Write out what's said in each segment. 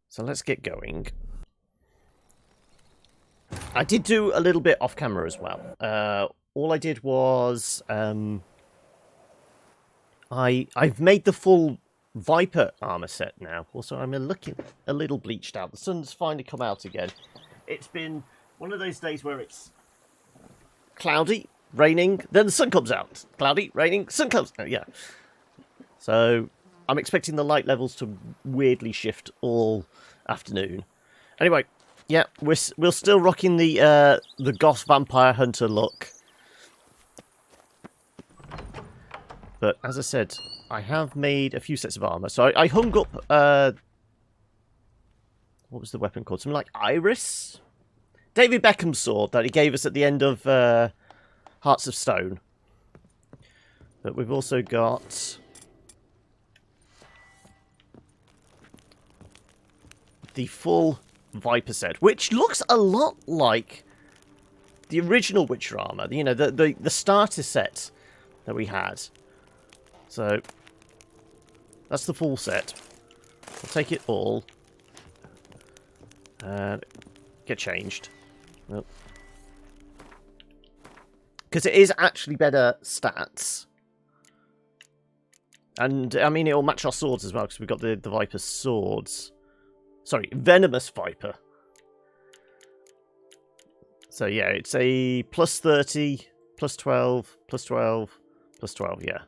So let's get going. I did do a little bit off camera as well. All I did was I've made the full Viper armor set now. Also, I'm looking a little bleached out. The sun's finally come out again. It's been one of those days where it's cloudy, raining, then the sun comes out. Cloudy, raining, sun comes out. Yeah. So I'm expecting the light levels to weirdly shift all afternoon. Anyway, yeah, we're still rocking the goth vampire hunter look. But as I said, I have made a few sets of armor. So I hung up what was the weapon called? Something like Iris? David Beckham's sword that he gave us at the end of Hearts of Stone. But we've also got the full Viper set, which looks a lot like the original Witcher armor. You know, the starter set that we had. So that's the full set. I'll take it all and get changed. Because it is actually better stats. And, I mean, it'll match our swords as well, because we've got the Viper swords. Sorry, Venomous Viper. So, yeah, it's a plus 30, plus 12, plus 12, plus 12, yeah.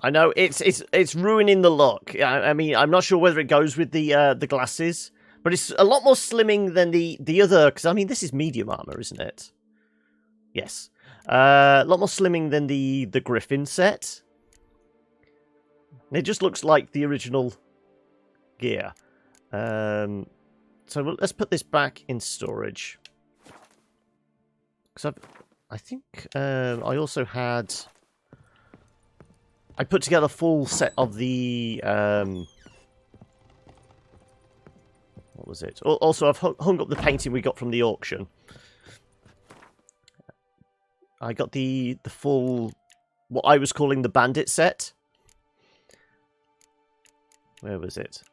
I know, it's ruining the look. I mean, I'm not sure whether it goes with the glasses, but it's a lot more slimming than the other, because, I mean, this is medium armor, isn't it? Yes. A lot more slimming than the Griffin set. It just looks like the original gear. So let's put this back in storage. Because I think I also had... I put together a full set of the... what was it? Also, I've hung up the painting we got from the auction. I got the full... what I was calling the Bandit set. Where was it?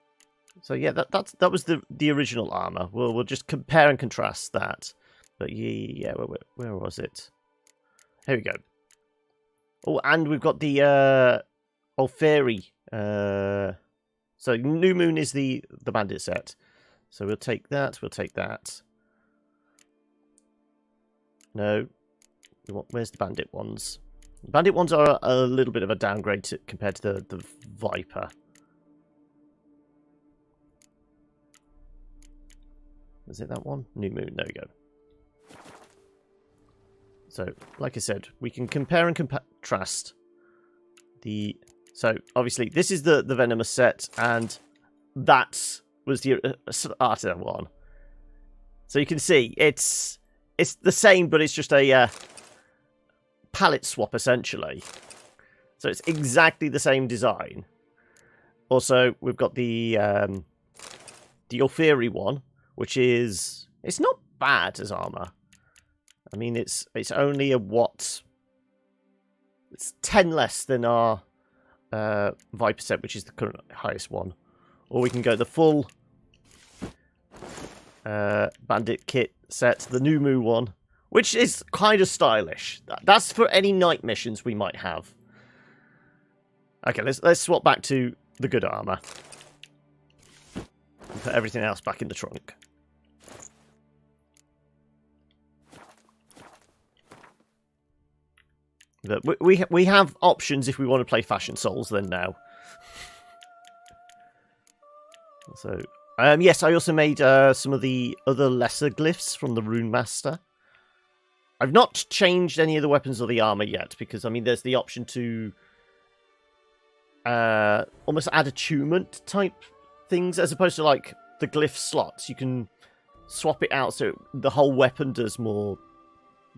So yeah, that was the original armor. We'll just compare and contrast that. But yeah, where was it? Here we go. Oh, and we've got the Fairy. So New Moon is the Bandit set. So we'll take that. We'll take that. No. Where's the Bandit ones? Bandit ones are a little bit of a downgrade compared to the Viper. Is it that one? New Moon. There we go. So, like I said, we can compare and contrast the... So, obviously, this is the Venomous set, and that was the starter one. So you can see, it's the same, but it's just a palette swap, essentially. So it's exactly the same design. Also, we've got the Orphery one, which is... It's not bad as armor. I mean, it's only a what? It's 10 less than our Viper set, which is the current highest one. Or we can go the full Bandit kit set, the New Moo one, which is kind of stylish. That's for any night missions we might have. Okay, let's swap back to the good armor. And put everything else back in the trunk. But we have options if we want to play Fashion Souls then now. So, yes, I also made some of the other lesser glyphs from the Rune Master. I've not changed any of the weapons or the armor yet, because, I mean, there's the option to almost add attunement type things, as opposed to, like, the glyph slots. You can swap it out so the whole weapon does more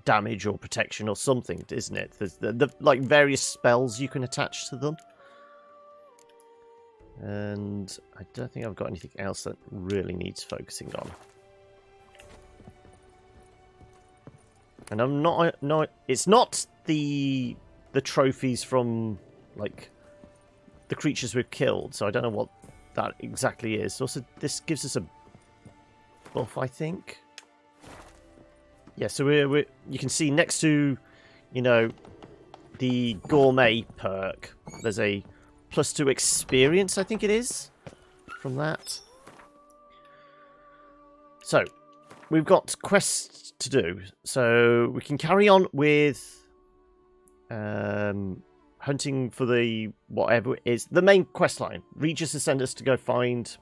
damage or protection or something, isn't it? There's the like various spells you can attach to them. And I don't think I've got anything else that really needs focusing on. And I'm not it's not the trophies from like the creatures we've killed, so I don't know what that exactly is. Also, this gives us a buff, I think. Yeah, so you can see next to, you know, the gourmet perk, there's a +2 experience, I think it is, from that. So, we've got quests to do, so we can carry on with hunting for the whatever it is. The main quest line. Regis has sent us to go find,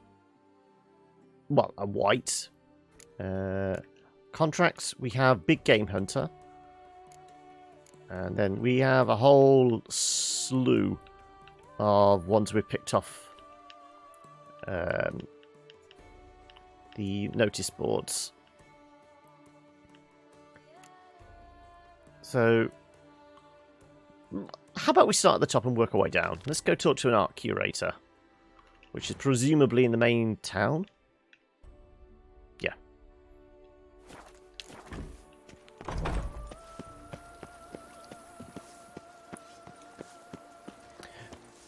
well, a white. Contracts, we have Big Game Hunter. And then we have a whole slew of ones we've picked off the notice boards. So, how about we start at the top and work our way down? Let's go talk to an art curator, which is presumably in the main town. Yeah.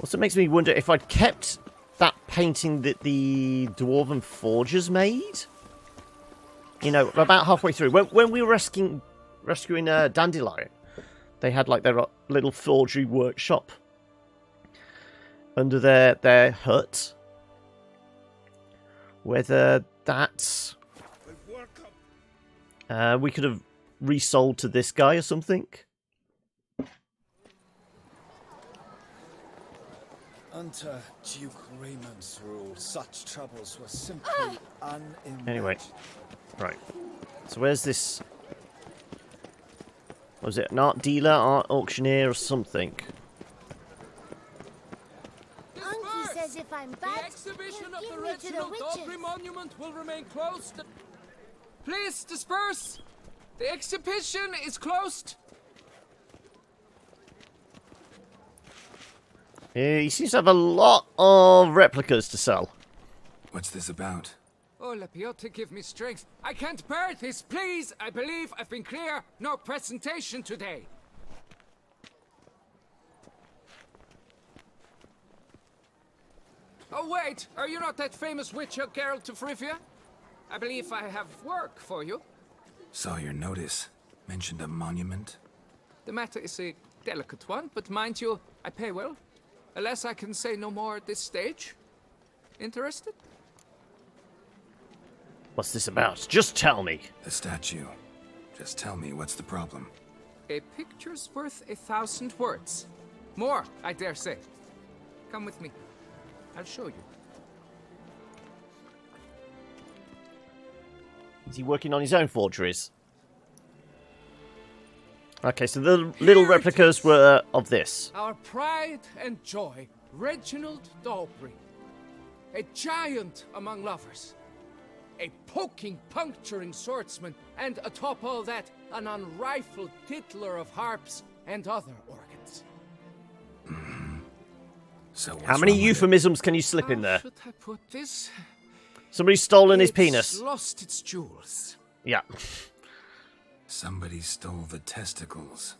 Also makes me wonder if I'd kept that painting that the Dwarven Forgers made. You know, about halfway through. When we were rescuing Dandelion, they had like their little forgery workshop under their hut. Whether that's we could have resold to this guy or something. Under Duke Raymond's rule, such troubles were simply unimaginable. Anyway, right. So where's this? Was it an art dealer, art auctioneer, or something? Unky says if I'm bad, The exhibition he'll of the give me to the Reginald witches. Aubrey Monument will remain closed. Please disperse. The exhibition is closed. He seems to have a lot of replicas to sell. What's this about? Oh, Lapiota, give me strength. I can't bear this, please. I believe I've been clear. No presentation today. Oh, wait. Are you not that famous witch, Geralt of Rivia? I believe I have work for you. Saw your notice. Mentioned a monument. The matter is a delicate one, but mind you, I pay well. Alas, I can say no more at this stage. Interested? What's this about? Just tell me. The statue. Just tell me what's the problem. A picture's worth 1,000 words. More, I dare say. Come with me. I'll show you. Is he working on his own forgeries? Okay, so the little replicas were of this. Our pride and joy, Reginald d'Aubry. A giant among lovers. A poking, puncturing swordsman, and atop all that, an unrifled tittler of harps and other organs. So what's How many wrong with it? euphemisms can you slip in there? How should I put this? Somebody's stolen his It's penis. lost its jewels. Yeah. Somebody stole the testicles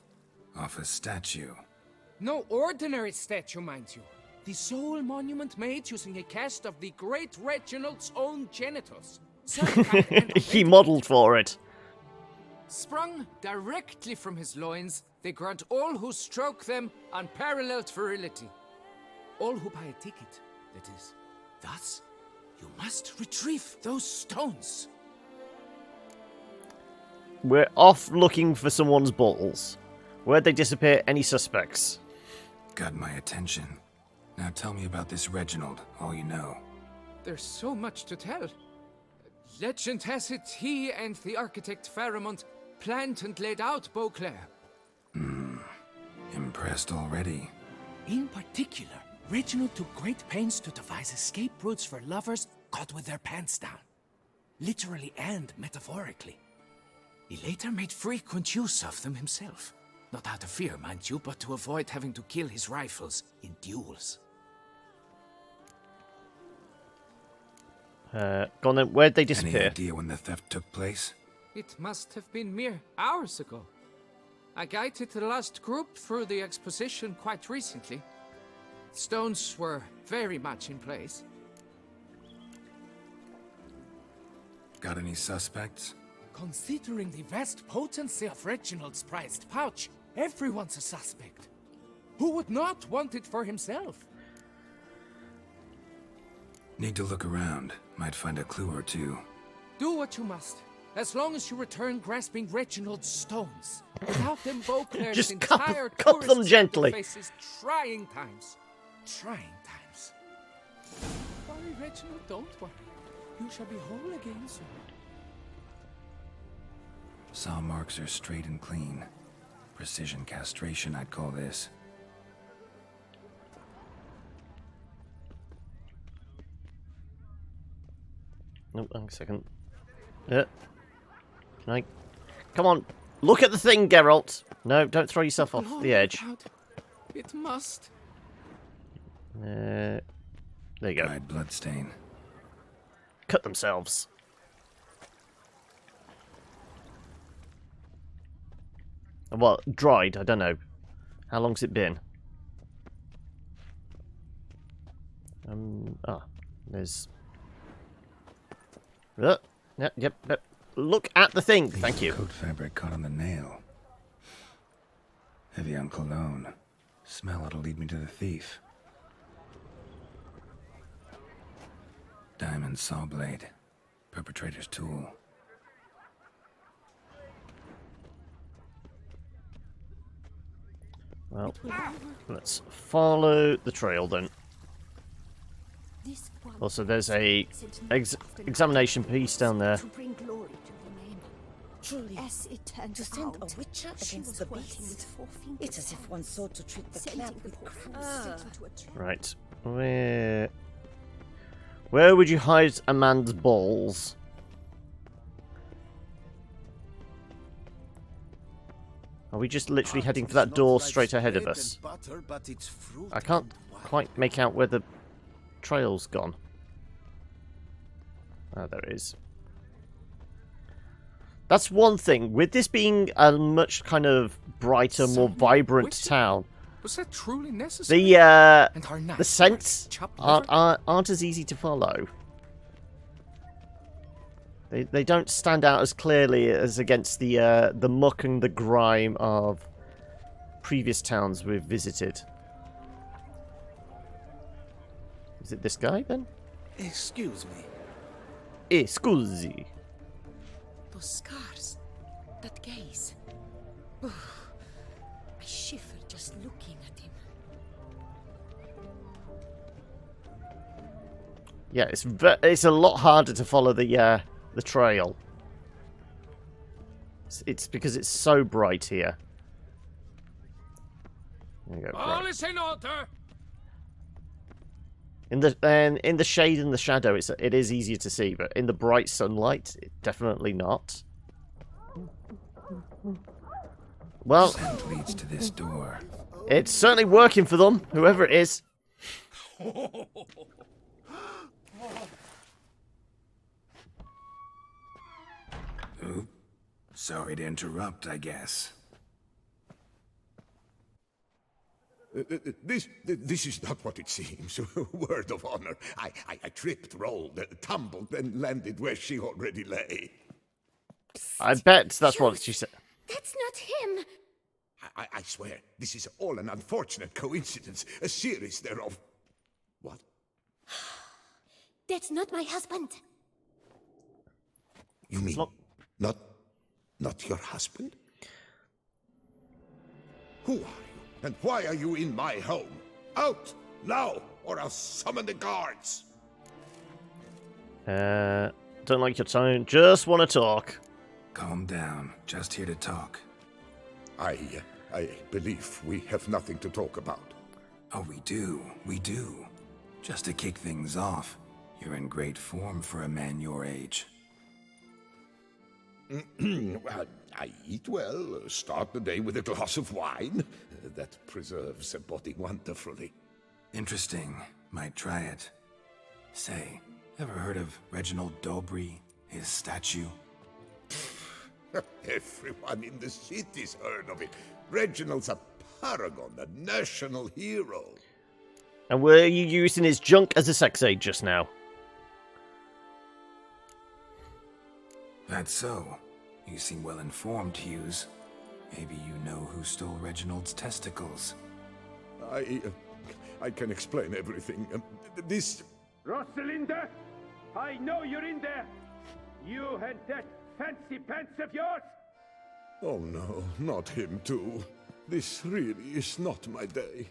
off a statue. No ordinary statue, mind you. The sole monument made using a cast of the great Reginald's own genitals. Certified and He modelled for it. Sprung directly from his loins, they grant all who stroke them unparalleled virility. All who buy a ticket, that is. Thus, you must retrieve those stones. We're off looking for someone's balls. Where'd they disappear? Any suspects? Got my attention. Now tell me about this Reginald, all you know. There's so much to tell. Legend has it he and the architect Faramond planned and laid out Beauclair. Impressed already. In particular, Reginald took great pains to devise escape routes for lovers caught with their pants down. Literally and metaphorically. He later made frequent use of them himself. Not out of fear, mind you, but to avoid having to kill his rifles in duels. Go on then. Where'd they Any disappear? idea when the theft took place? It must have been mere hours ago. I guided the last group through the exposition quite recently. Stones were very much in place. Got any suspects? Considering the vast potency of Reginald's prized pouch, everyone's a suspect. Who would not want it for himself? Need to look around. Might find a clue or two. Do what you must, as long as you return grasping Reginald's stones. Without them, Beauclair's Just entire cup them tourist gently. faces trying times. Trying times. Worry, Reginald, don't worry. You shall be whole again soon. Saw marks are straight and clean. Precision castration, I'd call this. Nope, hang a second. Right. Come on, look at the thing, Geralt. No, don't throw yourself off the edge. It must. There you go. Dried bloodstain. Cut themselves. Well, dried, I don't know. How long's it been? There's... Yep. Look at the thing, thank you. Coat fabric caught on the nail. Heavy on cologne. Smell it'll lead me to the thief. Diamond saw blade. Perpetrator's tool. Well, let's follow the trail then. This one Also, there's a examination piece down there. to bring glory to the name. Truly, As it turned to send a out, witcher she against was the working with beast. 4 fingers. It's as if one sought to treat the Setting clap the with poor crumbs. fool into a trap. Right. Where would you hide a man's balls? Are we just literally heading for that door straight ahead of us? I can't quite make out where the trail's gone. Oh, there it is. That's one thing. With this being a much kind of brighter, more vibrant town, Was that truly necessary? the And the scents chopped liver? aren't as easy to follow. They don't stand out as clearly as against the muck and the grime of previous towns we've visited. Is it this guy then? Excuse me. Scusi. Those scars, that gaze. Ooh, I shiver just looking at him. Yeah, it's a lot harder to follow the trail. It's because it's so bright here. There you go. All Right. is in order. In the shade and the shadow, it is easier to see, but in the bright sunlight, definitely not. Well, Scent leads to this door. it's certainly working for them, whoever it is. Oop. Sorry to interrupt, I guess. This is not what it seems. Word of honor. I tripped, rolled, tumbled, and landed where she already lay. I bet that's what she said. That's not him. I swear, this is all an unfortunate coincidence, a series thereof. What? That's not my husband. You mean not your husband? Who are you, and why are you in my home? Out now, or I'll summon the guards. Don't like your tone. Just want to talk. Calm down. Just here to talk. I believe we have nothing to talk about. Oh, we do. We do. Just to kick things off, you're in great form for a man your age. Well, I eat well, start the day with a glass of wine. That preserves a body wonderfully. Interesting. Might try it. Say, ever heard of Reginald Dobry, his statue? Everyone in the city's heard of it. Reginald's a paragon, a national hero. And were you using his junk as a sex aid just now? That's so. You seem well informed, Hughes. Maybe you know who stole Reginald's testicles. I can explain everything. This... Rosalinda, I know you're in there. You and that fancy pants of yours. Oh no, not him too. This really is not my day.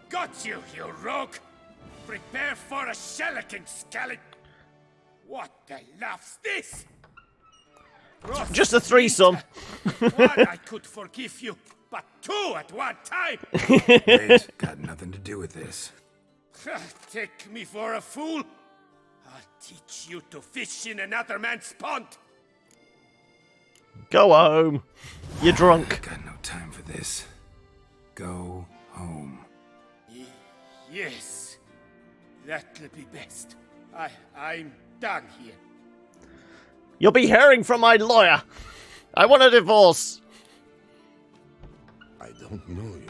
Got you, you rogue! Prepare for a shellacking, scallop! What the laugh's this? Just a threesome. One I could forgive you, but two at one time! Wait, got nothing to do with this. Take me for a fool? I'll teach you to fish in another man's pond! Go home. You're drunk. Got no time for this. Go home. Yes, that'll be best. I'm done here. You'll be hearing from my lawyer. I want a divorce. I don't know you,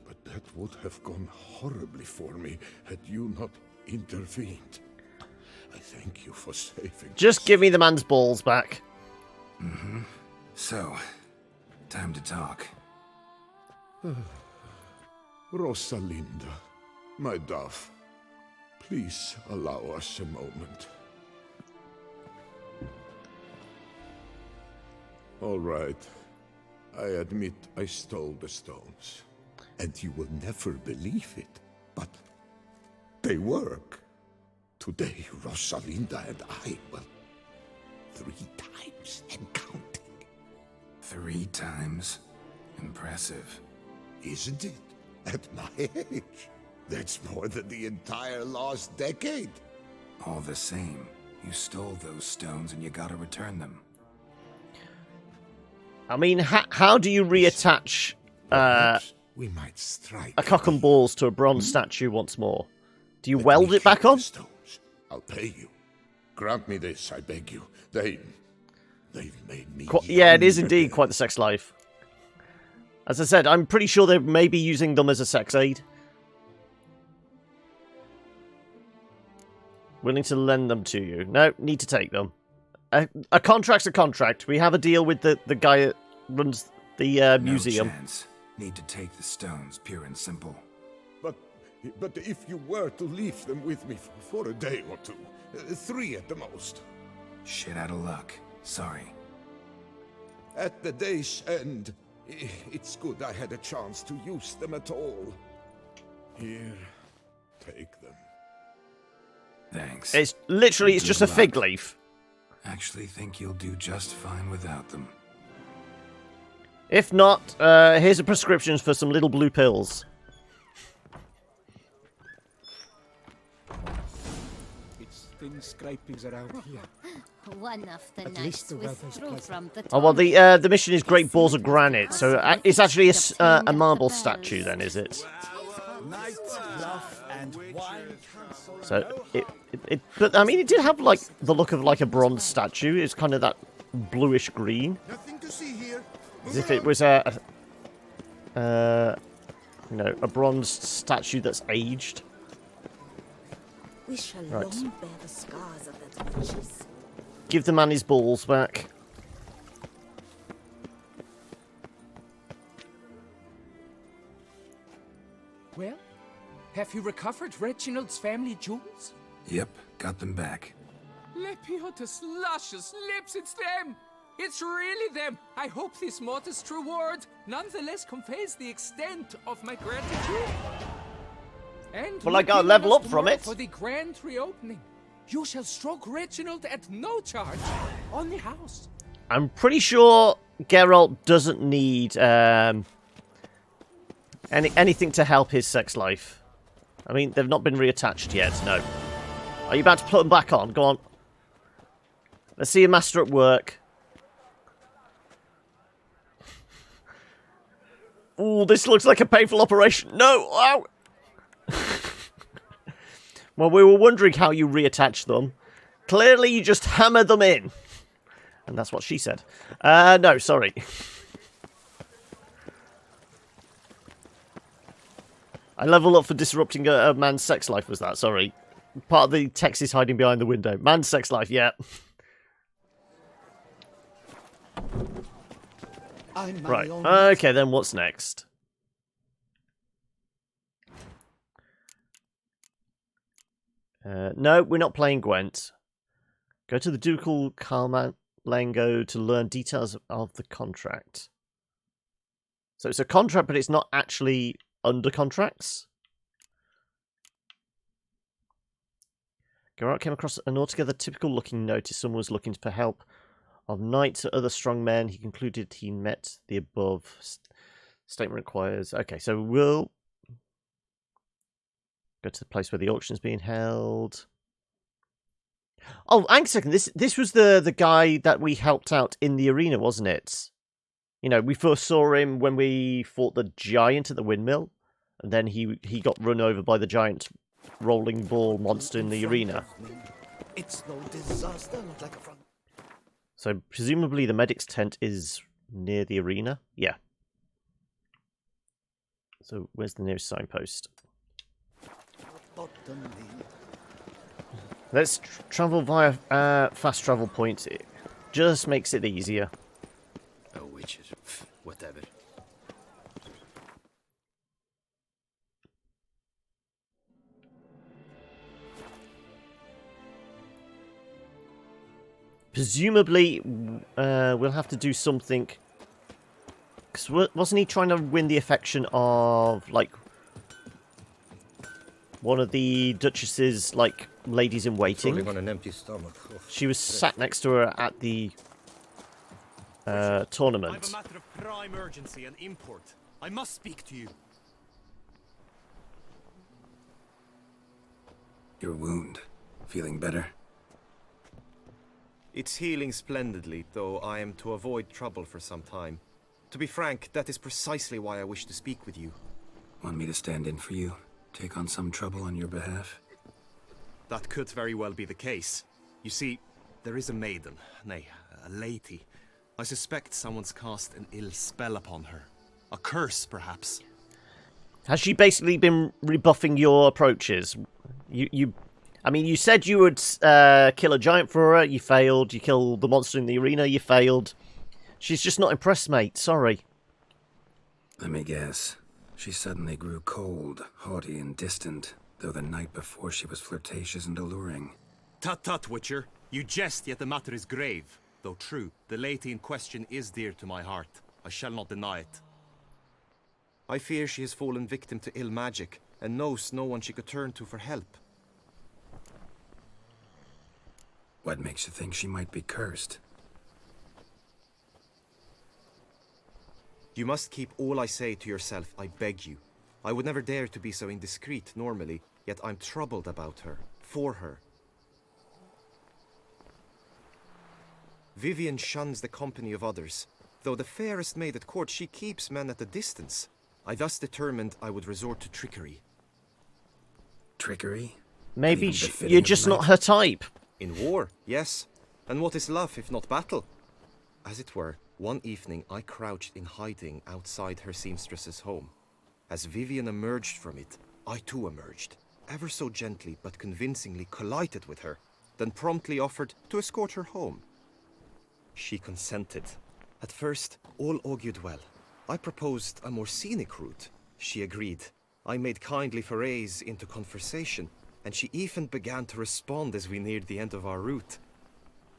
but that would have gone horribly for me had you not intervened. I thank you for saving. Just give me the man's balls back. So, time to talk. Rosalinda, my dove, please allow us a moment. All right. I admit I stole the stones. And you will never believe it, but they work. Today, Rosalinda and I, well, 3 times and counting. 3 times? Impressive. Isn't it? At my age. That's more than the entire last decade. All the same, you stole those stones and you gotta return them. I mean, how do you reattach Perhaps we might strike a cock and balls to a bronze statue once more? Do you weld it back on? Stones. I'll pay you. Grant me this, I beg you. They've made me. Yeah, it is young indeed again. quite the sex life. As I said, I'm pretty sure they may be using them as a sex aid. Willing to lend them to you. No, need to take them. A contract's a contract. We have a deal with the guy that runs the museum. No chance. Need to take the stones, pure and simple. But if you were to leave them with me for a day or two, 3 at the most. Shit out of luck. Sorry. At the day's end, it's good I had a chance to use them at all. Here, take them. Thanks. It's literally, it's Good just a fig luck. leaf. Actually think you'll do just fine without them. If not, here's a prescription for some little blue pills. It's thin scrapings around here. One of the At least knights the weather's withdrew pleasant. from the Oh, well, the mission is Great Balls of Granite, so it's actually a marble the statue then, is it? Night, love, and wine. So, but I mean, it did have, like, the look of, like, a bronze statue. It's kind of that bluish green. Nothing to see here. As if it was a bronzed statue that's aged. We shall Right. long bear the scars of that witches. Give the man his balls back. Well, have you recovered Reginald's family jewels? Yep, got them back. Lepiotus luscious lips, it's them! It's really them! I hope this modest reward nonetheless conveys the extent of my gratitude. And Well, I gotta looking level on up us from tomorrow it. For the grand reopening. You shall stroke Reginald at no charge on the house. I'm pretty sure Geralt doesn't need anything to help his sex life. I mean, they've not been reattached yet, no. Are you about to put them back on? Go on. Let's see a master at work. Ooh, this looks like a painful operation. No! Ow! Well, we were wondering how you reattach them. Clearly, you just hammer them in. And that's what she said. No, sorry. I level up for disrupting a man's sex life, was that? Sorry. Part of the text is hiding behind the window. Man's sex life, yeah. I'm my Right. own Okay, then what's next? No, we're not playing Gwent. Go to the Ducal Camerlengo to learn details of the contract. So it's a contract, but it's not actually under contracts. Geralt came across an altogether typical-looking notice. Someone was looking for help of knights or other strong men. He concluded he met the above statement requires. Okay, so we'll go to the place where the auction is being held. Oh, hang a second. This was the guy that we helped out in the arena, wasn't it? You know, we first saw him when we fought the giant at the windmill, and then he got run over by the giant rolling ball monster in the arena. It's no disaster, not like a front. So presumably the medic's tent is near the arena. Yeah. So where's the nearest signpost? Let's travel via fast travel points. It just makes it easier. Oh, witches. Whatever. Presumably, we'll have to do something. Because wasn't he trying to win the affection of, like, one of the Duchess's, like, ladies in waiting? Falling on an empty stomach. Oh, She was sat next to her at the tournament. I have a matter of prime urgency and import. I must speak to you. Your wound. Feeling better? It's healing splendidly, though I am to avoid trouble for some time. To be frank, that is precisely why I wish to speak with you. Want me to stand in for you? Take on some trouble on your behalf? That could very well be the case. You see, there is a maiden, nay, a lady. I suspect someone's cast an ill spell upon her. A curse, perhaps. Has she basically been rebuffing your approaches? I mean, you said you would kill a giant for her, you failed. You killed the monster in the arena, you failed. She's just not impressed, mate. Sorry. Let me guess. She suddenly grew cold, haughty, and distant, though the night before she was flirtatious and alluring. Tut tut, Witcher. You jest, yet the matter is grave. Though true, the lady in question is dear to my heart. I shall not deny it. I fear she has fallen victim to ill magic, and knows no one she could turn to for help. What makes you think she might be cursed? You must keep all I say to yourself, I beg you. I would never dare to be so indiscreet normally, yet I'm troubled about her, for her. Vivian shuns the company of others. Though the fairest maid at court, she keeps men at a distance. I thus determined I would resort to trickery. Trickery? Maybe Even befitting you're of just a not knight? her type. In war, yes. And what is love if not battle? As it were, one evening I crouched in hiding outside her seamstress's home. As Vivian emerged from it, I too emerged, ever so gently but convincingly collided with her, then promptly offered to escort her home. She consented. At first, all augured well. I proposed a more scenic route. She agreed. I made kindly forays into conversation, and she even began to respond as we neared the end of our route.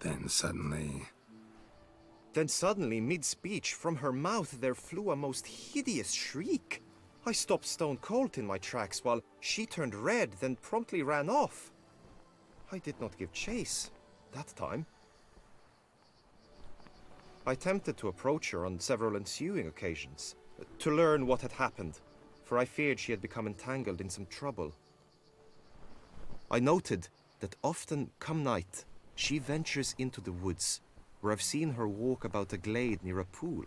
Then suddenly, mid-speech, from her mouth there flew a most hideous shriek. I stopped stone cold in my tracks while she turned red, then promptly ran off. I did not give chase that time. I attempted to approach her on several ensuing occasions, to learn what had happened, for I feared she had become entangled in some trouble. I noted that often, come night, she ventures into the woods, where I've seen her walk about a glade near a pool.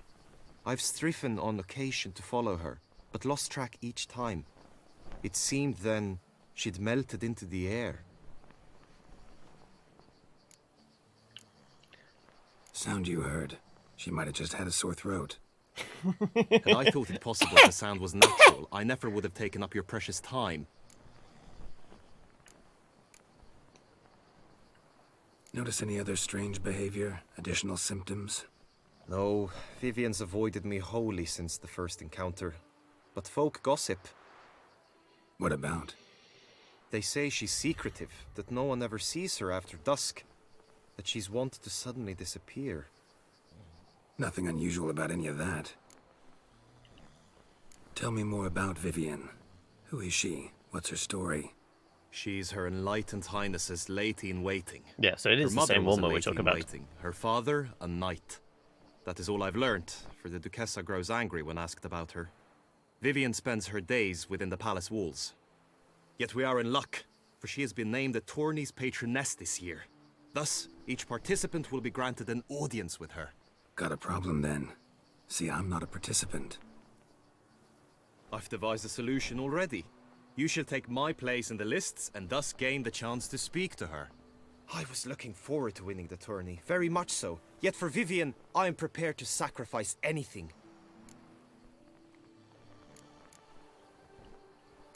I've striven on occasion to follow her, but lost track each time. It seemed then she'd melted into the air. sound you heard. She might have just had a sore throat. Had I thought it possible the sound was natural, I never would have taken up your precious time. Notice any other strange behavior? Additional symptoms? No, Vivian's avoided me wholly since the first encounter. But folk gossip. What about? They say she's secretive, that no one ever sees her after dusk. That she's wont to suddenly disappear. Nothing unusual about any of that. Tell me more about Vivian. Who is she? What's her story? She's Her Enlightened Highness's lady-in-waiting. Yeah, so it is Her the mother same was a woman we're talking about. lady-in-waiting. Her father, a knight. That is all I've learnt, for the Duchessa grows angry when asked about her. Vivian spends her days within the palace walls. Yet we are in luck, for she has been named the tourney's patroness this year. Thus, each participant will be granted an audience with her. Got a problem then. See, I'm not a participant. I've devised a solution already. You shall take my place in the lists and thus gain the chance to speak to her. I was looking forward to winning the tourney, very much so. Yet for Vivian, I am prepared to sacrifice anything.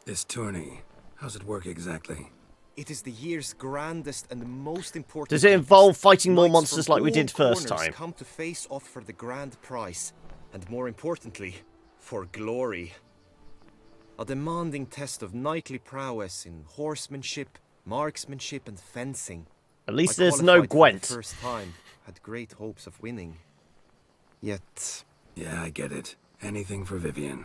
This tourney, how's it work exactly? It is the year's grandest and most important. Does it involve fighting more Knights monsters from like we all did first corners time? come to face off for the grand prize, and more importantly, for glory. A demanding test of knightly prowess in horsemanship, marksmanship, and fencing. At least I there's no qualified for Gwent. the first time, had great hopes of winning. Yet, Yeah, I get it. Anything for Vivian.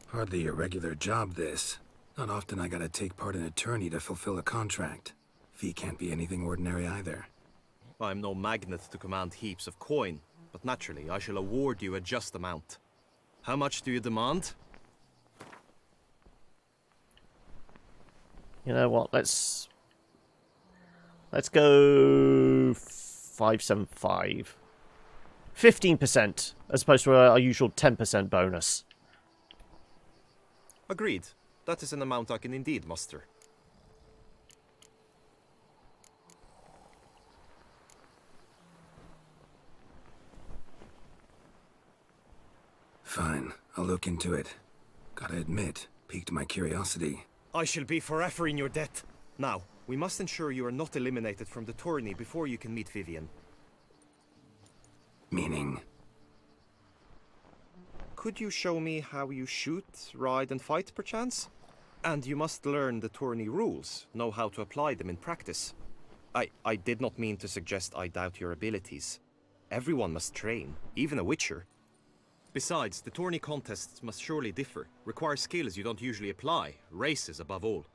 Hardly a regular job, this. Not often I gotta take part in a tourney to fulfill a contract. Fee can't be anything ordinary either. I'm no magnet to command heaps of coin, but naturally I shall award you a just amount. How much do you demand? You know what? Let's go 575. 15%, as opposed to our usual 10% bonus. Agreed. That is an amount I can indeed muster. Fine, I'll look into it. Gotta admit, piqued my curiosity. I shall be forever in your debt. Now, we must ensure you are not eliminated from the tourney before you can meet Vivian. Meaning? Could you show me how you shoot, ride, and fight, perchance? And you must learn the tourney rules, know how to apply them in practice. I did not mean to suggest I doubt your abilities. Everyone must train, even a witcher. Besides, the tourney contests must surely differ, require skills you don't usually apply, races above all.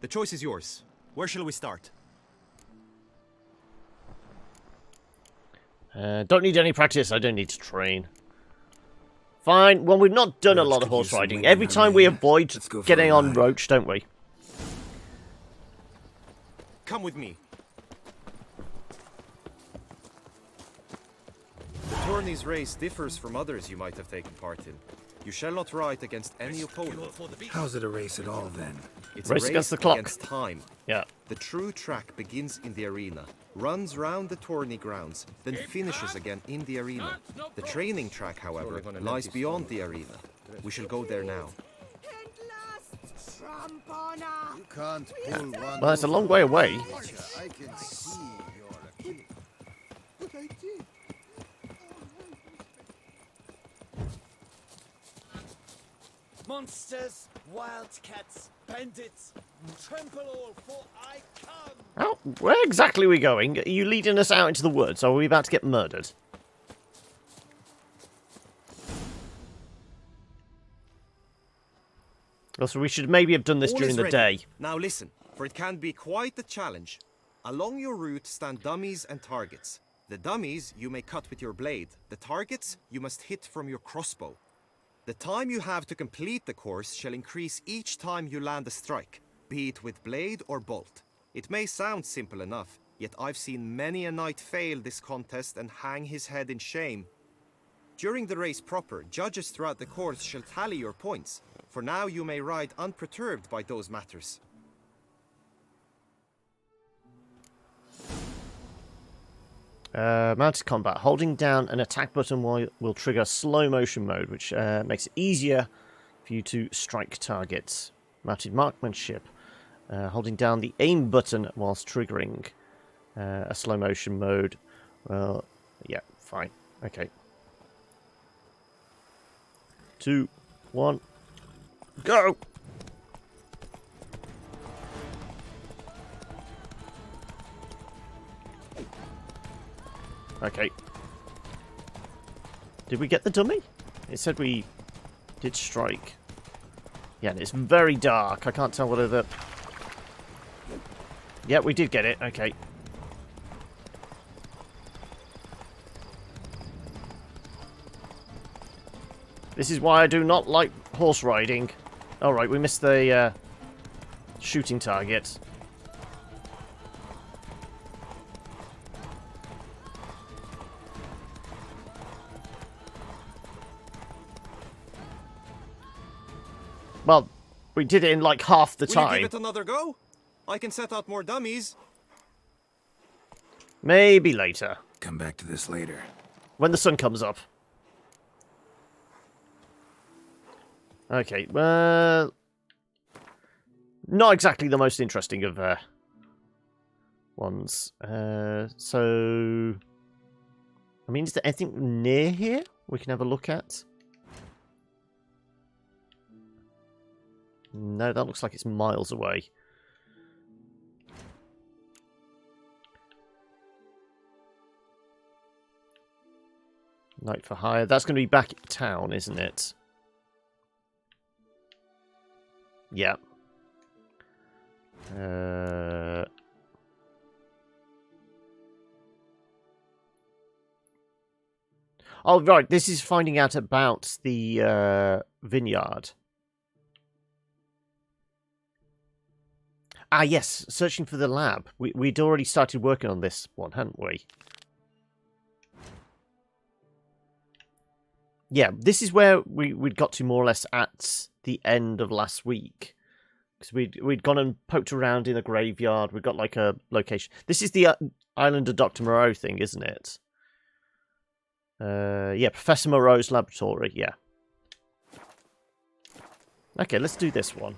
The choice is yours. Where shall we start? Don't need any practice, I don't need to train. Fine, well we've not done a Roach lot of could horse use some riding. wind in Every her time we mane. avoid Let's go for getting a on ride. Roach, don't we? Come with me. The tourney's race differs from others you might have taken part in. You shall not ride against any opponent. How's it a race at all, then? It's Race a race against the clock. against time. Yeah. The true track begins in the arena, runs round the tourney grounds, then finishes again in the arena. The training track, however, lies beyond the arena. We shall go there now. You can't pull one. Well, it's a long way away. I can see you're a But I did. Monsters, wildcats, bandits, trample all, for I come. Oh, where exactly are we going? Are you leading us out into the woods, or are we about to get murdered? Also, we should maybe have done this All during is the ready. day. Now listen, for it can be quite a challenge. Along your route stand dummies and targets. The dummies you may cut with your blade. The targets you must hit from your crossbow. The time you have to complete the course shall increase each time you land a strike, be it with blade or bolt. It may sound simple enough, yet I've seen many a knight fail this contest and hang his head in shame. During the race proper, judges throughout the course shall tally your points. For now you may ride unperturbed by those matters. Mounted combat. Holding down an attack button will trigger slow motion mode, which makes it easier for you to strike targets. Mounted marksmanship. Holding down the aim button whilst triggering a slow motion mode. Well, yeah, fine. Okay. 2, 1, go! Okay. Did we get the dummy? It said we did strike. Yeah, and it's very dark. I can't tell whether the... Yeah, we did get it. Okay. This is why I do not like horse riding. Alright, we missed the shooting target. Well, we did it in like half the time. Will you give it another go? I can set out more dummies. Maybe later. Come back to this later. When the sun comes up. Okay, well... Not exactly the most interesting of ones. So... I mean, is there anything near here we can have a look at? No, that looks like it's miles away. Night for hire. That's going to be back at town, isn't it? Yeah. Oh, right. This is finding out about the vineyard. Ah, yes. Searching for the lab. We'd already started working on this one, hadn't we? Yeah, this is where we'd got to more or less at the end of last week. Because we'd gone and poked around in a graveyard. We've got like a location. This is the Island of Dr. Moreau thing, isn't it? Yeah, Professor Moreau's laboratory, yeah. Okay, let's do this one.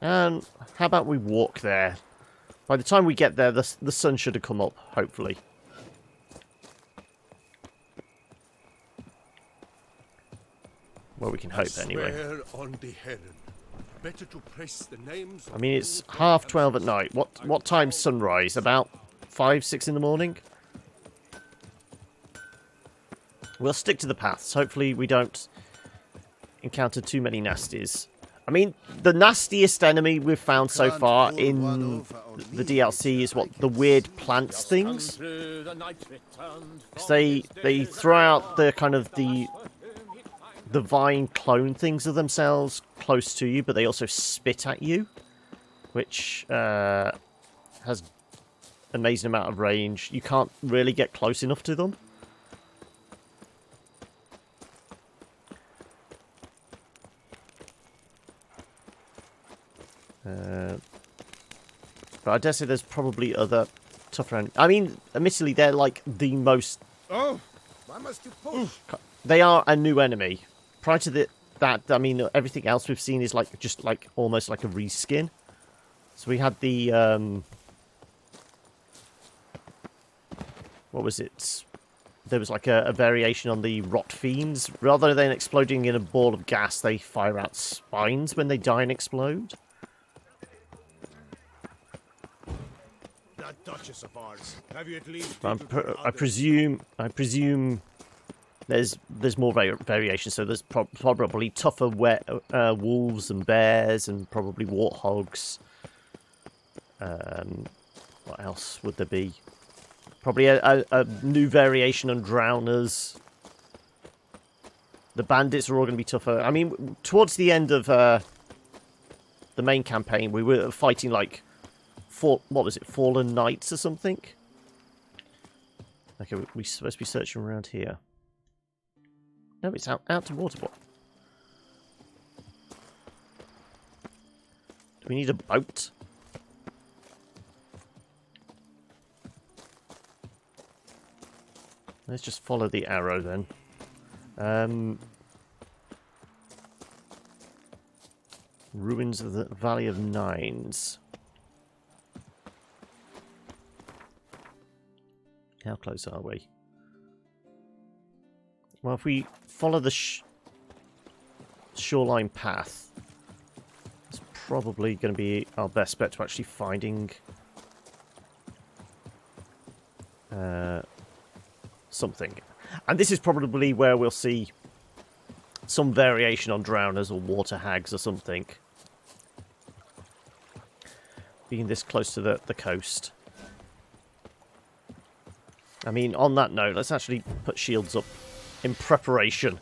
And how about we walk there? By the time we get there, the sun should have come up, hopefully. Well, we can hope anyway. I mean, it's 12:30 at night. What time's sunrise? About 5, 6 in the morning? We'll stick to the paths. Hopefully we don't encounter too many nasties. I mean, the nastiest enemy we've found so far in the DLC is what the weird plants things. 'Cause they throw out the kind of the vine clone things of themselves close to you, but they also spit at you, which has an amazing amount of range. You can't really get close enough to them. But I dare say there's probably other tougher... I mean, admittedly, they're like the most... Oh, why must you push? They are a new enemy. Prior to that, I mean, everything else we've seen is like just like almost like a reskin. So we had the... what was it? There was like a variation on the rot fiends. Rather than exploding in a ball of gas, they fire out spines when they die and explode. Duchess of ours. Have you at least I presume there's more variation. So there's probably tougher wolves and bears and probably warthogs. What else would there be? Probably a new variation on drowners. The bandits are all going to be tougher. I mean, towards the end of the main campaign, we were fighting like what was it, Fallen Knights or something? Okay, we're supposed to be searching around here. No, it's out to Waterboard. Do we need a boat? Let's just follow the arrow then. Ruins of the Valley of Nines. How close are we? Well, if we follow the shoreline path, it's probably going to be our best bet to actually finding something. And this is probably where we'll see some variation on drowners or water hags or something. Being this close to the coast. I mean, on that note, let's actually put shields up in preparation.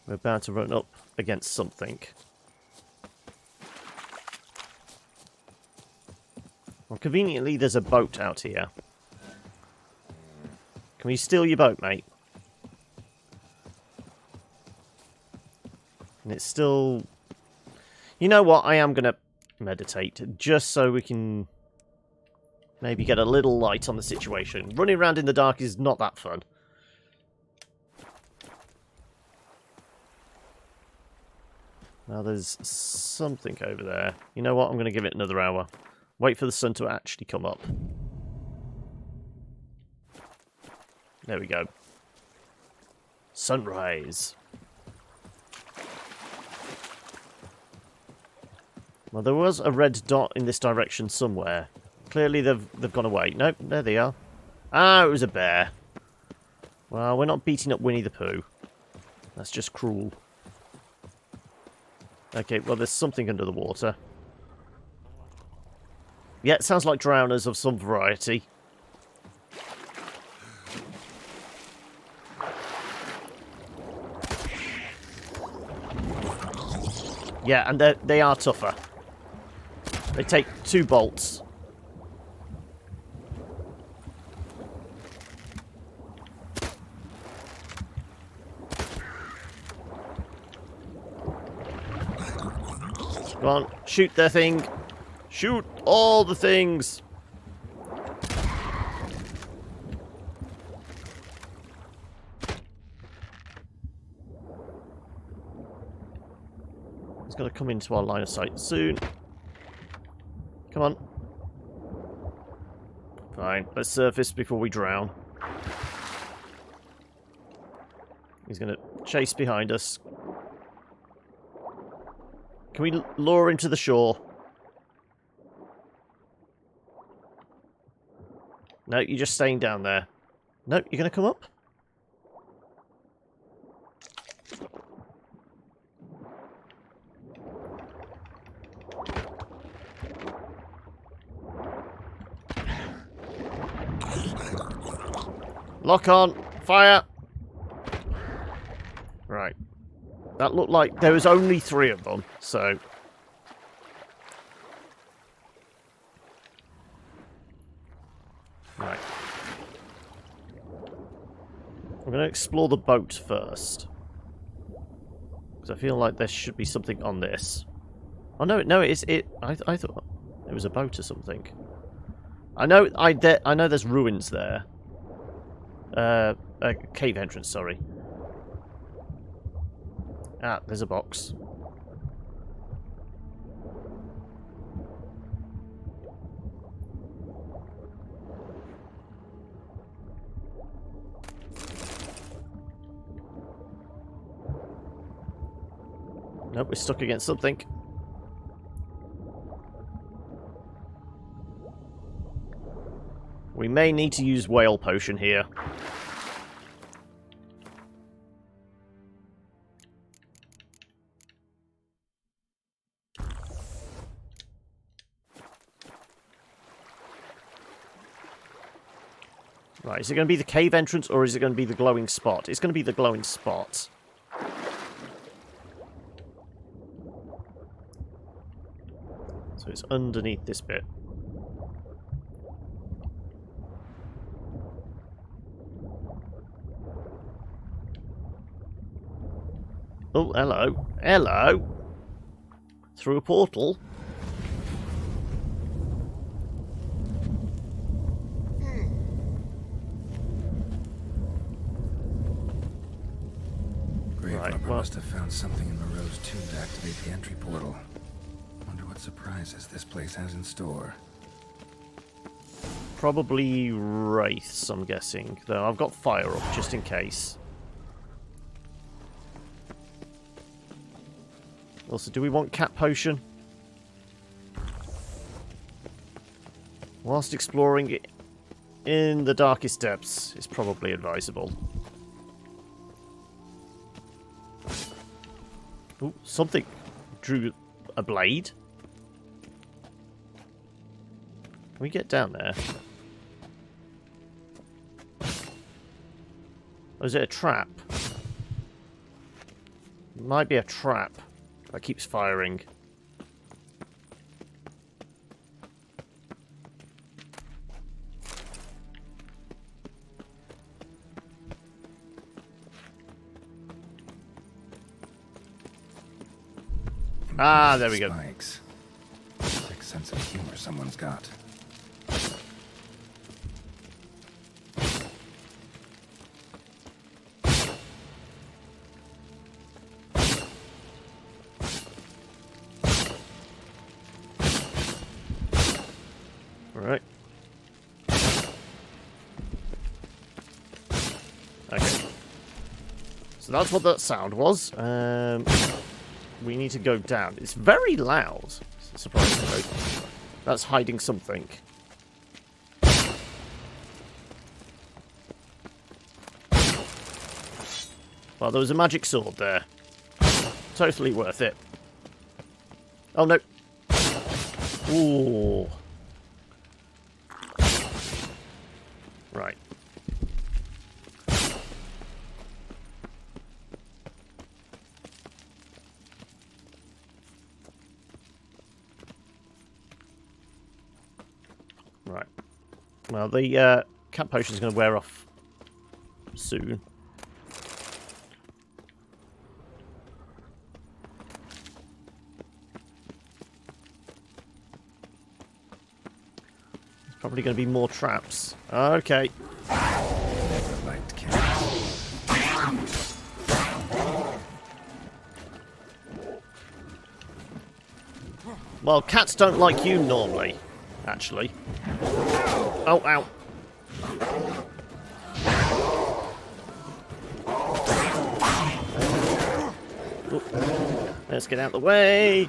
We're about to run up against something. Well, conveniently, there's a boat out here. Can we steal your boat, mate? And it's still... You know what? I am going to meditate, just so we can maybe get a little light on the situation. Running around in the dark is not that fun. Now there's something over there. You know what? I'm going to give it another hour. Wait for the sun to actually come up. There we go. Sunrise. Well, there was a red dot in this direction somewhere. Clearly they've gone away. Nope, there they are. Ah, it was a bear. Well, we're not beating up Winnie the Pooh. That's just cruel. Okay, well, there's something under the water. Yeah, it sounds like drowners of some variety. Yeah, and they are tougher. They take 2 bolts. Come on, shoot their thing. Shoot all the things. It's going to come into our line of sight soon. Come on. Fine, let's surface before we drown. He's going to chase behind us. Can we lure him to the shore? No, you're just staying down there. No, you're going to come up? Lock on. Fire. Right. That looked like there was only 3 of them, so... Right. I'm going to explore the boat first. Because I feel like there should be something on this. Oh, no, it's... I thought it was a boat or something. I know there's ruins there. A cave entrance, sorry. Ah, there's a box. Nope, we're stuck against something. We may need to use whale potion here. Right, is it going to be the cave entrance or is it going to be the glowing spot? It's going to be the glowing spot. So it's underneath this bit. Oh, hello. Hello. Through a portal. Developer well, must have found something in Moreau's tomb to activate the entry portal. Wonder what surprises this place has in store. probably wraiths, I'm guessing. Though I've got fire up just in case. Also, do we want cat potion? Whilst exploring it in the darkest depths, it's probably advisable. Ooh, something drew a blade. Can we get down there? Or is it a trap? It might be a trap that keeps firing. Ah, there we go. Spikes. Sick sense of humor someone's got. Alright. Okay. So that's what that sound was. We need to go down. It's very loud, surprisingly. That's hiding something. Well, there was a magic sword there. Totally worth it. Oh, no. Ooh. Right. Right. Well, the cat potion is going to wear off soon. There's probably going to be more traps. Okay. Never liked cats. Well, cats don't like you normally, actually. Oh, ow. Oop. Let's get out the way.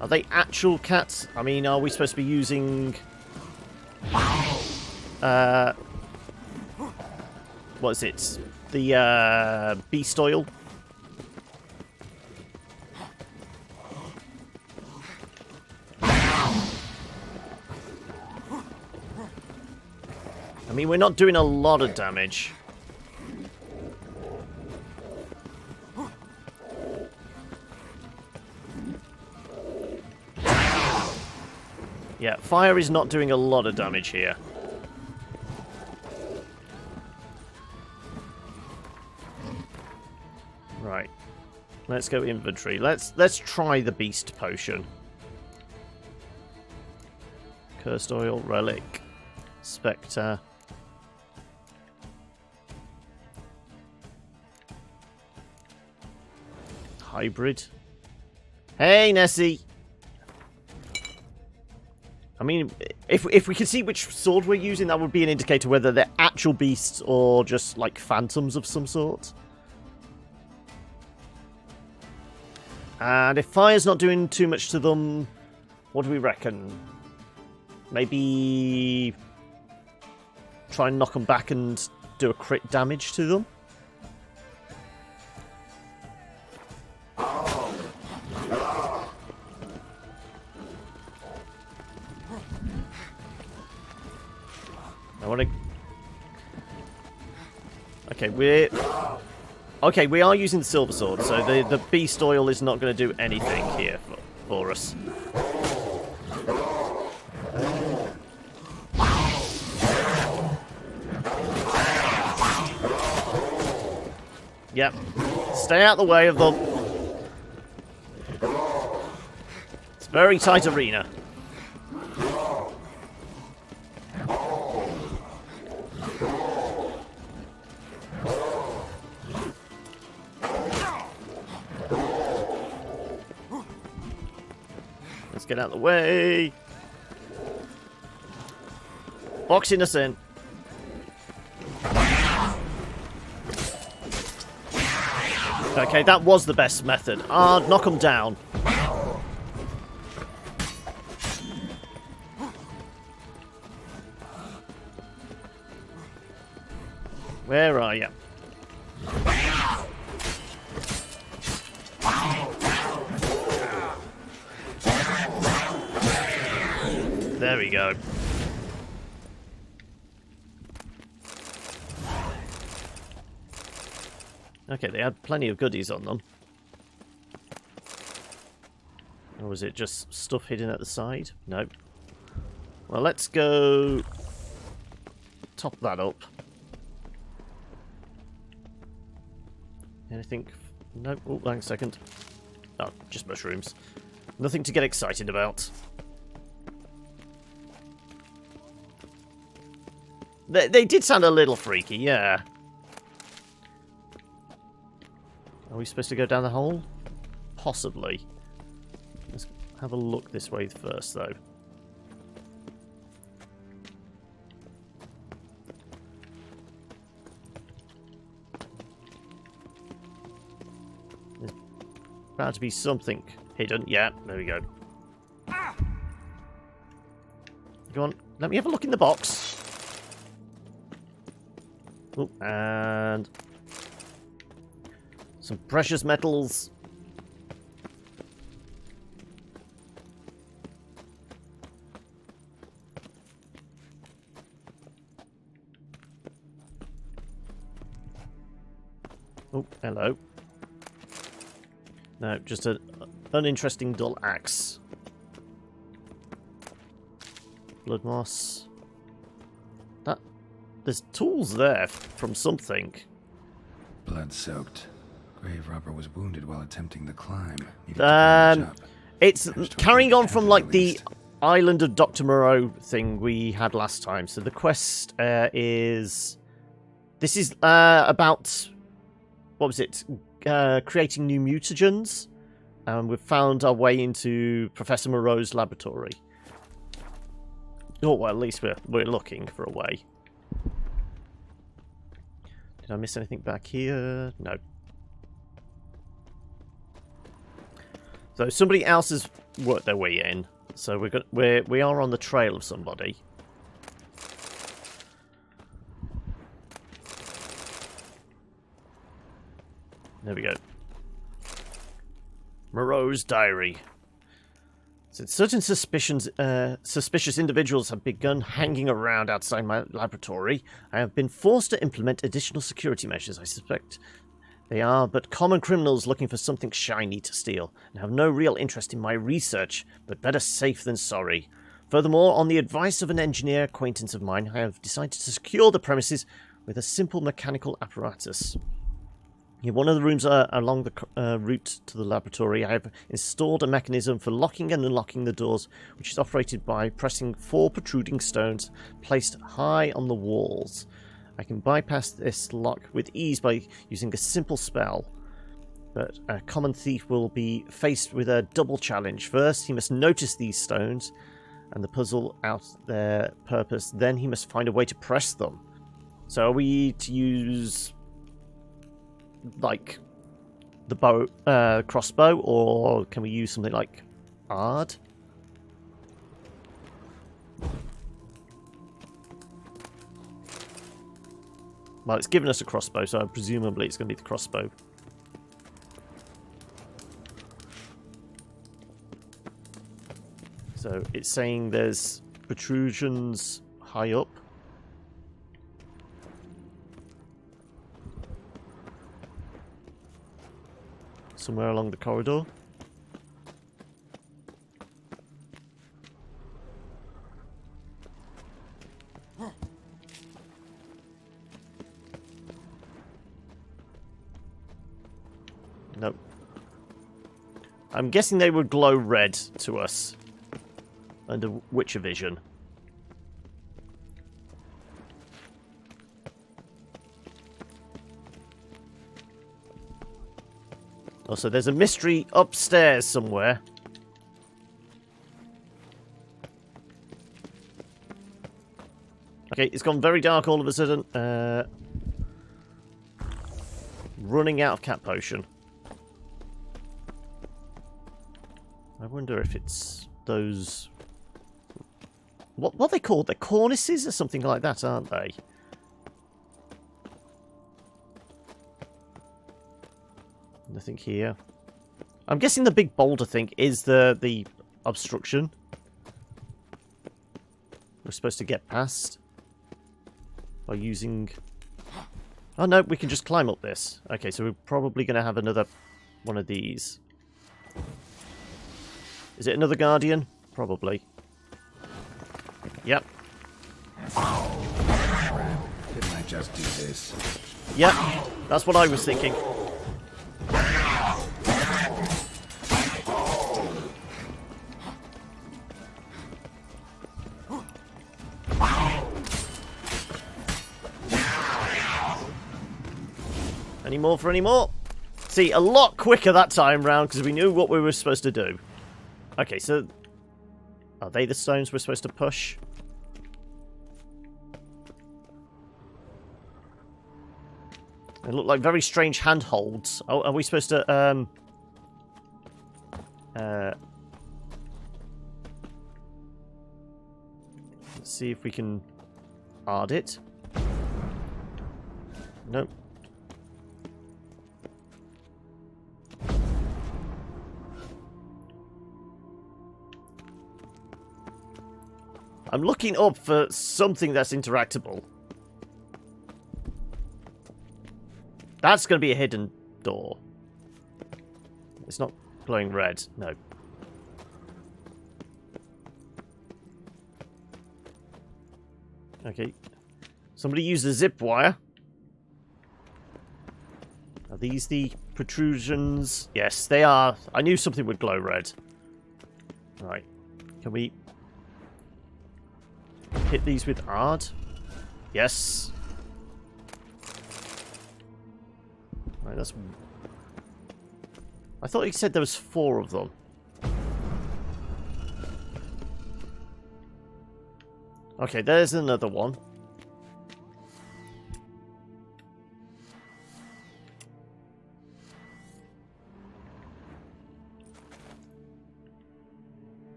Are they actual cats? I mean, are we supposed to be using... what is it? The, beast oil? I mean, we're not doing a lot of damage. Yeah, fire is not doing a lot of damage here. Right. Let's go inventory. Let's try the beast potion. Cursed oil, relic, spectre. Hybrid. Hey, Nessie! I mean, if we can see which sword we're using, that would be an indicator whether they're actual beasts or just, like, phantoms of some sort. And if fire's not doing too much to them, what do we reckon? Maybe try and knock them back and do a crit damage to them? I want to... Okay, we are using the silver sword, so the beast oil is not going to do anything here for us. Yep. Stay out the way of them. It's Very tight arena. Let's get out of the way. Boxing us in. Okay, that was the best method. Knock them down. Where are you? There we go. Okay, they had plenty of goodies on them. Or was it just stuff hidden at the side? No. Well, let's go top that up. Anything? No. Oh, hang on a second. Oh, just mushrooms. Nothing to get excited about. They did sound a little freaky, yeah. Are we supposed to go down the hole? Possibly. Let's have a look this way first, though. There's bound to be something hidden. Yeah, there we go. Go on, let me have a look in the box. Oh, and some precious metals. Oh, hello. No, just an uninteresting dull axe. Blood moss. There's tools there from something. Blood-soaked. Grave robber was wounded while attempting the climb. Needed to bandage up. It's carrying on from like the Island of Dr. Moreau thing we had last time. So the quest is... This is about... What was it? Creating new mutagens. We've found our way into Professor Moreau's laboratory. Oh, well, at least we're looking for a way. Did I miss anything back here? No. So somebody else has worked their way in. So we are on the trail of somebody. There we go. Moreau's diary. Since certain suspicious individuals have begun hanging around outside my laboratory, I have been forced to implement additional security measures. I suspect they are but common criminals looking for something shiny to steal, and have no real interest in my research, but better safe than sorry. Furthermore, on the advice of an engineer acquaintance of mine, I have decided to secure the premises with a simple mechanical apparatus. In one of the rooms along the route to the laboratory, I have installed a mechanism for locking and unlocking the doors, which is operated by pressing 4 protruding stones placed high on the walls. I can bypass this lock with ease by using a simple spell, but a common thief will be faced with a double challenge. First, he must notice these stones and the puzzle out their purpose, then he must find a way to press them. So are we to use... like the bow, crossbow, or can we use something like Ard? Well, it's given us a crossbow, so presumably it's going to be the crossbow. So it's saying there's protrusions high up. Somewhere along the corridor. Nope. I'm guessing they would glow red to us under Witcher vision. Also, there's a mystery upstairs somewhere. Okay, it's gone very dark all of a sudden. Running out of cat potion. I wonder if it's those... What are they called? They're cornices or something like that, aren't they? Nothing here. I'm guessing the big boulder thing is the obstruction we're supposed to get past by using... Oh no, we can just climb up this. Okay, so we're probably going to have another one of these. Is it another guardian? Probably. Yep. Didn't I just do this? Yep, that's what I was thinking. Any more for any more? See, a lot quicker that time round because we knew what we were supposed to do. Okay, so... Are they the stones we're supposed to push? They look like very strange handholds. Oh, are we supposed to, let's see if we can... Ard it. Nope. I'm looking up for something that's interactable. That's going to be a hidden door. It's not glowing red. No. Okay. Somebody used a zip wire. Are these the protrusions? Yes, they are. I knew something would glow red. Right. Can we... hit these with Ard? Yes. Right, that's... I thought he said there was 4 of them. Okay, there's another one.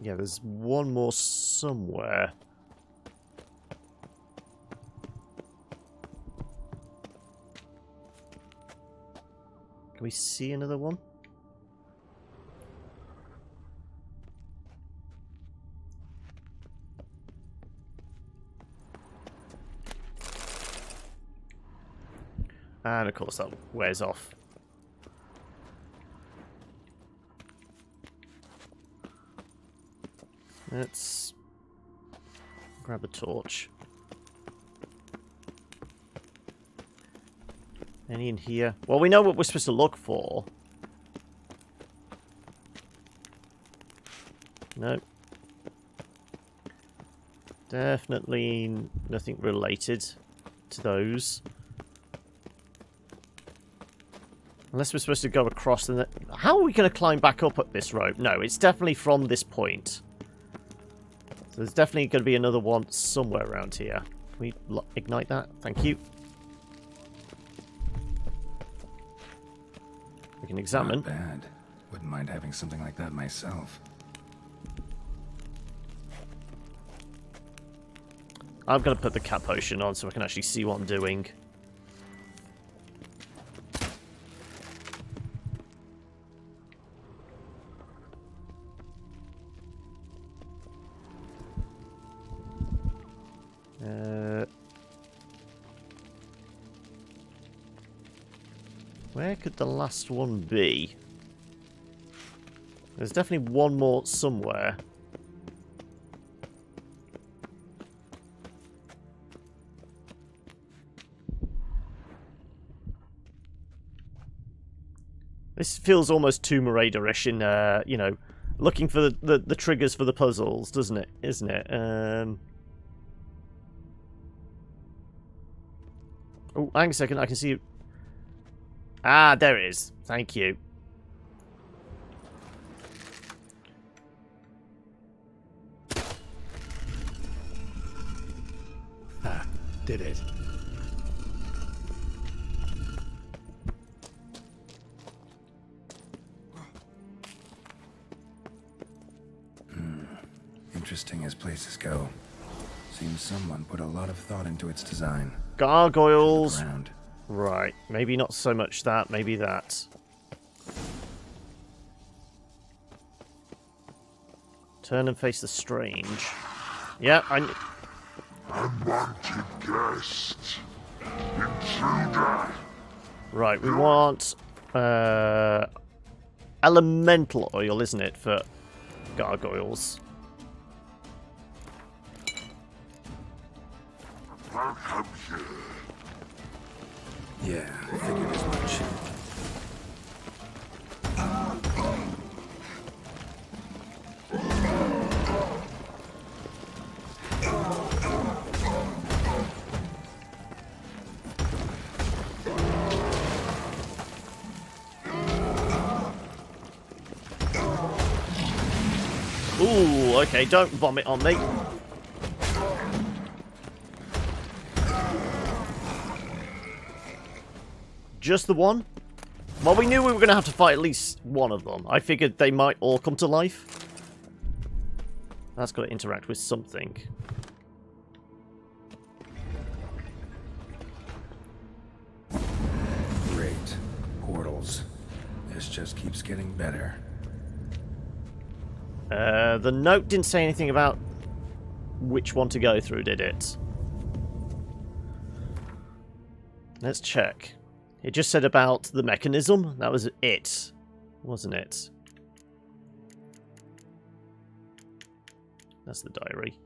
Yeah, there's one more somewhere. Can we see another one? And of course that wears off. Let's grab a torch. Any in here? Well, we know what we're supposed to look for. No. Definitely nothing related to those. Unless we're supposed to go across and... How are we going to climb back up at this rope? No, it's definitely from this point. So there's definitely going to be another one somewhere around here. Can we ignite that? Thank you. We can examine. Not bad. Wouldn't mind having something like that myself. I'm going to put the cat potion on so I can actually see what I'm doing. Where could the last one be? There's definitely one more somewhere. This feels almost Tomb Raider-ish in, you know, looking for the triggers for the puzzles, doesn't it? Isn't it? Oh, hang a second. I can see... Ah, there it is. Thank you. Ha, did it. Interesting as places go. Seems someone put a lot of thought into its design. Gargoyles. Right. Maybe not so much that. Maybe that. Turn and face the strange. Yeah, Unwanted guest. Intruder. Right, we want elemental oil, isn't it, for gargoyles? Welcome here. Yeah, I figured as much. Ooh, okay, don't vomit on me. Just the one? Well, we knew we were going to have to fight at least one of them. I figured they might all come to life. That's got to interact with something. Great. Portals. This just keeps getting better. The note didn't say anything about which one to go through, did it? Let's check. It just said about the mechanism. That was it, wasn't it? That's the diary.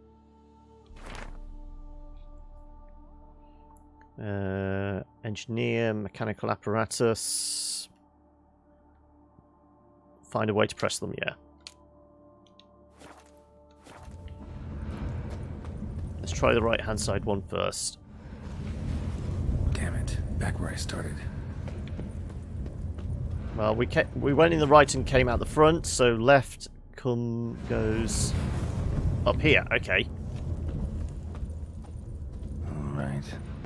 Engineer, mechanical apparatus. Find a way to press them, yeah. Let's try the right-hand side one first. Damn it. Back where I started. Well, we went in the right and came out the front, so left goes up here. Okay. Alright.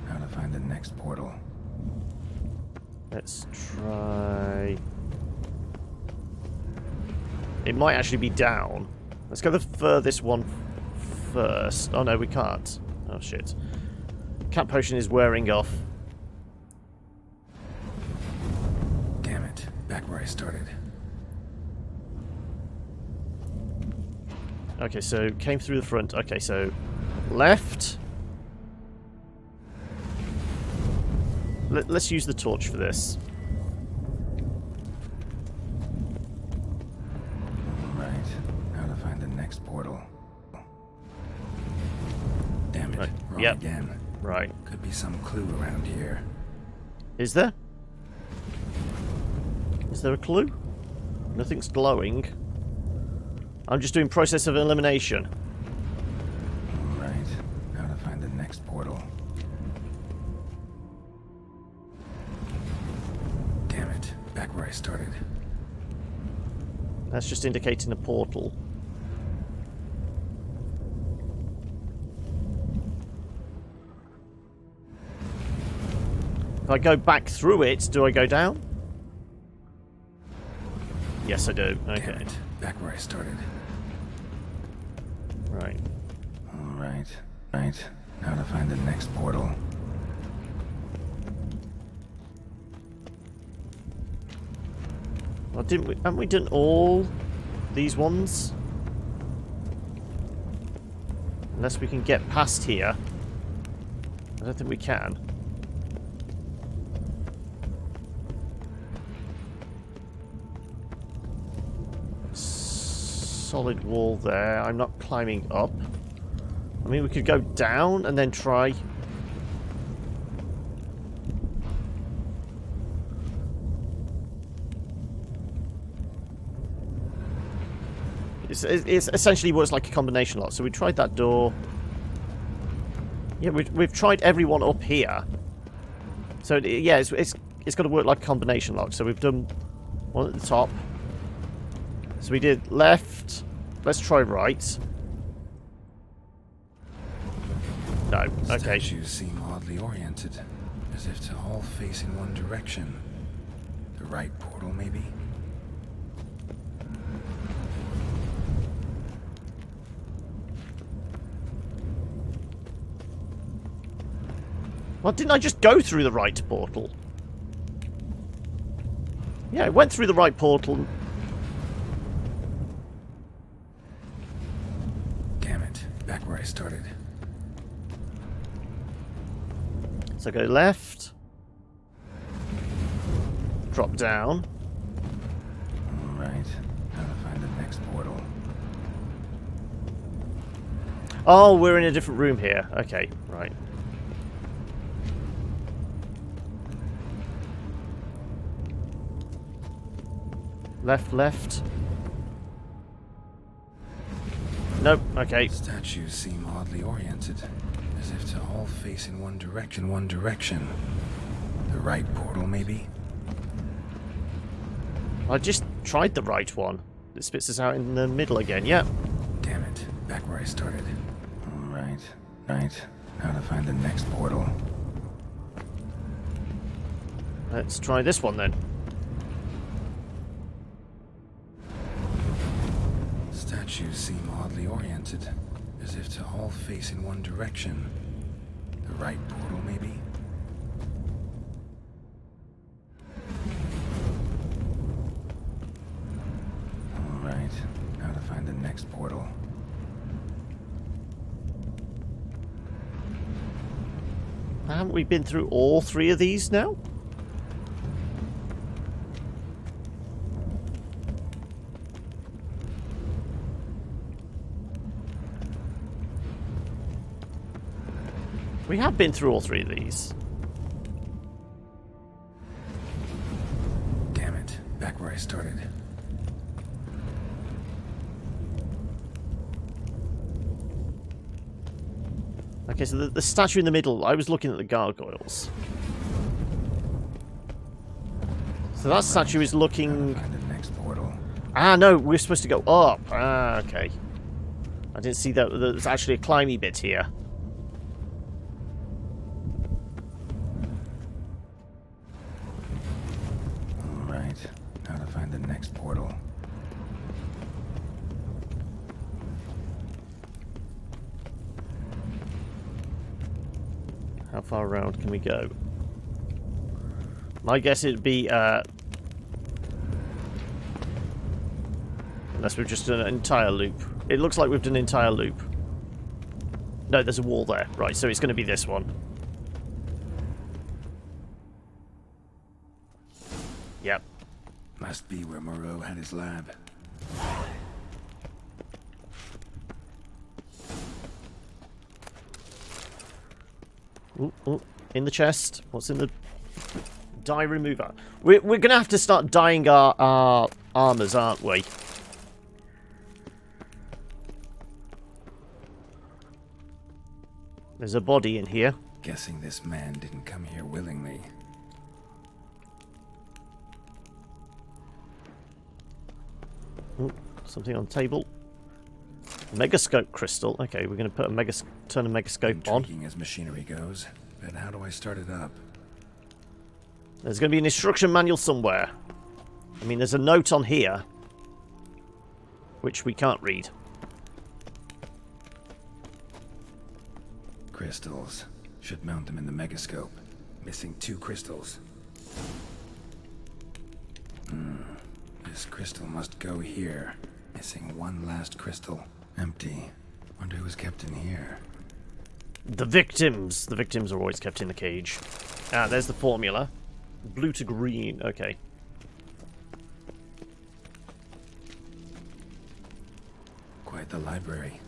How to find the next portal. Let's try... It might actually be down. Let's go the furthest one first. Oh no, we can't. Oh shit. Cat potion is wearing off. Damn it. Back where I started. Okay, so came through the front. Okay, so left. Let's use the torch for this. Right. How to find the next portal. Damn it. Right. Wrong Yep. again. Right. Could be some clue around here. Is there? Is there a clue? Nothing's glowing. I'm just doing process of elimination. Right. How to find the next portal. Damn it. Back where I started. That's just indicating a portal. If I go back through it, do I go down? Yes, I do. Okay. Damn it. Back where I started. Right. Alright. Right. How to find the next portal. Well, haven't we done all these ones? Unless we can get past here. I don't think we can. Solid wall there. I'm not climbing up. I mean, we could go down and then try. It's essentially works like a combination lock. So we tried that door. Yeah, we've tried everyone up here. So yeah, it's got to work like a combination lock. So we've done one at the top. So we did left. Let's try right. No. Okay. Statues seem oddly oriented, as if to all face in one direction. The right portal, maybe? Well, didn't I just go through the right portal? Yeah, I went through the right portal. Damn it. Back where I started. So go left. Drop down. Alright. Now to find the next portal. Oh, we're in a different room here. Okay, right. Left, left. Nope, okay. Statues seem oddly oriented, as if to all face in one direction. The right portal, maybe? I just tried the right one. It spits us out in the middle again, yeah. Damn it. Back where I started. Alright. Right. Now to find the next portal. Let's try this one then. Statues seem oddly oriented, as if to all face in one direction. The right portal, maybe? Alright, now to find the next portal. Haven't we been through all three of these now? We have been through all three of these. Damn it. Back where I started. Okay, so the statue in the middle, I was looking at the gargoyles. So that statue is looking... Find the next portal. Ah, no, we're supposed to go up. Ah, okay. I didn't see that there's actually a climby bit here. Alright, now to find the next portal. How far around can we go? My guess it'd be, unless we've just done an entire loop. It looks like we've done an entire loop. No, there's a wall there. Right, so it's going to be this one. Yep. Must be where Moreau had his lab. Ooh, ooh, in the chest. What's in the... Dye remover. We're going to have to start dyeing our armors, aren't we? There's a body in here. Guessing this man didn't come here willingly. Ooh, something on the table. Megascope crystal. Okay, we're going to put turn a megascope on. Intriguing as machinery goes, but how do I start it up? There's going to be an instruction manual somewhere. I mean, there's a note on here, which we can't read. Crystals. Should mount them in the megascope. Missing 2 crystals. This crystal must go here. Missing 1 last crystal. Empty. Wonder who was kept in here. The victims. The victims are always kept in the cage. Ah, there's the formula. Blue to green. Okay. Quite the library.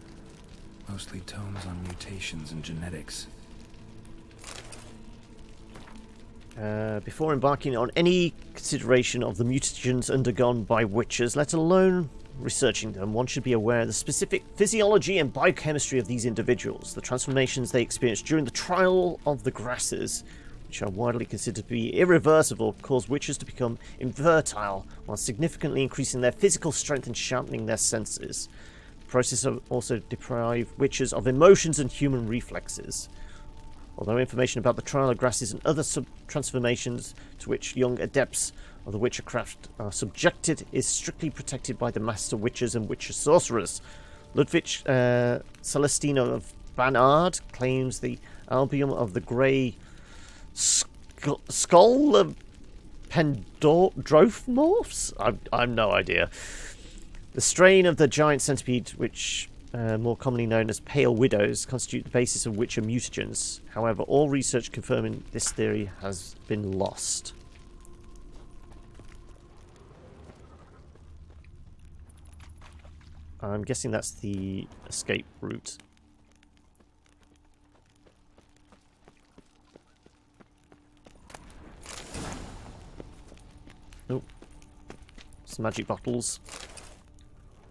Mostly tomes on mutations and genetics. Before embarking on any consideration of the mutagens undergone by witches, let alone researching them, one should be aware of the specific physiology and biochemistry of these individuals. The transformations they experience during the trial of the grasses, which are widely considered to be irreversible, cause witches to become infertile, while significantly increasing their physical strength and sharpening their senses. The process also deprive witches of emotions and human reflexes. Although information about the trial of grasses and other transformations to which young adepts of the witchcraft are subjected is strictly protected by the master witches and witch sorcerers. Ludwig Celestino of Banard claims the albium of the grey skull of Pendrophmorphs? I've no idea. The strain of the giant centipede, which more commonly known as pale widows, constitute the basis of witcher mutagens. However, all research confirming this theory has been lost. I'm guessing that's the escape route. Oh, some magic bottles.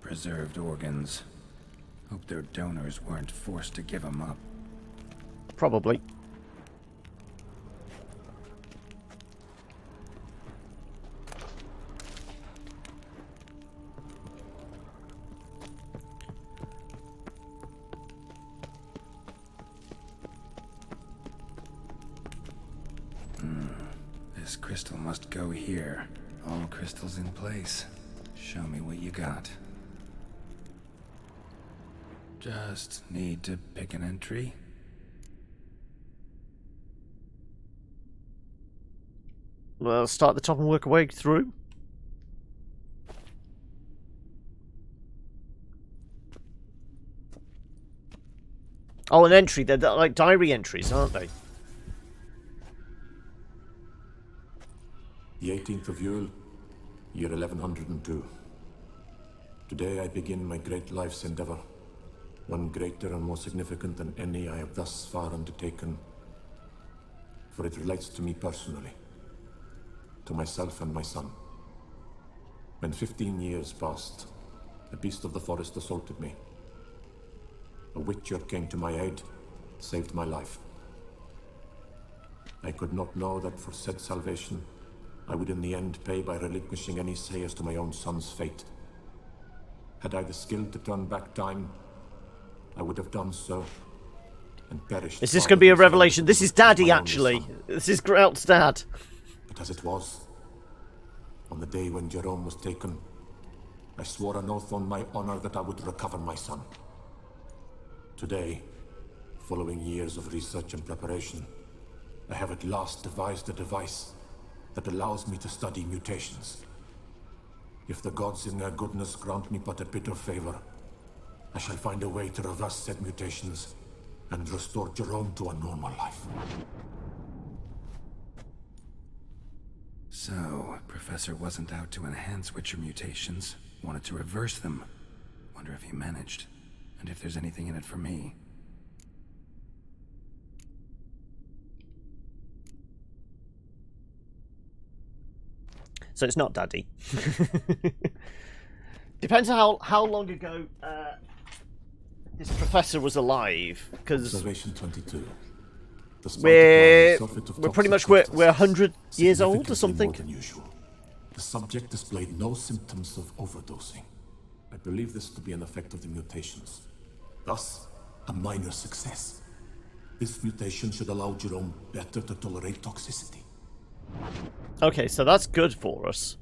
Preserved organs. Hope their donors weren't forced to give them up. Probably. This crystal must go here. All crystals in place. Show me what you got. Just need to pick an entry. Well, start at the top and work our way through. Oh, an entry. They're like diary entries, aren't they? The 18th of Yule, year 1102. Today I begin my great life's endeavor. One greater and more significant than any I have thus far undertaken. For it relates to me personally. To myself and my son. When 15 years passed, a beast of the forest assaulted me. A witcher came to my aid, saved my life. I could not know that for said salvation, I would in the end pay by relinquishing any say as to my own son's fate. Had I the skill to turn back time, I would have done so, and perished. Is this going to be a revelation? This is Daddy, actually. This is Grout's dad. But as it was, on the day when Jerome was taken, I swore an oath on my honor that I would recover my son. Today, following years of research and preparation, I have at last devised a device that allows me to study mutations. If the gods in their goodness grant me but a bit of favor, I shall find a way to reverse said mutations and restore Jerome to a normal life. So, Professor wasn't out to enhance Witcher mutations, wanted to reverse them. Wonder if he managed, and if there's anything in it for me. So it's not Daddy. Depends on how long ago this professor was alive, because Observation 22. we're pretty much we're 100 years old or something. More than usual. The subject displayed no symptoms of overdosing. I believe this to be an effect of the mutations. Thus, a minor success. This mutation should allow Jerome better to tolerate toxicity. Okay, so that's good for us.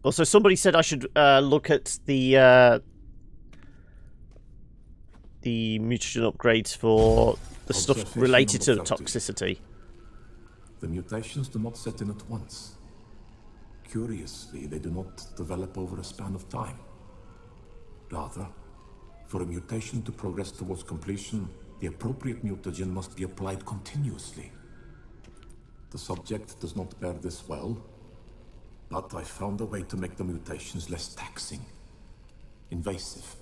Also, somebody said I should look at the mutagen upgrades for the stuff related to the toxicity. The mutations do not set in at once. Curiously, they do not develop over a span of time. Rather, for a mutation to progress towards completion, the appropriate mutagen must be applied continuously. The subject does not bear this well, but I found a way to make the mutations less taxing, invasive.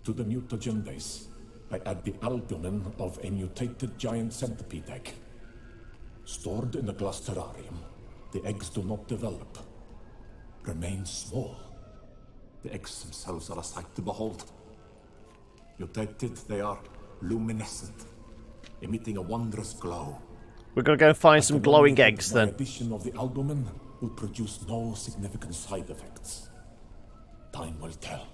To the mutagen base, I add the albumin of a mutated giant centipede egg. Stored in a glass terrarium, the eggs do not develop. Remain small. The eggs themselves are a sight to behold. Mutated, they are luminescent, emitting a wondrous glow. We're gonna go find some glowing eggs The then. addition of the albumin will produce no significant side effects. Time will tell.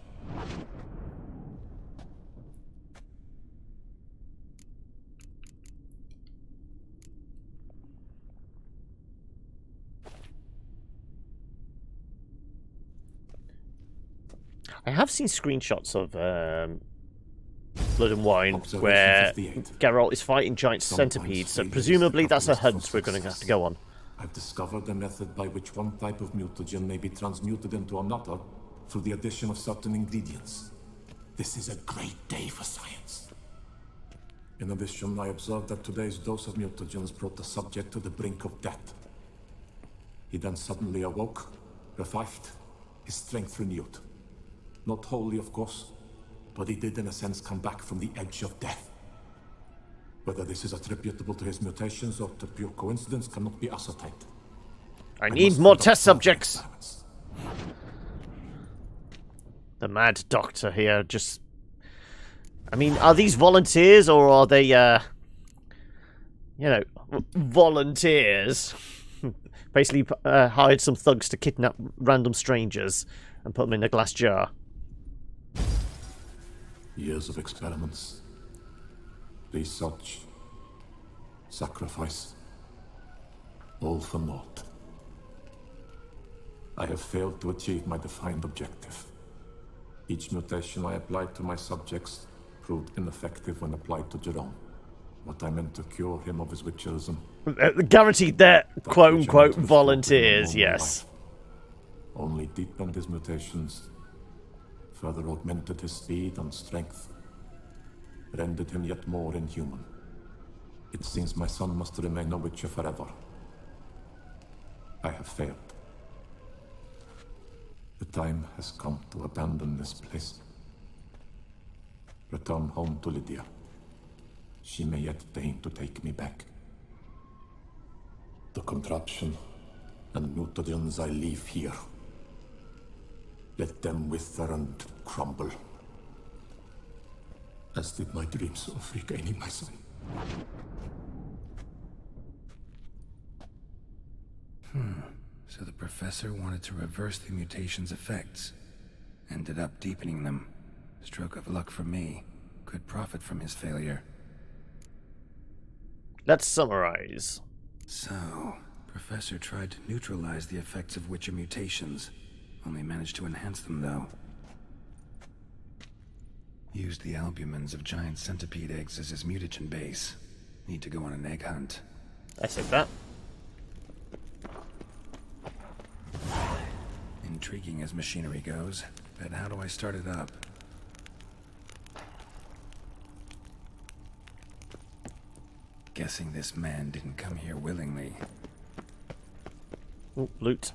I have seen screenshots of Blood and Wine Observation where 58. Geralt is fighting giant Sometimes centipedes, so failure is presumably the that's a catalyst hunt for we're going to have success. to go on. I've discovered a method by which one type of mutagen may be transmuted into another through the addition of certain ingredients. This is a great day for science. In addition, I observed that today's dose of mutagens brought the subject to the brink of death. He then suddenly awoke, revived, his strength renewed. Not wholly, of course, but he did in a sense come back from the edge of death. Whether this is attributable to his mutations or to pure coincidence cannot be ascertained. I need must more conduct test further subjects. experiments. The mad doctor here just... I mean, are these volunteers or are they, volunteers? Basically hired some thugs to kidnap random strangers and put them in a glass jar. Years of experiments, research, sacrifice, all for naught. I have failed to achieve my defined objective. Each mutation I applied to my subjects proved ineffective when applied to Jerome. What I meant to cure him of his witcherism. Guaranteed they're quote-unquote regimented volunteers, normal yes. life. Only deepened his mutations, further augmented his speed and strength, rendered him yet more inhuman. It seems my son must remain a witcher forever. I have failed. The time has come to abandon this place. Return home to Lydia. She may yet deign to take me back. The contraption and mutagens I leave here. Let them wither and crumble. As did my dreams of regaining my son. So the professor wanted to reverse the mutation's effects. Ended up deepening them. Stroke of luck for me. Could profit from his failure. Let's summarize. So, Professor tried to neutralize the effects of witcher mutations. Only managed to enhance them, though. Used the albumins of giant centipede eggs as his mutagen base. Need to go on an egg hunt. I said that. Intriguing as machinery goes, but how do I start it up? Guessing this man didn't come here willingly. Ooh, loot.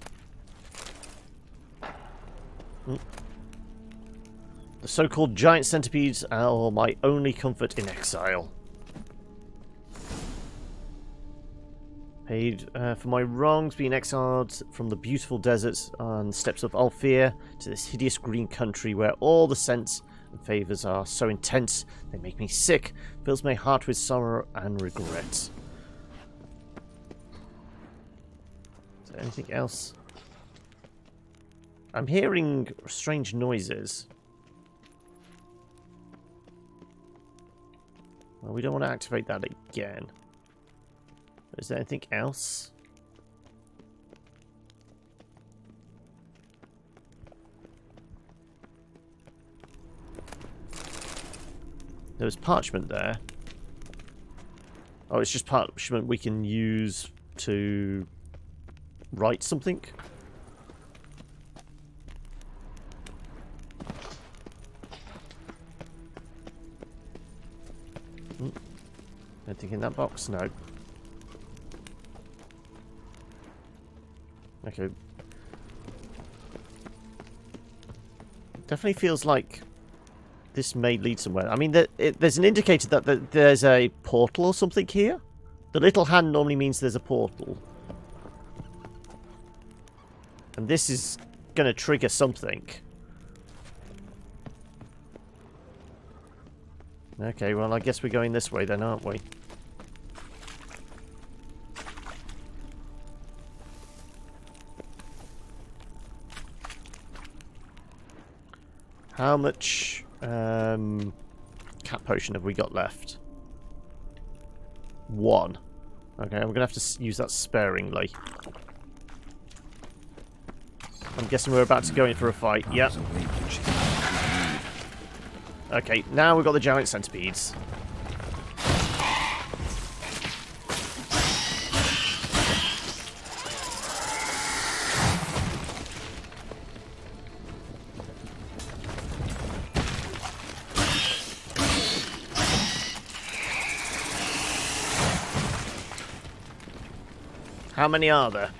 Ooh. The so-called giant centipedes are my only comfort in exile. Paid for my wrongs, being exiled from the beautiful deserts on the steppes of Alfir to this hideous green country where all the scents and favours are so intense they make me sick, fills my heart with sorrow and regret. Is there anything else? I'm hearing strange noises. Well, we don't want to activate that again. Is there anything else? There was parchment there. Oh, it's just parchment we can use to write something. Anything in that box? No. Okay. Definitely feels like this may lead somewhere. I mean, there's an indicator that there's a portal or something here. The little hand normally means there's a portal. And this is going to trigger something. Okay, well, I guess we're going this way then, aren't we? How much cat potion have we got left? 1. Okay, I'm going to have to use that sparingly. I'm guessing we're about to go in for a fight. Yep. Okay, now we've got the giant centipedes. How many are there?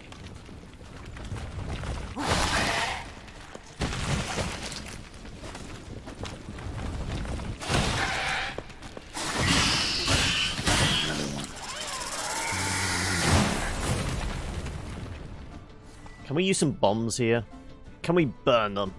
Can we use some bombs here? Can we burn them?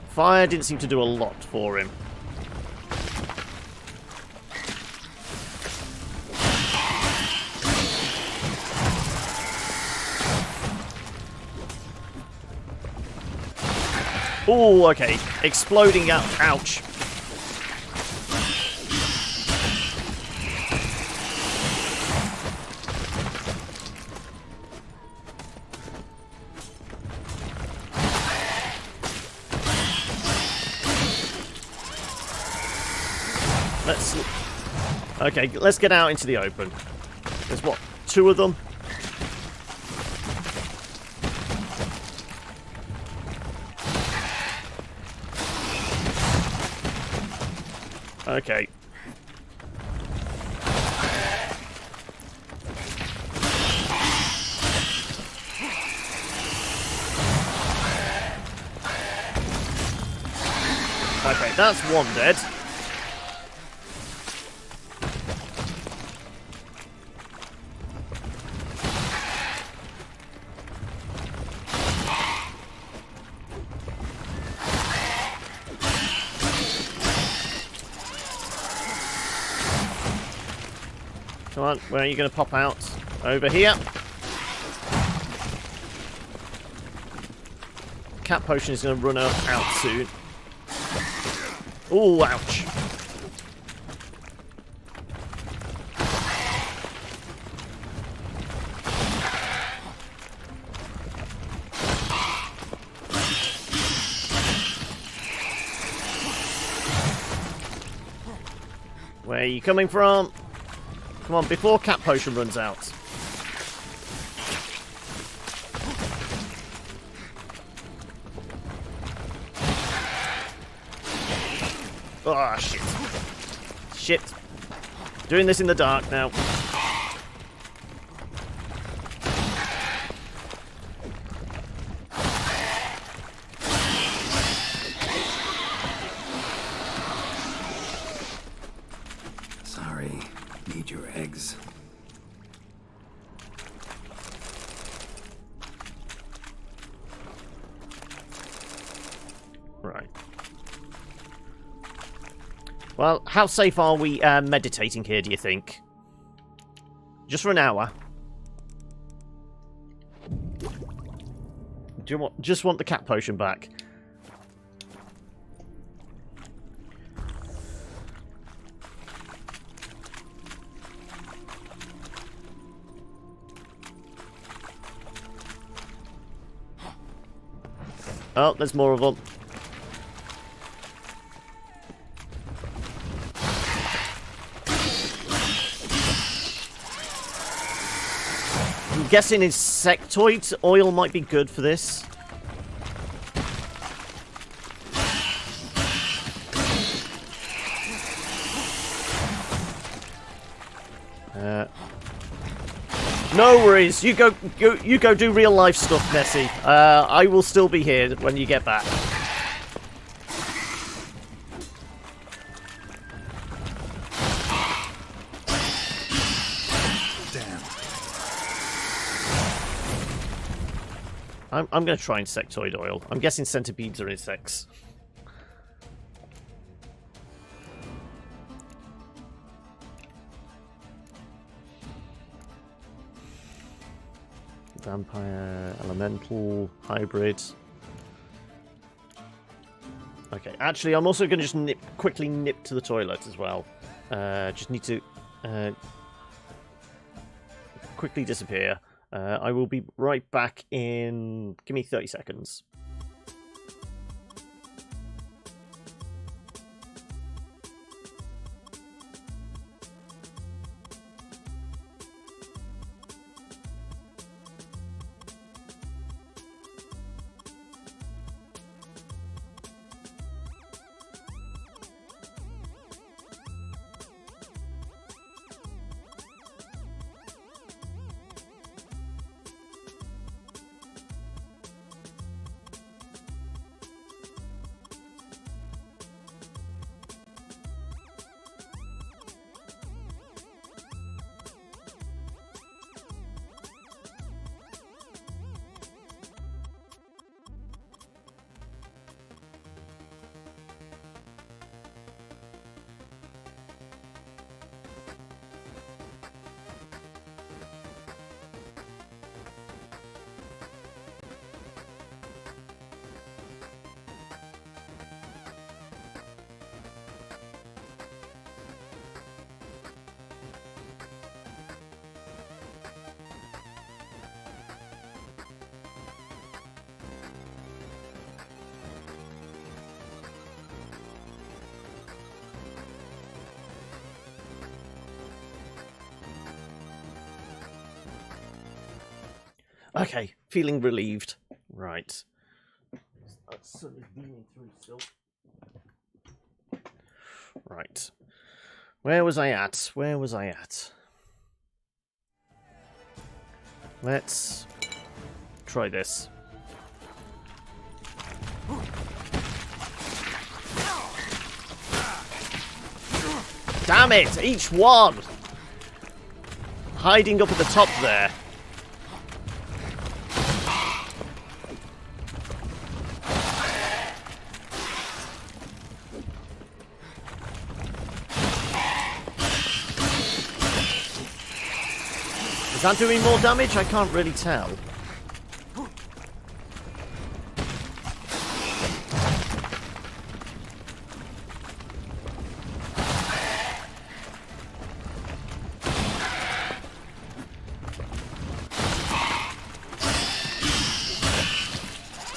Fire didn't seem to do a lot for him. Oh, okay. Exploding out. Ouch. Okay, let's get out into the open. There's what? 2 of them? Okay. Okay, that's 1 dead. Come on, where are you going to pop out? Over here. Cat potion is going to run out soon. Oh, ouch. Where are you coming from? Come on, before cat potion runs out. Oh, shit. Shit. Doing this in the dark now. Sorry. Need your eggs. Right. Well, how safe are we meditating here, do you think? Just for an hour. Do you just want the cat potion back? Oh, there's more of them. I'm guessing insectoid oil might be good for this. No worries. You go do real life stuff, Nessie. I will still be here when you get back. I'm going to try insectoid oil. I'm guessing centipedes are insects. Vampire, elemental, hybrid. Okay, actually, I'm also going to just quickly nip to the toilet as well. Just need to quickly disappear. I will be right back in... Give me 30 seconds. Okay, feeling relieved. Right. That's sort of beaming through still. Right. Where was I at? Where was I at? Let's try this. Damn it! Each one! Hiding up at the top there. Is that doing more damage? I can't really tell.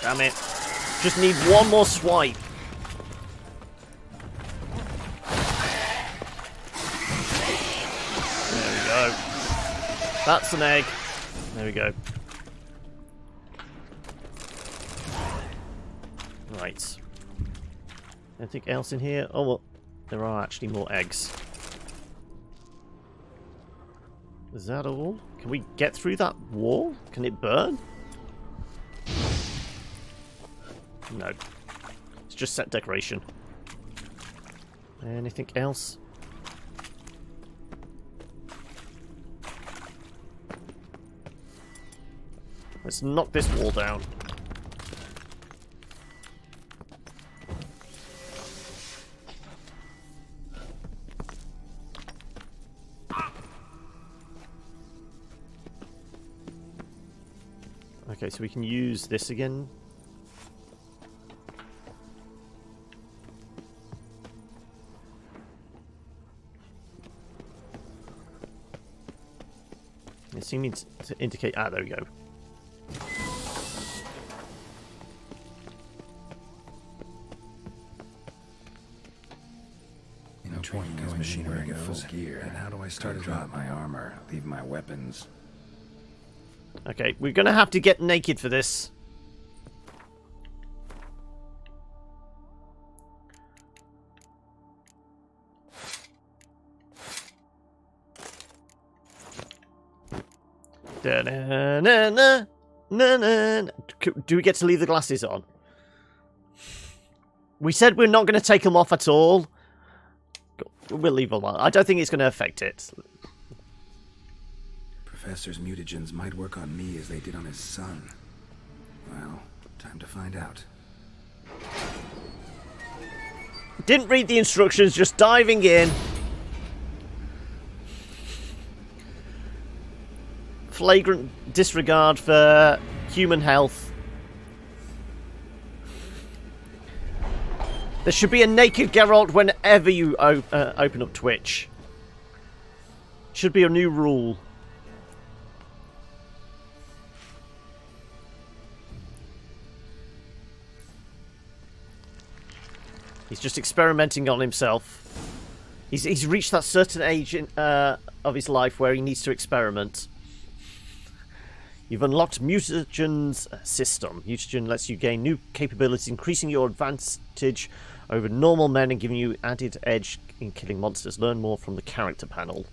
Damn it. Just need one more swipe. There we go. That's an egg. There we go. Right. Anything else in here? Oh, well, there are actually more eggs. Is that all? Can we get through that wall? Can it burn? No. It's just set decoration. Anything else? Let's knock this wall down. Okay, so we can use this again. It seems to indicate... Ah, there we go. Training this machine wearing a full gear. And how do I start to drop my armor, leave my weapons? Okay, we're gonna have to get naked for this. Na, na, na, na, na. Do we get to leave the glasses on? We said we're not going to take them off at all. We'll leave them on. I don't think it's going to affect it. Professor's mutagens might work on me as they did on his son. Well, time to find out. Didn't read the instructions, just diving in. Flagrant disregard for human health. There should be a naked Geralt whenever you open up Twitch. Should be a new rule. He's just experimenting on himself. He's reached that certain age of his life where he needs to experiment. You've unlocked Mutagen's system. Mutagen lets you gain new capabilities, increasing your advantage over normal men and giving you added edge in killing monsters. Learn more from the character panel.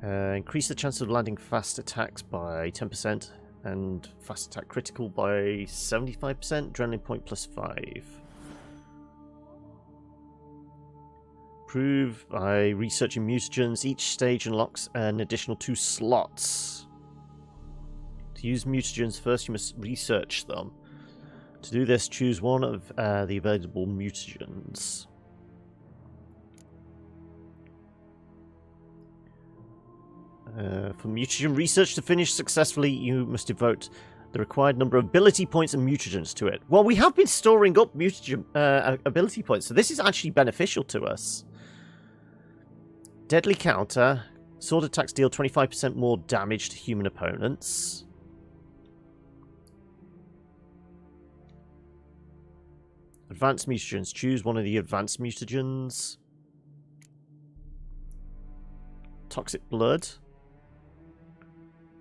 Increase the chance of landing fast attacks by 10% and fast attack critical by 75%. Adrenaline point plus 5. Improve by researching mutagens. Each stage unlocks an additional 2 slots. To use mutagens, first you must research them. To do this, choose one of the available mutagens. For mutagen research to finish successfully, you must devote the required number of ability points and mutagens to it. Well, we have been storing up mutagen ability points, so this is actually beneficial to us. Deadly counter. Sword attacks deal 25% more damage to human opponents. Advanced mutagens. Choose one of the advanced mutagens. Toxic blood.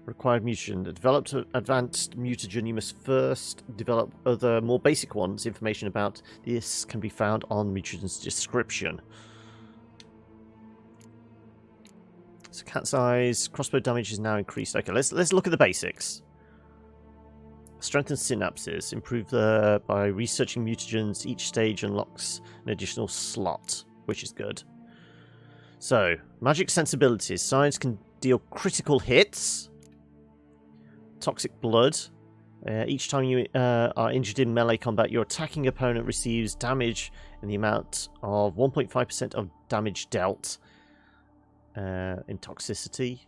Required mutagen. To develop an advanced mutagen, you must first develop other, more basic ones. Information about this can be found on mutagen's description. So cat size, crossbow damage is now increased. Okay, let's look at the basics. Strengthen synapses. Improve by researching mutagens. Each stage unlocks an additional slot, which is good. So, magic sensibilities. Science can deal critical hits. Toxic blood. Each time you are injured in melee combat, your attacking opponent receives damage in the amount of 1.5% of damage dealt. In toxicity.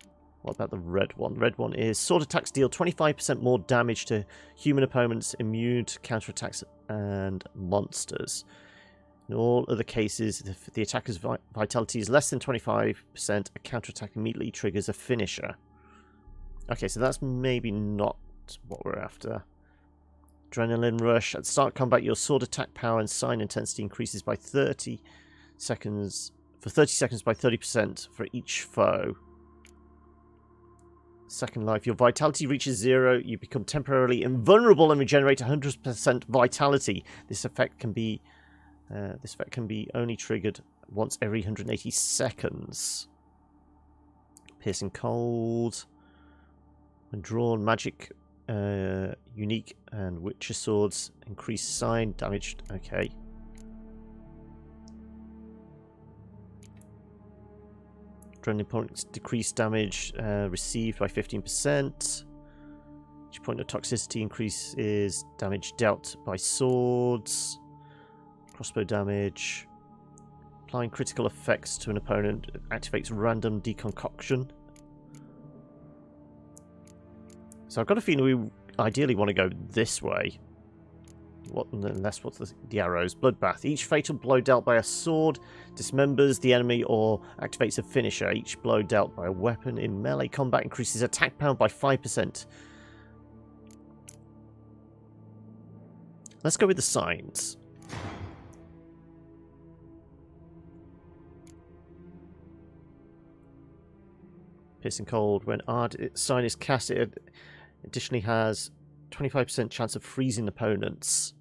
What about the red one? The red one is sword attacks deal 25% more damage to human opponents, immune to counterattacks and monsters. In all other cases, if the attacker's vitality is less than 25%, a counterattack immediately triggers a finisher. Okay, so that's maybe not what we're after. Adrenaline rush. At the start of combat, your sword attack power and sign intensity increases by 30 seconds. For 30 seconds by 30% for each foe. Second life. Your vitality reaches 0. You become temporarily invulnerable and regenerate 100% vitality. This effect can be only triggered once every 180 seconds. Piercing cold. When drawn, magic, unique, and witcher swords increase sign damage. Okay. Adrenaline points decrease damage received by 15%. Each point of toxicity increases damage dealt by swords. Crossbow damage. Applying critical effects to an opponent activates random deconcoction. So I've got a feeling we ideally want to go this way. Unless what's the arrows? Bloodbath. Each fatal blow dealt by a sword dismembers the enemy or activates a finisher. Each blow dealt by a weapon in melee combat increases attack power by 5%. Let's go with the signs. Piercing cold. When sign is cast, it additionally has 25% chance of freezing opponents.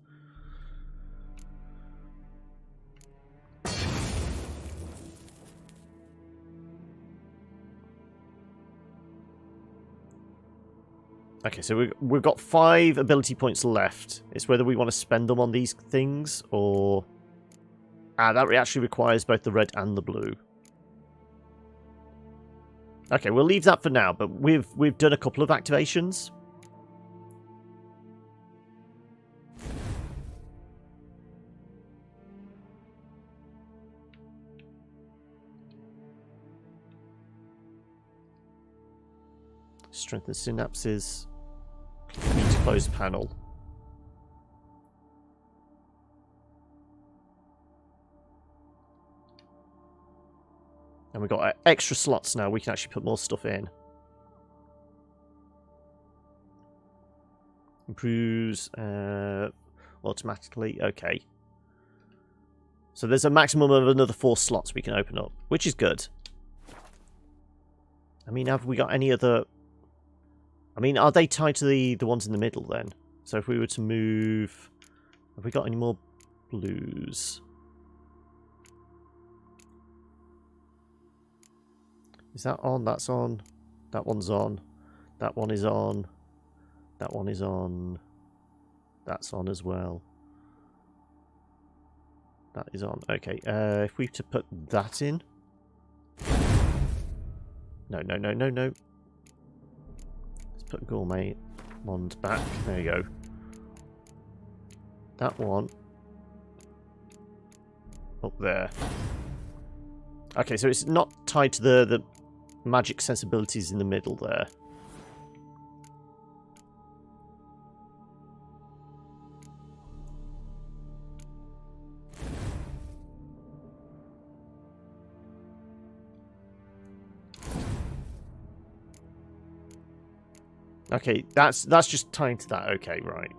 Okay, so we've got 5 ability points left. It's whether we want to spend them on these things or... Ah, that actually requires both the red and the blue. Okay, we'll leave that for now, but we've done a couple of activations. Strengthen synapses. Complete closed panel. And we've got extra slots now. We can actually put more stuff in. Improves automatically. Okay. So there's a maximum of another 4 slots we can open up, which is good. I mean, have we got any other... I mean, are they tied to the ones in the middle then? So if we were to move... Have we got any more blues? Is that on? That's on. That one's on. That one is on. That one is on. That's on as well. That is on. Okay, if we were to put that in... No. Let's put gourmet ones back. There you go. That one. Up there. Okay, so it's not tied to the magic sensibilities in the middle there. Okay, that's just tying to that. Okay, right.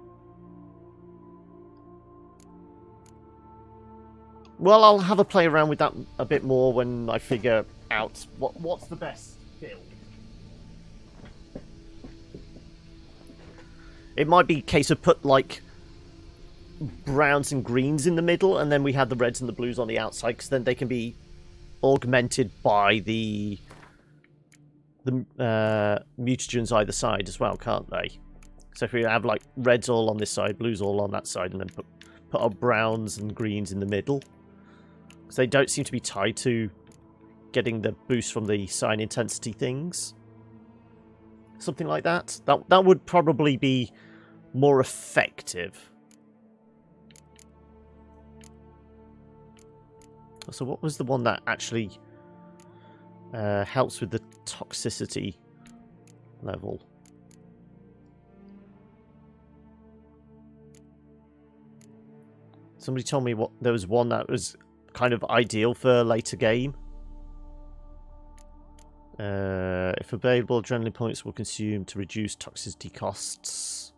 Well, I'll have a play around with that a bit more when I figure out what's the best build. It might be a case of put, like, browns and greens in the middle, and then we had the reds and the blues on the outside, because then they can be augmented by the mutagens either side as well, can't they? So if we have, like, reds all on this side, blues all on that side, and then put our browns and greens in the middle. So they don't seem to be tied to getting the boost from the sign intensity things. Something like that. That would probably be more effective. So what was the one that actually helps with the toxicity level? Somebody told me there was one that was kind of ideal for later game. If available, adrenaline points will consume to reduce toxicity costs.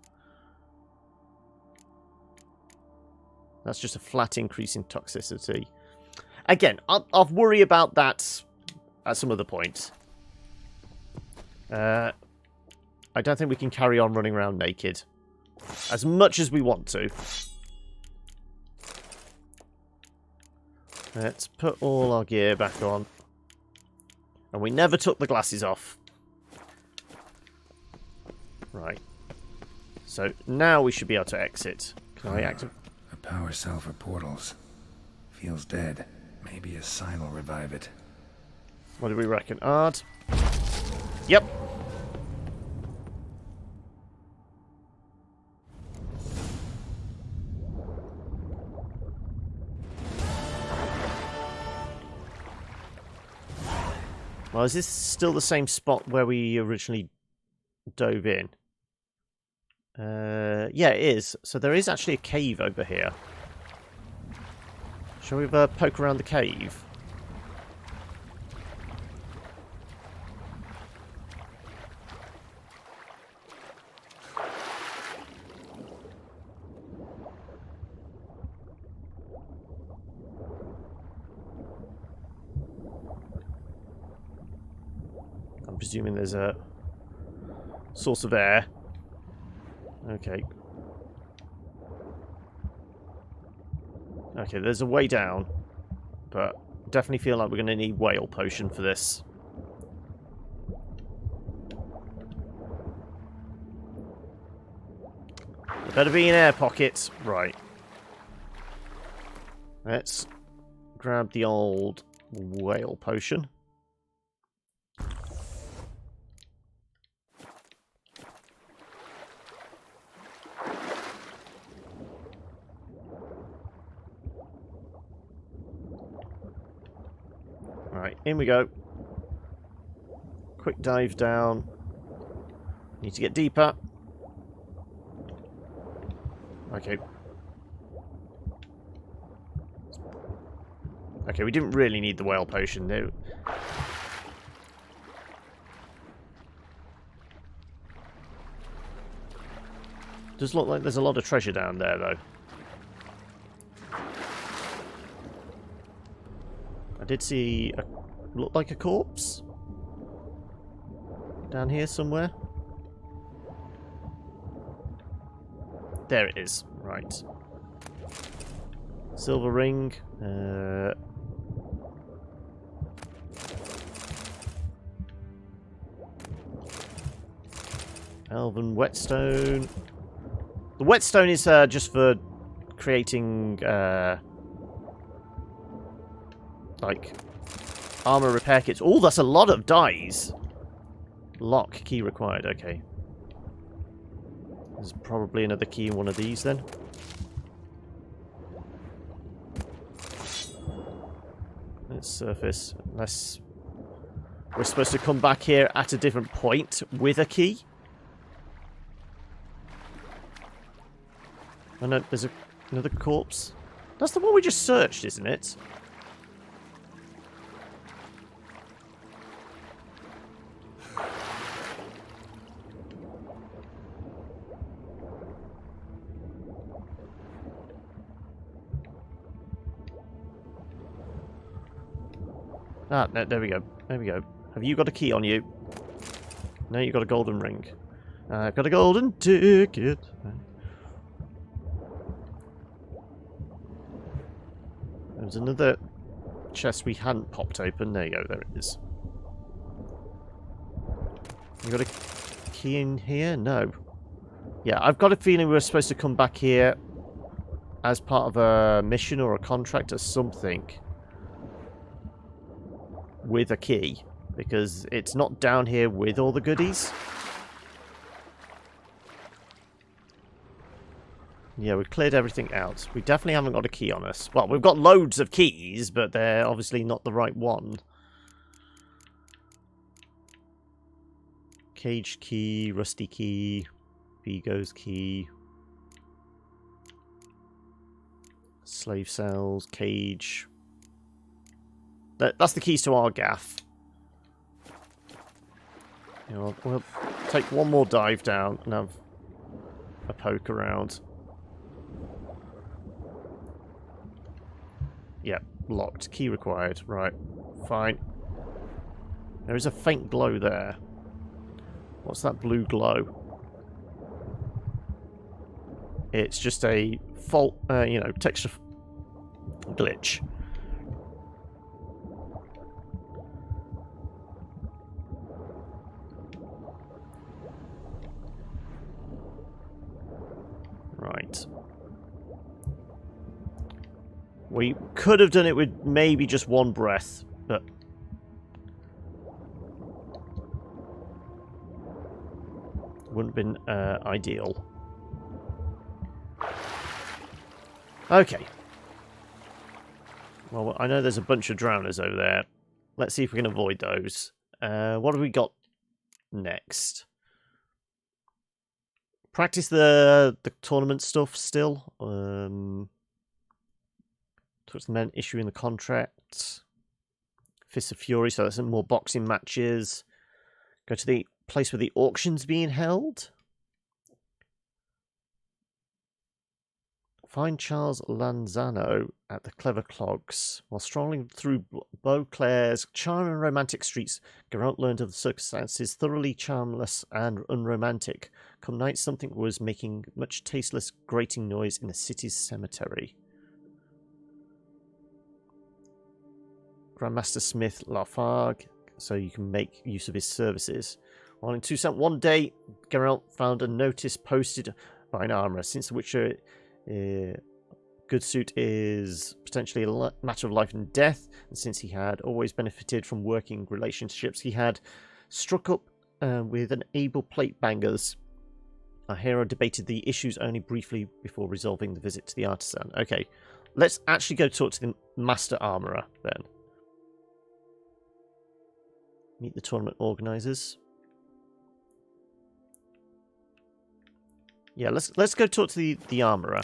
That's just a flat increase in toxicity. Again, I'll worry about that at some other point. I don't think we can carry on running around naked as much as we want to. Let's put all our gear back on. And we never took the glasses off. Right. So now we should be able to exit. Can I activate? A power cell for portals. Feels dead. Maybe a sign will revive it. What do we reckon? Ard? Yep. Well, is this still the same spot where we originally dove in? Yeah, it is. So there is actually a cave over here. Shall we poke around the cave? I'm presuming there's a source of air. Okay. Okay, there's a way down, but definitely feel like we're going to need whale potion for this. There better be an air pocket. Right. Let's grab the old whale potion. Right, in we go. Quick dive down. Need to get deeper. Okay. Okay, we didn't really need the whale potion, though. Does look like there's a lot of treasure down there, though. I did see a look like a corpse down here somewhere. There it is. Right. Silver ring. Elven whetstone. The whetstone is just for creating like armor repair kits. Oh, that's a lot of dyes. Lock key required. Okay. There's probably another key in one of these then. Let's surface. Unless we're supposed to come back here at a different point with a key. Oh no, there's another corpse. That's the one we just searched, isn't it? Ah, no, there we go. There we go. Have you got a key on you? No, you got a golden ring. I've got a golden ticket. There's another chest we hadn't popped open. There you go. There it is. You got a key in here? No. Yeah, I've got a feeling we're supposed to come back here as part of a mission or a contract or something with a key, because it's not down here with all the goodies. Yeah, we've cleared everything out. We definitely haven't got a key on us. Well, we've got loads of keys, but they're obviously not the right one. Cage key, rusty key, Vigo's key, slave cells, cage. That's the keys to our gaff. You know, we'll take one more dive down and have a poke around. Yep, locked. Key required. Right, fine. There is a faint glow there. What's that blue glow? It's just a fault, you know, texture glitch. Right. We could have done it with maybe just one breath, but wouldn't have been ideal. Okay. Well, I know there's a bunch of drowners over there. Let's see if we can avoid those. What have we got next? Practice the tournament stuff still. Talk to the men issuing the contract. Fists of Fury, so that's some more boxing matches. Go to the place where the auction's being held. Find Charles Lanzano at the Clever Clogs. While strolling through Beauclair's charming and romantic streets, Geraint learned of the circumstances thoroughly charmless and unromantic. Come night, something was making much tasteless, grating noise in the city's cemetery. Grandmaster Smith Lafargue, so you can make use of his services. While in Toussaint one day, Geraint found a notice posted by an armourer. Since the Witcher good suit is potentially a matter of life and death, and since he had always benefited from working relationships, he had struck up with an able plate bangers. Our hero debated the issues only briefly before resolving the visit to the artisan. Okay, let's actually go talk to the master armourer then. Meet the tournament organisers. Yeah, let's go talk to the armourer.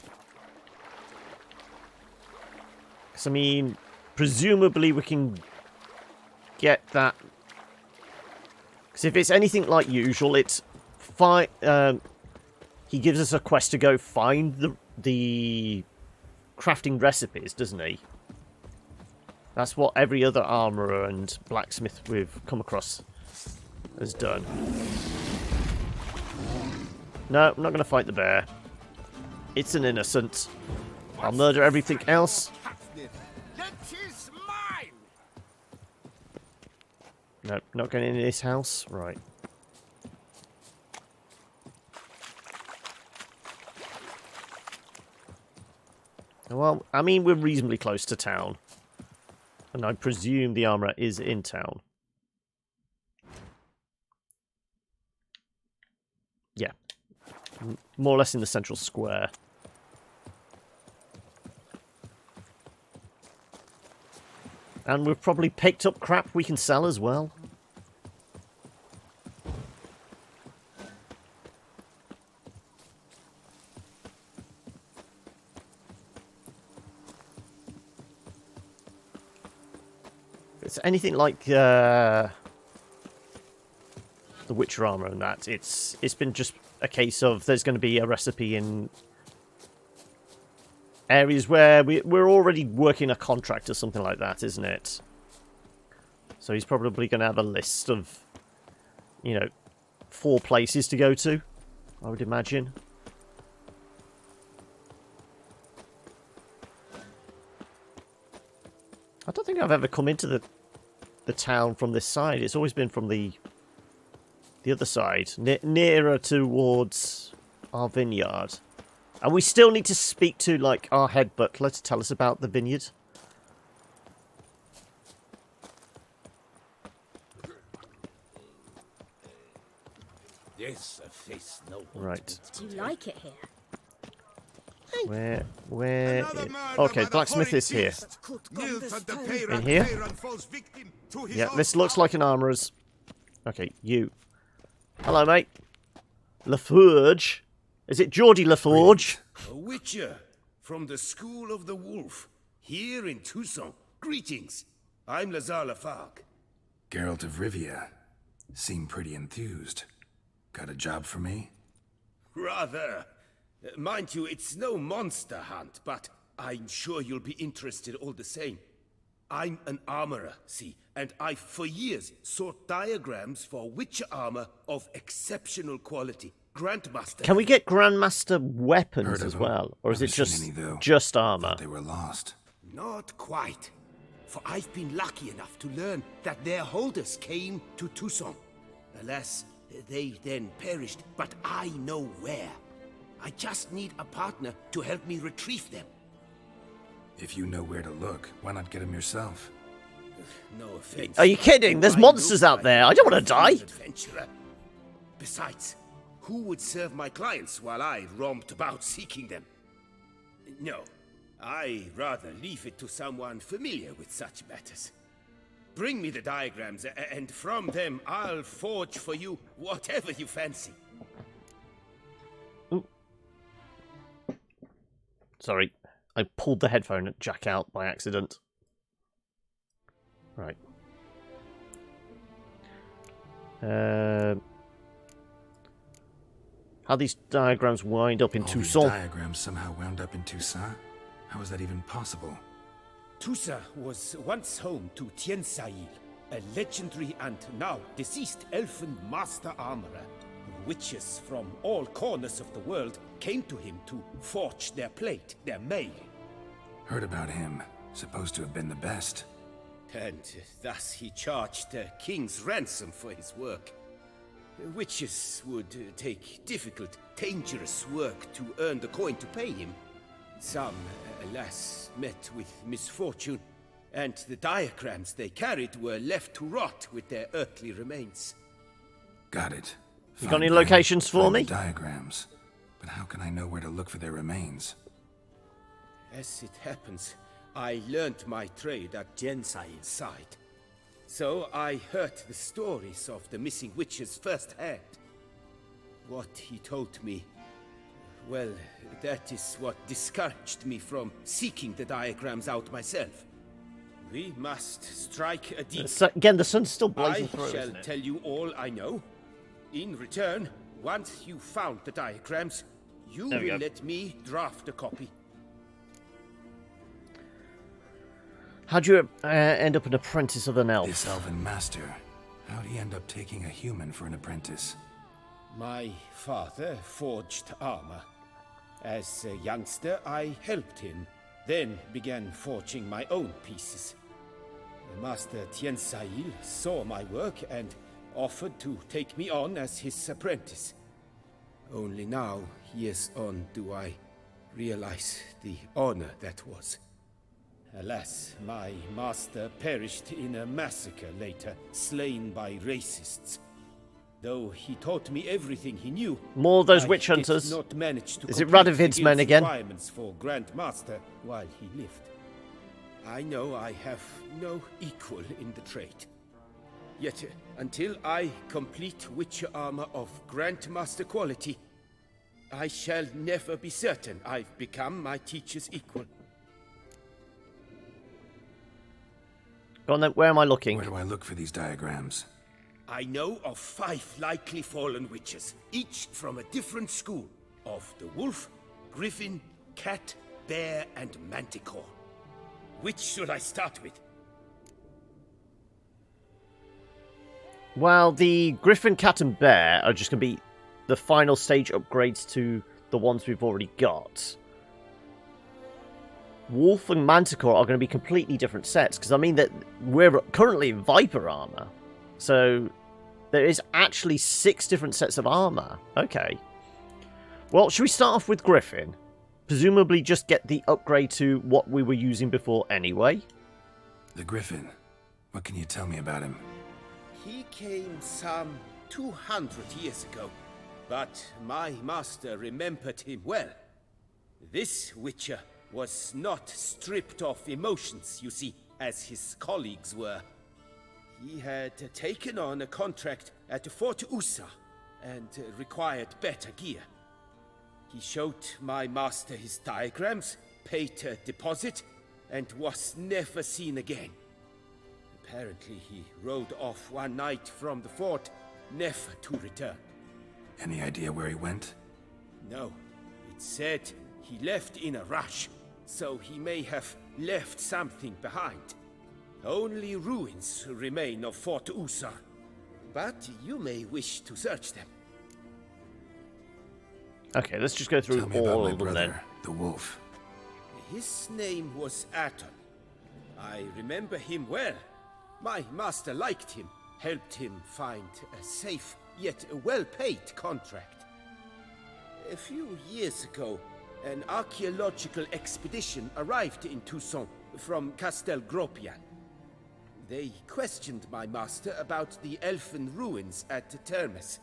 Because, I mean, presumably we can get that. Because if it's anything like usual, it's fine. He gives us a quest to go find the crafting recipes, doesn't he? That's what every other armourer and blacksmith we've come across has done. No, I'm not going to fight the bear. It's an innocent. I'll murder everything else. No, not going into this house. Right. Well, I mean, we're reasonably close to town. And I presume the armourer is in town. Yeah. More or less in the central square. And we've probably picked up crap we can sell as well. It's anything like the Witcher armor and that. It's been just a case of there's going to be a recipe in areas where we're already working a contract or something like that, isn't it? So he's probably going to have a list of, 4 places to go to, I would imagine. I don't think I've ever come into the town from this side. It's always been from the other side, nearer towards our vineyard. And we still need to speak to, like, our head butler to tell us about the vineyard. Yes, a face no one. Right. Do you like it here? Where okay, blacksmith is here. In here? Yeah, this looks like an armourer's. Okay, you. Hello, mate. LaForge. Is it Geordie LaForge? A witcher from the School of the Wolf, here in Toussaint. Greetings. I'm Lazar Lafargue. Geralt of Rivia. Seem pretty enthused. Got a job for me? Rather. Mind you, it's no monster hunt, but I'm sure you'll be interested all the same. I'm an armorer, see, and I've for years sought diagrams for witcher armor of exceptional quality. Grandmaster. Can we get Grandmaster weapons as well? Or is it just armor? They were lost. Not quite. For I've been lucky enough to learn that their holders came to Toussaint. Alas, they then perished, but I know where. I just need a partner to help me retrieve them. If you know where to look, why not get them yourself? No offense. Are you kidding? There's monsters out there. I don't want to die. Adventurer. Besides, who would serve my clients while I romped about seeking them? No, I rather leave it to someone familiar with such matters. Bring me the diagrams, and from them I'll forge for you whatever you fancy. Ooh. Sorry, I pulled the headphone jack out by accident. Right. How these diagrams wind up in Toussaint? These diagrams somehow wound up in Toussaint? How is that even possible? Toussaint was once home to Tiensail, a legendary and now deceased elfin master armorer. Witches from all corners of the world came to him to forge their plate, their mail. Heard about him. Supposed to have been the best. And thus he charged the king's ransom for his work. Witches would take difficult, dangerous work to earn the coin to pay him. Some, alas, met with misfortune, and the diagrams they carried were left to rot with their earthly remains. Got it. You got any locations for me? Diagrams. But how can I know where to look for their remains? As it happens, I learned my trade at Jensail's side. So I heard the stories of the missing witches firsthand. What he told me, well, that is what discouraged me from seeking the diagrams out myself. We must strike a deal. Again, the sun's still blazing through, I shall isn't it? tell you all I know. In return, once you found the diagrams, you will let me draft a copy. How'd you end up an apprentice of an elf? This elven master. How'd he end up taking a human for an apprentice? My father forged armor. As a youngster, I helped him, then began forging my own pieces. Master Tiensail saw my work and offered to take me on as his apprentice. Only now, years on, do I realize the honor that was. Alas, my master perished in a massacre later, slain by racists. Though he taught me everything he knew, More of those I witch did hunters. not manage to Is it complete the Radovid's men guild's again? requirements for Grand Master while he lived. I know I have no equal in the trade. Yet, until I complete Witcher armor of Grandmaster quality, I shall never be certain I've become my teacher's equal. Go on then, where am I looking? Where do I look for these diagrams? I know of 5 likely fallen witches, each from a different school of the wolf, griffin, cat, bear, and manticore. Which should I start with? Well, the Griffin, Cat, and Bear are just going to be the final stage upgrades to the ones we've already got. Wolf and Manticore are going to be completely different sets, because I mean that we're currently in Viper armor. So there is actually 6 different sets of armor. Okay. Well, should we start off with Griffin? Presumably just get the upgrade to what we were using before anyway. The Griffin. What can you tell me about him? He came some 200 years ago, but my master remembered him well. This Witcher was not stripped of emotions, you see, as his colleagues were. He had taken on a contract at Fort Usa and required better gear. He showed my master his diagrams, paid a deposit, and was never seen again. Apparently he rode off one night from the fort, never to return. Any idea where he went? No, it said he left in a rush, so he may have left something behind. Only ruins remain of Fort Usa, but you may wish to search them. Okay, let's just go through Tell me all about of my them brother, then. the wolf. His name was Aton. I remember him well. My master liked him, helped him find a safe, yet a well-paid contract. A few years ago, an archaeological expedition arrived in Toussaint from Castel Gropian. They questioned my master about the elfin ruins at Termes.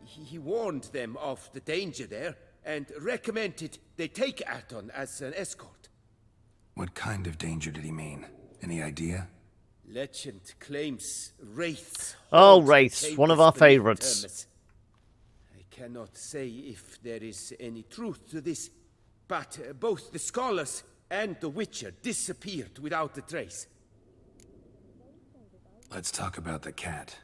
He warned them of the danger there and recommended they take Aton as an escort. What kind of danger did he mean? Any idea? Legend claims wraiths. Oh, haunt wraiths, caves one of our beneath favourites. Termes. I cannot say if there is any truth to this, but both the scholars and the Witcher disappeared without a trace. Let's talk about the cat.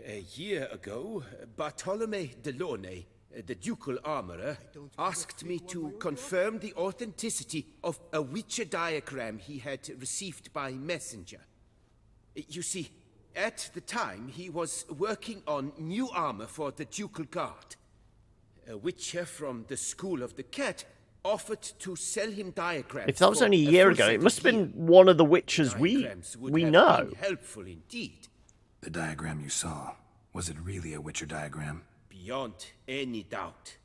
A year ago, Bartolome de Launay, the ducal armorer, asked me to confirm the authenticity of a Witcher diagram he had received by messenger. You see, at the time he was working on new armor for the ducal guard. A Witcher from the School of the Cat offered to sell him diagrams. If that was for only a a year full ago, set it of must have been gear. one of the witches we Diagrams would we have know. been helpful indeed. The diagram you saw. Was it really a Witcher diagram? Beyond any doubt.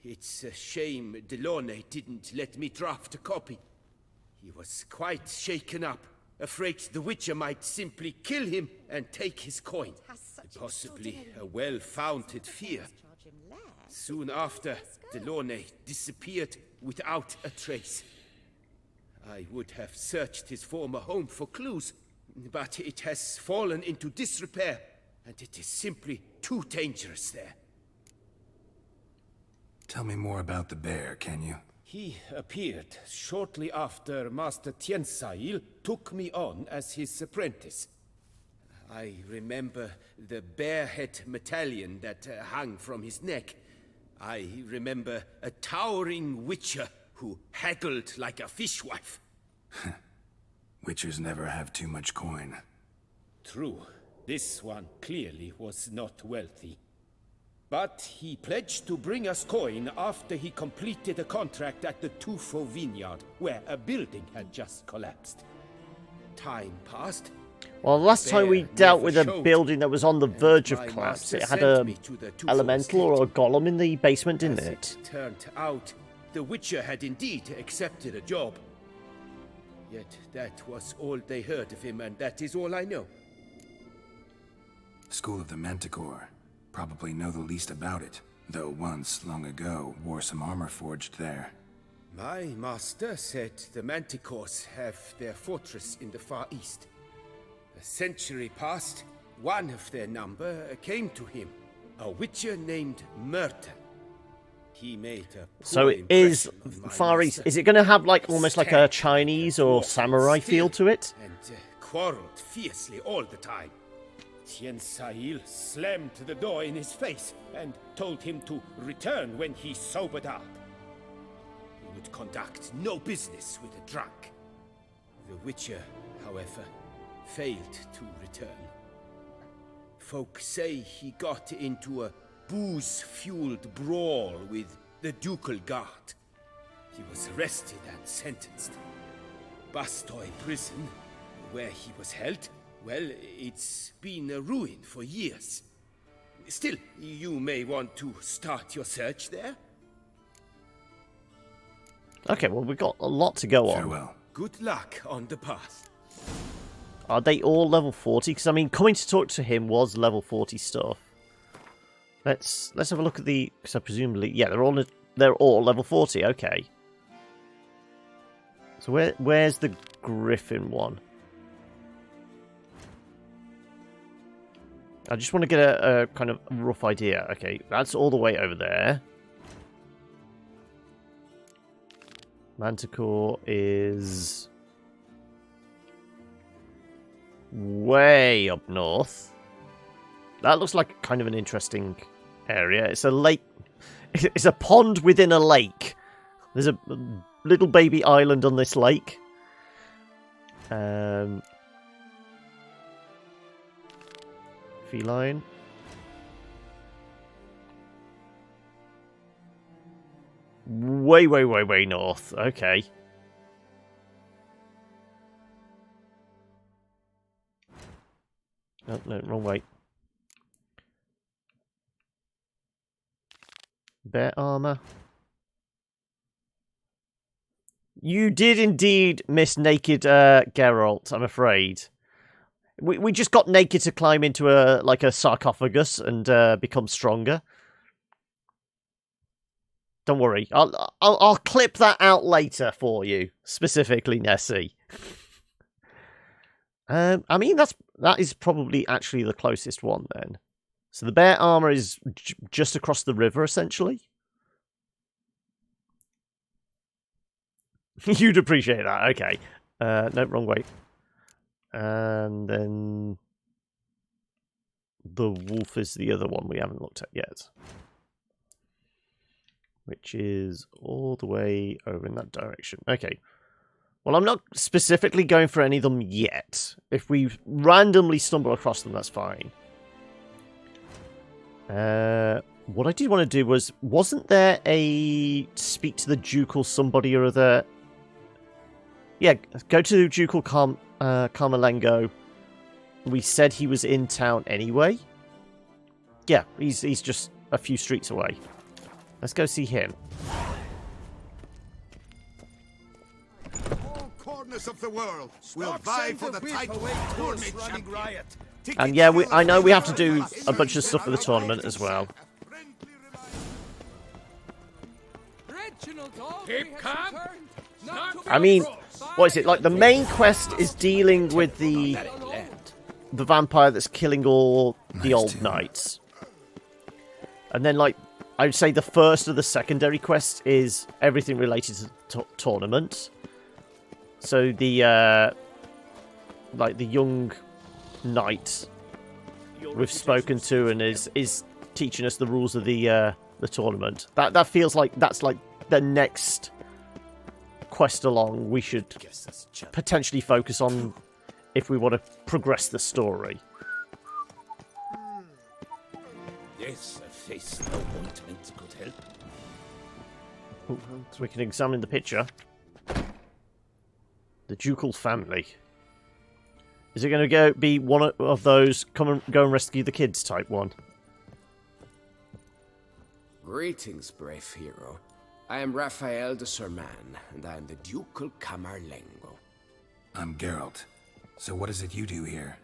It's a shame Delaunay didn't let me draft a copy. He was quite shaken up, afraid the Witcher might simply kill him and take his coin. Possibly a well-founded fear. Soon after, Delaunay disappeared without a trace. I would have searched his former home for clues, but it has fallen into disrepair, and it is simply too dangerous there. Tell me more about the bear, can you? He appeared shortly after Master Tiensail took me on as his apprentice. I remember the bear-head medallion that hung from his neck. I remember a towering witcher who haggled like a fishwife. Witchers never have too much coin. True. This one clearly was not wealthy. But he pledged to bring us coin after he completed a contract at the Toussaint vineyard, where a building had just collapsed. Time passed. Well, last time we dealt with a building that was on the verge of collapse. It had a elemental or a golem in the basement, didn't it? It turned out, the Witcher had indeed accepted a job. Yet that was all they heard of him, and that is all I know. School of the Manticore. Probably know the least about it, though once, long ago, wore some armor forged there. My master said the Manticores have their fortress in the Far East. A century past, one of their number came to him, a witcher named Merton. He made a So it is Far East. Is it going to have like almost like a Chinese or samurai feel to it? And quarreled fiercely all the time. Tiensail slammed the door in his face and told him to return when he sobered up. He would conduct no business with a drunk. The Witcher, however, failed to return. Folk say he got into a booze-fueled brawl with the ducal guard. He was arrested and sentenced. Bastoy prison, where he was held, well, it's been a ruin for years. Still, you may want to start your search there. Okay, well, we've got a lot to go on. Farewell. Good luck on the path. Are they all level 40? Because, I mean, coming to talk to him was level 40 stuff. Let's have a look at the... Because presumably... Yeah, they're all level 40. Okay. So where's the Griffin one? I just want to get a kind of rough idea. Okay, that's all the way over there. Manticore is way up north. That looks like kind of an interesting area. It's a lake. It's a pond within a lake. There's a little baby island on this lake. Feline. Way north. Okay. No, wrong way. Bear armor. You did indeed miss naked Geralt, I'm afraid. We just got naked to climb into a sarcophagus and become stronger. Don't worry, I'll clip that out later for you, specifically Nessie. I mean that is probably actually the closest one then. So the bear armor is just across the river, essentially. You'd appreciate that. Okay. No, wrong way. And then the wolf is the other one we haven't looked at yet. Which is all the way over in that direction. Okay. Well, I'm not specifically going for any of them yet. If we randomly stumble across them, that's fine. What I did want to do was... Wasn't there a... Speak to the ducal somebody or other... Yeah, go to Ducal Carmelengo. We said he was in town anyway. Yeah, he's just a few streets away. Let's go see him. All corners of the world will vie for the title of tournament champion. And yeah, I know we have to do a bunch of stuff for the tournament as well. Keep calm. I mean, what is it? Like, the main quest is dealing with the vampire that's killing all the old knights. And then, like, I would say the first of the secondary quests is everything related to tournament. So the, like, the young knight we've spoken to and is teaching us the rules of the tournament. That feels like that's, like, the next quest along we should potentially focus on if we want to progress the story. Yes, a face no ointment could help. Ooh, so we can examine the picture. The ducal family. Is it going to be one of those go and rescue the kids type one? Greetings, brave hero. I am Raphael de Serman, and I am the ducal Camerlengo. I'm Geralt. So what is it you do here?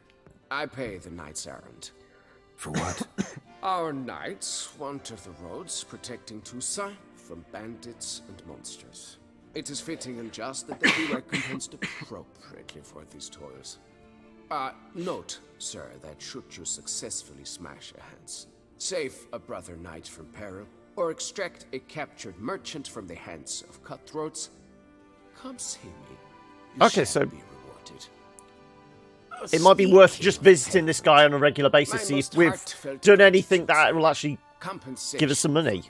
I pay the knight's errand. For what? Our knights wander the roads, protecting Toussaint from bandits and monsters. It is fitting and just that they be recompensed appropriately for these toils. Note, sir, that should you successfully smash a hands, save a brother knight from peril, or extract a captured merchant from the hands of cutthroats, come see me. You Okay, shall so be rewarded. it might be worth just visiting this guy on a regular basis, see if we've done anything that will actually give us some money.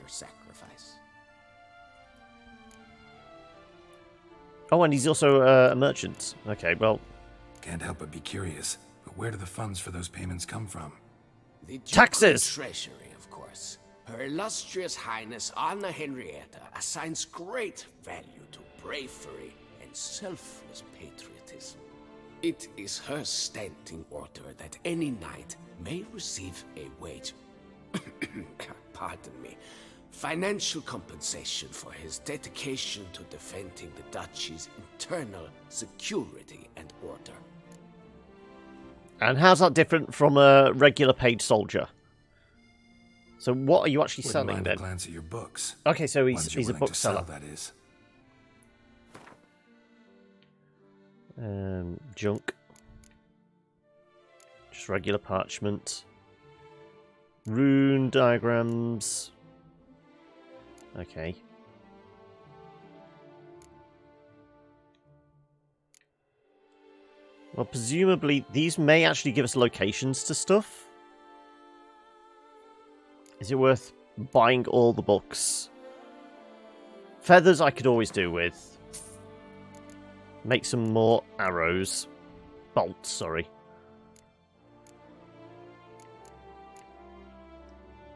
Oh, and he's also a merchant. Okay, well... Can't help but be curious, but where do the funds for those payments come from? The Ducal Taxes! Treasury, of course. Her illustrious Highness Anna Henrietta assigns great value to bravery and selfless patriotism. It is her standing order that any knight may receive a wage, pardon me, financial compensation for his dedication to defending the duchy's internal security and order. And how's that different from a regular paid soldier? So what are you actually Wouldn't selling mind then? a glance at your books. Okay, so Ones you're he's a willing to sell, bookseller. that is. Junk. Just regular parchment. Rune diagrams. Okay. Well, presumably these may actually give us locations to stuff. Is it worth buying all the books? Feathers I could always do with. Make some more arrows. Bolts, sorry.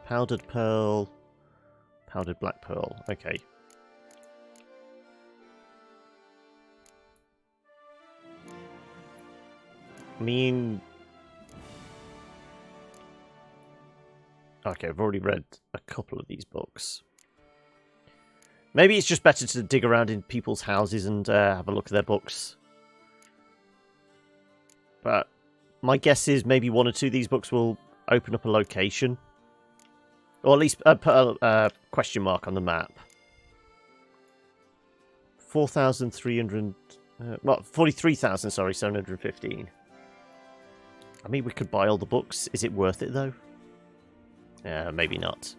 Powdered pearl. Powdered black pearl. Okay. I mean... Okay, I've already read a couple of these books. Maybe it's just better to dig around in people's houses and have a look at their books. But my guess is maybe one or two of these books will open up a location. Or at least put a question mark on the map. 4,300... well, 43,000, sorry, 715. I mean, we could buy all the books. Is it worth it, though? Maybe not.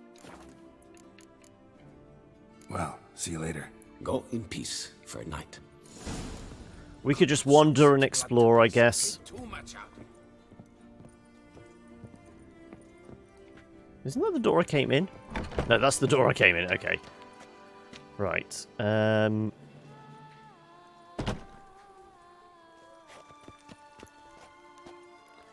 Well, see you later. Go in peace for a night. We could just wander and explore, I guess. Isn't that the door I came in? No, that's the door I came in. Okay. Right.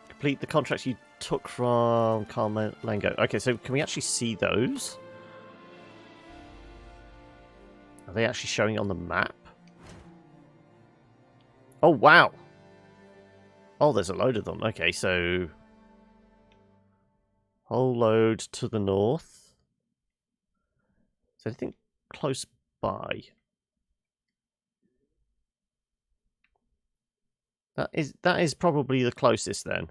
Complete the contracts you took from Carmelango. Okay, so can we actually see those? Are they actually showing on the map? Oh, wow. Oh, there's a load of them. Okay, so... Whole load to the north. Is there anything close by? That is probably the closest then.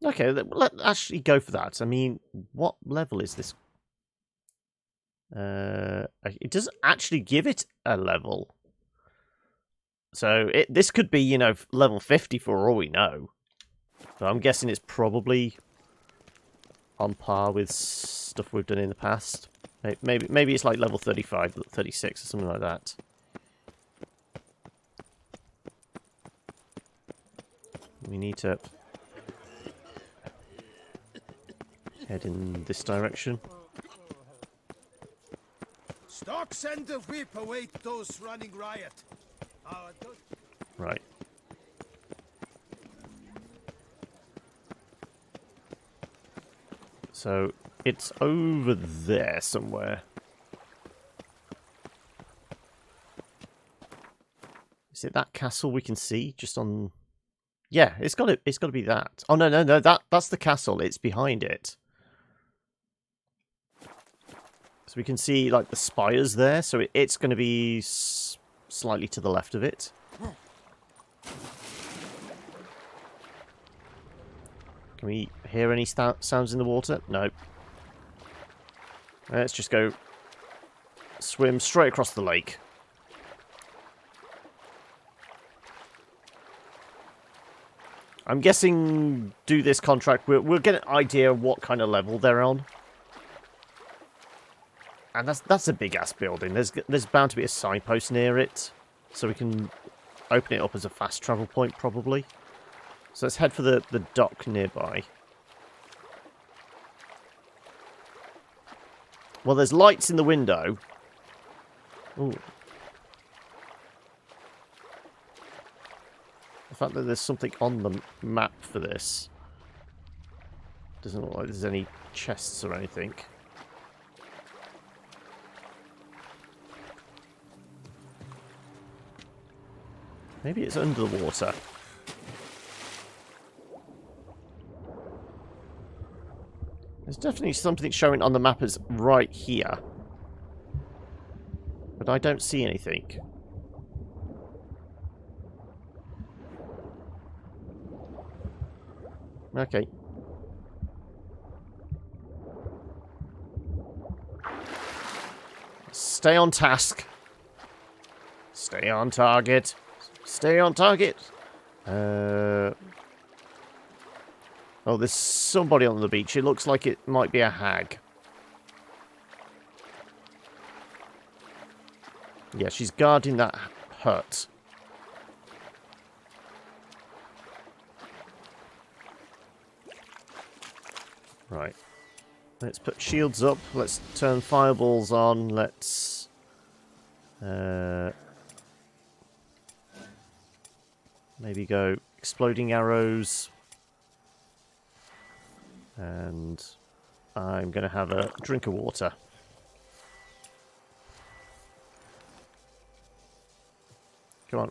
Okay, let's actually go for that. I mean, what level is this? It doesn't actually give it a level. So this could be, you know, level 50 for all we know. So I'm guessing it's probably on par with stuff we've done in the past. Maybe it's like level 35, 36 or something like that. We need to head in this direction. Stocks and the whip await those running riot. Right. So it's over there somewhere. Is it that castle we can see just on? Yeah, it's got to be that. Oh no, that's the castle. It's behind it. So we can see like the spires there. So it's going to be slightly to the left of it. Can we hear any sounds in the water? No. Let's just go swim straight across the lake. I'm guessing do this contract, we'll get an idea of what kind of level they're on. And that's a big ass building. There's bound to be a signpost near it, so we can open it up as a fast travel point probably. So let's head for the dock nearby. Well, there's lights in the window. Ooh. The fact that there's something on the map for this doesn't look like there's any chests or anything. Maybe it's under the water. There's definitely something showing on the map as right here. But I don't see anything. Okay. Stay on task. Stay on target. Stay on target. Oh, there's somebody on the beach. It looks like it might be a hag. Yeah, she's guarding that hut. Right. Let's put shields up. Let's turn fireballs on. Let's... maybe go exploding arrows. And I'm going to have a drink of water. Come on.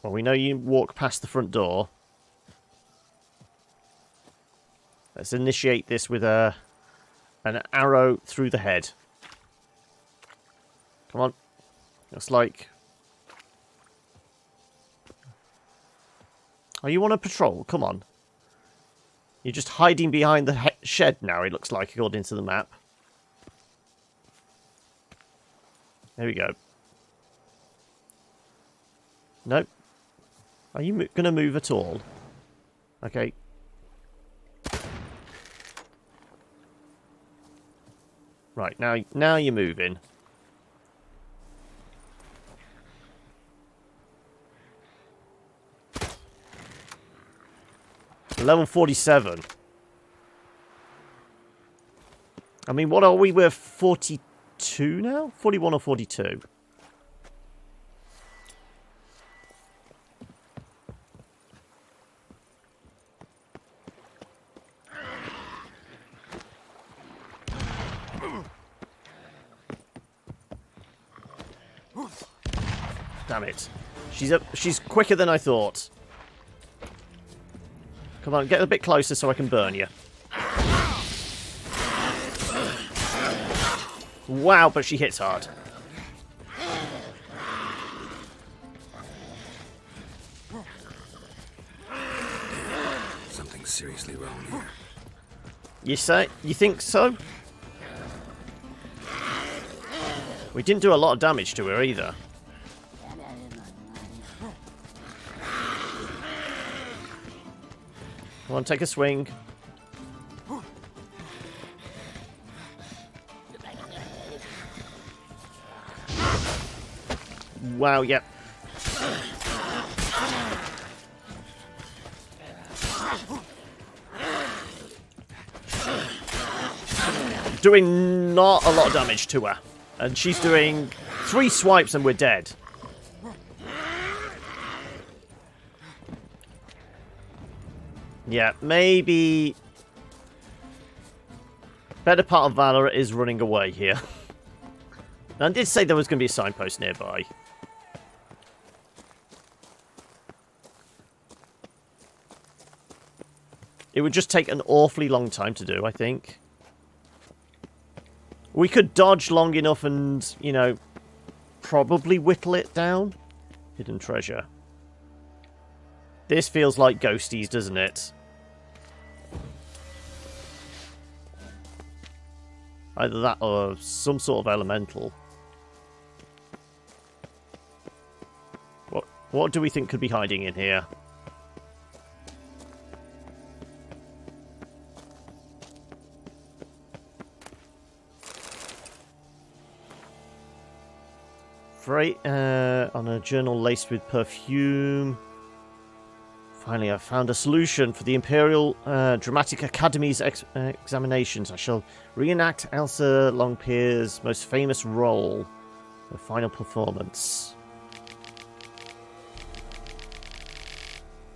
Well, we know you walk past the front door. Let's initiate this with an arrow through the head. Come on. Looks like... Oh, you want to patrol? Come on. You're just hiding behind the shed now, it looks like, according to the map. There we go. Nope. Are you going to move at all? Okay. Right, now you're moving. Level 47. I mean, what are we? We're 42 now? 41 or 42? Damn it. She's quicker than I thought. Come on, get a bit closer so I can burn you. Wow, but she hits hard. Something's seriously wrong here. You say? You think so? We didn't do a lot of damage to her either. Come on, take a swing. Wow, yep. Doing not a lot of damage to her. And she's doing 3 swipes and we're dead. Yeah, maybe... better part of Valor is running away here. I did say there was going to be a signpost nearby. It would just take an awfully long time to do, I think. We could dodge long enough and, you know, probably whittle it down. Hidden treasure. This feels like ghosties, doesn't it? Either that or some sort of elemental. What do we think could be hiding in here? Right, on a journal laced with perfume. Finally, I've found a solution for the Imperial Dramatic Academy's examinations. I shall reenact Elsa Longpeer's most famous role, her final performance.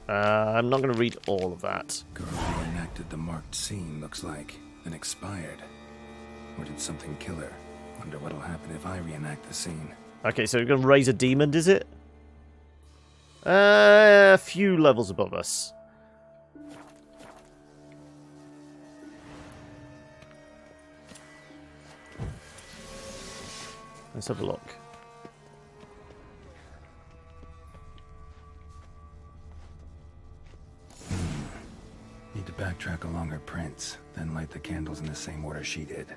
I'm not going to read all of that. Girl reenacted the marked scene, looks like, then expired. Or did something kill her? Wonder what'll happen if I reenact the scene. Okay, so we're going to raise a demon, is it? A few levels above us. Let's have a look. Need to backtrack along her prints, then light the candles in the same order she did.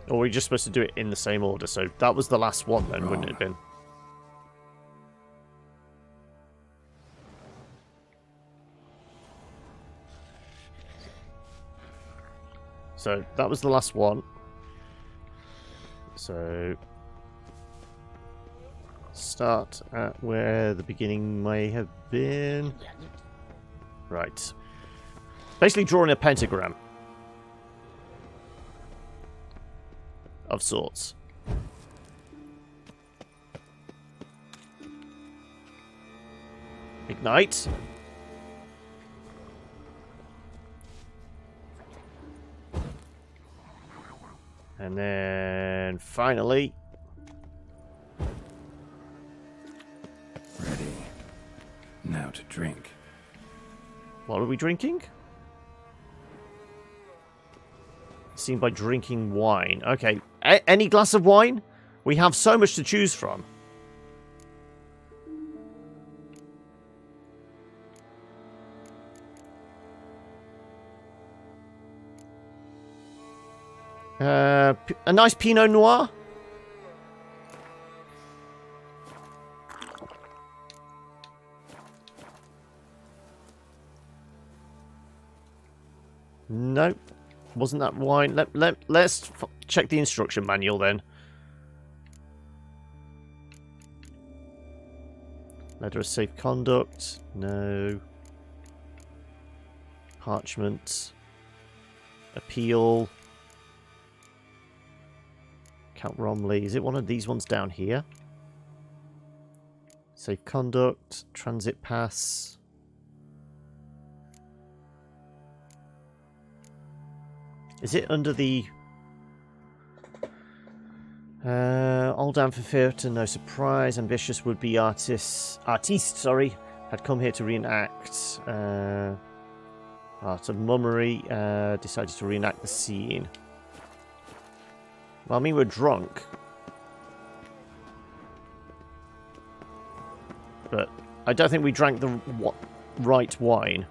Or we're just supposed to do it in the same order, so that was the last one then, wouldn't it have been? So, that was the last one. So... start at where the beginning may have been. Right. Basically drawing a pentagram. Of sorts. Ignite. And then finally. Ready. Now to drink. What are we drinking? Seen by drinking wine. Okay. Any glass of wine? We have so much to choose from. A nice Pinot Noir? Nope. Wasn't that wine? Let's check the instruction manual then. Letter of safe conduct. No. Parchment. Appeal. Count Romley. Is it one of these ones down here? Safe conduct. Transit pass. Is it under the... Old Amphitheatre, no surprise. Ambitious would-be artiste, had come here to reenact Art of Mummery. Decided to reenact the scene. Well, I mean, we're drunk. But I don't think we drank the right wine.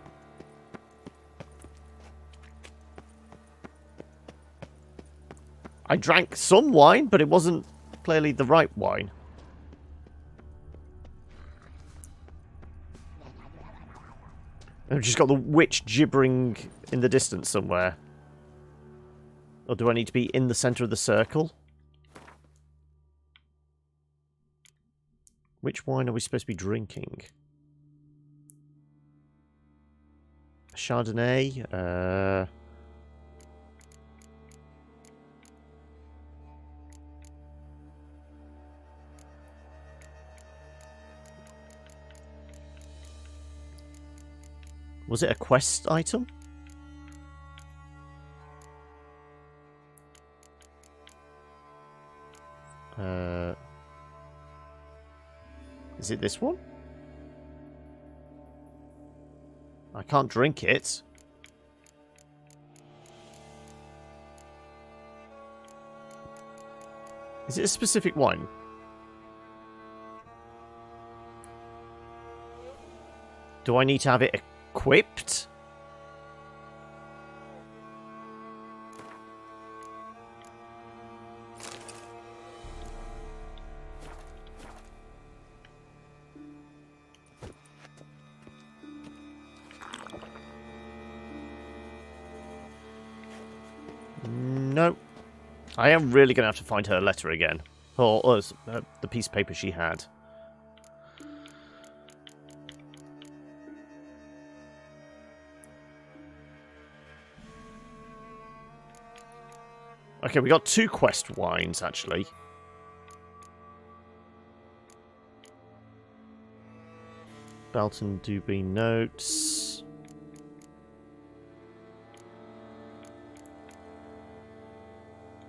I drank some wine, but it wasn't clearly the right wine. I've just got the witch gibbering in the distance somewhere. Or do I need to be in the centre of the circle? Which wine are we supposed to be drinking? Chardonnay? Was it a quest item? Is it this one? I can't drink it. Is it a specific wine? Do I need to have it equipped? No. I am really going to have to find her letter again. Or the piece of paper she had. Okay, we got 2 quest wines, actually. Belton Doobie notes.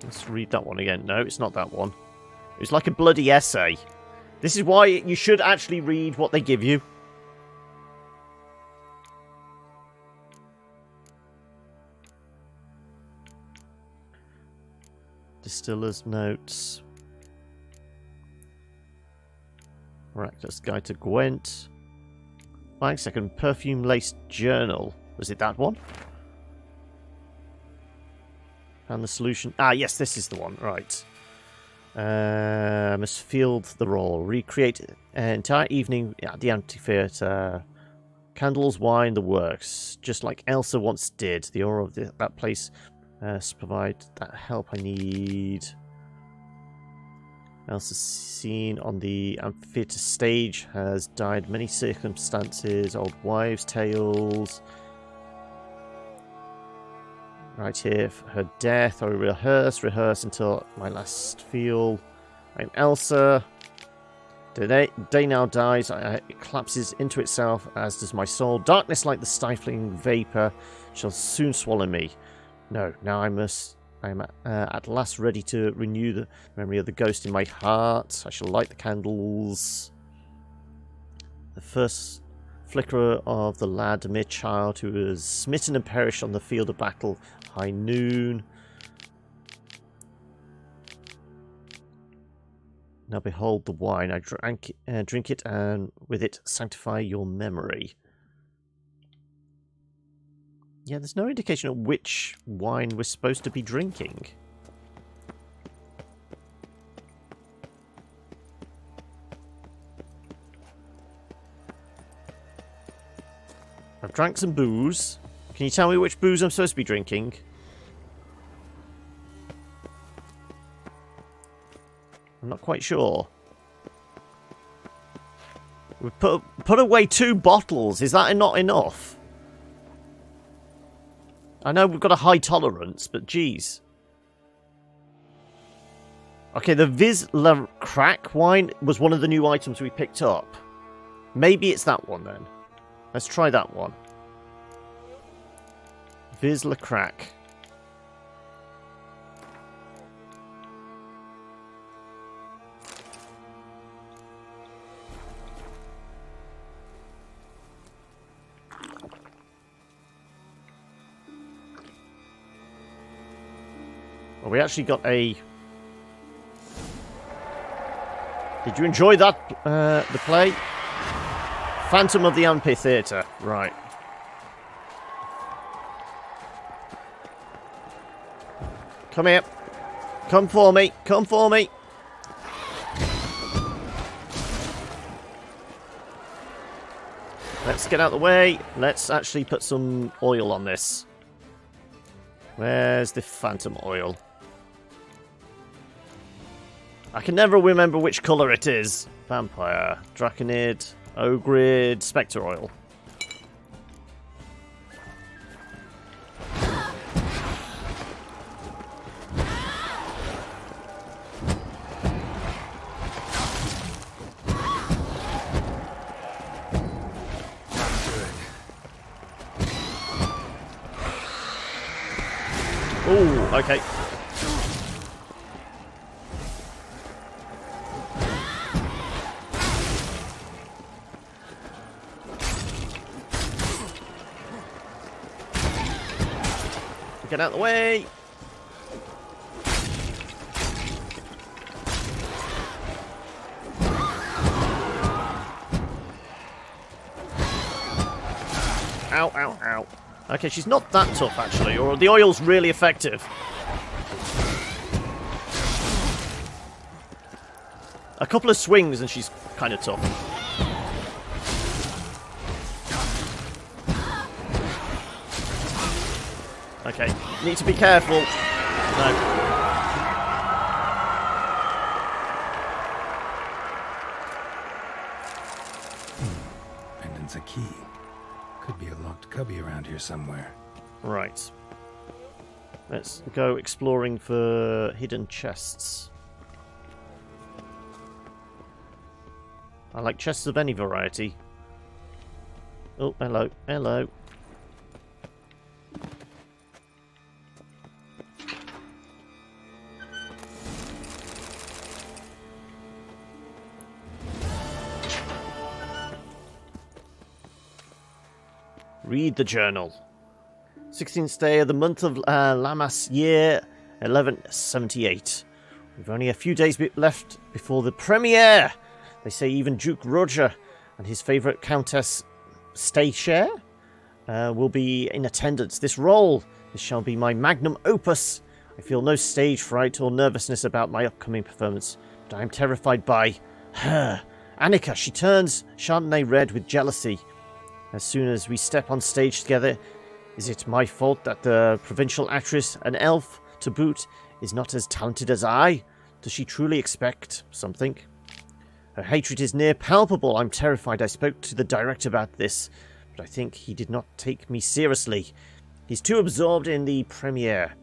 Let's read that one again. No, it's not that one. It's like a bloody essay. This is why you should actually read what they give you. Distiller's notes. Miraculous Guide to Gwent. Wait a second. Perfume-laced journal. Was it that one? And the solution. Ah, yes, this is the one. Right. Must field the role. Recreate an entire evening at the amphitheatre. Candles, wine, the works. Just like Elsa once did. The aura of that place provide that help I need. Elsa's scene on the amphitheatre stage has died many circumstances. Old wives' tales. Right here, for her death, I rehearse until my last feel. I'm Elsa. The day now dies, it collapses into itself, as does my soul. Darkness, like the stifling vapour, shall soon swallow me. No, now I am at last ready to renew the memory of the ghost in my heart. I shall light the candles. The first flicker of the lad, a mere child, who was smitten and perished on the field of battle, high noon. Now behold the wine. I drink it, and with it sanctify your memory. Yeah, there's no indication of which wine we're supposed to be drinking. I've drank some booze. Can you tell me which booze I'm supposed to be drinking? I'm not quite sure. We've put away 2 bottles. Is that not enough? I know we've got a high tolerance, but geez. Okay, the Viz La Crack wine was one of the new items we picked up. Maybe it's that one then. Let's try that one. Viz La Crack. Well, we actually got a... Did you enjoy that, the play? Phantom of the Amphitheatre. Right. Come here. Come for me. Come for me. Let's get out of the way. Let's actually put some oil on this. Where's the phantom oil? I can never remember which colour it is. Vampire, Draconid, Ogrid, Spectre oil. Ooh, okay. Get out of the way. Ow, ow, ow. Okay, she's not that tough, actually, or the oil's really effective. A couple of swings and she's kind of tough. Okay, need to be careful. No. Pendant's a key. Could be a locked cubby around here somewhere. Right. Let's go exploring for hidden chests. I like chests of any variety. Oh, hello, hello. Read the journal. 16th day of the month of Lammas, year 1178. We've only a few days left before the premiere. They say even Duke Roger and his favourite Countess Stayshare will be in attendance. This shall be my magnum opus. I feel no stage fright or nervousness about my upcoming performance, but I am terrified by her. Annika, she turns Chardonnay red with jealousy. As soon as we step on stage together, is it my fault that the provincial actress, an elf to boot, is not as talented as I? Does she truly expect something? Her hatred is near palpable. I'm terrified. I spoke to the director about this, but I think he did not take me seriously. He's too absorbed in the premiere,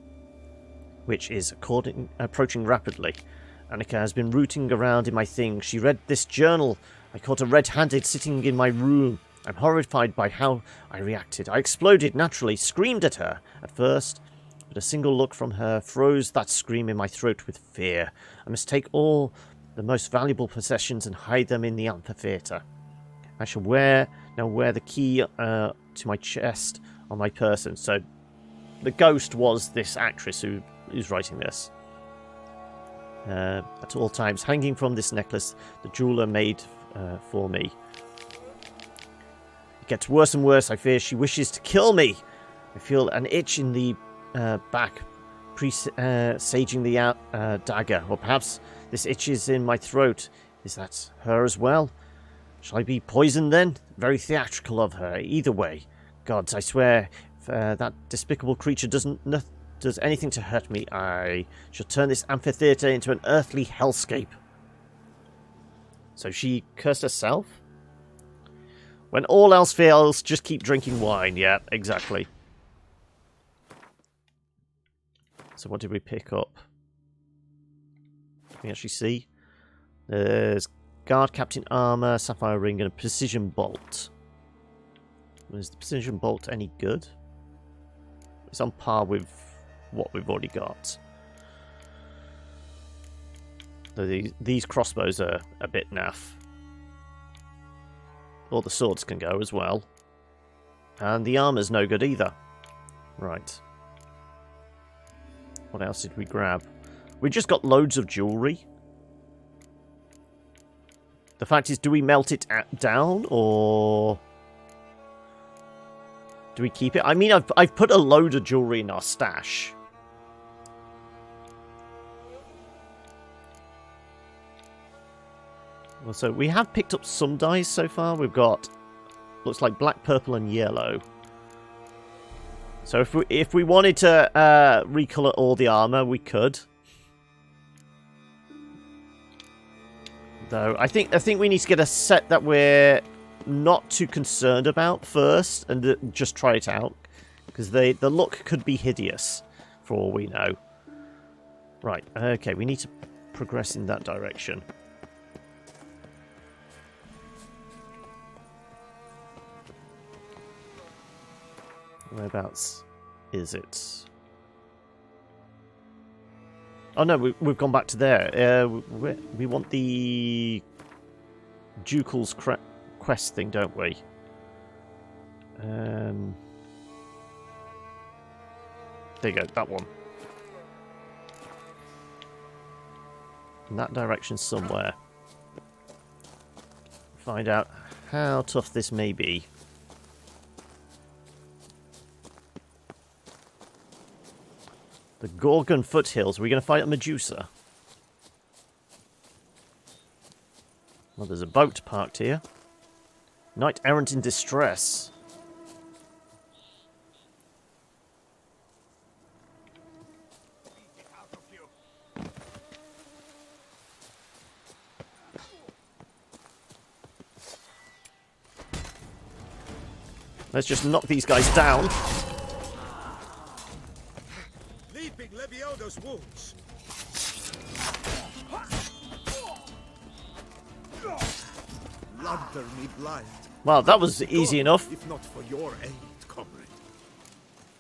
which is approaching rapidly. Annika has been rooting around in my things. She read this journal. I caught her red-handed sitting in my room. I'm horrified by how I reacted. I exploded naturally, screamed at her at first, but a single look from her froze that scream in my throat with fear. I must take all the most valuable possessions and hide them in the amphitheatre. I shall now wear the key to my chest on my person. So the ghost was this actress who's writing this. At all times, hanging from this necklace the jeweller made for me. Gets worse and worse. I fear she wishes to kill me. I feel an itch in the back, presaging the dagger. Or perhaps this itch is in my throat. Is that her as well? Shall I be poisoned then? Very theatrical of her. Either way. Gods, I swear, if that despicable creature does anything to hurt me, I shall turn this amphitheatre into an earthly hellscape. So she cursed herself? When all else fails, just keep drinking wine. Yeah, exactly. So what did we pick up? Can we actually see? There's Guard Captain Armor, Sapphire Ring, and a Precision Bolt. Is the Precision Bolt any good? It's on par with what we've already got. So these crossbows are a bit naff. All the swords can go as well. And the armor's no good either. Right. What else did we grab? We just got loads of jewellery. The fact is, do we melt it down, or do we keep it? I mean, I've put a load of jewellery in our stash. Well, so we have picked up some dyes so far. We've got, looks like black, purple, and yellow. So if we wanted to recolor all the armor, we could. Though I think we need to get a set that we're not too concerned about first, and just try it out, because the look could be hideous, for all we know. Right. Okay. We need to progress in that direction. Whereabouts is it? Oh no, we've gone back to there. We want the Ducal's quest thing, don't we? There you go, that one. In that direction somewhere. Find out how tough this may be. The Gorgon foothills. Are we going to fight a Medusa? Well, there's a boat parked here. Knight errant in distress. Let's just knock these guys down. Leviodo's wounds. Render me blind. Well, that was easy enough. If not for your aid, comrade.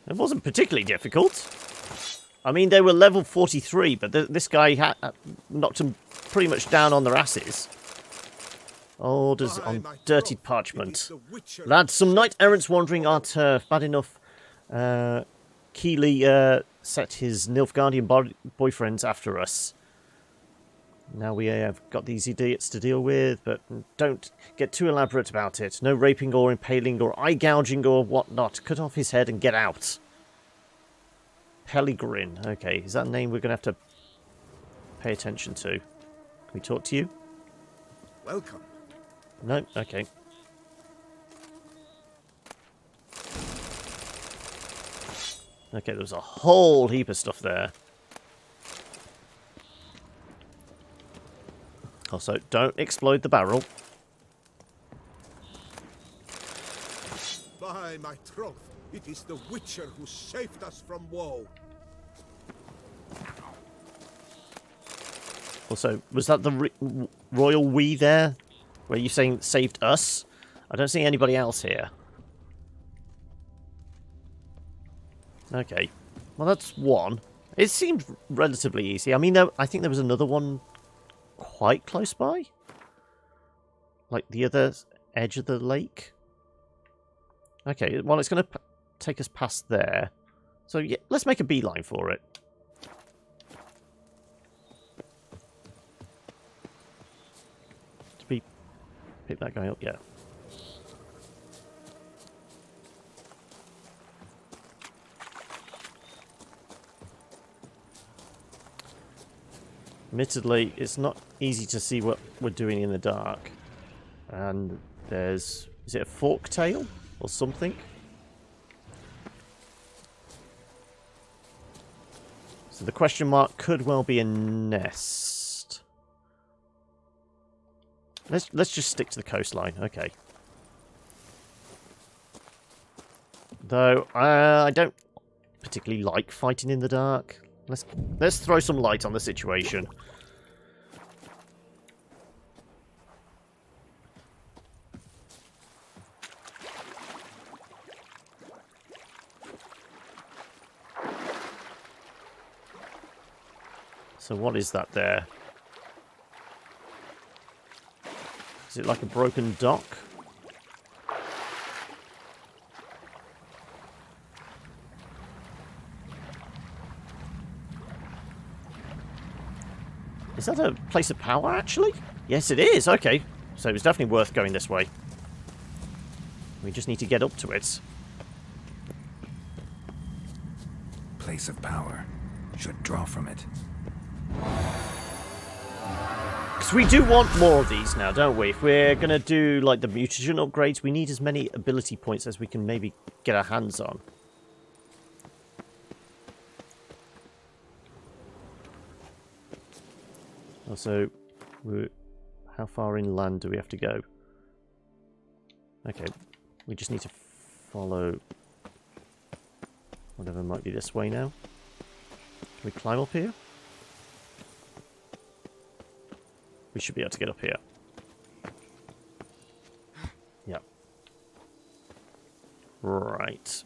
It wasn't particularly difficult. I mean, they were level 43, but this guy knocked them pretty much down on their asses. Orders on dirtied parchment. Lads, some knight-errants wandering our turf. Bad enough. Keeley set his Nilfgaardian boyfriends after us. Now we have got these idiots to deal with, but don't get too elaborate about it. No raping or impaling or eye gouging or whatnot. Cut off his head and get out. Pellegrin. Okay, is that a name we're going to have to pay attention to? Can we talk to you? Welcome. No? Okay. Okay, there was a whole heap of stuff there. Also, don't explode the barrel. By my troth, it is the Witcher who saved us from woe. Also, was that the royal we there? Were you saying saved us? I don't see anybody else here. Okay. Well, that's one. It seemed relatively easy. I mean, I think there was another one quite close by. Like the other edge of the lake. Okay, well, it's going to take us past there. So, yeah, let's make a beeline for it. Did we pick that guy up? Yeah. Admittedly, it's not easy to see what we're doing in the dark. And there's... is it a fork tail? Or something? So the question mark could well be a nest. Let's just stick to the coastline. Okay. Though, I don't particularly like fighting in the dark. Let's throw some light on the situation. So what is that there? Is it like a broken dock? Is that a place of power, actually? Yes, it is. Okay. So it's definitely worth going this way. We just need to get up to it. Place of power. Should draw from it. Because we do want more of these now, don't we? If we're going to do, like, the mutagen upgrades, we need as many ability points as we can maybe get our hands on. Also, how far inland do we have to go? Okay, we just need to follow whatever might be this way now. Can we climb up here? We should be able to get up here. Yep. Right.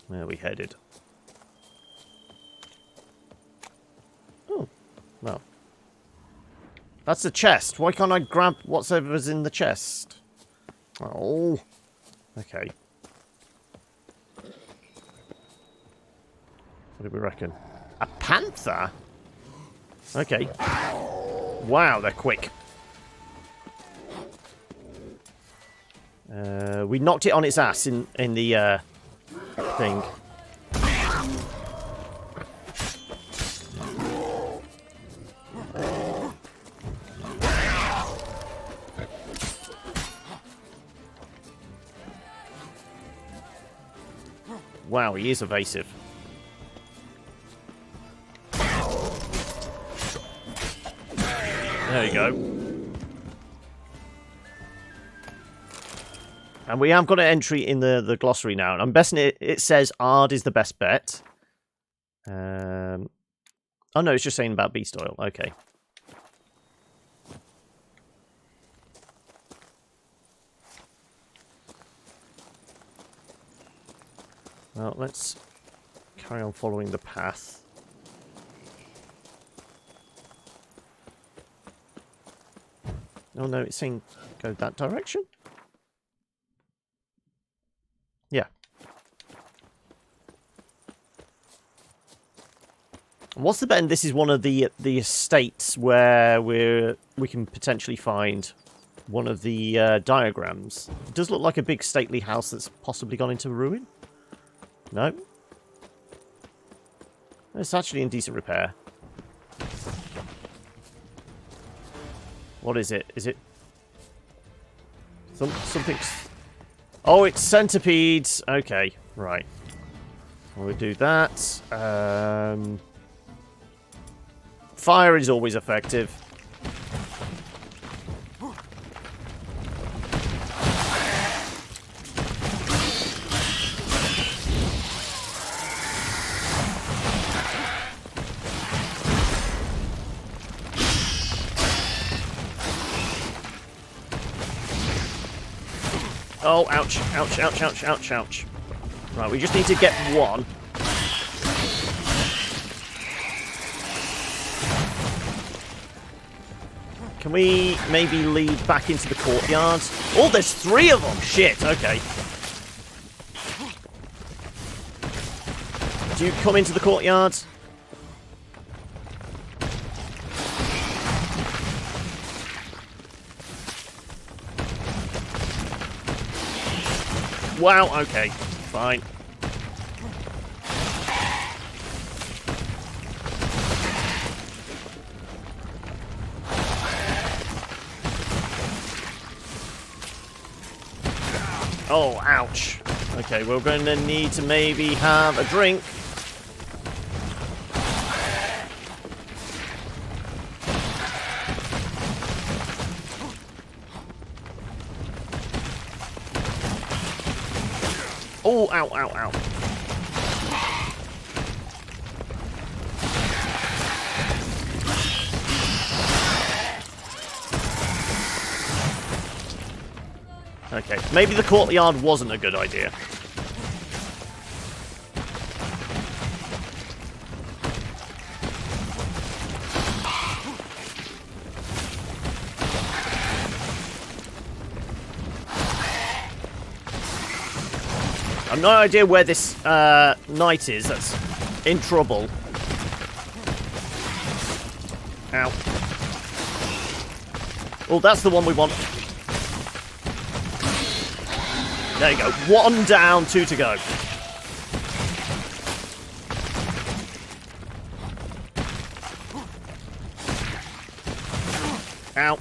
Where are we headed? Oh, well. That's the chest. Why can't I grab whatever's in the chest? Oh. Okay. What do we reckon? A panther? Okay. Wow, they're quick. We knocked it on its ass in the thing. Wow, he is evasive. There you go. And we have got an entry in the glossary now. And I'm guessing it says Ard is the best bet. Oh no, it's just saying about beast oil. Okay. Well, let's carry on following the path. Oh no, it's saying go that direction? Yeah. What's the bet? And this is one of the estates where we can potentially find one of the diagrams. It does look like a big stately house that's possibly gone into ruin. No? It's actually in decent repair. What is it? Is it... something... Oh, it's centipedes! Okay, right. We'll do that. Fire is always effective. Oh, ouch, ouch, ouch, ouch, ouch, ouch. Right, we just need to get one. Can we maybe lead back into the courtyard? Oh, there's 3 of them! Shit, okay. Do you come into the courtyard? Wow, okay, fine. Oh, ouch. Okay, we're going to need to maybe have a drink. Oh, ow, ow, ow. Okay, maybe the courtyard wasn't a good idea. I've no idea where this knight is that's in trouble. Ow. Oh, that's the one we want. There you go. 1 down, 2 to go. Ow.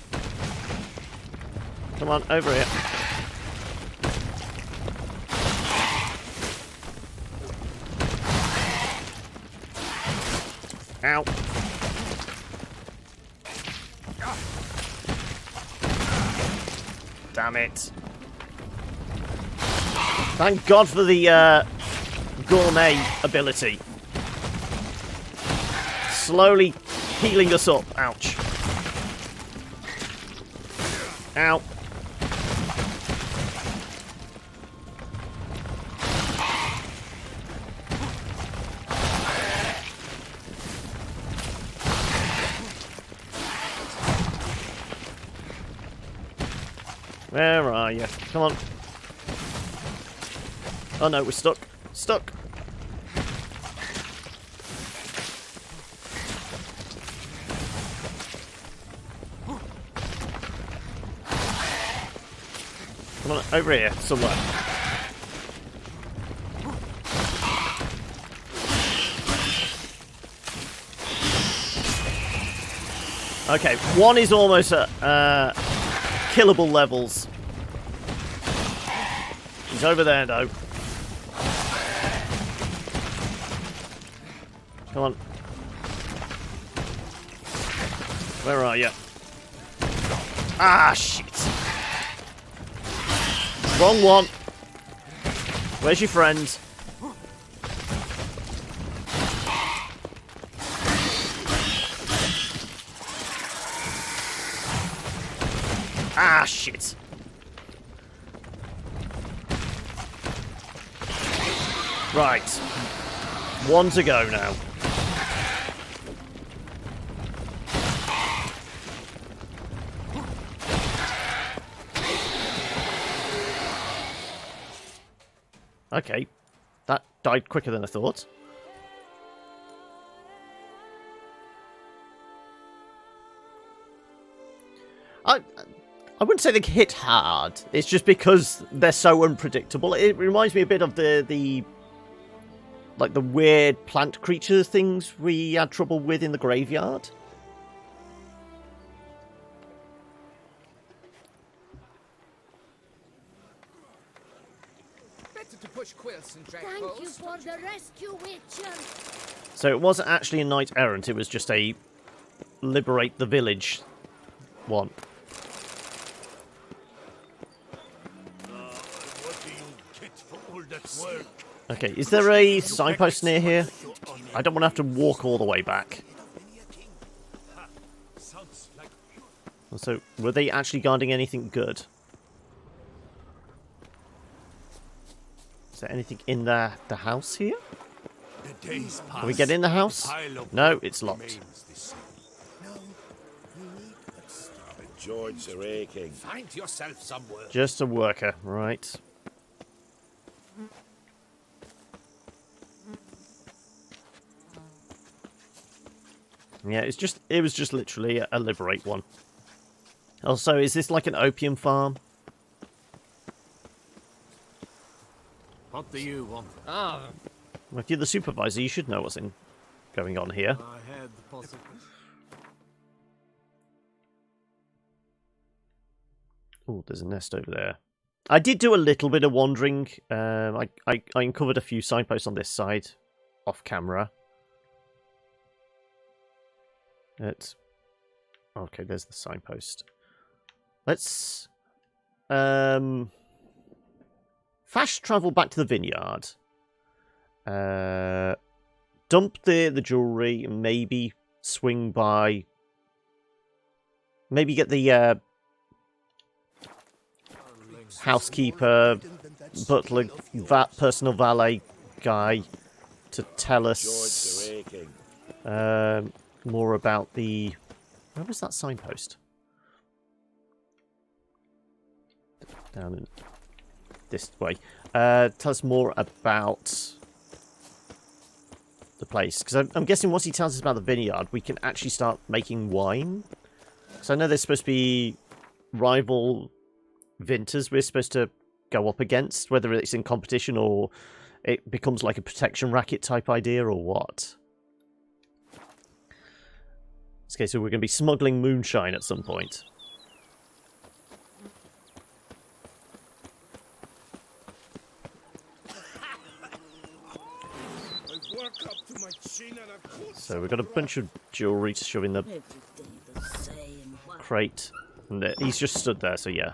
Come on, over here. Ow. Damn it. Thank God for the gourmet ability. Slowly healing us up. Ouch. Ow. Where are you? Come on. Oh no, we're stuck. Stuck. Come on, over here, somewhere. Okay, one is almost at killable levels. He's over there, though. Come on. Where are you? Ah, shit. Wrong one. Where's your friend? Ah, shit. Right. 1 to go now. Okay. That died quicker than I thought. I wouldn't say they hit hard. It's just because they're so unpredictable. It reminds me a bit of the like the weird plant creature things we had trouble with in the graveyard. Better to push quilts and drag Thank you poles. for the rescue, Witcher. So it wasn't actually a knight errant, it was just a liberate the village one. Okay, is there a signpost near here? I don't want to have to walk all the way back. So, were they actually guarding anything good? Is there anything in the house here? Can we get in the house? No, it's locked. Joints are aching. Find yourself somewhere. Just a worker, right. Yeah, it was just literally a liberate one. Also, is this like an opium farm? What do you want? Well, if you're the supervisor, you should know what's going on here. I had the possibility. Oh, there's a nest over there. I did do a little bit of wandering. I uncovered a few signposts on this side, off camera. Okay, there's the signpost. Let's fast travel back to the vineyard. Dump the jewelry and maybe swing by. Maybe get the housekeeper, butler, personal valet guy to tell us more about the... Where was that signpost? Down in this way. Tell us more about the place. Because I'm guessing once he tells us about the vineyard, we can actually start making wine. So I know there's supposed to be rival vintners we're supposed to go up against, whether it's in competition or it becomes like a protection racket type idea or what. Okay, so we're going to be smuggling moonshine at some point. So we've got a bunch of jewellery to shove in the crate. And he's just stood there, so yeah.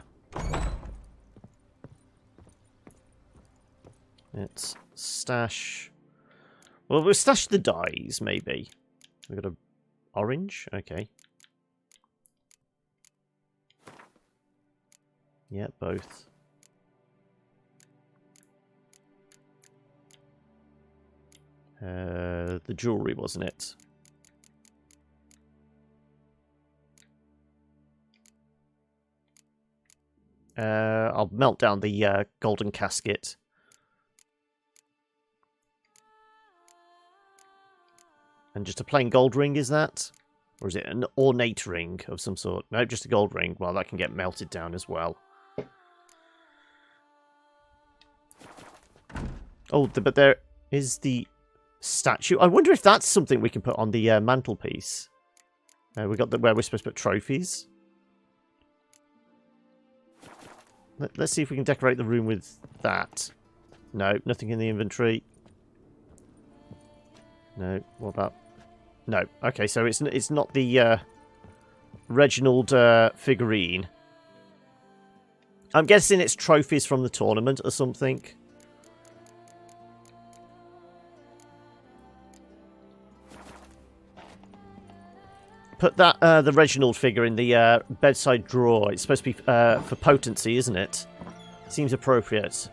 Let's stash... Well, we'll stash the dyes, maybe. We've got a orange? Okay. Yeah, both. The jewellery, wasn't it? I'll melt down the golden casket. And just a plain gold ring, is that? Or is it an ornate ring of some sort? No, just a gold ring. Well, that can get melted down as well. Oh, but there is the statue. I wonder if that's something we can put on the mantelpiece. We got where we're supposed to put trophies. Let's see if we can decorate the room with that. No, nothing in the inventory. No, what about... No, okay, so it's not the Reginald figurine. I'm guessing it's trophies from the tournament or something. Put that the Reginald figure in the bedside drawer. It's supposed to be for potency, isn't it? Seems appropriate.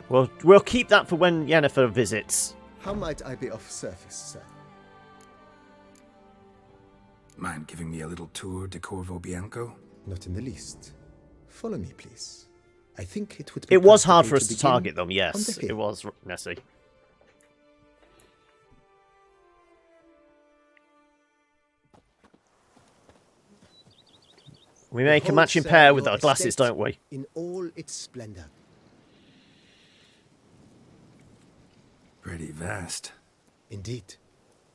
We'll keep that for when Yennefer visits. How might I be of service, sir? Mind giving me a little tour de Corvo Bianco? Not in the least. Follow me, please. I think it would be... It was hard for us to target them, yes. It was, Nessie. We make a matching pair with our glasses, don't we? In all its splendor. Pretty vast. Indeed.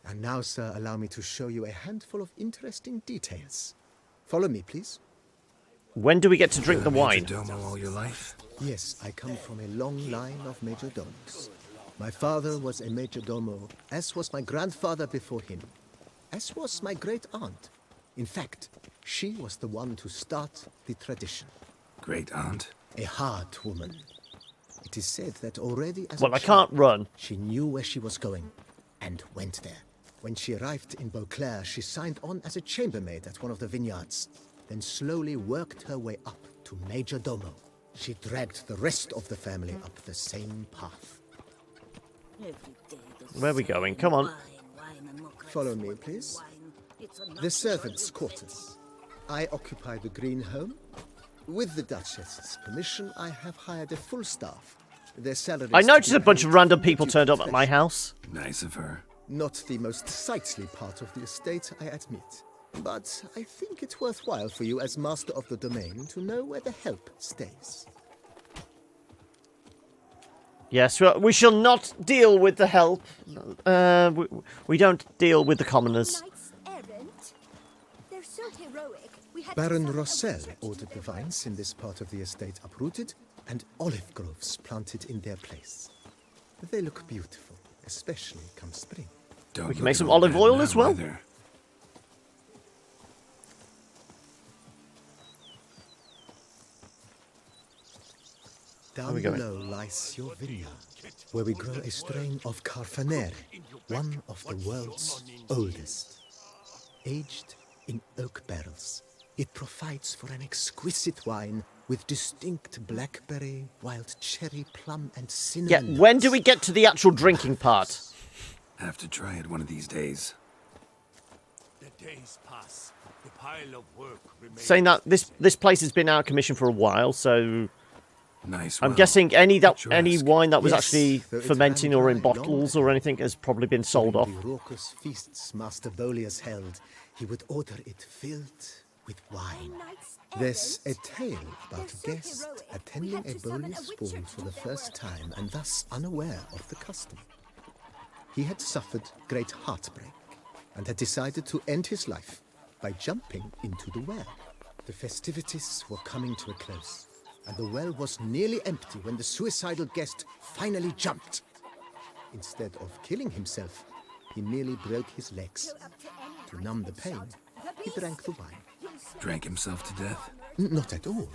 And now, sir, allow me to show you a handful of interesting details. Follow me, please. When do we get to drink the wine? Majordomo all your life? Yes, I come from a long line of majordomos. My father was a majordomo, as was my grandfather before him, as was my great-aunt. In fact, she was the one to start the tradition. Great-aunt? A hard woman. It is said that already as I can't run. She knew where she was going, and went there. When she arrived in Beauclair, she signed on as a chambermaid at one of the vineyards, then slowly worked her way up to majordomo. She dragged the rest of the family up the same path. Where are we going? Come on. Follow me, please. The servants' quarters. I occupy the green home. With the Duchess's permission, I have hired a full staff. Their salaries... I noticed a bunch of random people turned up at my house. Nice of her. Not the most sightly part of the estate, I admit. But I think it's worthwhile for you as master of the domain to know where the help stays. Yes, we shall not deal with the help. We don't deal with the commoners. They're so heroic. Baron Rossel ordered the vines in this part of the estate uprooted and olive groves planted in their place. They look beautiful, especially come spring. We can make some olive oil as well. Down below lies your vineyard, where we grow a strain of Carfanere, one of the world's oldest. Aged in oak barrels, it provides for an exquisite wine with distinct blackberry, wild cherry, plum, and cinnamon. Yeah, when do we get to the actual drinking part? Have to try it one of these days. The days pass. The pile of work remains. Saying that this place has been out of commission for a while, so Nice. I'm guessing any picturesque. wine that was Yes, actually though it fermenting ran or in dry bottles long or anything has probably been sold off. During the raucous feasts Master Bolius held, he would order it filled with wine. There's a tale about a guest attending a Bolius ball for the first time and thus unaware of the custom. He had suffered great heartbreak and had decided to end his life by jumping into the well. The festivities were coming to a close, and the well was nearly empty when the suicidal guest finally jumped. Instead of killing himself, he merely broke his legs. To numb the pain, he drank the wine. Drank himself to death? Not at all.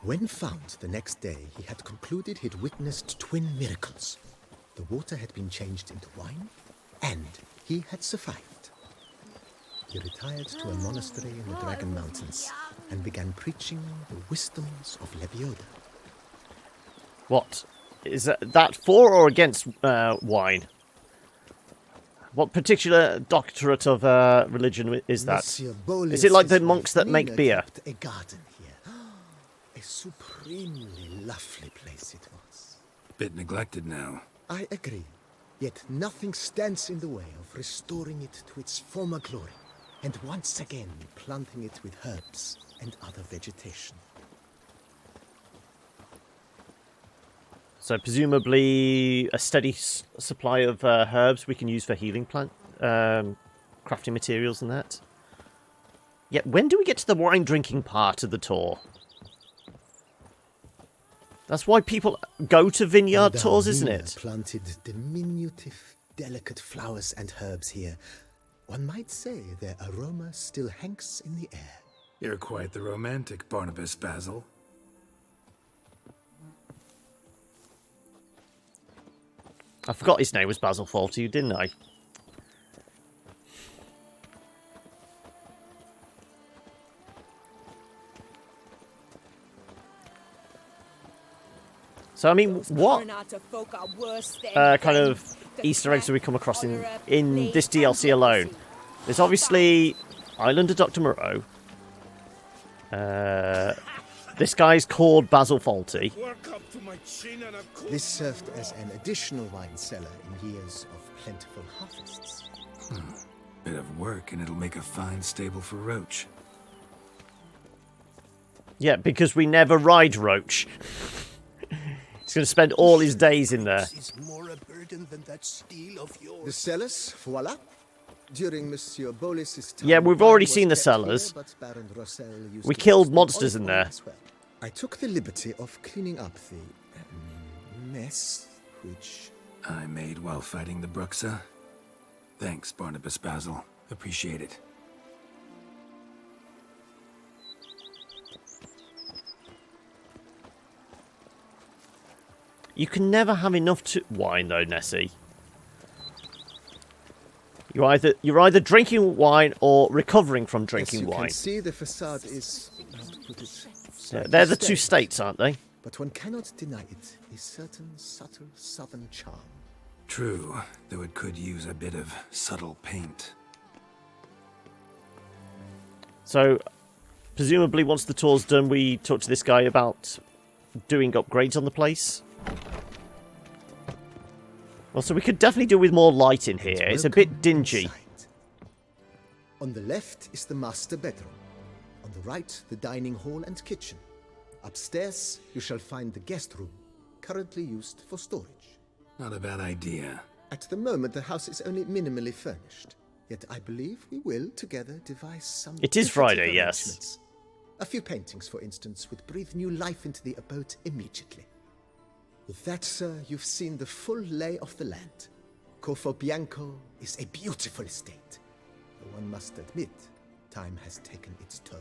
When found the next day, he had concluded he'd witnessed twin miracles. The water had been changed into wine, and he had survived. He retired to a monastery in the Dragon Mountains and began preaching the wisdoms of Lebioda. What? Is that for or against wine? What particular doctorate of religion is that? Is it like the monks that make beer? A garden here. A supremely lovely place it was. Bit neglected now. I agree. Yet nothing stands in the way of restoring it to its former glory, and once again planting it with herbs and other vegetation. So presumably a steady supply of herbs we can use for healing plant, crafting materials and that. Yeah, when do we get to the wine drinking part of the tour? That's why people go to vineyard tours, isn't it? Planted diminutive, delicate flowers and herbs here. One might say their aroma still hangs in the air. You're quite the romantic, Barnabas Basil. I forgot his name was Basil Fawlty, didn't I? So, I mean, what kind of Easter eggs do we come across in this DLC alone? There's obviously Island of Dr. Moreau. This guy's called Basil Fawlty. This served as an additional wine cellar in years of plentiful harvests. Bit of work and it'll make a fine stable for Roach. Yeah, because we never ride Roach. He's going to spend all his days in there. The cellars, voila. During Monsieur Bolis's time, yeah, we've already seen the cellars. We killed monsters in there. I took the liberty of cleaning up the mess, which I made while fighting the Bruxa. Thanks, Barnabas Basil. Appreciate it. You can never have enough wine, though, Nessie. You're either drinking wine or recovering from drinking wine. You can see the facade is, yeah, they're the two states, aren't they? But one cannot deny it. A certain subtle southern charm. True, though it could use a bit of subtle paint. So, presumably, once the tour's done, we talk to this guy about doing upgrades on the place. Well, so we could definitely do with more light in here. It's a bit dingy. Inside. On the left is the master bedroom. On the right, the dining hall and kitchen. Upstairs, you shall find the guest room, currently used for storage. Not a bad idea. At the moment, the house is only minimally furnished. Yet I believe we will, together, devise some... It is Friday, yes. A few paintings, for instance, would breathe new life into the abode immediately. With that, sir, you've seen the full lay of the land. Corfo Bianco is a beautiful estate. Though one must admit, time has taken its toll.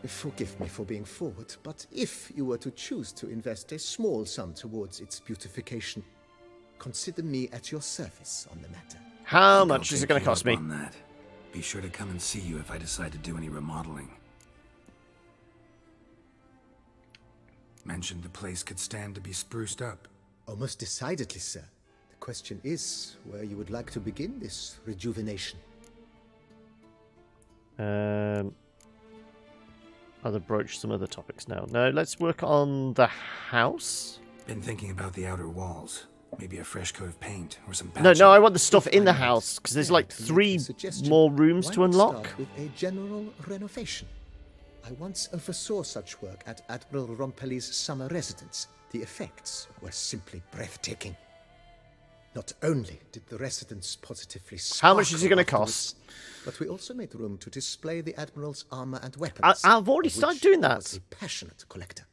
Forgive me for being forward, but if you were to choose to invest a small sum towards its beautification, consider me at your service on the matter. How much is it going to cost me? On that. Be sure to come and see you if I decide to do any remodeling. Mentioned the place could stand to be spruced up. Oh, most decidedly, sir. The question is where you would like to begin this rejuvenation. I rather broach some other topics now. No, let's work on the house. Been thinking about the outer walls. Maybe a fresh coat of paint or some No, patching. no, I want the stuff in the house, because there's like 3 more rooms Why to not unlock. start with a general renovation? I once oversaw such work at Admiral Rompelli's summer residence. The effects were simply breathtaking. Not only did the residence positively How much is it going to afterwards, cost? but we also made room to display the Admiral's armor and weapons. I've already of started which doing he that. was a passionate collector.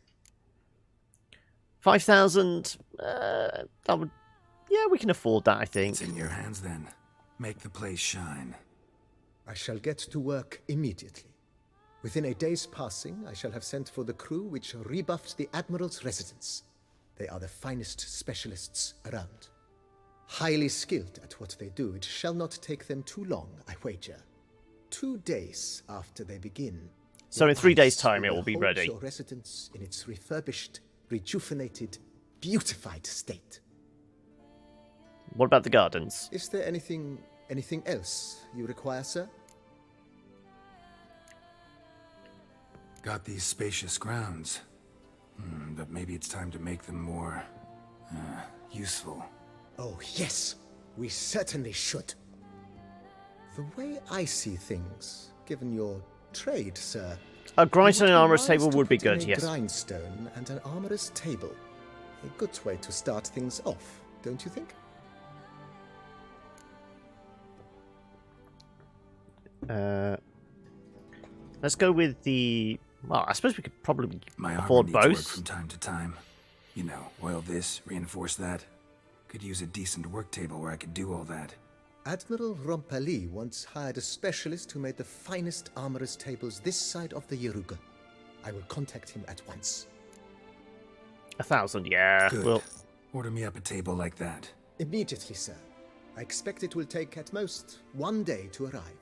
5,000. That would. Yeah, we can afford that, I think. It's in your hands then. Make the place shine. I shall get to work immediately. Within a day's passing, I shall have sent for the crew which rebuffed the Admiral's residence. They are the finest specialists around. Highly skilled at what they do, it shall not take them too long, I wager. 2 days after they begin. So in your 3 days' eyes time, it will will be behold ready. Your residence in its refurbished, rejuvenated, beautified state. What about the gardens? Is there anything else you require, sir? Got these spacious grounds. But maybe it's time to make them more... useful. Oh, yes. We certainly should. The way I see things, given your trade, sir... A grindstone and armorer's wise table to would be put in good, a yes. grindstone and an armorer's table. A good way to start things off, don't you think? Let's go with the... Well, I suppose we could probably My afford armor needs work both. from time to time. You know, oil this, reinforce that. Could use a decent work table where I could do all that. Admiral Rompelli once hired a specialist who made the finest armorer's tables this side of the Yaruga. I will contact him at once. 1,000, yeah. Good. Well, Order me up a table like that. Immediately, sir. I expect it will take at most 1 day to arrive.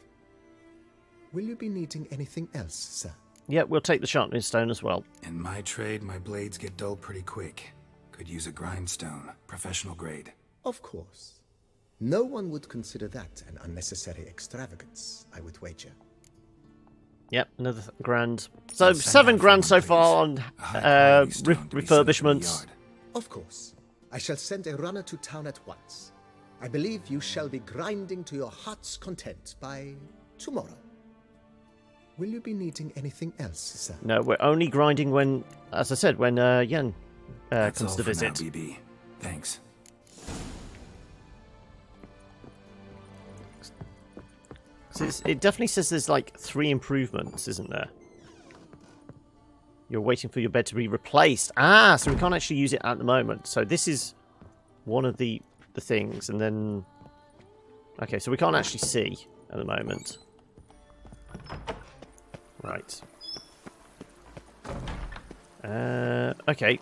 Will you be needing anything else, sir? yeah, we'll take the sharpening stone as well. In my trade, my blades get dull pretty quick. Could use a grindstone, professional grade. Of course. No one would consider that an unnecessary extravagance, I would wager. Yep, another grand. So Let's send 7 out grand for so one, far on please. A high-quality stone to be set up in the refurbishments. yard. Of course. I shall send a runner to town at once. I believe you shall be grinding to your heart's content by tomorrow. Will you be needing anything else, sir? No, we're only grinding when, as I said, when Yen That's comes all to for visit. now, BB. Thanks. So it definitely says there's like 3 improvements, isn't there? You're waiting for your bed to be replaced. Ah, so we can't actually use it at the moment. So this is one of the things, and then... Okay, so we can't actually see at the moment. Right. Okay.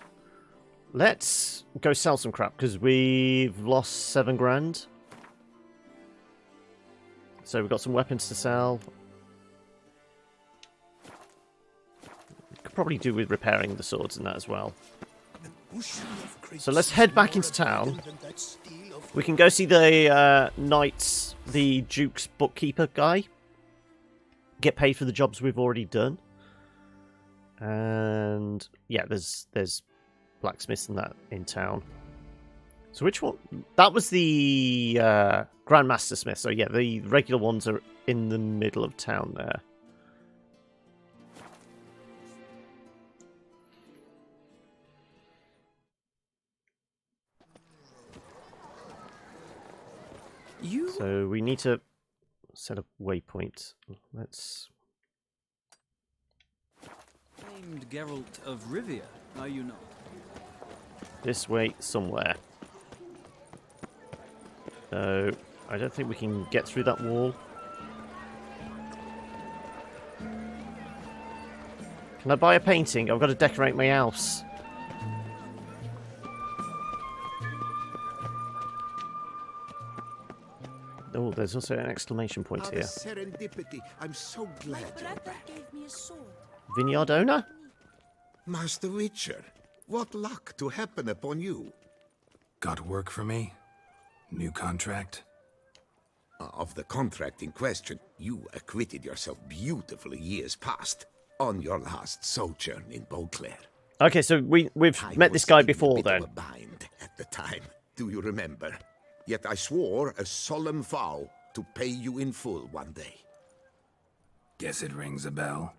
Let's go sell some crap, because we've lost 7 grand. So we've got some weapons to sell. Could probably do with repairing the swords and that as well. So let's head back into town. We can go see the knights, the Duke's bookkeeper guy. Get paid for the jobs we've already done. And yeah, there's blacksmiths and that in town. So which one? That was the Grandmaster Smith. So yeah, the regular ones are in the middle of town there. So we need to set a waypoint. Let's... Named Geralt of Rivia, are you not? This way somewhere. So I don't think we can get through that wall. Can I buy a painting? I've got to decorate my house. Oh, there's also an exclamation point How here. the serendipity. I'm so glad you're back. Gave me a sword. Vineyard owner? Master Witcher, what luck to happen upon you. Got work for me? New contract? Of the contract in question, you acquitted yourself beautifully years past. on your last sojourn in Beauclair. Okay, so we've met this guy before then. I was in a bit of a bind at the time. Do you remember? Yet I swore a solemn vow to pay you in full one day. Guess it rings a bell.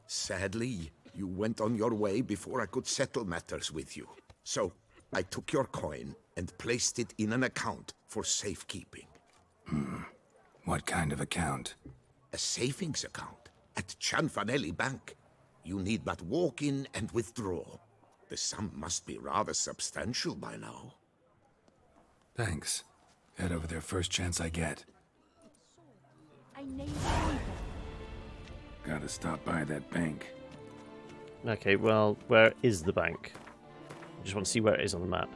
Sadly, you went on your way before I could settle matters with you. So, I took your coin and placed it in an account for safekeeping. What kind of account? A savings account at Cianfanelli Bank. You need but walk in and withdraw. The sum must be rather substantial by now. Thanks. Head over there first chance I get. Gotta stop by that bank. Okay, well, where is the bank? I just want to see where it is on the map.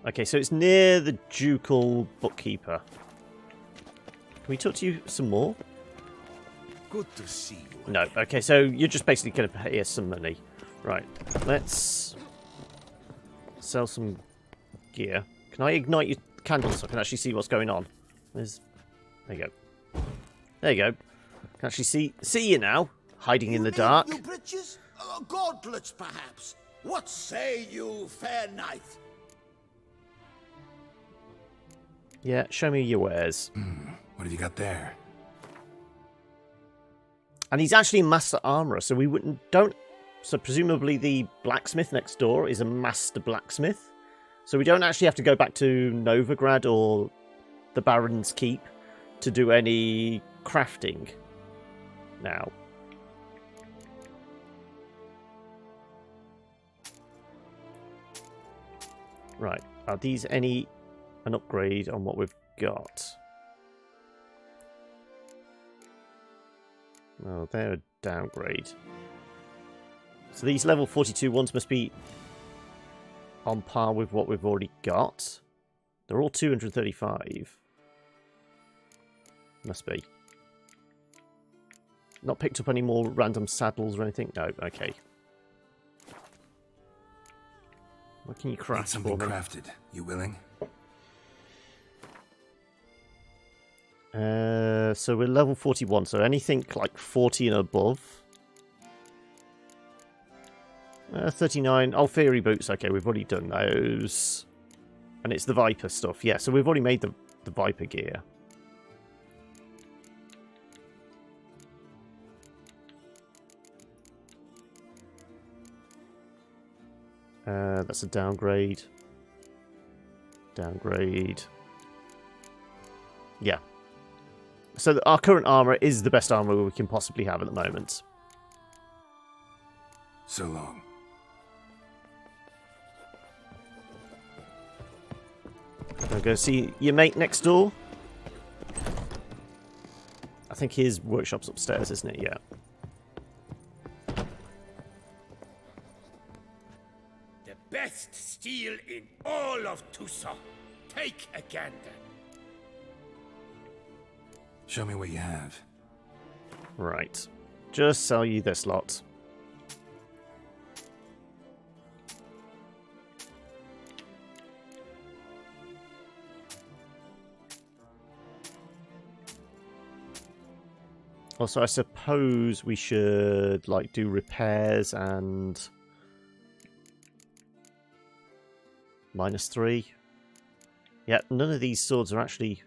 Okay, so it's near the ducal bookkeeper. Can we talk to you some more? Good to see you. No. Okay, so you're just basically going to pay us some money. Right. Let's sell some gear. Can I ignite your candles so I can actually see what's going on? There you go. There you go. Can actually see you now, hiding in the dark. You breeches? Gauntlets, perhaps. What say you, fair knight? Yeah, show me your wares. What have you got there? And he's actually a master armourer, so we don't. So presumably the blacksmith next door is a master blacksmith. So we don't actually have to go back to Novigrad or the Baron's Keep to do any crafting now. Right. Are these an upgrade on what we've got? No, they're a downgrade. So these level 42 ones must be on par with what we've already got. They're all 235. Must be. Not picked up any more random saddles or anything? No, okay. What can you craft? Need something crafted. You willing? So we're level 41, so anything like 40 and above. 39. Oh, Fairy Boots. Okay, we've already done those. And it's the Viper stuff. Yeah, so we've already made the Viper gear. That's a downgrade. Downgrade. Yeah. So our current armor is the best armor we can possibly have at the moment. So long. I'll go see your mate next door. I think his workshop's upstairs, isn't it? Yeah. The best steel in all of Toussaint. Take a gander. Show me what you have. Right. Just sell you this lot. Also, I suppose we should, like, do repairs and... -3. Yeah, none of these swords are actually...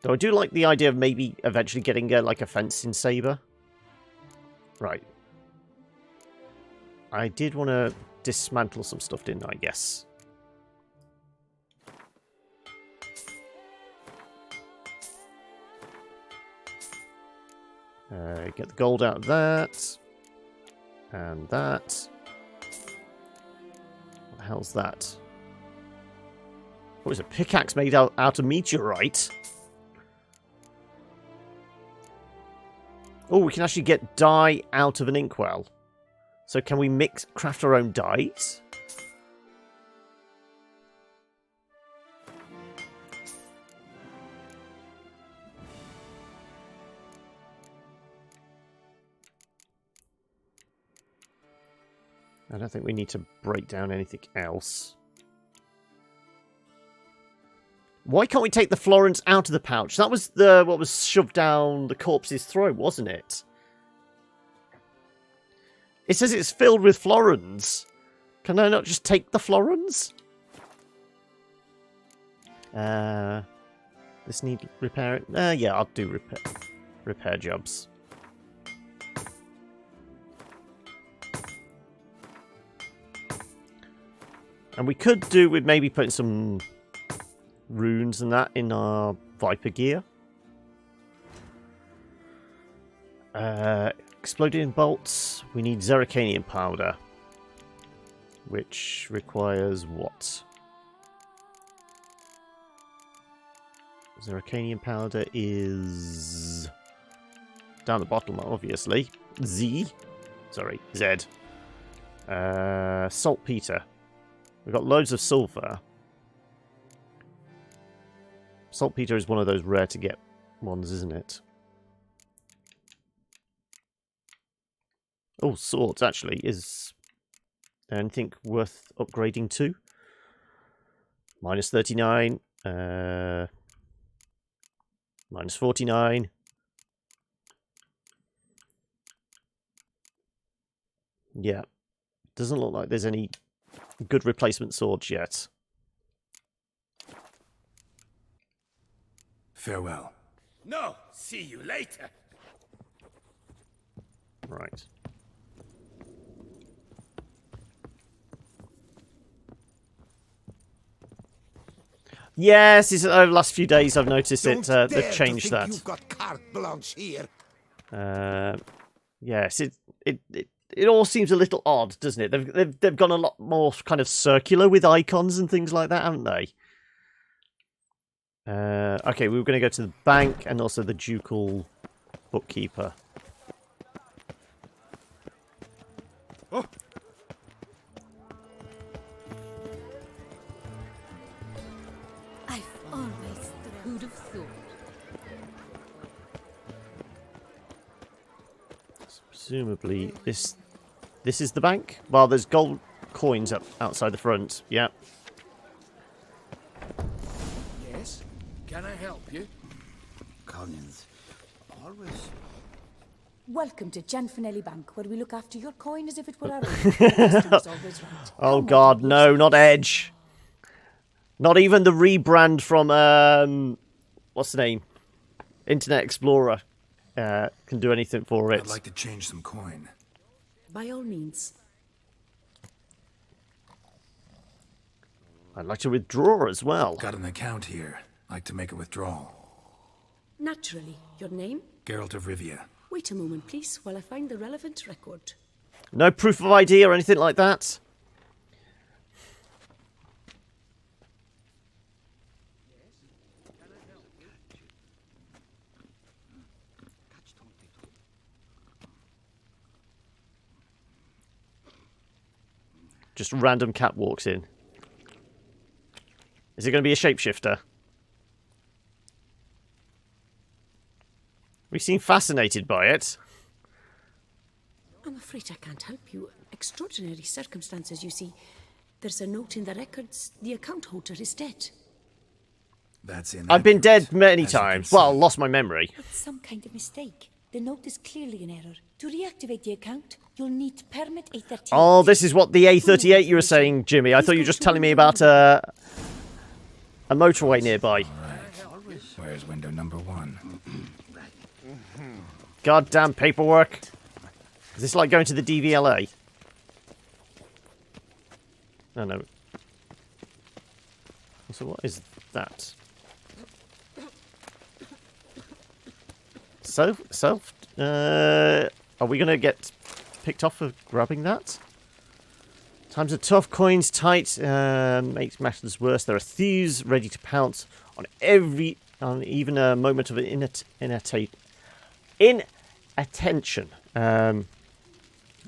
Though I do like the idea of maybe eventually getting, like, a fencing saber. Right. I did want to dismantle some stuff, didn't I? Yes. Get the gold out of that. And that. What the hell's that? What is a pickaxe made out of meteorite? Oh, we can actually get dye out of an inkwell. So can we craft our own dyes? I don't think we need to break down anything else. Why can't we take the florins out of the pouch? That was the what was shoved down the corpse's throat, wasn't it? It says it's filled with florins. Can I not just take the florins? This need repairing? Yeah, I'll do repair jobs. And we could do with maybe putting some runes and that in our Viper gear. Exploding bolts. We need Zeracanium powder. Which requires what? Zeracanium powder is down the bottom, obviously. Z. Sorry, Z. Saltpeter. We've got loads of sulfur. Saltpeter is one of those rare to get ones, isn't it? Oh, swords, actually. Is there anything worth upgrading to? Minus 39. Minus 49. Yeah. Doesn't look like there's any good replacement swords yet. Farewell. No, see you later. Right. Yes, over the last few days I've noticed they've changed that. You've got carte blanche here. Yes, it all seems a little odd, doesn't it? They've gone a lot more kind of circular with icons and things like that, haven't they? Okay, we were going to go to the bank and also the ducal bookkeeper. Oh. I've always who'd have thought. Presumably this is the bank. Well, there's gold coins up outside the front. Yeah. Yes? Can I help you? Collins, always. Welcome to Gianfinelli Bank, where we look after your coin as if it were our own. The customer's always right. Oh God, no, not Edge. Not even the rebrand from what's the name? Internet Explorer can do anything for it. I'd like to change some coin. By all means. I'd like to withdraw as well. Got an account here. Like to make a withdrawal. Naturally. Your name? Geralt of Rivia. Wait a moment, please, while I find the relevant record. No proof of ID or anything like that? Just a random cat walks in. Is it going to be a shapeshifter? We seem fascinated by it. I'm afraid I can't help you. Extraordinary circumstances, you see. There's a note in the records. The account holder is dead. That's in. I've been dead many times. Well, lost my memory. It's some kind of mistake. The note is clearly an error. To reactivate the account, you'll need permit A38. Oh, this is what the A38 you were saying, Jimmy. I thought you were just telling me about a motorway nearby. Right. Where's window number 1? Goddamn paperwork. Is this like going to the DVLA? Oh, no. So what is that? Are we going to get picked off for grabbing that? Times are tough, coins tight, makes matters worse. There are thieves ready to pounce on even a moment of inattention.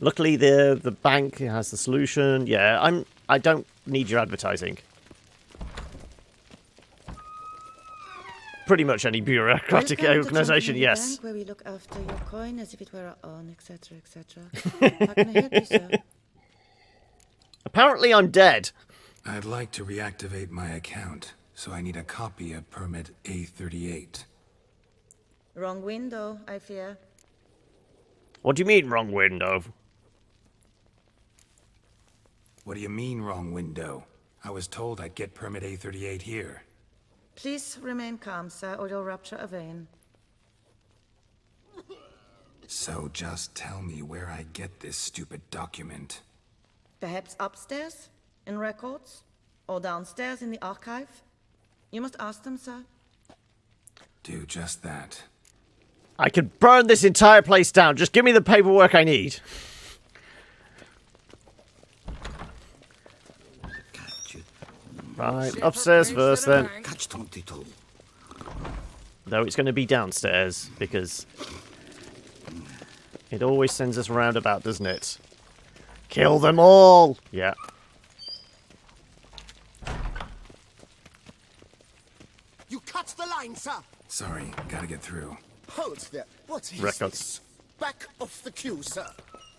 Luckily, the bank has the solution. Yeah, I don't need your advertising. Pretty much any bureaucratic organisation, yes. Bank where we look after your coin as if it were our own, etc., etc. How can I help you, sir? Apparently, I'm dead. I'd like to reactivate my account. So I need a copy of permit A38. Wrong window, I fear. What do you mean, wrong window? What do you mean, wrong window? I was told I'd get permit A38 here. Please remain calm, sir, or you'll rupture a vein. So just tell me where I get this stupid document. Perhaps upstairs, in records, or downstairs in the archive? You must ask them, sir. Do just that. I could burn this entire place down. Just give me the paperwork I need. Right, upstairs first then. Catch 22. No, it's going to be downstairs, because it always sends us roundabout, doesn't it? Kill them all! Yeah. You cut the line, sir! Sorry, gotta get through. Hold there. What is Records. this? Back off the queue, sir.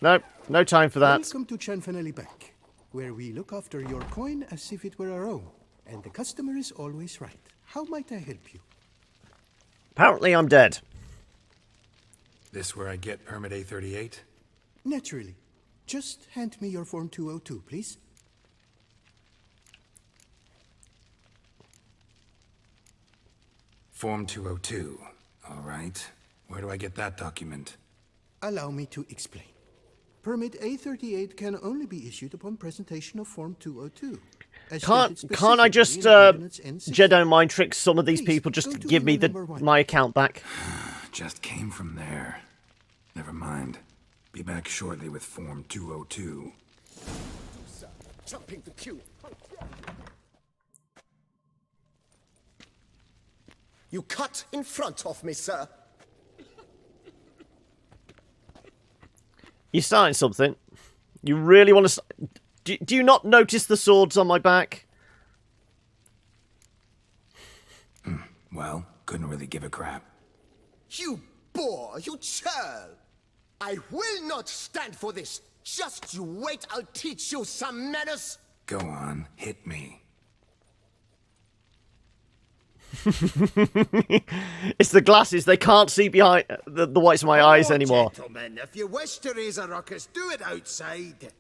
No, no time for that. Welcome to Chanfanelli Bank, where we look after your coin as if it were our own, and the customer is always right. How might I help you? Apparently I'm dead. This where I get permit A38? Naturally. Just hand me your Form 202, please. Form 202. All right. Where do I get that document? Allow me to explain. Permit A38 can only be issued upon presentation of Form 202. Can't I just Jedi mind trick some of these people just to give me my account back? Just came from there. Never mind. Be back shortly with Form 202. Sir, jumping the queue. You cut in front of me, sir. You're starting something. You really want to... Do you not notice the swords on my back? Well, couldn't really give a crap. You boor, you churl. I will not stand for this. Just you wait, I'll teach you some manners. Go on, hit me. It's the glasses. They can't see behind the whites of my eyes anymore. Gentlemen, if you wish to raise a ruckus, do it outside.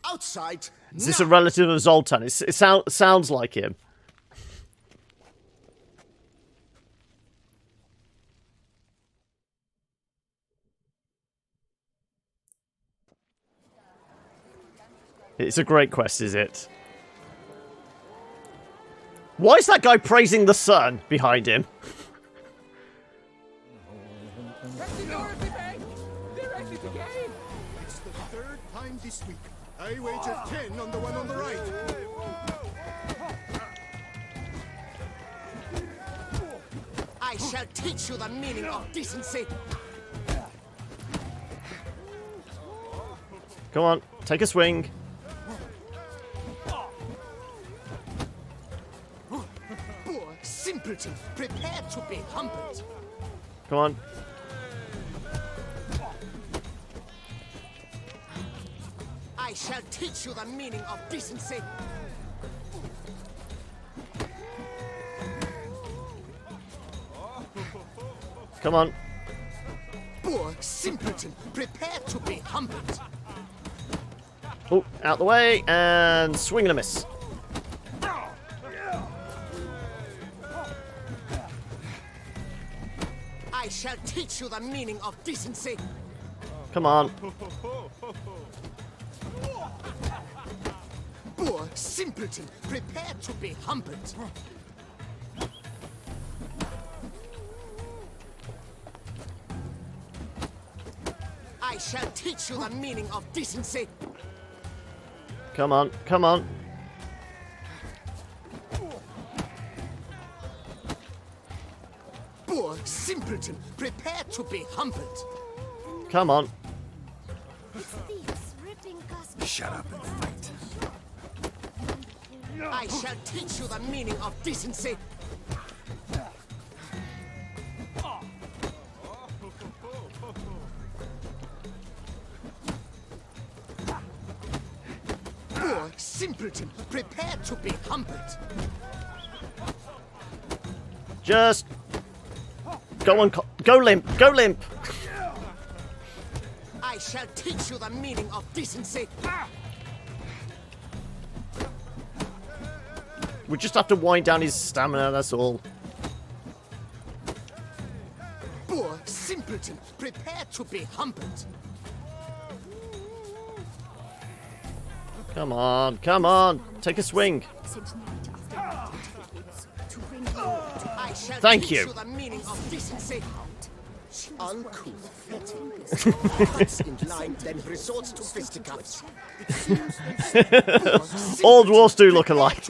Outside? Is this a relative of Zoltan? It sounds like him. It's a great quest, is it? Why is that guy praising the sun behind him? It's the third time this week. I wagered 10 on the one on the right. I shall teach you the meaning of decency. Come on, take a swing. Poor simpleton, prepare to be humbled. Come on. I shall teach you the meaning of decency. Come on. Poor simpleton, prepare to be humbled. Oh, out the way, and swing and a miss. I shall teach you the meaning of decency. Come on. Poor simpleton, prepare to be humbled. I shall teach you the meaning of decency. Come on, come on. Poor simpleton, prepare to be humbled. Come on. Shut up and fight. I shall teach you the meaning of decency. Poor Poor simpleton, prepare to be humbled. Just go on, go limp, go limp. I shall teach you the meaning of decency. We just have to wind down his stamina, that's all. Poor simpleton, prepare to be humbled. Come on, come on, take a swing. I shall Thank teach you. The meaning of decency. Uncouth. Cuts in line, then resorts to fisticuffs. All dwarves do look alike.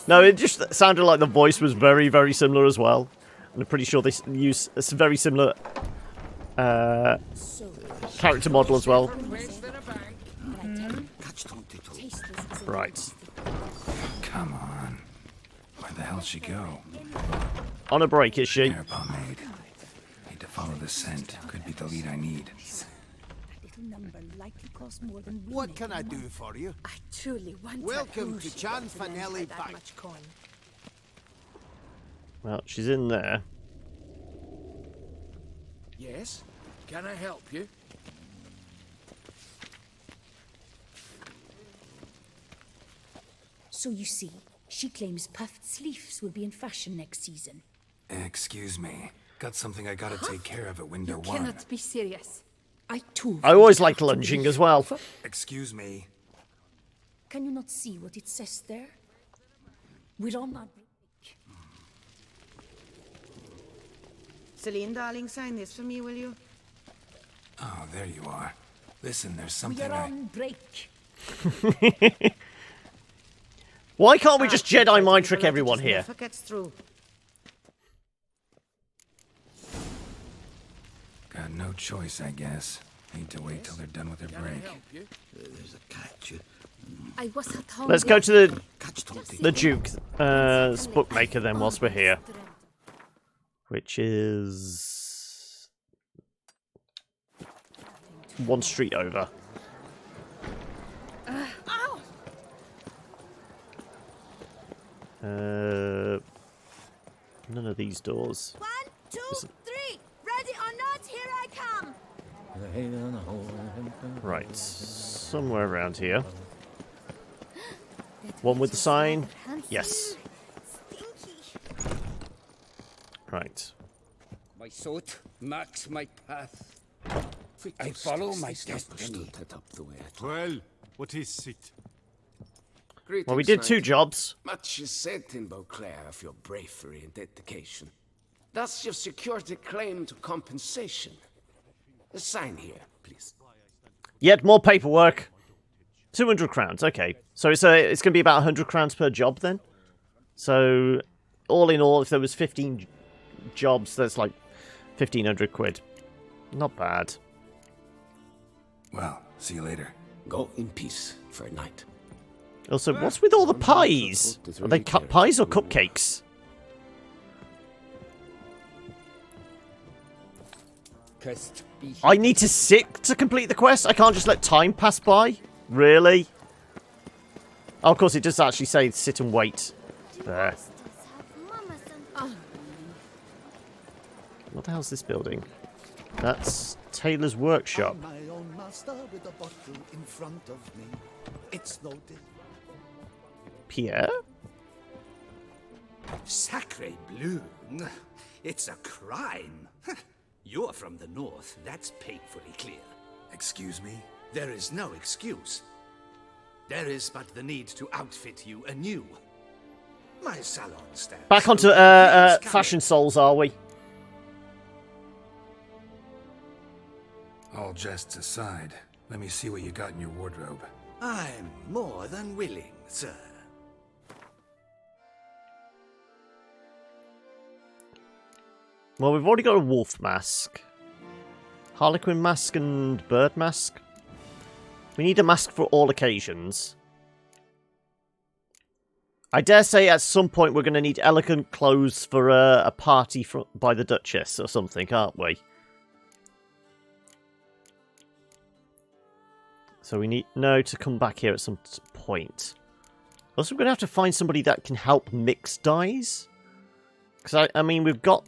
No, it just sounded like the voice was very, very similar as well. And I'm pretty sure they use a very similar character model as well. Right. Come on. Where the hell'd she go? On a break, is she? Hair pomade. Need to follow the scent. Could be the lead I need. What can I do for you? I truly want Welcome to Chanfanelli Bank. Well, she's in there. Yes? Can I help you? So you see, she claims puffed sleeves will be in fashion next season. Excuse me. Got something I gotta take care of at window You 1. cannot be serious. I too. I always liked lunging as well. Excuse me. Can you not see what it says there? We're on our break. Celine, darling, sign this for me, will you? Oh, there you are. Listen, there's We something are on break. Why can't we just Jedi mind trick everyone here? Never gets through. Got no choice, I guess. Need to wait till they're done with their break. There's a catch. I was at home. Let's go to the Duke, bookmaker then whilst we're here. Which is one street over. None of these doors. 1, 2, 3. Ready or not, here I come. Right, somewhere around here. One with the sign. Yes. Right. My sword marks my path. I follow my destiny. Well, what is it? Well, we did 2 jobs. Much is said in Beauclair of your bravery and dedication. Thus, you've secured a claim to compensation. Sign here, please. Yet more paperwork. 200 crowns. Okay, so it's going to be about 100 crowns per job then. So all in all, if there was 15 jobs, that's like 1,500 quid. Not bad. Well, see you later. Go in peace for a night. Also, what's with all the pies? Are they cut pies or cupcakes? I need to sit to complete the quest? I can't just let time pass by? Really? Oh, of course, it does actually say sit and wait. There. What the hell's this building? That's Taylor's workshop. My own master with a bottle in front of me. It's no day. Pierre? Sacre bleu. It's a crime. You're from the north, that's painfully clear. Excuse me? There is no excuse. There is but the need to outfit you anew. My salon stands. Back onto Fashion Souls, are we? All jests aside, let me see what you got in your wardrobe. I'm more than willing, sir. Well, we've already got a wolf mask. Harlequin mask and bird mask. We need a mask for all occasions. I dare say at some point we're going to need elegant clothes for a party by the Duchess or something, aren't we? So we need No to come back here at some point. Also, we're going to have to find somebody that can help mix dyes. Because, I mean, we've got...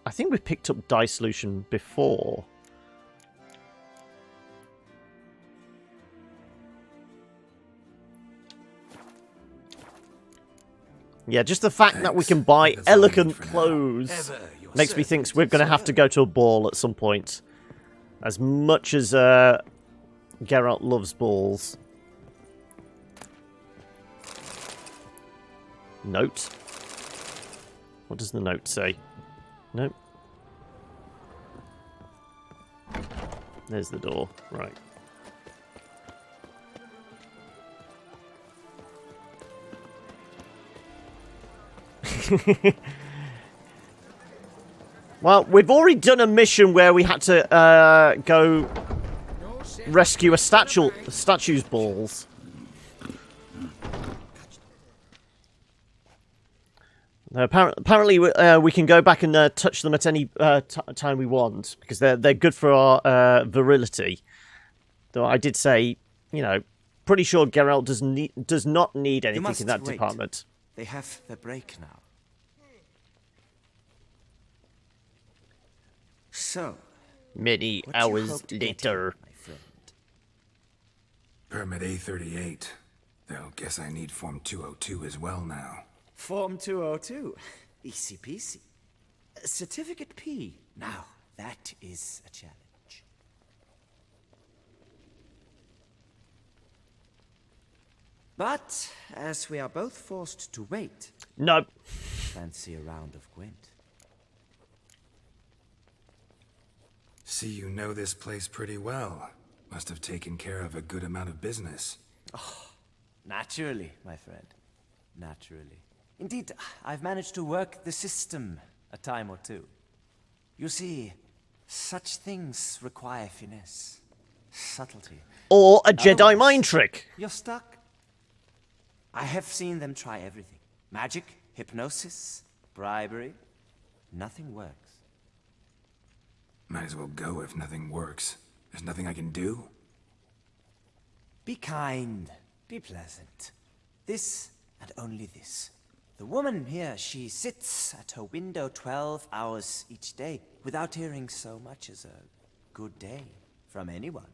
I think we've picked up dye solution before. Yeah, just the fact that we can buy elegant clothes makes me think we're going to have to go to a ball at some point. As much as Geralt loves balls. Note. What does the note say? Nope. There's the door. Right. Well, we've already done a mission where we had to go rescue a statue's balls. Apparently, we can go back and touch them at any time we want because they're good for our virility. Though I did say, you know, pretty sure Geralt does not need anything in that department. They have their break now. So, many hours later. Permit A38. They'll guess I need Form 202 as well now. Form 202. Easy peasy. Certificate P. Now, that is a challenge. But, as we are both forced to wait... No. Fancy a round of Gwent. See, you know this place pretty well. Must have taken care of a good amount of business. Oh, naturally, my friend. Naturally. Indeed, I've managed to work the system a time or two. You see, such things require finesse, subtlety. Or a Jedi mind trick. You're stuck. I have seen them try everything. Magic, hypnosis, bribery. Nothing works. Might as well go if nothing works. There's nothing I can do? Be kind. Be pleasant. This and only this. The woman here, she sits at her window 12 hours each day without hearing so much as a good day from anyone.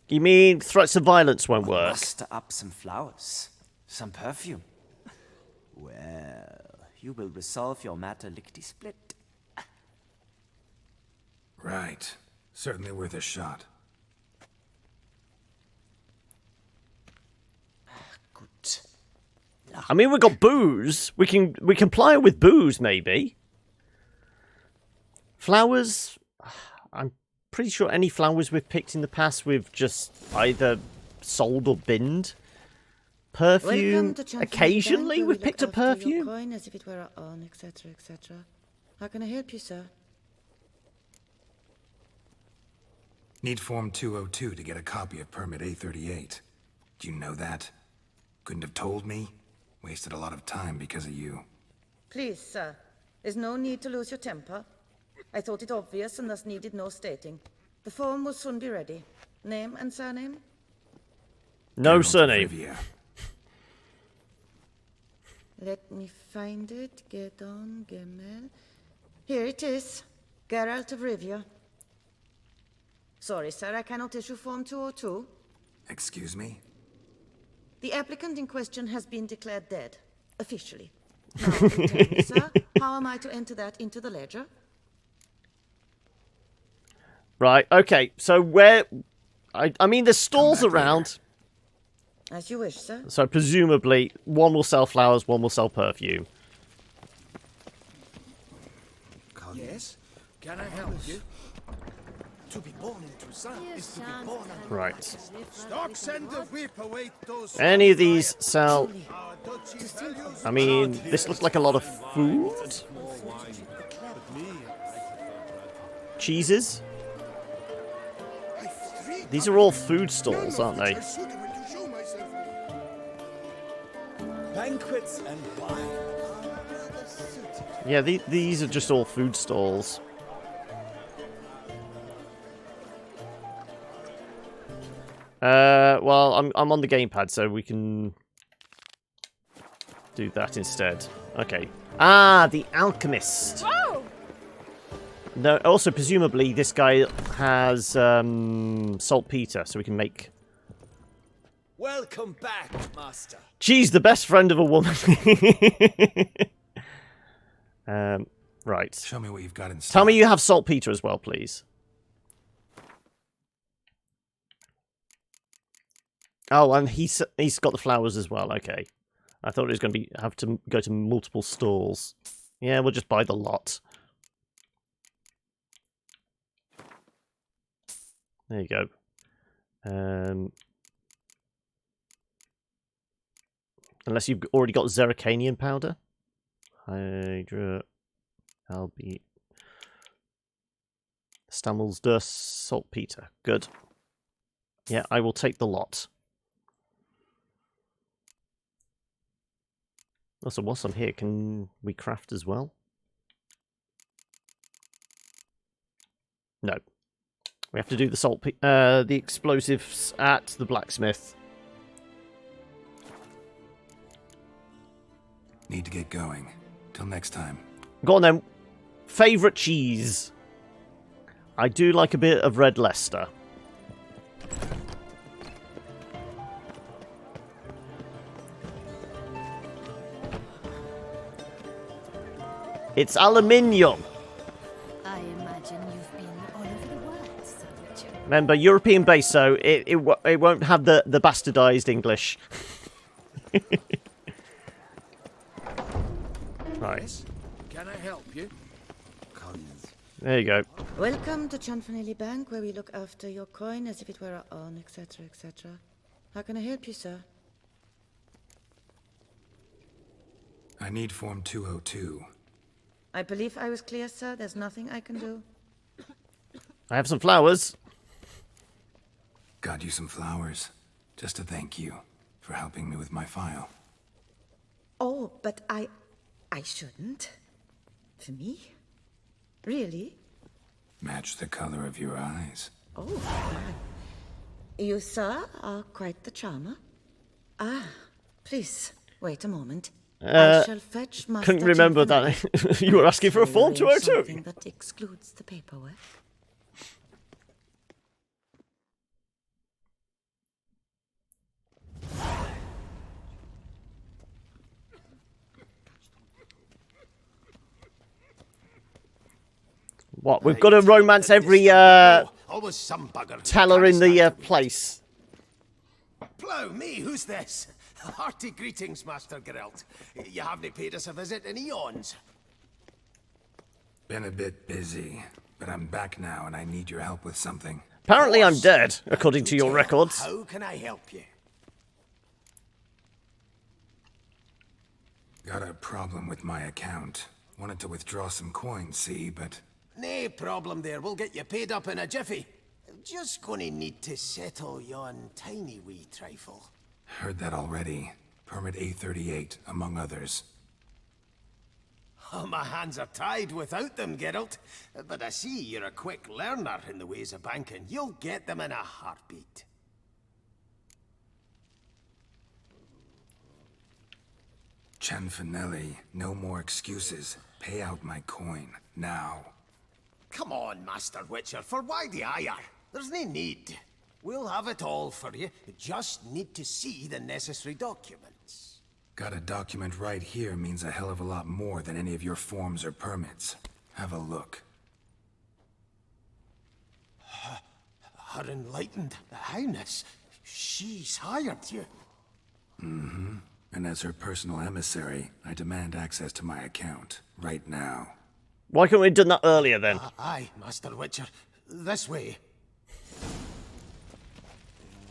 You mean threats of violence won't work? Muster up some flowers, some perfume. Well, you will resolve your matter lickety-split. Right. Certainly worth a shot. Good. I mean, we've got booze. We can ply her with booze, maybe. Flowers. I'm pretty sure any flowers we've picked in the past we've just either sold or binned. Perfume. Occasionally we've picked up perfume. Coin as if it were our own, etc., etc. How can I help you, sir? Need Form 202 to get a copy of Permit A38. Do you know that? Couldn't have told me? Wasted a lot of time because of you. Please, sir. There's no need to lose your temper. I thought it obvious and thus needed no stating. The form will soon be ready. Name and surname? No surname. Let me find it. Gedon Gemel. Here it is. Geralt of Rivia. Sorry, sir, I cannot issue Form 202. Excuse me? The applicant in question has been declared dead, officially. Now, tell me, sir, how am I to enter that into the ledger? Right, okay, so where... I mean, there's stalls around. As you wish, sir. So presumably, one will sell flowers, one will sell perfume. Yes? Can I help you? To be born in Toussaint is to be born in... Right. Stocks and the whip await those... Any of these sell... I mean, this looks like a lot of food. Cheeses. These are all food stalls, aren't they? Banquets and wine. Yeah, these are just all food stalls. Well, I'm on the gamepad, so we can do that instead. Okay. Ah, the alchemist. Whoa! No, also presumably this guy has saltpeter, so we can make. Welcome back, Master. She's the best friend of a woman. Right. Show me what you've got in stock. Tell me you have saltpeter as well, please. Oh, and he's got the flowers as well. Okay, I thought it was going to have to go to multiple stalls. Yeah, we'll just buy the lot. There you go. Unless you've already got Zeracanian powder. Hydra, Albi, Stammel's dust, saltpeter. Good. Yeah, I will take the lot. Also, whilst I'm here, can we craft as well? No. We have to do the the explosives at the blacksmith. Need to get going. Till next time. Go on then. Favourite cheese? I do like a bit of red Leicester. It's aluminium. I imagine you've been all over the world, Sir Richard. Remember, European base, so it won't have the bastardized English. Right. Yes? Can I help you? There you go. Welcome to Chanfanelli Bank, where we look after your coin as if it were our own, etc., etc. How can I help you, sir? I need Form 202. I believe I was clear, sir. There's nothing I can do. I have some flowers. Got you some flowers. Just to thank you for helping me with my file. Oh, but I shouldn't. For me? Really? Match the color of your eyes. Oh, you, sir, are quite the charmer. Ah, please, wait a moment. I shall fetch Master Couldn't remember that. You were asking for a Form 202. Something that excludes the paperwork. What? We've got to romance every Always some bugger. teller in the place. Plough me, who's this? Hearty greetings, Master Geralt. You haven't paid us a visit in eons. Been a bit busy, but I'm back now and I need your help with something. Apparently I'm dead, according to your records. How can I help you? Got a problem with my account. Wanted to withdraw some coins, see, but... No problem there. We'll get you paid up in a jiffy. Just gonna need to settle yon tiny wee trifle. Heard that already. Permit A38, among others. Oh, my hands are tied without them, Geralt. But I see you're a quick learner in the ways of banking. You'll get them in a heartbeat. Chanfanelli, no more excuses. Pay out my coin, now. Come on, Master Witcher, for why the ire? There's no need. We'll have it all for you. Just need to see the necessary documents. Got a document right here means a hell of a lot more than any of your forms or permits. Have a look. Her enlightened highness. She's hired you. Mm-hmm. And as her personal emissary, I demand access to my account, right now. Why couldn't we have done that earlier then? Aye, Master Witcher. This way.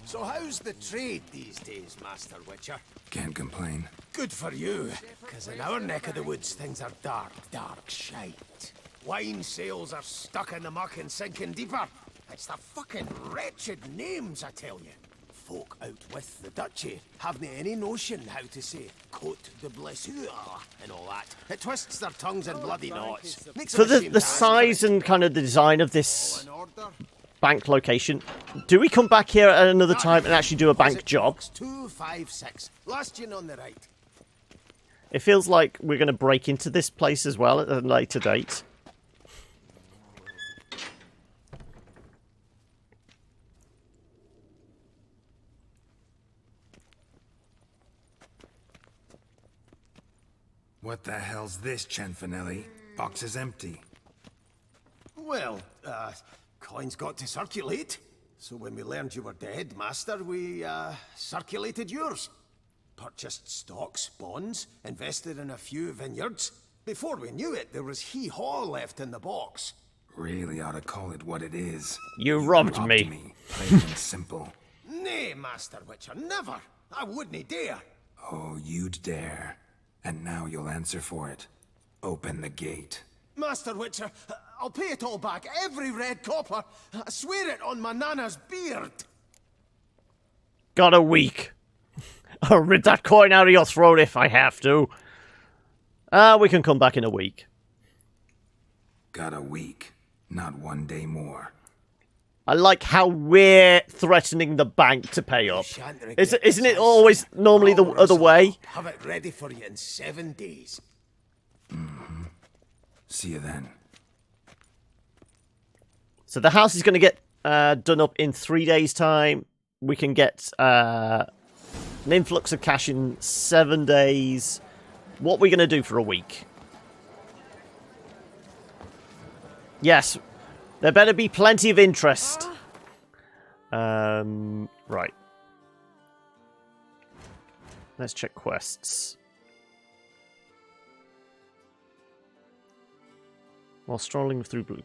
So how's the trade these days, Master Witcher? Can't complain. Good for you, because in our neck of the woods things are dark, dark shite. Wine sales are stuck in the muck and sinking deeper. It's the fucking wretched names, I tell you. folk out with the duchy haven't any notion how to say Cote de Blessure and all that. It twists their tongues in bloody knots. Makes For them ashamed the to ask size and kind of the design of this bank location, do we come back here at another time and actually do a bank job? 256. Last in on the right. It feels like we're going to break into this place as well at a later date. What the hell's this, Cianfanelli? Box is empty. Well, coins got to circulate. So when we learned you were dead, Master, we, circulated yours. Purchased stocks, bonds, invested in a few vineyards. Before we knew it, there was hee-haw left in the box. Really ought to call it what it is. You robbed me. Plain and simple. Nay, Master Witcher, never. I wouldn't dare. Oh, you'd dare. And now you'll answer for it. Open the gate. Master Witcher, I'll pay it all back, every red copper. I swear it on my nana's beard. Got a week. I'll rip that coin out of your throat if I have to. We can come back in a week. Got a week. Not 1 day more. I like how we're threatening the bank to pay up. Isn't it always normally the other way? Have it ready for you in 7 days. Mm-hmm. See you then. So the house is going to get done up in 3 days' time. We can get an influx of cash in 7 days. What are we going to do for a week? Yes. There better be plenty of interest. Right. Let's check quests. While strolling through...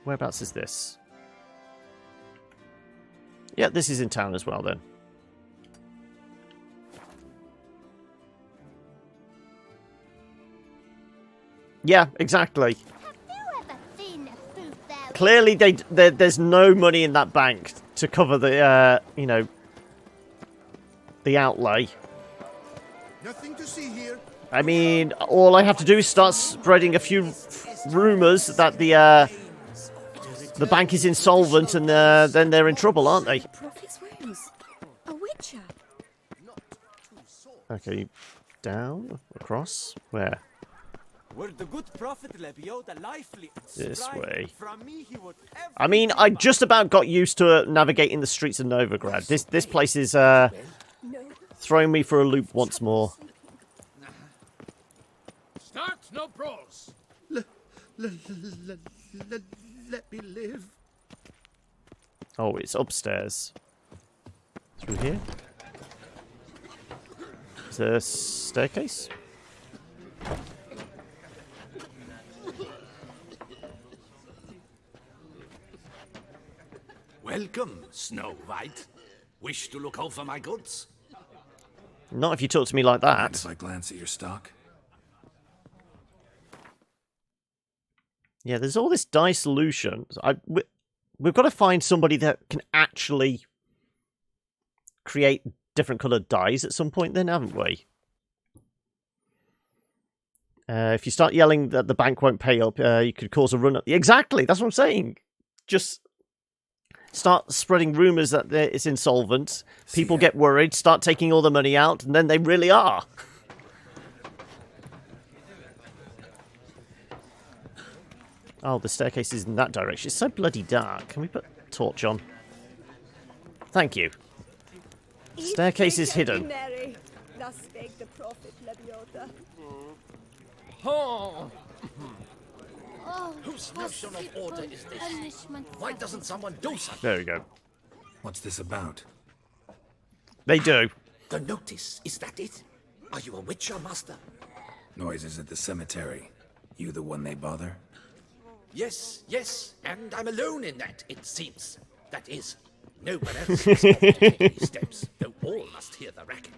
whereabouts is this? Yeah, this is in town as well, then. Yeah, exactly. Clearly, there's no money in that bank to cover the, you know, the outlay. Nothing to see here. I mean, all I have to do is start spreading a few rumors that the bank is insolvent, and then they're in trouble, aren't they? Prophet's wounds. A witcher. Okay, down, across, where? Were the good prophet Lebioda lively and This spry, way. from me he would I mean, I just about got used to navigating the streets of Novigrad. This place is throwing me for a loop once more. Start no brawls. Let me live. Oh, it's upstairs. Through here? Is there a staircase? Welcome, Snow White. Wish to look over my goods? Not if you talk to me like Mind that. if I glance at your stock? Yeah, there's all this dye solution. We've got to find somebody that can actually create different coloured dyes at some point then, haven't we? If you start yelling that the bank won't pay up, you could cause a run-up. Exactly, that's what I'm saying. Just start spreading rumours that it's insolvent. People get worried, start taking all the money out, and then they really are. Oh, the staircase is in that direction. It's so bloody dark. Can we put a torch on? Thank you. Staircase is hidden. Mary. Thus spake the prophet Lebioda. Oh. Oh, Whose notion of order is this? Why doesn't someone do something? There we go. What's this about? They do. The notice, is that it? Are you a witcher, master? Noises at the cemetery. You the one they bother? Yes, and I'm alone in that, it seems. That is, no one else is off to take any steps, though all must hear the racket.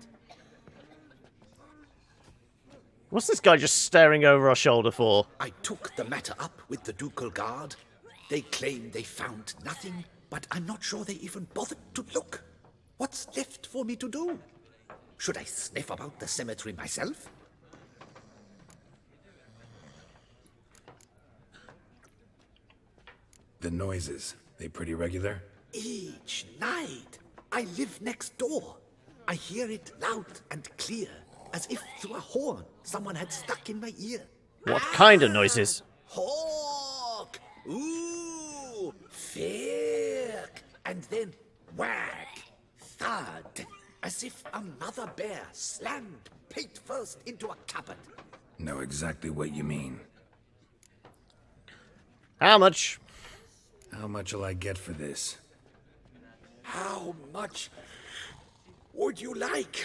What's this guy just staring over our shoulder for? I took the matter up with the ducal guard. They claim they found nothing, but I'm not sure they even bothered to look. What's left for me to do? Should I sniff about the cemetery myself? The noises, they pretty regular? Each night, I live next door. I hear it loud and clear, as if through a horn someone had stuck in my ear. What kind of noises? Hawk! Ooh! Firk! And then whack! Thud! As if a mother bear slammed pate first into a cupboard. Know exactly what you mean. How much? How much'll I get for this? How much would you like?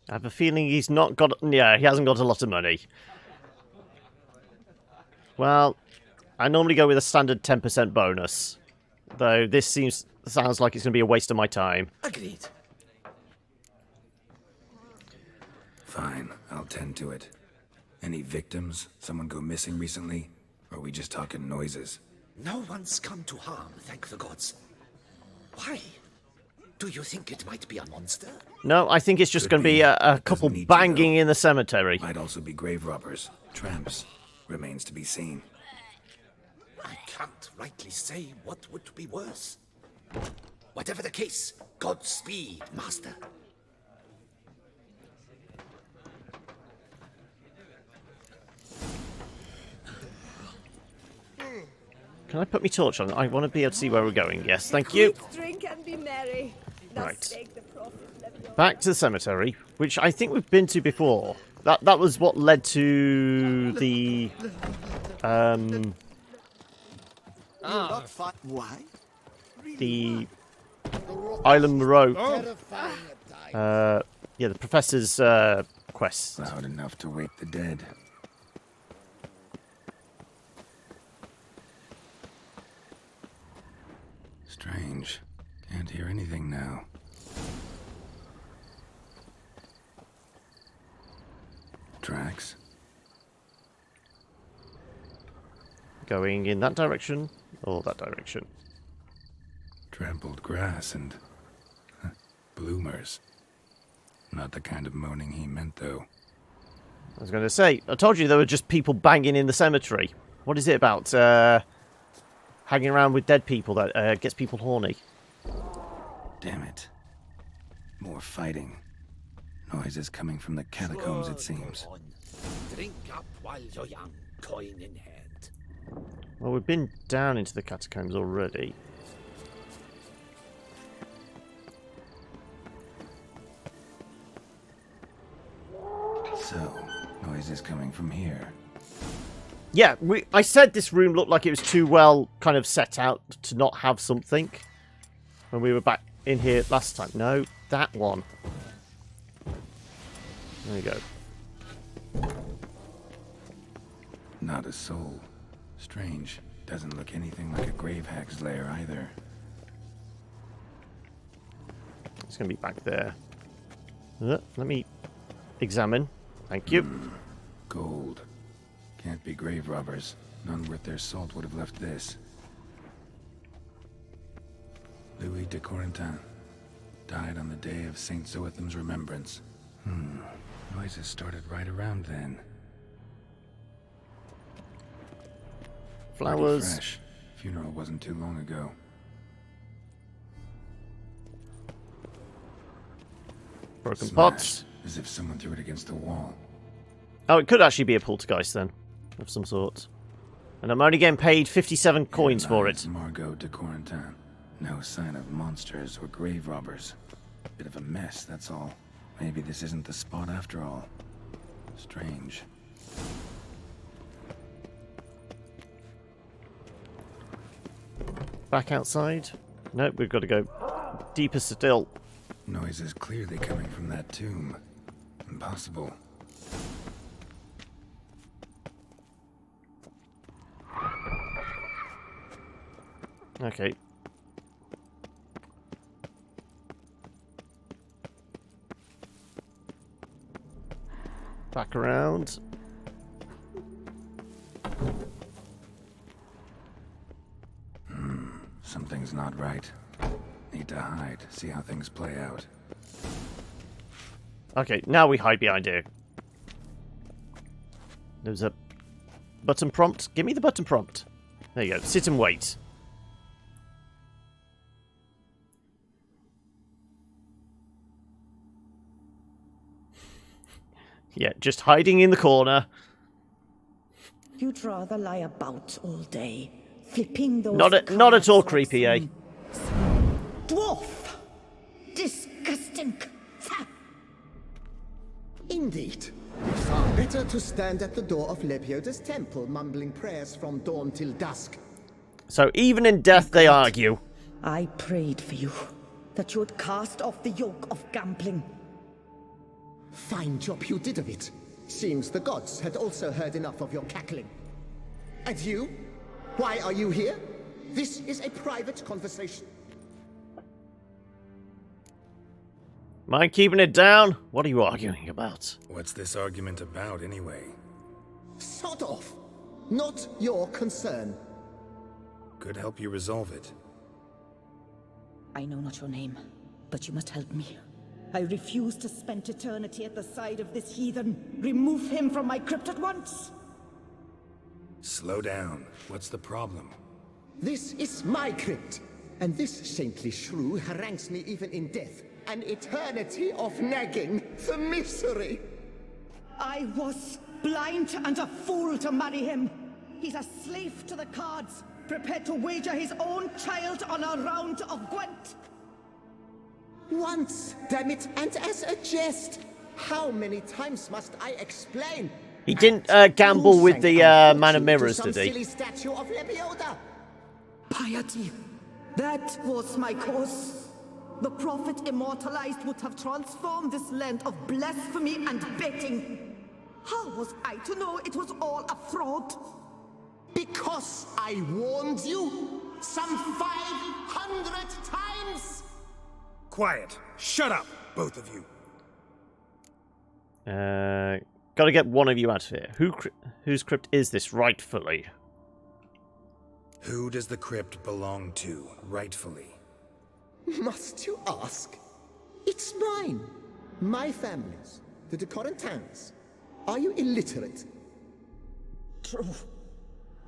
I have a feeling he's not got... Yeah, he hasn't got a lot of money. Well, I normally go with a standard 10% bonus. Though this sounds like it's going to be a waste of my time. Agreed. Fine, I'll tend to it. Any victims? Someone go missing recently? Or are we just talking noises? No one's come to harm, thank the gods. Why? Do you think it might be a monster? No, I think it's just going to be a couple banging in the cemetery. Might also be grave robbers. Tramps. Remains to be seen. I can't rightly say what would be worse. Whatever the case, Godspeed, Master. Can I put my torch on? I want to be able to see where we're going. Yes, thank you. Drink and be merry. Right. Back to the cemetery, which I think we've been to before. That was what led to the Why? the Island Moreau. Yeah, the professor's quest. Loud enough to wake the dead. Strange. Can't hear anything now. Tracks. Going in that direction or that direction? Trampled grass and bloomers. Not the kind of moaning he meant, though. I was going to say, I told you there were just people banging in the cemetery. What is it about hanging around with dead people that gets people horny? Damn it. More fighting. Noises coming from the catacombs, it seems. Drink up while you're young, coin in hand. Well, we've been down into the catacombs already. So, noises coming from here. Yeah, I said this room looked like it was too well kind of set out to not have something when we were back in here last time. No, that one. There you go. Not a soul. Strange. Doesn't look anything like a grave hag's lair either. It's going to be back there. Let me examine. Thank you. Gold. Can't be grave robbers. None worth their salt would have left this. Louis de Corentin. Died on the day of Saint Zoetham's remembrance. Noises started right around then. Flowers. Pretty fresh. Funeral wasn't too long ago. Broken Smashed, pots. as if someone threw it against the wall. Oh, it could actually be a poltergeist then, of some sort. And I'm only getting paid 57 coins for it. Margot de Corentin. No sign of monsters or grave robbers. Bit of a mess, that's all. Maybe this isn't the spot after all. Strange. Back outside? Nope, we've got to go deeper still. Noises clearly coming from that tomb. Impossible. Okay. Back around. Something's not right. Need to hide, see how things play out. Okay, now we hide behind here. There's a button prompt. Give me the button prompt. There you go. Sit and wait. Yeah, just hiding in the corner. You'd rather lie about all day, flipping those Not at all creepy, eh? Dwarf! Disgusting! Indeed. Far better to stand at the door of Lepioda's temple, mumbling prayers from dawn till dusk. So even in death, they argue. I prayed for you, that you would cast off the yoke of gambling. Fine job you did of it. Seems the gods had also heard enough of your cackling. And you? Why are you here? This is a private conversation. Mind keeping it down? What are you arguing about? What's this argument about, anyway? Sod off. Not your concern. Could help you resolve it. I know not your name, but you must help me. I refuse to spend eternity at the side of this heathen. Remove him from my crypt at once! Slow down. What's the problem? This is my crypt, and this saintly shrew harangues me even in death. An eternity of nagging, the misery! I was blind and a fool to marry him. He's a slave to the cards, prepared to wager his own child on a round of Gwent. Once, damn it, and as a jest. How many times must I explain? He didn't gamble with the Man of Mirrors, did he? Silly statue of Lepioda. Piety. That was my cause. The prophet immortalized would have transformed this land of blasphemy and betting. How was I to know it was all a fraud? Because I warned you some 500 times! Quiet. Shut up, both of you. Gotta get one of you out of here. Whose crypt is this rightfully? Who does the crypt belong to, rightfully? Must you ask? It's mine. My family's. The de Corentins. Are you illiterate? True.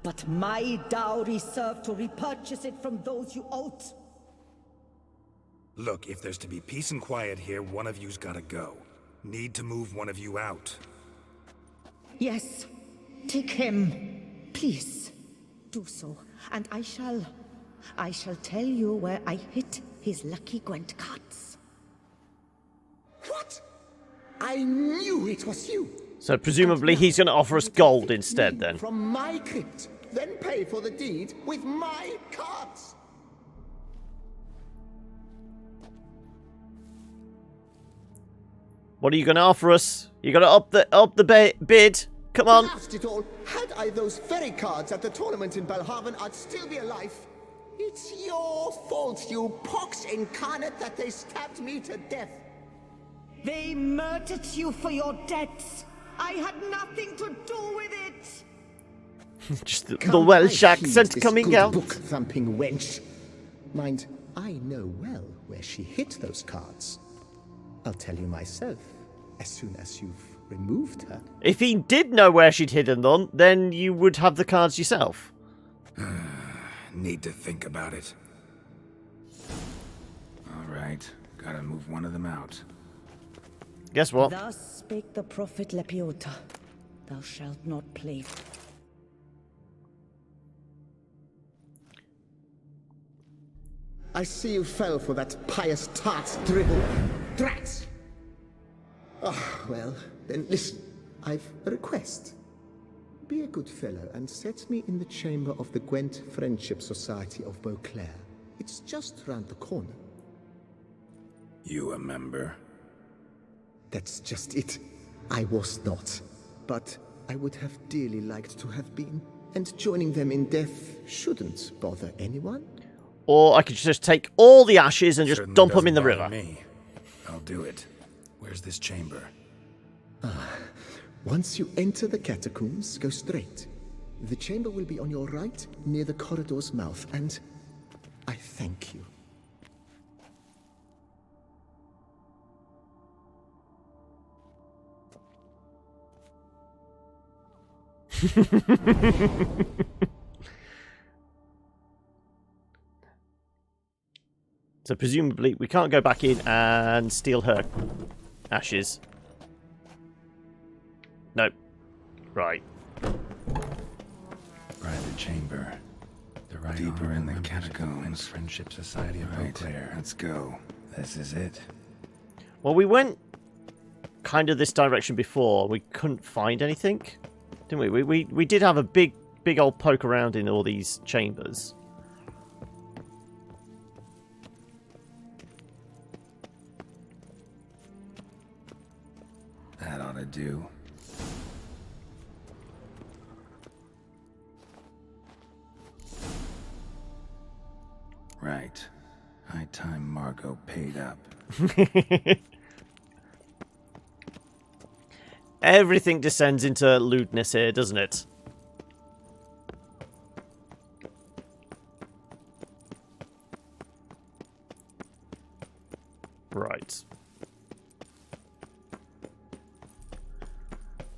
But my dowry served to repurchase it from those you owed. Look, if there's to be peace and quiet here, one of you's gotta go. Need to move one of you out. Yes. Take him. Please. Do so. And I shall tell you where I hid his lucky Gwent cards. What? I knew it was you. So presumably he's going to offer us gold instead, then. From my crypt, then pay for the deed with my cards. What are you going to offer us? You got to up the bid. Come on. Blast it all. Had I those very cards at the tournament in Belhaven, I'd still be alive. It's your fault, you pox incarnate, that they stabbed me to death. They murdered you for your debts. I had nothing to do with it. Just the Welsh accent coming out. Book-thumping wench. Mind, I know well where she hid those cards. I'll tell you myself, as soon as you've removed her. If he did know where she'd hidden them, then you would have the cards yourself. Need to think about it. Alright, gotta move one of them out. Guess what? Thus spake the prophet Lepioda. Thou shalt not play. I see you fell for that pious tart's dribble. Drats! Ah, well, then listen. I've a request. Be a good fellow and set me in the chamber of the Gwent Friendship Society of Beauclair. It's just round the corner. You a member? That's just it. I was not. But I would have dearly liked to have been. And joining them in death shouldn't bother anyone. Or I could just take all the ashes and just dump them in the river. Me. I'll do it. Where's this chamber? Once you enter the catacombs, go straight. The chamber will be on your right, near the corridor's mouth, and I thank you. So presumably we can't go back in and steal her ashes. Nope. Right. Private chamber. Deeper in the catacombs. Friendship Society of Eau Claire. Let's go. This is it. Well, we went kind of this direction before. We couldn't find anything, didn't we? We did have a big old poke around in all these chambers. That ought to do. Right. High time Margot paid up. Everything descends into lewdness here, doesn't it? Right.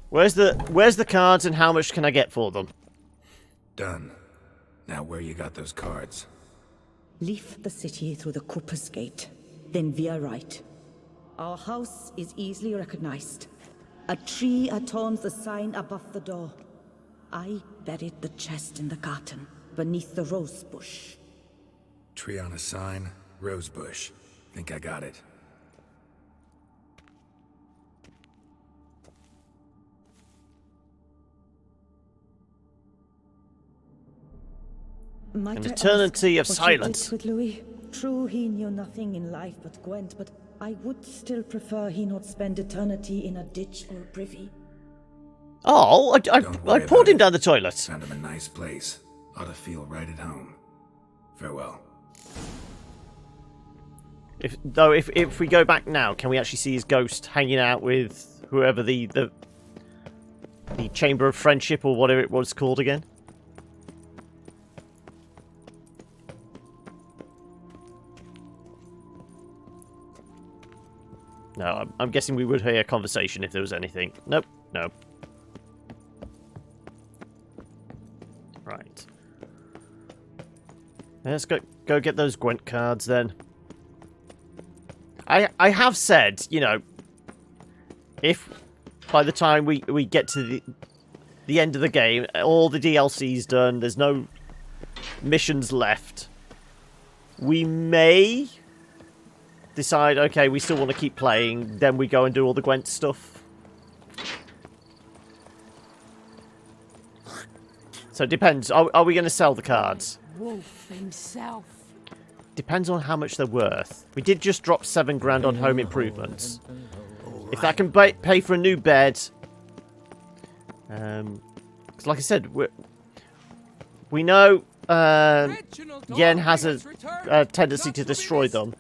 Where's the cards and how much can I get for them? Done. Now where you got those cards? Leave the city through the Cooper's Gate, then veer right. Our house is easily recognized. A tree adorns the sign above the door. I buried the chest in the garden, beneath the rose bush. Tree on a sign, rose bush. Think I got it. Might An I eternity of ask what you did silence. with Louis? True, he knew nothing in life but Gwent, but I would still prefer he not spend eternity in a ditch or privy. Oh, I poured him down the toilet. Found him a nice place. Ought to feel right at home. Farewell. If we go back now, can we actually see his ghost hanging out with whoever the Chamber of Friendship or whatever it was called again? No, I'm guessing we would hear a conversation if there was anything. Nope, no. Right. Let's go get those Gwent cards then. I have said, you know, if by the time we get to the end of the game, all the DLC's done, there's no missions left, we may decide, okay, we still want to keep playing, then we go and do all the Gwent stuff. So it depends. Are we going to sell the cards? Wolf himself. Depends on how much they're worth. We did just drop 7 grand on home improvements. If that can pay for a new bed... Because like I said, we know Yen has a tendency to destroy them.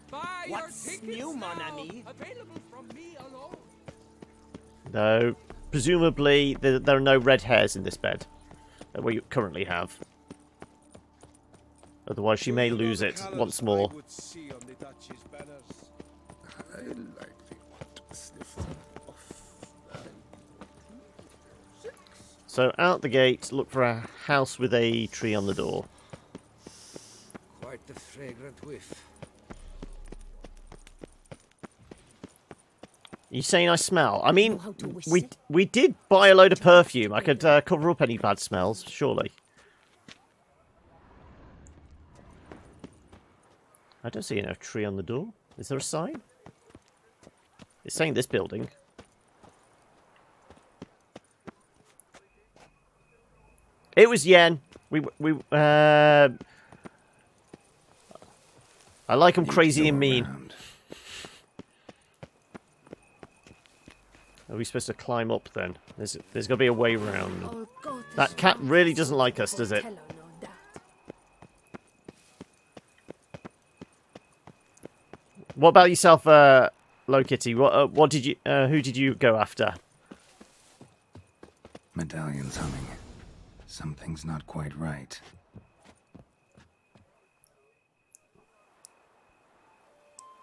What's new, mon ami? Though, presumably, there are no red hairs in this bed that we currently have. Otherwise, she may lose it once more. So, out the gate, look for a house with a tree on the door. Quite the fragrant whiff. You saying I smell? I mean, we did buy a load of perfume. I could cover up any bad smells, surely. I don't see a tree on the door. Is there a sign? It's saying this building. It was Yen. I like him crazy and mean. Are we supposed to climb up then? There's got to be a way around. That cat really doesn't like us, does it? What about yourself, Low Kitty? What did you? Who did you go after? Medallion's humming. Something's not quite right.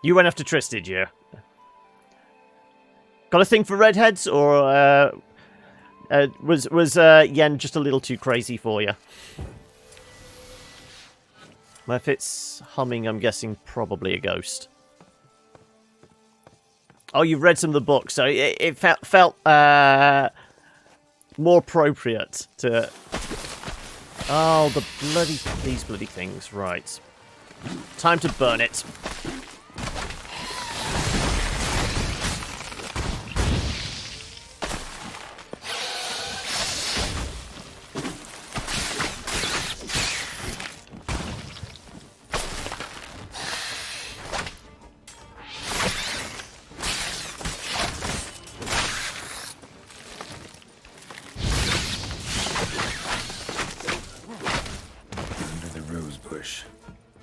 You went after Triss, did you? Got a thing for redheads, or Was Yen just a little too crazy for you? Well, if it's humming, I'm guessing probably a ghost. Oh, you've read some of the books, so it felt more appropriate to... Oh, these bloody things. Right. Time to burn it.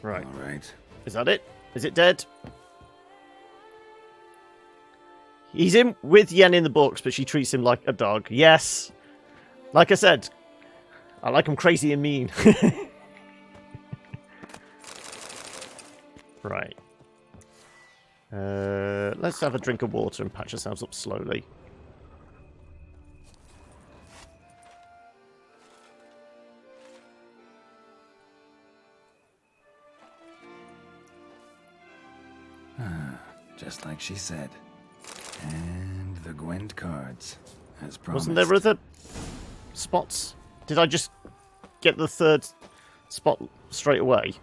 Right. All right. Is that it? Is it dead? He's in with Yen in the books, but she treats him like a dog. Yes. Like I said, I like him crazy and mean. Right. Let's have a drink of water and patch ourselves up slowly. Just like she said. And the Gwent cards, as promised. Wasn't there other spots? Did I just get the third spot straight away?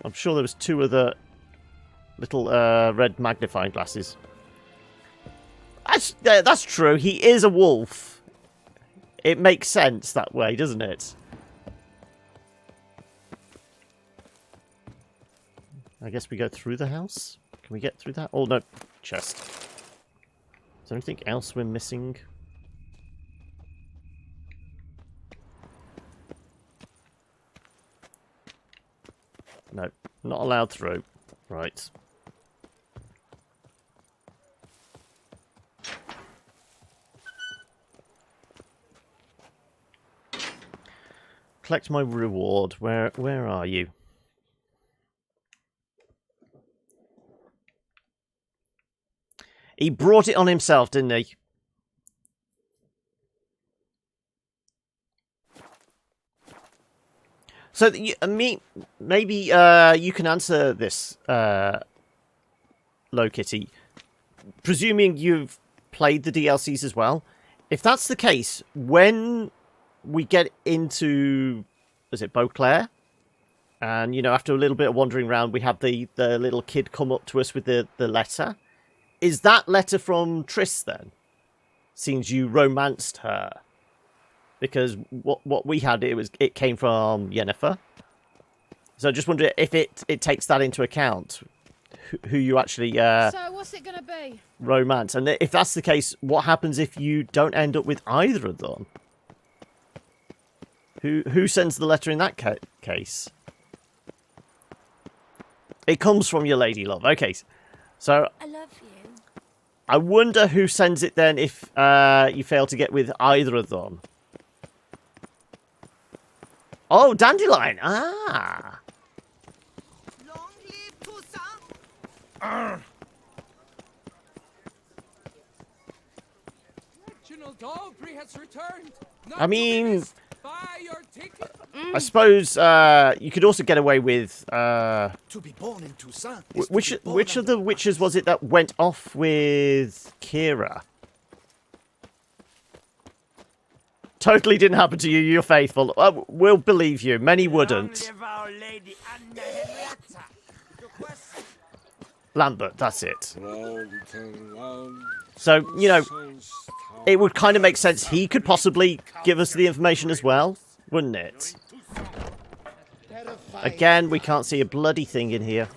I'm sure there was 2 other little red magnifying glasses. That's true. He is a wolf. It makes sense that way, doesn't it? I guess we go through the house. Can we get through that? Oh, no. Chest. Is there anything else we're missing? No. Not allowed through. Right. Collect my reward. Where are you? He brought it on himself, didn't he? So, maybe you can answer this, Low Kitty. Presuming you've played the DLCs as well. If that's the case, when we get into, is it Beauclair? And, after a little bit of wandering around, we have the little kid come up to us with the letter. Is that letter from Triss then? Seems you romanced her. Because what we had, it came from Yennefer. So I just wonder if it takes that into account. Who you actually So what's it gonna be? Romance. And if that's the case, what happens if you don't end up with either of them? Who sends the letter in that case? It comes from your lady love. Okay. So I love you. I wonder who sends it then if you fail to get with either of them. Oh, Dandelion! Ah! Long live Toussaint! Reginald Aubrey has returned. I mean, Buy your ticket. I suppose you could also get away with To be born in Toussaint. which of the witches was it that went off with Kira? Totally didn't happen to you. You're faithful. We'll believe you. Many wouldn't. Lambert, that's it. So, it would kind of make sense. He could possibly give us the information as well, wouldn't it? Again, we can't see a bloody thing in here.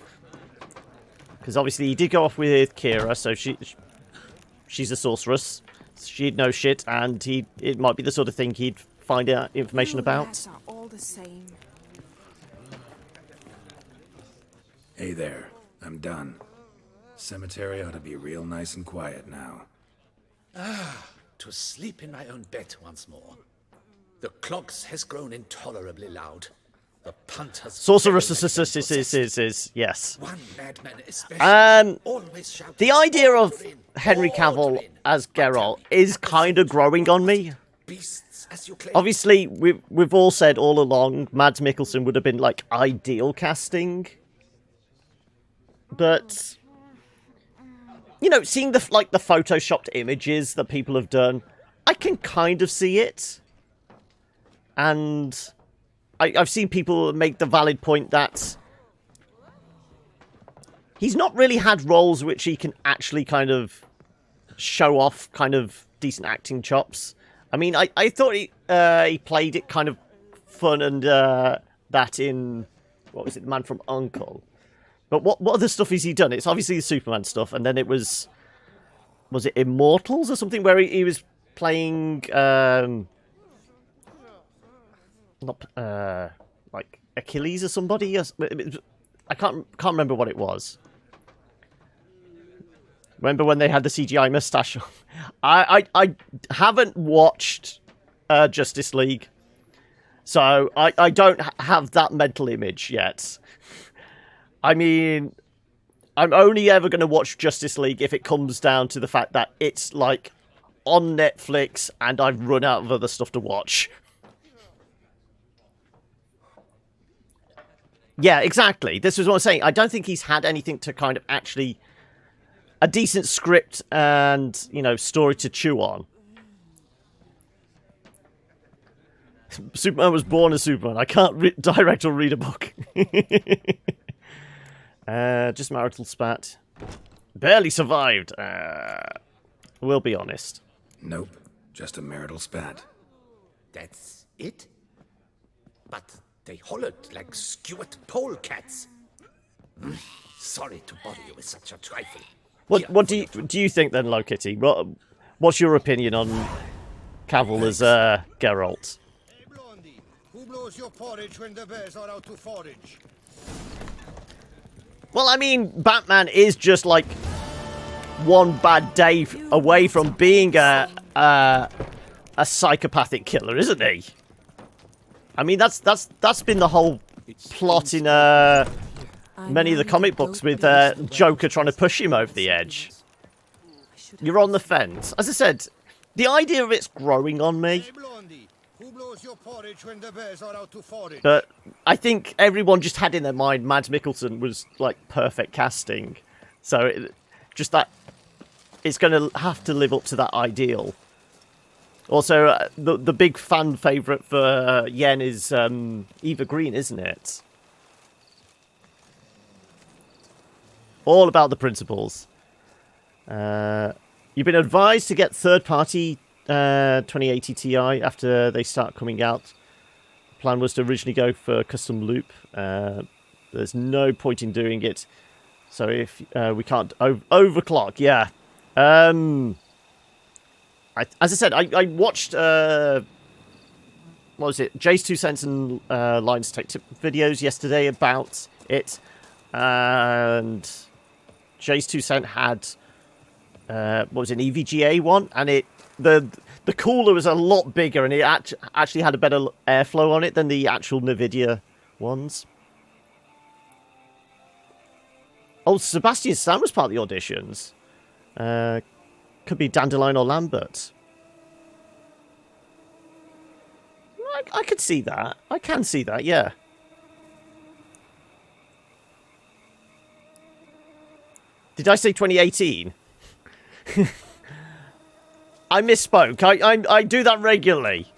Because obviously he did go off with Kira, so she's a sorceress. She'd know shit, and it might be the sort of thing he'd find out information about. Are all the same. Hey there, I'm done. Cemetery ought to be real nice and quiet now. To sleep in my own bed once more. The clocks has grown intolerably loud. The punters. Sorceress, yes. One madman especially always shouting, The idea of "Order in, Henry Cavill order in." as Geralt is kind of growing on me. Beasts, as you claim. Obviously, we've all said all along Mads Mikkelsen would have been like ideal casting, but you know, seeing the photoshopped images that people have done, I can kind of see it, and I've seen people make the valid point that he's not really had roles which he can actually kind of show off kind of decent acting chops. I mean, I thought he played it kind of fun and that in, what was it, The Man from U.N.C.L.E. But what other stuff has he done? It's obviously the Superman stuff, and then it was it Immortals or something where he was playing like Achilles or somebody. I can't remember what it was. Remember when they had the CGI mustache? I haven't watched Justice League, so I don't have that mental image yet. I mean, I'm only ever going to watch Justice League if it comes down to the fact that it's like on Netflix and I've run out of other stuff to watch. Yeah, exactly. This is what I'm saying. I don't think he's had anything to kind of actually a decent script and, you know, story to chew on. Superman was born as Superman. I can't direct or read a book. Just marital spat. Barely survived. We'll be honest. Nope. Just a marital spat. That's it? But they hollered like skewered polecats. Sorry to bother you with such a trifle. What do you think then, Low Kitty? What's your opinion on Cavill as Geralt? Hey, Blondie, who blows your porridge when the bears are out to forage? Well, I mean, Batman is just like one bad day away from being a psychopathic killer, isn't he? I mean, that's been the whole plot in many of the comic books with Joker trying to push him over the edge. You're on the fence. As I said, the idea of it's growing on me. Hey, Blondie, who blows your porridge when the bears are out to forage? But I think everyone just had in their mind Mads Mikkelsen was like perfect casting. So just that it's going to have to live up to that ideal. Also, the big fan favourite for Yen is Eva Green, isn't it? All about the principles. You've been advised to get third-party 2080 Ti after they start coming out. The plan was to originally go for custom loop. There's no point in doing it. So if we can't overclock, yeah. As I said, I watched, what was it, Jay's 2 cents and Lines Tech Tip videos yesterday about it, and Jay's 2 cent had, what was it, an EVGA one, and the cooler was a lot bigger, and it actually had a better airflow on it than the actual NVIDIA ones. Oh, Sebastian Stan was part of the auditions. Could be Dandelion or Lambert. I could see that. I can see that, yeah. Did I say 2018? I misspoke. I do that regularly.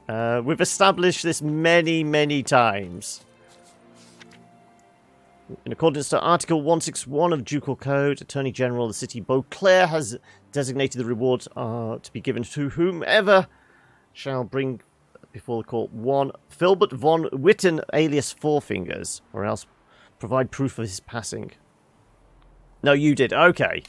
We've established this many, many times. In accordance to Article 161 of Ducal Code, Attorney General of the City Beauclair has designated the rewards to be given to whomever shall bring before the court one Filbert von Witten, alias Four Fingers, or else provide proof of his passing. No, you did. Okay.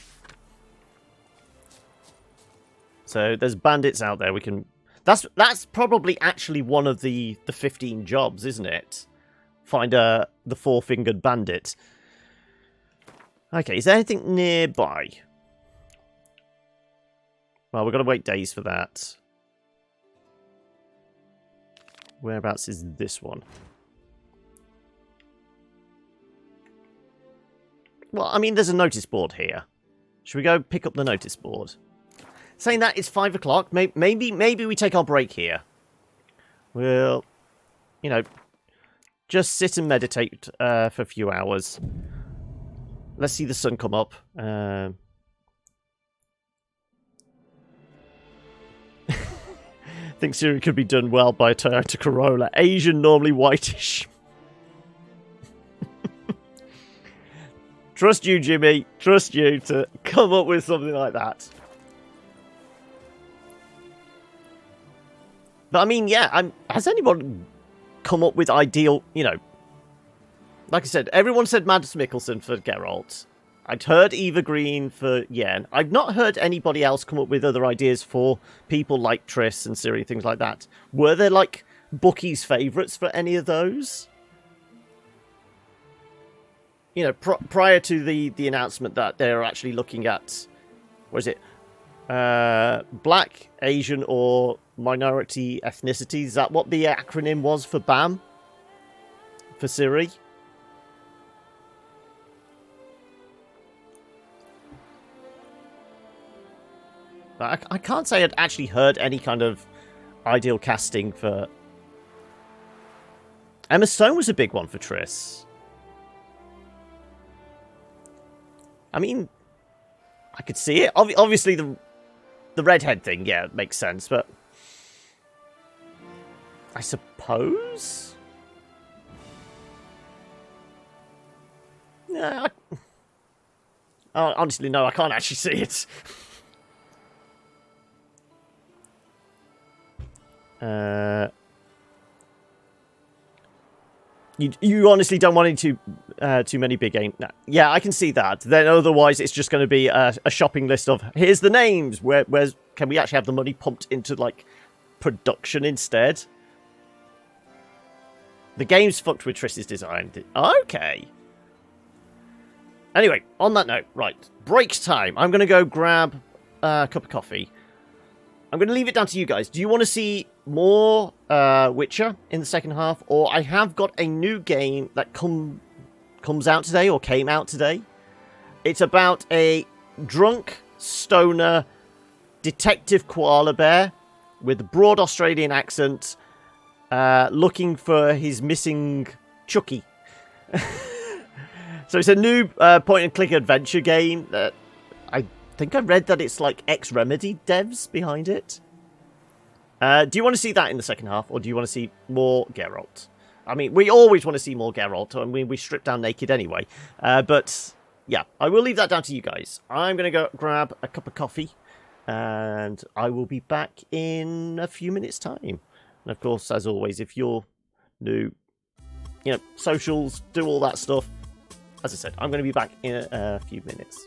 So there's bandits out there. We can. That's probably actually one of the 15 jobs, isn't it? Find the four-fingered bandit. Okay, is there anything nearby? Well, we've got to wait days for that. Whereabouts is this one? Well, I mean, there's a notice board here. Should we go pick up the notice board? Saying that, it's 5 o'clock. Maybe we take our break here. We'll, you know, just sit and meditate for a few hours. Let's see the sun come up. Think Siri could be done well by a Toyota Corolla. Asian, normally whitish. Trust you, Jimmy. Trust you to come up with something like that. But I mean, yeah, has anyone come up with ideal, you know... Like I said, everyone said Mads Mikkelsen for Geralt. I'd heard Eva Green for Yen. I've not heard anybody else come up with other ideas for people like Triss and Ciri, things like that. Were there, like, bookies' favourites for any of those? You know, prior to the announcement that they're actually looking at... What is it? Black, Asian, or minority ethnicity. Is that what the acronym was for BAM? For Ciri? I can't say I'd actually heard any kind of ideal casting for... Emma Stone was a big one for Triss. I mean, I could see it. Obviously, the redhead thing, yeah, makes sense, but... I suppose? Yeah, honestly, no, I can't actually see it. You honestly don't want too many big names. No. Yeah, I can see that. Then otherwise, it's just going to be a shopping list of here's the names. Where's can we actually have the money pumped into like production instead? The game's fucked with Triss's design. Okay. Anyway, on that note, right, break time. I'm going to go grab a cup of coffee. I'm going to leave it down to you guys. Do you want to see more Witcher in the second half? Or I have got a new game that comes out today or came out today. It's about a drunk stoner detective koala bear with a broad Australian accent looking for his missing Chucky. So it's a new point-and-click adventure game that I think I read that it's like ex-Remedy devs behind it. Do you want to see that in the second half, or do you want to see more Geralt? I mean, we always want to see more Geralt. I mean, we strip down naked anyway. But, yeah, I will leave that down to you guys. I'm going to go grab a cup of coffee, and I will be back in a few minutes' time. And, of course, as always, if you're new, you know, socials, do all that stuff. As I said, I'm going to be back in a few minutes.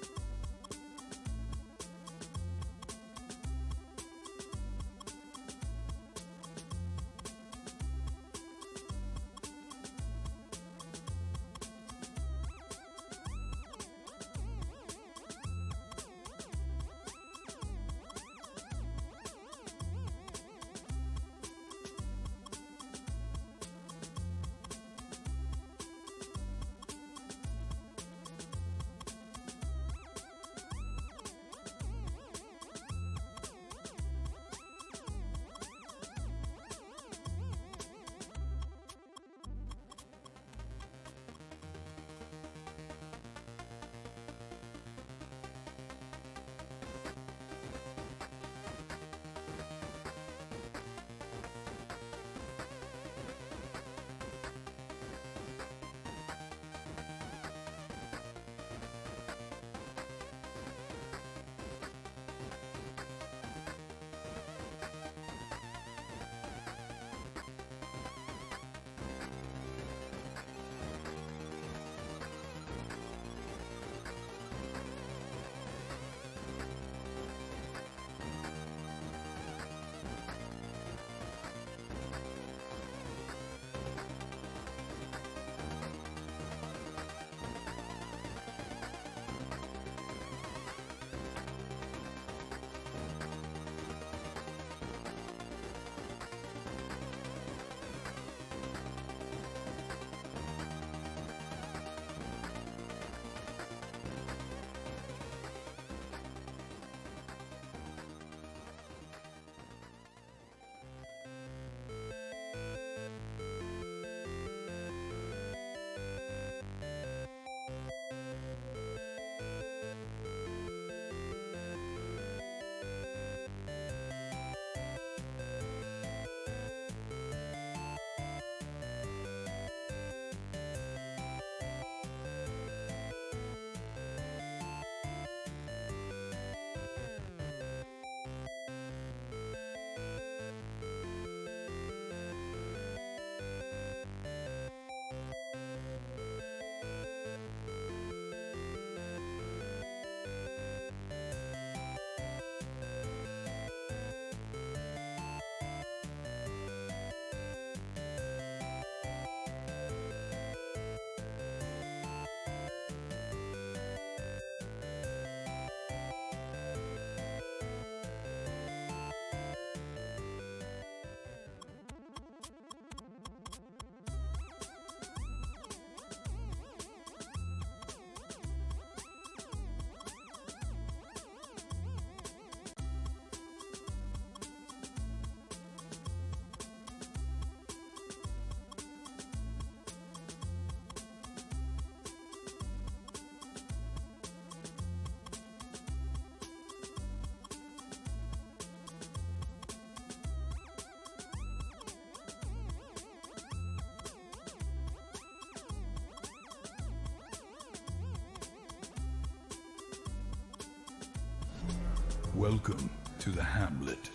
Welcome to the hamlet.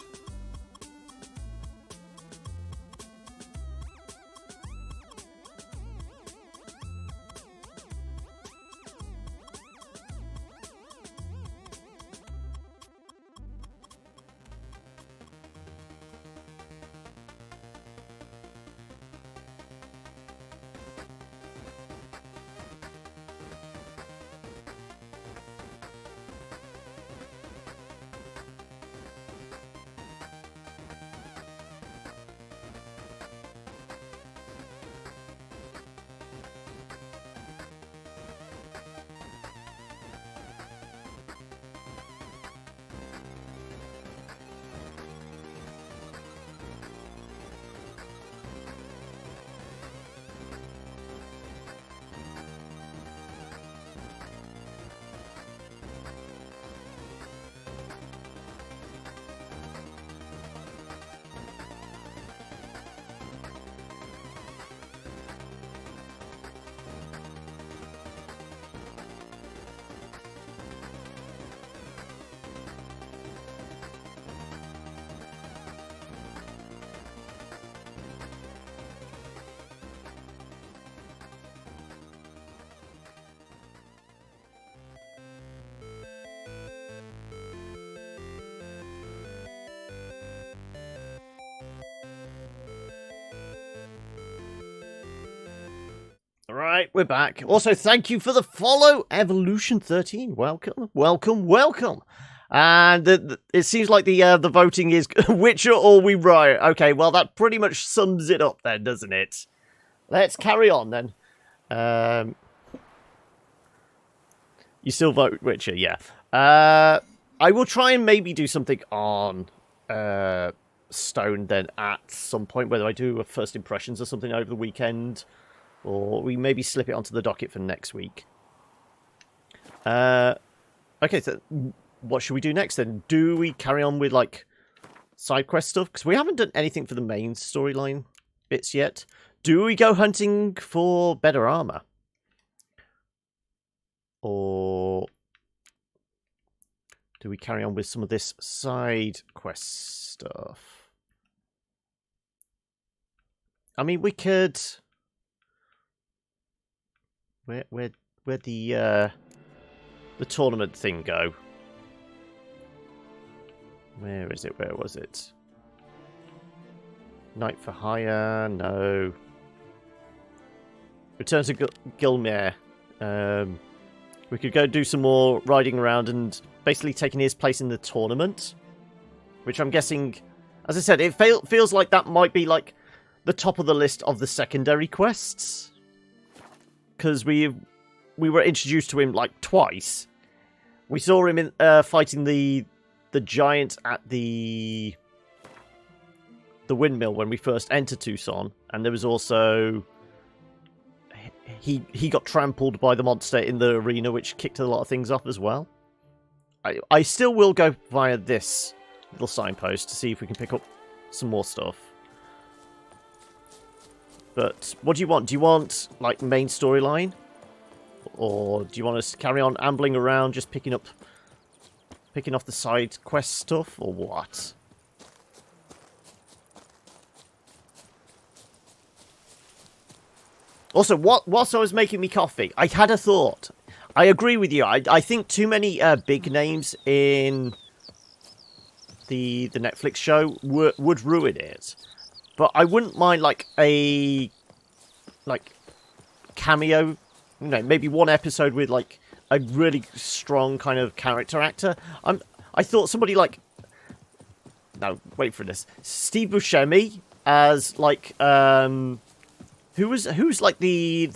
Alright, we're back. Also, thank you for the follow, Evolution13. Welcome, welcome, welcome. And it seems like the voting is Witcher or we riot. Okay, well, that pretty much sums it up then, doesn't it? Let's carry on then. You still vote Witcher, yeah. I will try and maybe do something on Stone then at some point, whether I do a first impressions or something over the weekend, or we maybe slip it onto the docket for next week. Okay, so what should we do next then? Do we carry on with, like, side quest stuff? Because we haven't done anything for the main storyline bits yet. Do we go hunting for better armor? Or do we carry on with some of this side quest stuff? I mean, we could... Where'd the tournament thing go? Where is it? Where was it? Night for Hire? No. Return to Gilmere. We could go do some more riding around and basically taking his place in the tournament. Which I'm guessing, as I said, it feels like that might be like the top of the list of the secondary quests. Because we were introduced to him like twice. We saw him in fighting the giant at the windmill when we first entered Toussaint, and there was also he got trampled by the monster in the arena, which kicked a lot of things off as well. I still will go via this little signpost to see if we can pick up some more stuff. But what do you want? Do you want, like, main storyline? Or do you want us to carry on ambling around, just picking off the side quest stuff, or what? Also, whilst I was making me coffee, I had a thought. I agree with you. I think too many big names in the Netflix show would ruin it. But I wouldn't mind, like, a cameo, you know, maybe one episode with, like, a really strong kind of character actor. I thought somebody like... No, wait for this. Steve Buscemi as, like, who's like the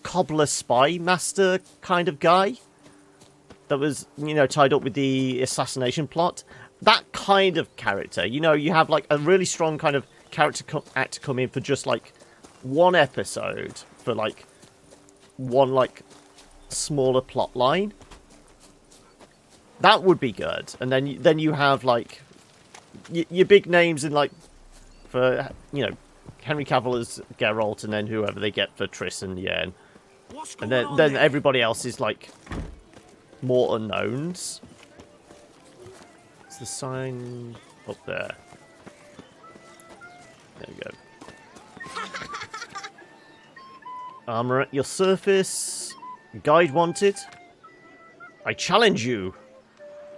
cobbler spy master kind of guy that was, you know, tied up with the assassination plot. That kind of character. You know, you have, like, a really strong kind of character actor come in for just, like, one episode for, like, one, like, smaller plot line. That would be good. And then you have, like, your big names in, like, for, you know, Henry Cavill as Geralt, and then whoever they get for Triss and Yen. And then everybody else is, like, more unknowns. the sign up there? There we go. Armor at your surface. Guide wanted. I challenge you.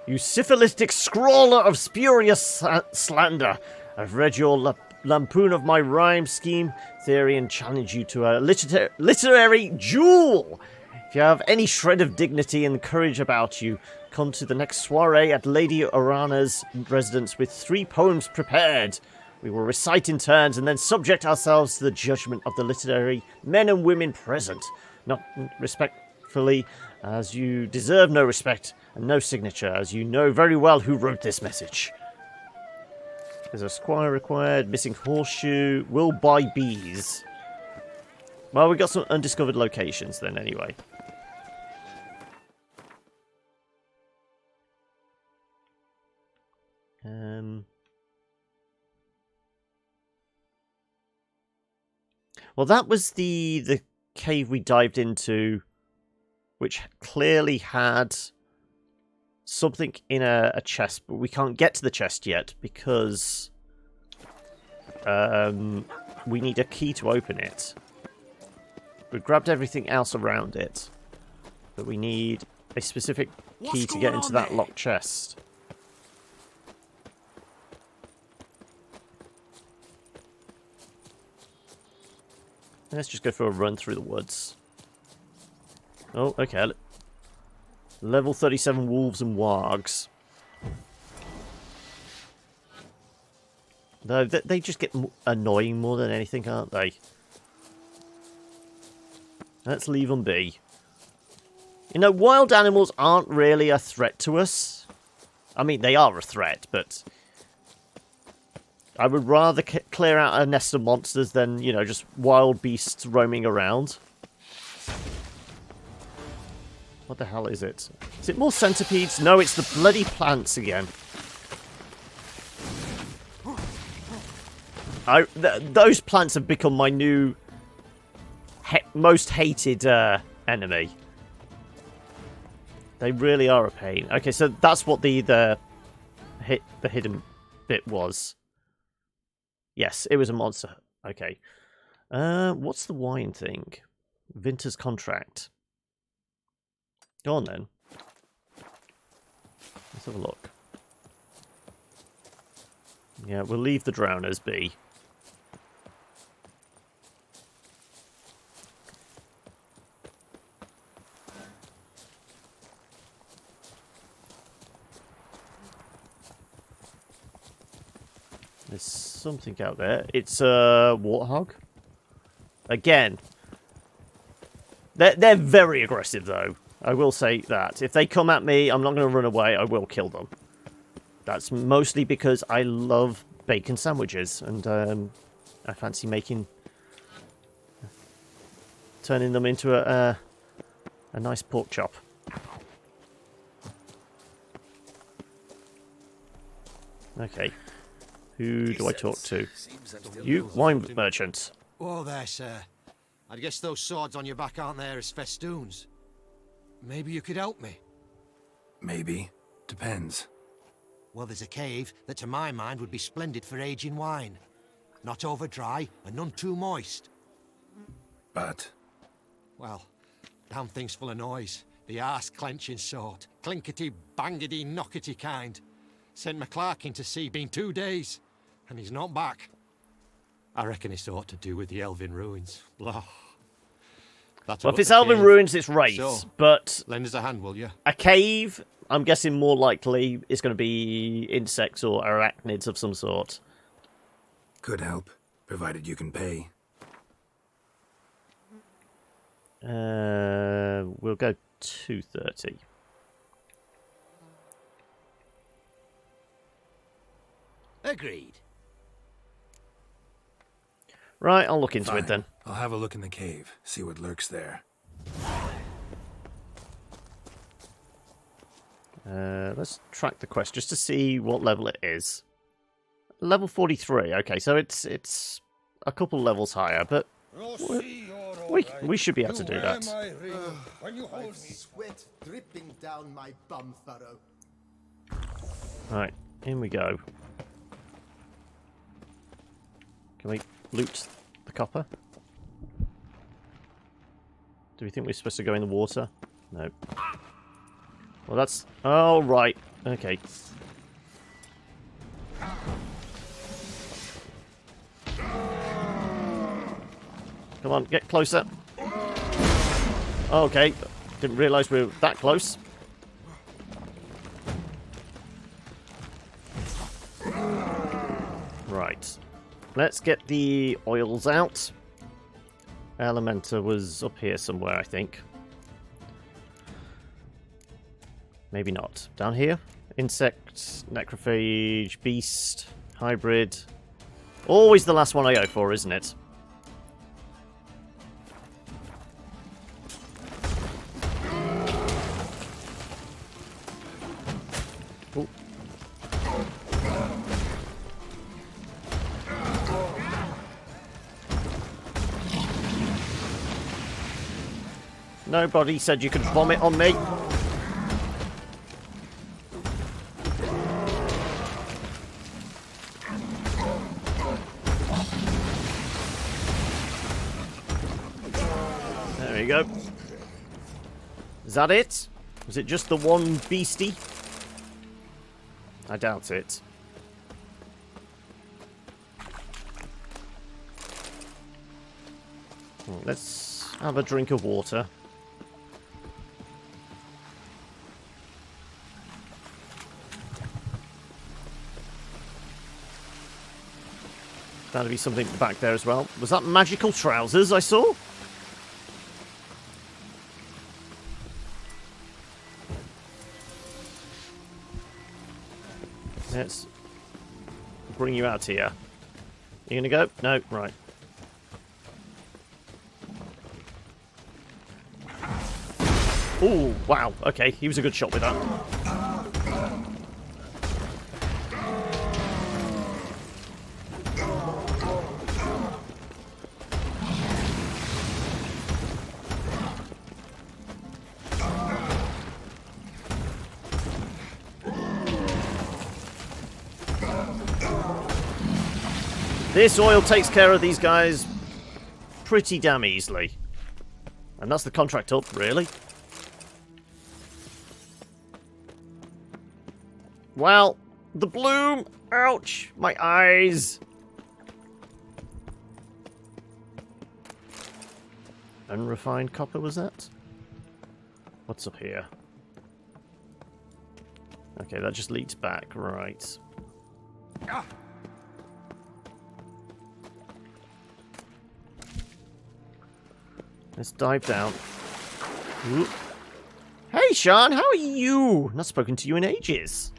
You syphilitic scrawler of spurious slander. I've read your lampoon of my rhyme scheme theory and challenge you to a literary duel. If you have any shred of dignity and courage about you, come to the next soiree at Lady Orana's residence with 3 poems prepared. We will recite in turns and then subject ourselves to the judgment of the literary men and women present. Not respectfully, as you deserve no respect and no signature, as you know very well who wrote this message. There's a squire required, missing horseshoe, will buy bees. Well, we got some undiscovered locations then anyway. Well, that was the cave we dived into, which clearly had something in a chest, but we can't get to the chest yet because we need a key to open it. We've grabbed everything else around it, but we need a specific key to get into that locked chest. Let's just go for a run through the woods. Oh, okay. Level 37 wolves and wargs. No, they just get annoying more than anything, aren't they? Let's leave them be. You know, wild animals aren't really a threat to us. I mean, they are a threat, but I would rather clear out a nest of monsters than, you know, just wild beasts roaming around. What the hell is it? Is it more centipedes? No, it's the bloody plants again. Those plants have become my new most hated enemy. They really are a pain. Okay, so that's what the hidden bit was. Yes, it was a monster. Okay. What's the wine thing? Winter's contract. Go on then. Let's have a look. Yeah, we'll leave the drowners be. There's something out there. It's a warthog. Again. They're very aggressive, though. I will say that. If they come at me, I'm not going to run away. I will kill them. That's mostly because I love bacon sandwiches. And I fancy turning them into a nice pork chop. Okay. Who do I talk to? You, wine merchant. Oh, there, sir. I guess those swords on your back aren't there as festoons. Maybe you could help me. Maybe. Depends. Well, there's a cave that, to my mind, would be splendid for aging wine. Not over dry and none too moist. But? Well, damn thing's full of noise. The arse-clenching sort. Clinkety-bangety-knockety kind. Sent McClark in to sea, been 2 days. And he's not back. I reckon it's ought to do with the Elven ruins. Blah. Well, if it's Elven ruins, it's wraiths. So, but lend us a hand, will you? A cave, I'm guessing more likely, is going to be insects or arachnids of some sort. Could help, provided you can pay. We'll go 230. Agreed. Right, I'll look into it then. I'll have a look in the cave, see what lurks there. Let's track the quest just to see what level it is. Level 43. Okay, so it's a couple levels higher, but we should be able to do that. Sweat dripping down my bum furrow. Right. In we go. Can we loot the copper? Do we think we're supposed to go in the water? No. Well, that's... Oh, right. Okay. Come on, get closer. Okay. Didn't realise we were that close. Right. Let's get the oils out. Elementa was up here somewhere, I think. Maybe not. Down here? Insect, necrophage, beast, hybrid. Always the last one I go for, isn't it? Ooh. Nobody said you could vomit on me. There we go. Is that it? Was it just the one beastie? I doubt it. Let's have a drink of water. That'll be something back there as well. Was that magical trousers I saw? Let's bring you out here. You gonna go? No, right. Oh, wow. Okay, he was a good shot with that. This oil takes care of these guys pretty damn easily. And that's the contract up, really. Well, the bloom! Ouch! My eyes! Unrefined copper, was that? What's up here? Okay, that just leads back, right. Let's dive down. Ooh. Hey, Sean, how are you? Not spoken to you in ages.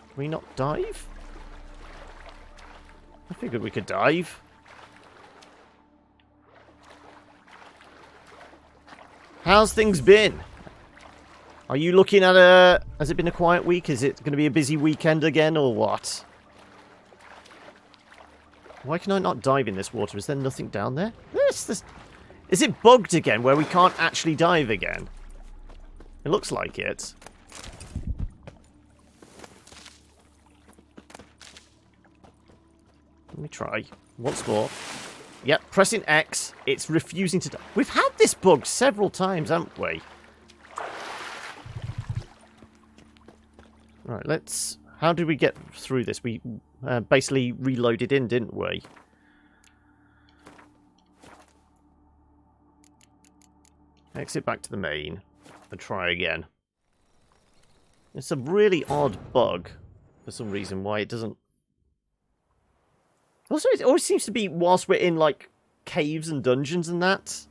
Can we not dive? I figured we could dive. How's things been? Are you looking at a... Has it been a quiet week? Is it going to be a busy weekend again, or what? Why can I not dive in this water? Is there nothing down there? Is it bugged again, where we can't actually dive again? It looks like it. Let me try. Once more. Yep, pressing X. It's refusing to dive. We've had this bug several times, haven't we? Right, let's... How did we get through this? We basically reloaded in, didn't we? Exit back to the main and try again. It's a really odd bug for some reason why it doesn't... Also, it always seems to be whilst we're in, like, caves and dungeons and that.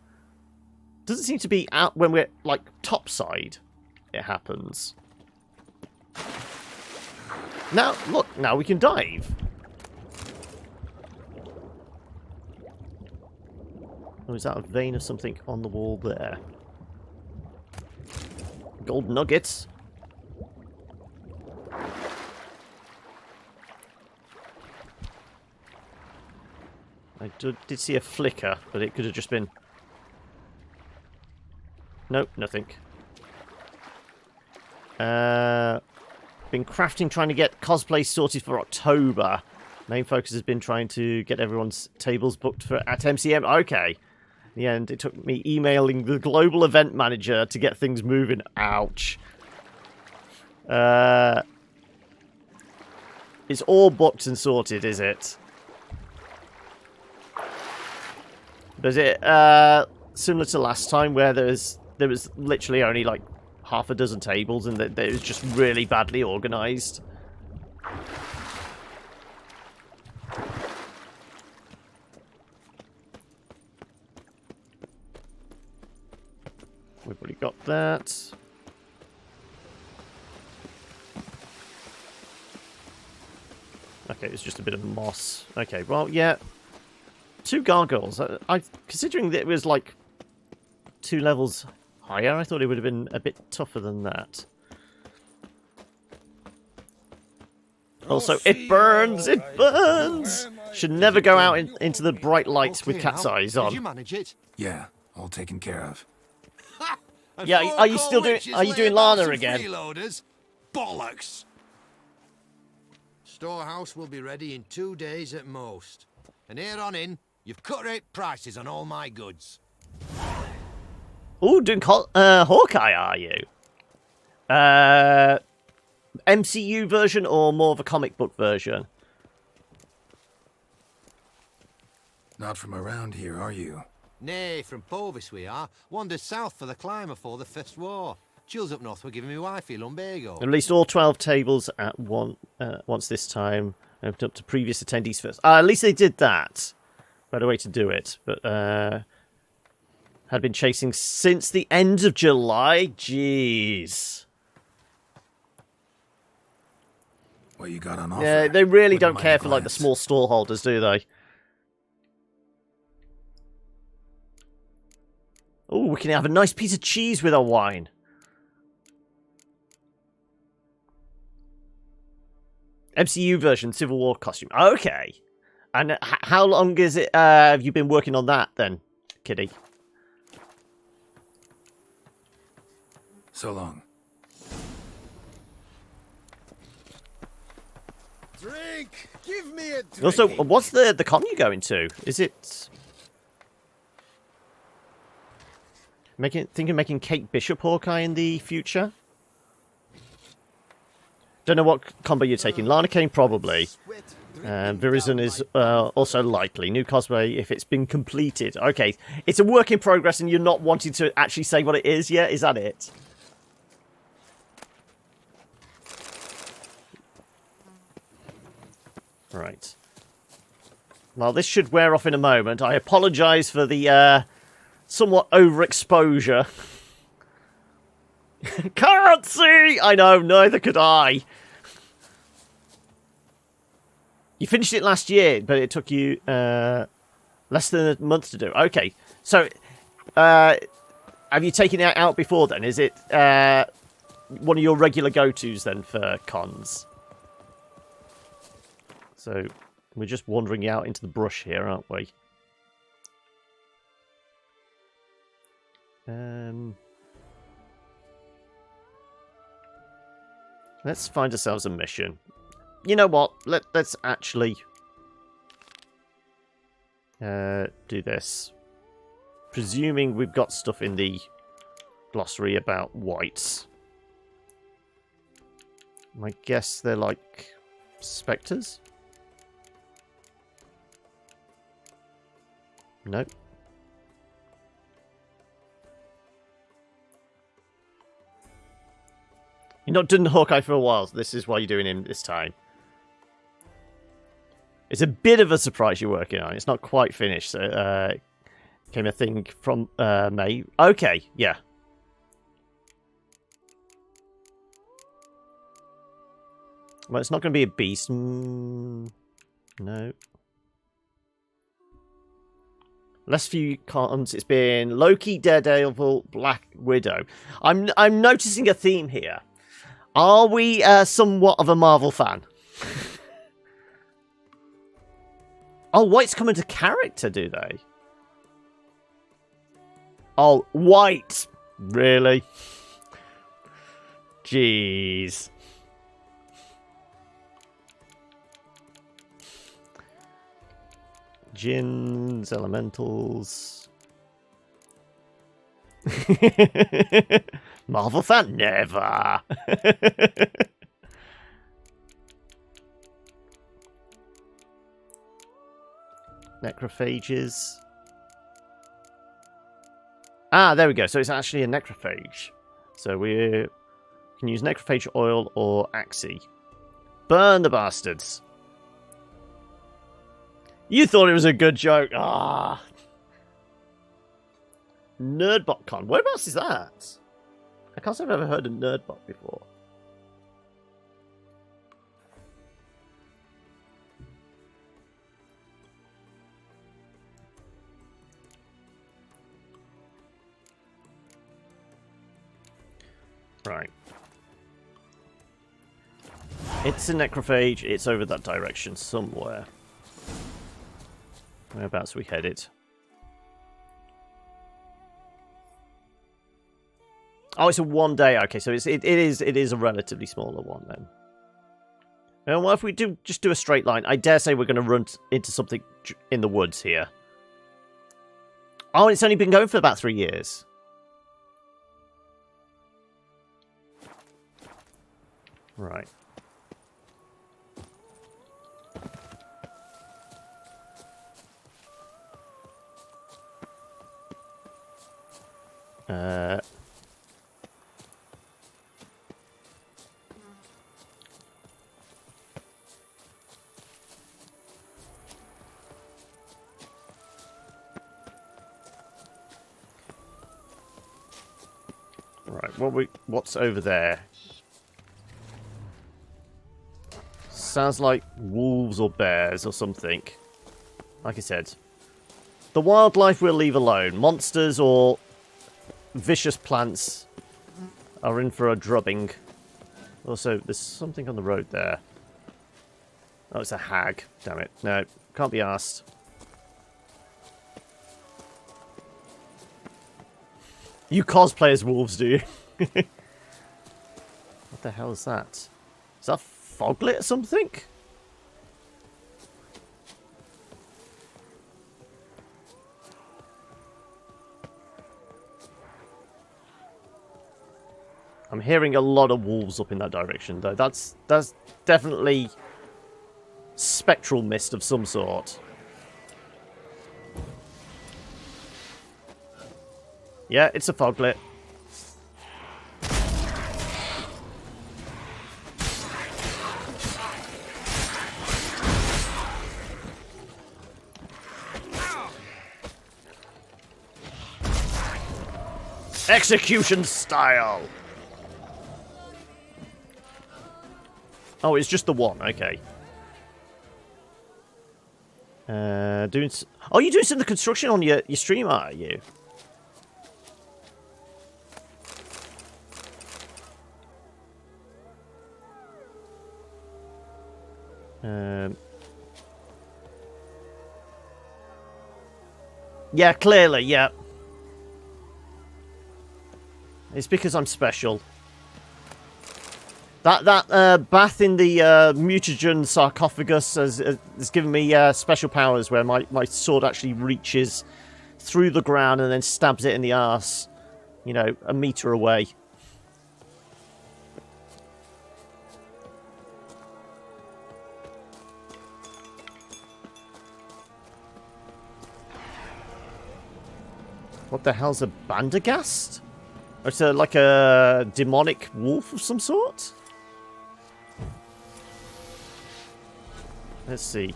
Doesn't seem to be out when we're, like, topside it happens. Now, look, now we can dive. Oh, is that a vein of something on the wall there? Gold nuggets. I did see a flicker, but it could have just been... Nope, nothing. been crafting, trying to get cosplay sorted for October. Main focus has been trying to get everyone's tables booked for at MCM. Okay. In the end, it took me emailing the global event manager to get things moving. Ouch. It's all booked and sorted, is it? Is it similar to last time where there was literally only like half a dozen tables and that it was just really badly organised? We've already got that. Okay, it's just a bit of moss. Okay, well, yeah. 2 gargoyles. Considering that it was like 2 levels higher, I thought it would have been a bit tougher than that. Also, it burns! It burns! Should never go out into the bright lights with cat's eyes on. Did you manage it? Yeah, all taken care of. Yeah, are you still doing? Are you doing Lana again? Freeloaders? Bollocks! Storehouse will be ready in 2 days at most. And here on in, you've cut rate prices on all my goods. Ooh, doing Hawkeye, are you? MCU version or more of a comic book version? Not from around here, are you? Nay, from Povis we are. Wandered south for the climber for the First War. Chills up north were giving me wifey lumbago. At least all 12 tables at once this time. Opened up to previous attendees first. At least they did that. Better way to do it. But had been chasing since the end of July. Jeez. What you got on offer? Yeah, they really Wouldn't don't mind care a for like the glance. small stall holders, do they? Oh, we can have a nice piece of cheese with our wine. MCU version, Civil War costume. Okay. And how long is it? Have you been working on that then, Kitty? So long. Drink! Give me a drink! Also, what's the con you going to? Is it... Thinking of making Kate Bishop Hawkeye in the future? Don't know what combo you're taking. Lana Kane, probably. Virizon is also likely. New cosplay, if it's been completed. Okay, it's a work in progress and you're not wanting to actually say what it is yet? Is that it? Right. Well, this should wear off in a moment. I apologise for the somewhat overexposure. Can't see! I know, neither could I. You finished it last year, but it took you less than a month to do. Okay, so have you taken it out before then? Is it one of your regular go-tos then for cons? So we're just wandering out into the brush here, aren't we? Let's find ourselves a mission. You know what? Let's actually do this. Presuming we've got stuff in the glossary about whites. I guess they're like spectres? Nope. You've not done Hawkeye for a while, so this is why you're doing him this time. It's a bit of a surprise you're working on. It's not quite finished, so came a thing from May. Okay, yeah. Well, it's not going to be a beast. No. Last few cons, it's been Loki, Daredevil, Black Widow. I'm noticing a theme here. Are we somewhat of a Marvel fan? Oh, whites come into character, do they? Oh, white! Really? Jeez. Djinns, elementals. Marvel fan? Never! Necrophages. Ah, there we go. So it's actually a necrophage. So we can use necrophage oil or Axii. Burn the bastards. You thought it was a good joke. Ah. NerdBotCon. Whereabouts is that? I can't say I've ever heard of NerdBot before. Right. It's a necrophage. It's over that direction somewhere. Whereabouts we headed? Oh, it's a 1 day. Okay, so it is a relatively smaller one then. And what if we just do a straight line? I dare say we're going to run into something in the woods here. Oh, and it's only been going for about 3 years. Right. Right, what's over there? Sounds like wolves or bears or something. Like I said, the wildlife we'll leave alone. Monsters or vicious plants are in for a drubbing. Also, there's something on the road there. Oh, it's a hag. Damn it. No, can't be asked. You cosplay as wolves, do you? What the hell is that? Is that Foglet or something? I'm hearing a lot of wolves up in that direction, though. That's definitely spectral mist of some sort. Yeah, it's a Foglet. Execution style. Oh, it's just the one. Okay. Oh, you're doing some of the construction on your stream, are you? Yeah, clearly, yeah. It's because I'm special. That bath in the mutagen sarcophagus has given me special powers where my sword actually reaches through the ground and then stabs it in the arse, you know, a meter away. What the hell's a Bandagast? It's like a demonic wolf of some sort? Let's see.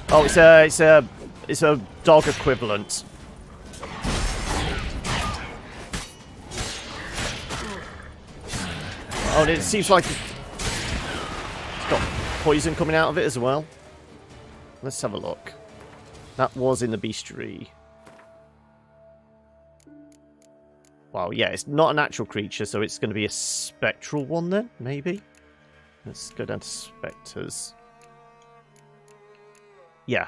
Oh, it's a dog equivalent. Oh, and it seems like it's got poison coming out of it as well. Let's have a look. That was in the bestiary. Well, yeah, it's not a natural creature, so it's going to be a spectral one then, maybe? Let's go down to spectres. Yeah.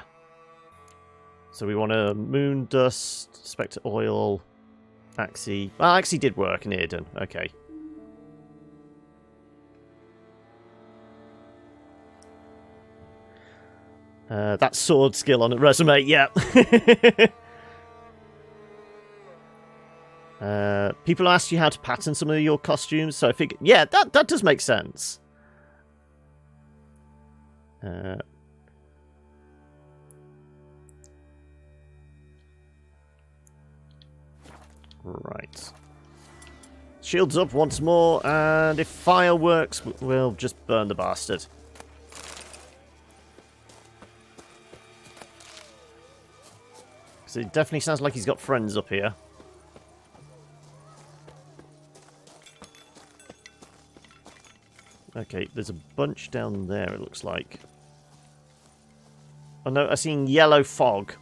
So we want a moon dust, spectre oil, Axii. Well, Axii did work in Earden. Okay. That sword skill on a resume, yeah. People ask you how to pattern some of your costumes, so I figured, yeah, that does make sense. Right. Shields up once more, and if fire works, we'll just burn the bastard. Because it definitely sounds like he's got friends up here. Okay, there's a bunch down there, it looks like. Oh no, I've seen yellow fog.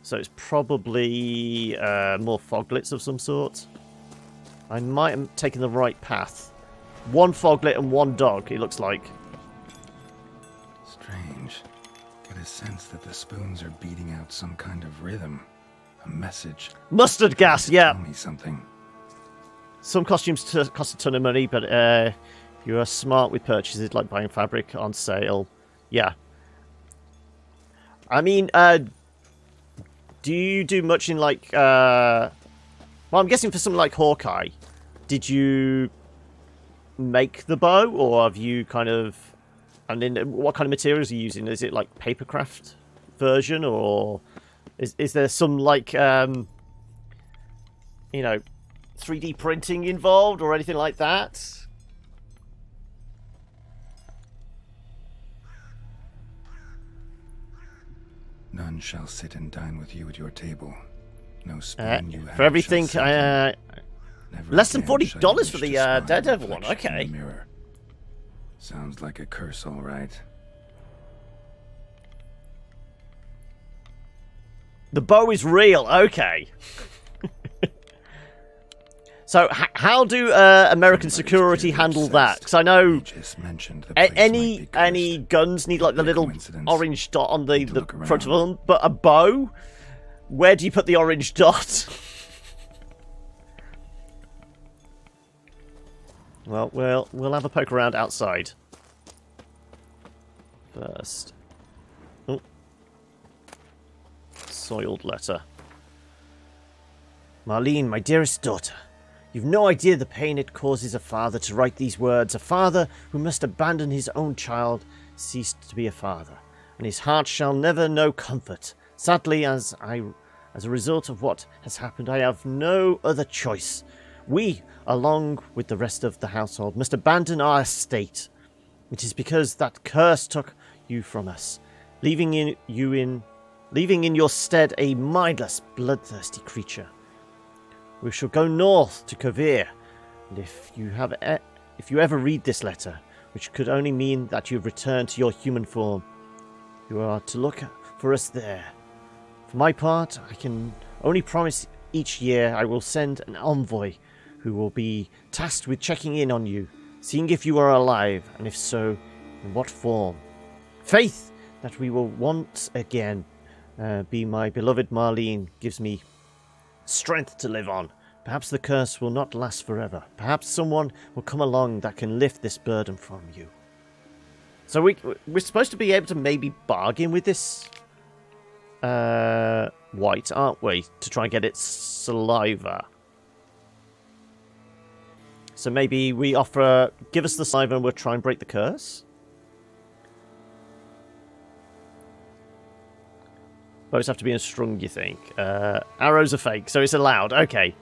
So it's probably more foglets of some sort. I might have taken the right path. One foglet and one dog, it looks like. Strange. Get a sense that the spoons are beating out some kind of rhythm. A message. Mustard gas, yeah. Tell me something. Some costumes cost a ton of money, but if you are smart with purchases, like buying fabric on sale, yeah. I mean, do you do much in, like, well, I'm guessing for something like Hawkeye, did you make the bow, or have you kind of, I mean, what kind of materials are you using? Is it, like, papercraft version, or is there some, like, you know, 3D printing involved, or anything like that? None shall sit and dine with you at your table. No spoon you have for everything, Never less than again shall you $40 wish for to the spy Daredevil one. reflection in Okay. the mirror. Sounds like a curse, all right. The bow is real. Okay. So how do American security handle that? Because I know any guns need like the little orange dot on the front of them, but a bow, where do you put the orange dot? Well, we'll have a poke around outside first. Oh. Soiled letter. Marlene, my dearest daughter. You've no idea the pain it causes a father to write these words. A father who must abandon his own child ceased to be a father, and his heart shall never know comfort. Sadly, as a result of what has happened, I have no other choice. We, along with the rest of the household, must abandon our estate. It is because that curse took you from us, leaving in your stead a mindless, bloodthirsty creature. We shall go north to Kovir, and if you ever read this letter, which could only mean that you've returned to your human form, you are to look for us there. For my part, I can only promise each year I will send an envoy who will be tasked with checking in on you, seeing if you are alive, and if so, in what form. Faith that we will once again be my beloved Marlene gives me strength to live on. Perhaps the curse will not last forever. Perhaps someone will come along that can lift this burden from you. So we're supposed to be able to maybe bargain with this white, aren't we? To try and get its saliva. So maybe we offer, give us the saliva and we'll try and break the curse? Bows have to be unstrung, you think? Arrows are fake, so it's allowed. Okay.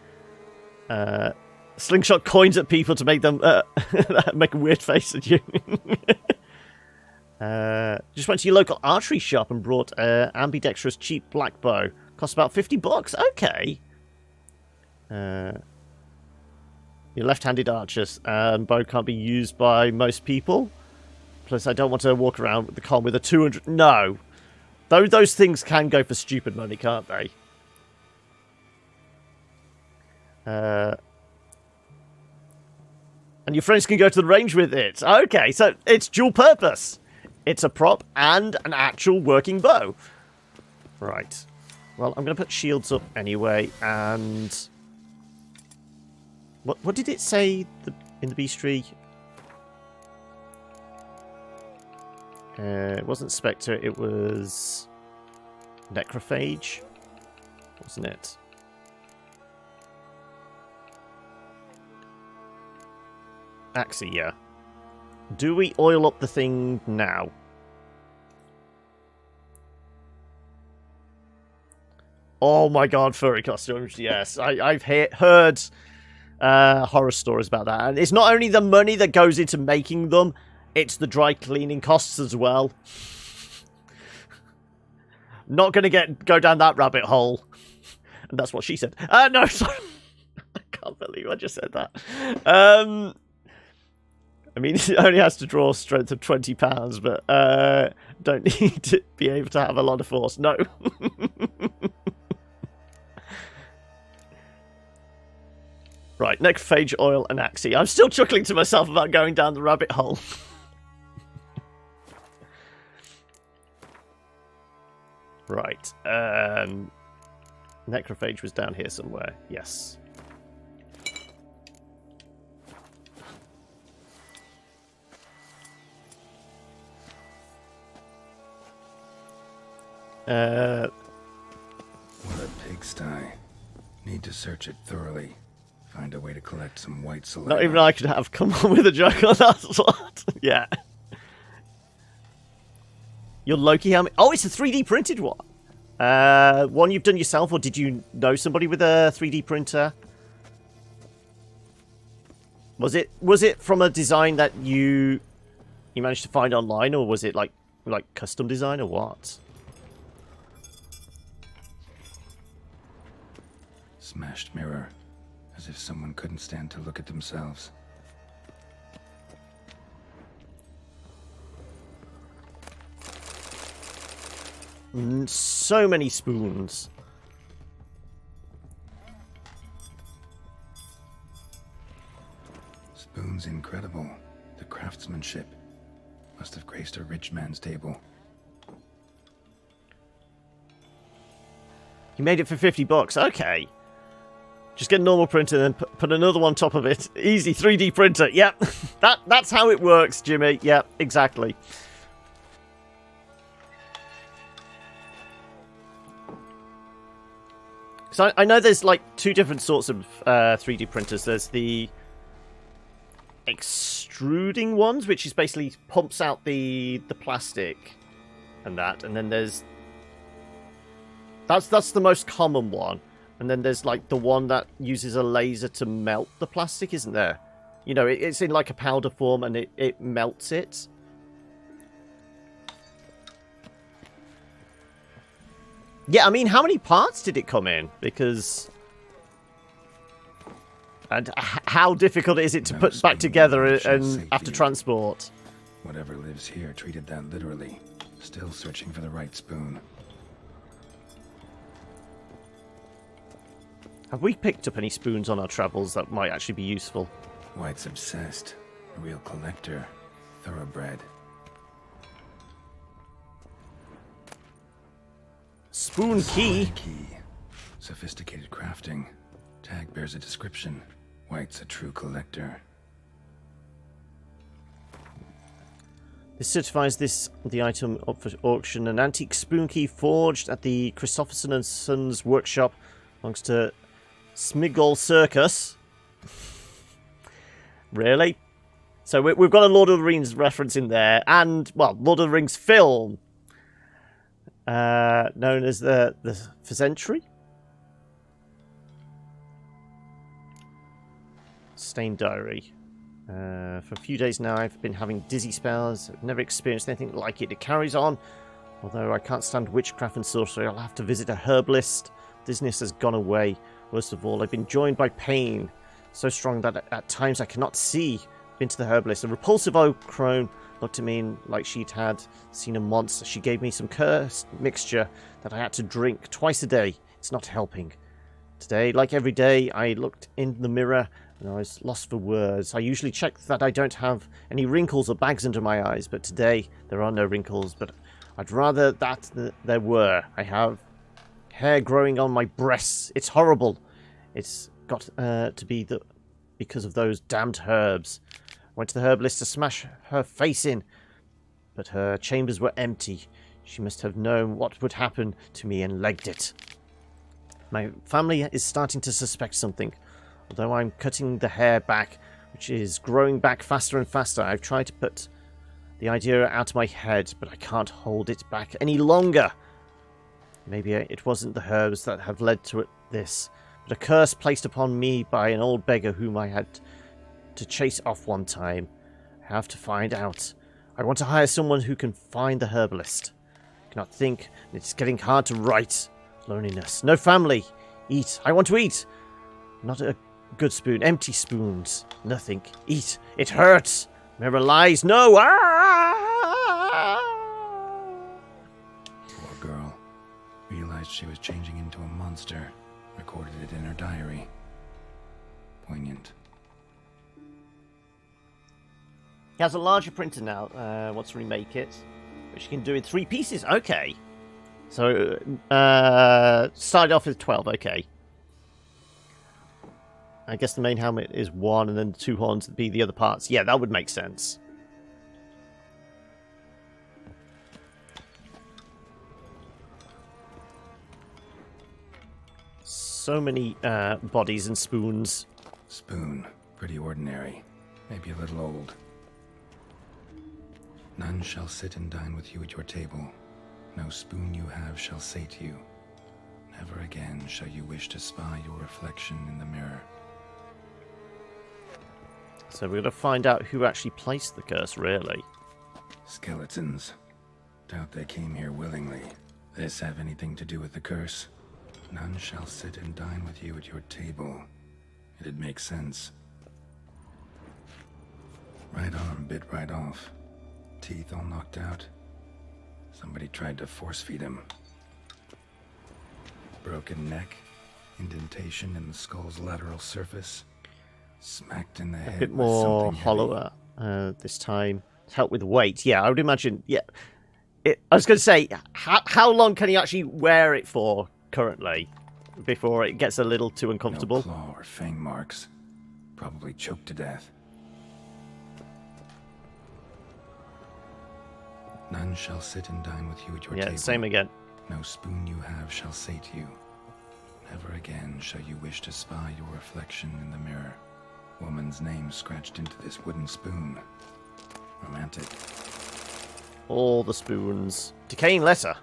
Slingshot coins at people to make them make a weird face at you. Just went to your local archery shop and brought ambidextrous cheap black bow. Cost about $50. Okay. You're left-handed archers, and bow can't be used by most people. Plus, I don't want to walk around with the con with a 200. No. Those things can go for stupid money, can't they? And your friends can go to the range with it. Okay, so it's dual purpose. It's a prop and an actual working bow. Right. Well, I'm going to put shields up anyway, and... What did it say in the bestiary? It wasn't Spectre, it was Necrophage, wasn't it? Axie, yeah. Do we oil up the thing now? Oh my god, furry costumes, yes. I've heard horror stories about that. And it's not only the money that goes into making them, it's the dry cleaning costs as well. Not going to go down that rabbit hole. And that's what she said. No, sorry. I can't believe I just said that. I mean, it only has to draw strength of 20 pounds, but don't need to be able to have a lot of force. No. Right, necrophage, oil, and axie. I'm still chuckling to myself about going down the rabbit hole. Right. Necrophage was down here somewhere. Yes. What a pigsty. Need to search it thoroughly. Find a way to collect some white saliva. Not even I could have come on with a joke on that slot. Yeah. Your Loki helmet. Oh, it's a 3D printed one. One you've done yourself, or did you know somebody with a 3D printer? Was it from a design that you managed to find online, or was it like custom design, or what? Smashed mirror. As if someone couldn't stand to look at themselves. So many spoons. Spoons incredible. The craftsmanship must have graced a rich man's table. You made it for $50. Okay. Just get a normal printer and then put another one on top of it. Easy, 3D printer. Yep. That's how it works, Jimmy. Yep, exactly. So I know there's like two different sorts of 3D printers. There's the extruding ones, which is basically pumps out the plastic and that, and then there's that's the most common one. And then there's like the one that uses a laser to melt the plastic, isn't there? You know, it's in like a powder form and it melts it. Yeah, I mean, how many parts did it come in? Because... And how difficult is it to put back together and after transport? Whatever lives here treated that literally. Still searching for the right spoon. Have we picked up any spoons on our travels that might actually be useful? White's obsessed. A real collector. Thoroughbred. Spoon key. Sophisticated crafting. Tag bears a description. White's a true collector. This certifies the item up for auction. An antique spoon key forged at the Christopherson and Sons workshop belongs to Smigol Circus. Really? So we've got a Lord of the Rings reference in there, and, well, Lord of the Rings film. Known as the Pheasantry? Stained diary. For a few days now I've been having dizzy spells. I've never experienced anything like it. It carries on. Although I can't stand witchcraft and sorcery, I'll have to visit a herbalist. Dizziness has gone away. Worst of all, I've been joined by pain. So strong that at times I cannot see. Been to the herbalist. A repulsive old crone looked at me like she'd seen a monster. She gave me some cursed mixture that I had to drink twice a day. It's not helping. Today, like every day, I looked in the mirror and I was lost for words. I usually check that I don't have any wrinkles or bags under my eyes, but today there are no wrinkles, but I'd rather that there were. I have hair growing on my breasts. It's horrible. It's got to be because of those damned herbs. I went to the herbalist to smash her face in. but her chambers were empty. She must have known what would happen to me and legged it. My family is starting to suspect something. Although I'm cutting the hair back, which is growing back faster and faster, I've tried to put the idea out of my head, but I can't hold it back any longer. Maybe it wasn't the herbs that have led to this, but a curse placed upon me by an old beggar whom I had to chase off one time. I have to find out. I want to hire someone who can find the herbalist. I cannot think, and it's getting hard to write. Loneliness. No family. Eat. I want to eat. Not a good spoon. Empty spoons. Nothing. Eat. It hurts. Mirror lies. No. Poor girl. Realized she was changing into a monster. Recorded it in her diary. Poignant. He has a larger printer now. Wants to remake it, which you can do in 3 pieces. Okay. So, started off with 12. Okay. I guess the main helmet is 1, and then the 2 horns would be the other parts. Yeah, that would make sense. So many bodies and spoons. Spoon. Pretty ordinary. Maybe a little old. None shall sit and dine with you at your table. No spoon you have shall sate you. Never again shall you wish to spy your reflection in the mirror. So we're going to find out who actually placed the curse, really. Skeletons. Doubt they came here willingly. This have anything to do with the curse? None shall sit and dine with you at your table. It'd make sense. Right arm bit right off. Teeth all knocked out. Somebody tried to force-feed him. Broken neck. Indentation in the skull's lateral surface. Smacked in the head. A bit with more something hollower this time. To help with weight. Yeah, I would imagine. Yeah, I was going to say, how long can you actually wear it for currently before it gets a little too uncomfortable? No claw or fang marks. Probably choked to death. None shall sit and dine with you at your table. Yeah, same again. No spoon you have shall sate you. Never again shall you wish to spy your reflection in the mirror. Woman's name scratched into this wooden spoon. Romantic. All the spoons. Decaying letter.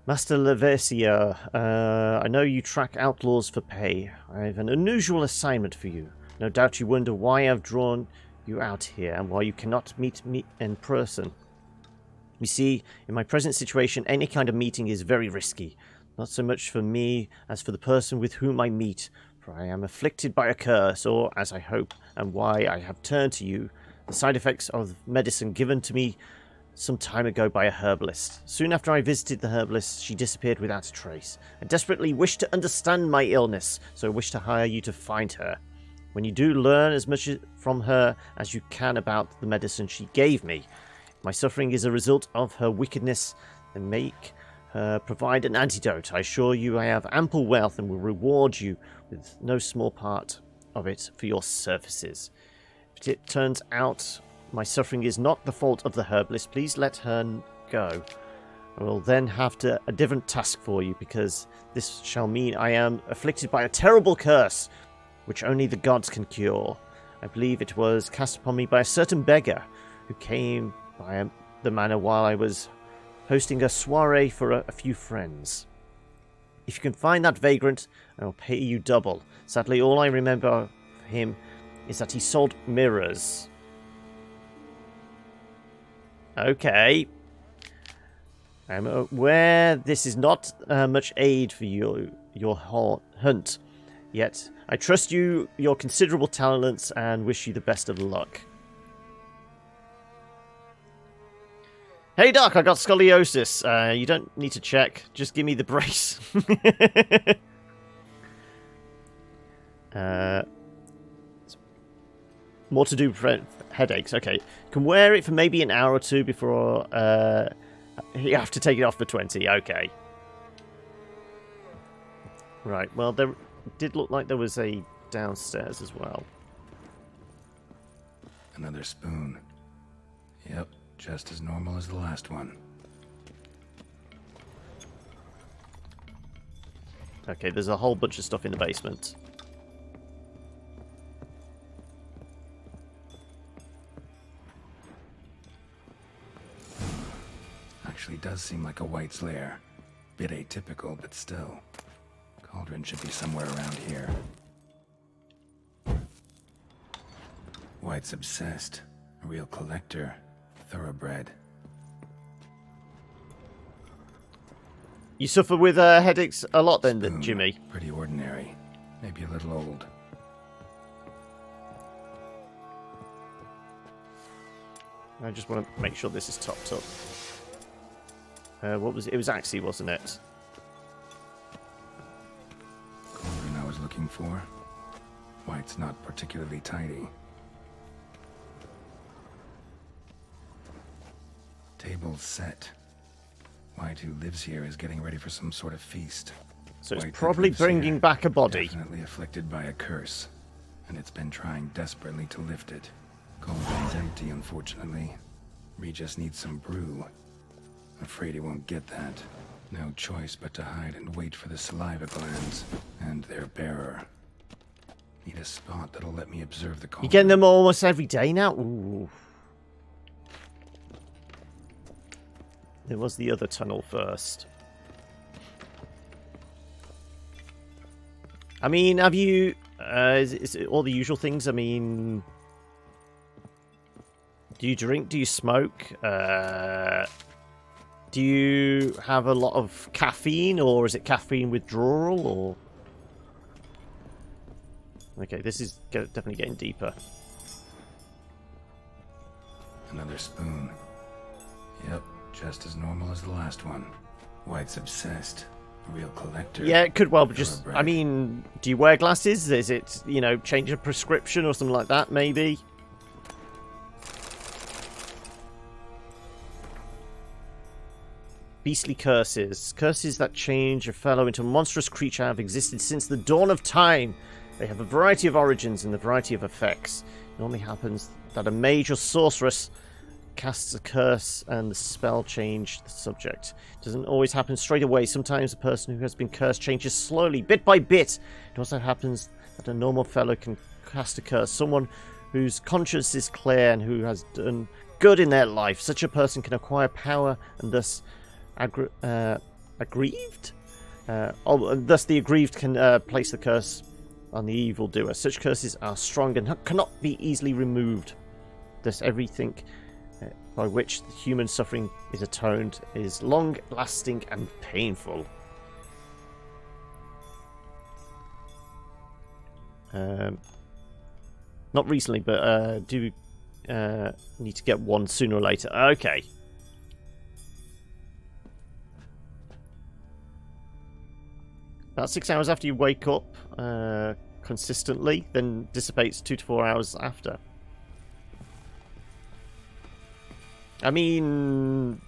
Master Levasseur, I know you track outlaws for pay. I have an unusual assignment for you. No doubt you wonder why I've drawn you out here and why you cannot meet me in person. You see, in my present situation, any kind of meeting is very risky. Not so much for me as for the person with whom I meet, for I am afflicted by a curse, or, as I hope, and why I have turned to you, the side effects of medicine given to me some time ago by a herbalist. Soon after I visited the herbalist, she disappeared without a trace. I desperately wish to understand my illness, so I wish to hire you to find her. When you do, learn as much from her as you can about the medicine she gave me. If my suffering is a result of her wickedness, then make her provide an antidote. I assure you I have ample wealth and will reward you with no small part of it for your services. If it turns out my suffering is not the fault of the herbalist, please let her go. I will then have a different task for you, because this shall mean I am afflicted by a terrible curse, which only the gods can cure. I believe it was cast upon me by a certain beggar who came by the manor while I was hosting a soiree for a few friends. If you can find that vagrant, I will pay you double. Sadly, all I remember of him is that he sold mirrors. Okay. I'm aware this is not much aid for your hunt. Yet, I trust your considerable talents and wish you the best of luck. Hey Doc, I got scoliosis. You don't need to check. Just give me the brace. More to do for headaches. Okay. Can wear it for maybe an hour or two before you have to take it off for 20. Okay. Right. Well, there did look like there was a downstairs as well. Another spoon. Yep, just as normal as the last one. Okay, there's a whole bunch of stuff in the basement. Actually does seem like a White's lair. Bit atypical, but still. Cauldron should be somewhere around here. White's obsessed. A real collector. Thoroughbred. You suffer with headaches a lot then, Spoon. Jimmy? Pretty ordinary. Maybe a little old. I just want to make sure this is topped up. What was it? It was Axie, wasn't it? Cauldron I was looking for. White's not particularly tidy. Table's set. White, who lives here, is getting ready for some sort of feast. So it's White that probably lives bringing here, back a body. Definitely afflicted by a curse, and it's been trying desperately to lift it. Cauldron's empty, unfortunately. Regis needs some brew. Afraid he won't get that. No choice but to hide and wait for the saliva glands and their bearer. Need a spot that'll let me observe the cauldron. You're getting them almost every day now? Ooh. There was the other tunnel first. I mean, have you... is it all the usual things? I mean... Do you drink? Do you smoke? Do you have a lot of caffeine? Or is it caffeine withdrawal? Or... Okay, this is definitely getting deeper. Another spoon. Yep. Just as normal as the last one. White's obsessed. A real collector. Yeah, it could well be just... I mean, do you wear glasses? Is it, you know, change a prescription or something like that, maybe? Beastly curses. Curses that change a fellow into a monstrous creature have existed since the dawn of time. They have a variety of origins and a variety of effects. It normally happens that a mage or sorceress casts a curse and the spell change the subject. It doesn't always happen straight away. Sometimes the person who has been cursed changes slowly, bit by bit. It also happens that a normal fellow can cast a curse. Someone whose conscience is clear and who has done good in their life. Such a person can acquire power and thus aggrieved? Thus the aggrieved can place the curse on the evildoer. Such curses are strong and cannot be easily removed. Thus everything by which the human suffering is atoned is long-lasting and painful. Not recently, but do need to get one sooner or later. Okay. About 6 hours after you wake up consistently, then dissipates 2 to 4 hours after. I mean,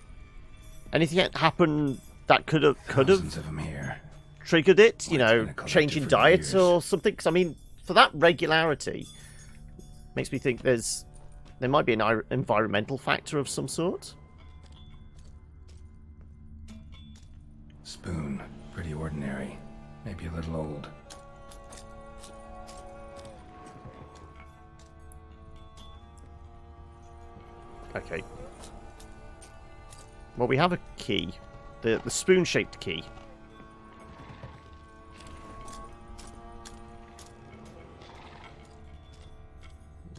anything happen that could have triggered it? You know, changing diets or something? 'Cause I mean, for that regularity, makes me think there might be an environmental factor of some sort. Spoon, pretty ordinary, maybe a little old. Okay. Well, we have a key. The spoon-shaped key.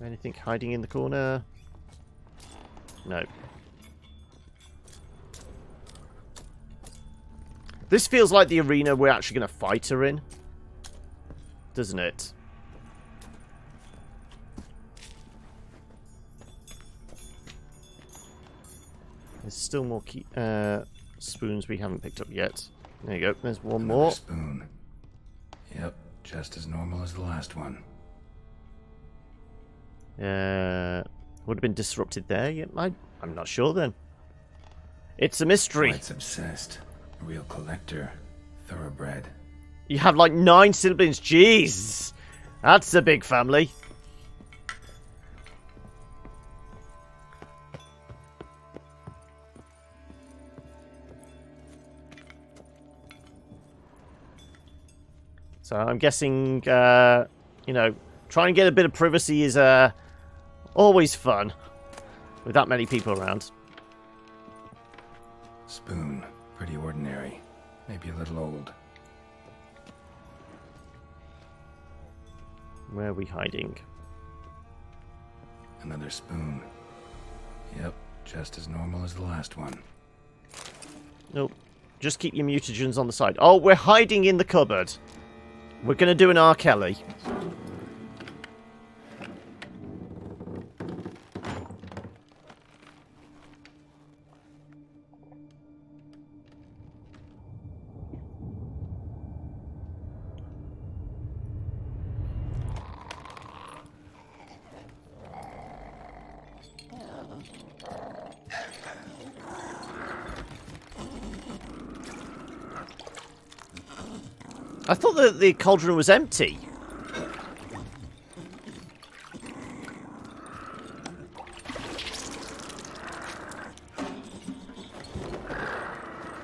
Anything hiding in the corner? No. This feels like the arena we're actually going to fight her in. Doesn't it? There's still more spoons we haven't picked up yet. There you go. There's one more. Spoon. Yep, just as normal as the last one. Would have been disrupted there. Yeah, I'm not sure then. It's a mystery. White's obsessed. A real collector. Thoroughbred. You have like 9 siblings. Jeez. That's a big family. So I'm guessing, you know, trying to get a bit of privacy is always fun with that many people around. Spoon. Pretty ordinary. Maybe a little old. Where are we hiding? Another spoon. Yep, just as normal as the last one. Nope. Just keep your mutagens on the side. Oh, we're hiding in the cupboard. We're going to do an R. Kelly. I thought that the cauldron was empty.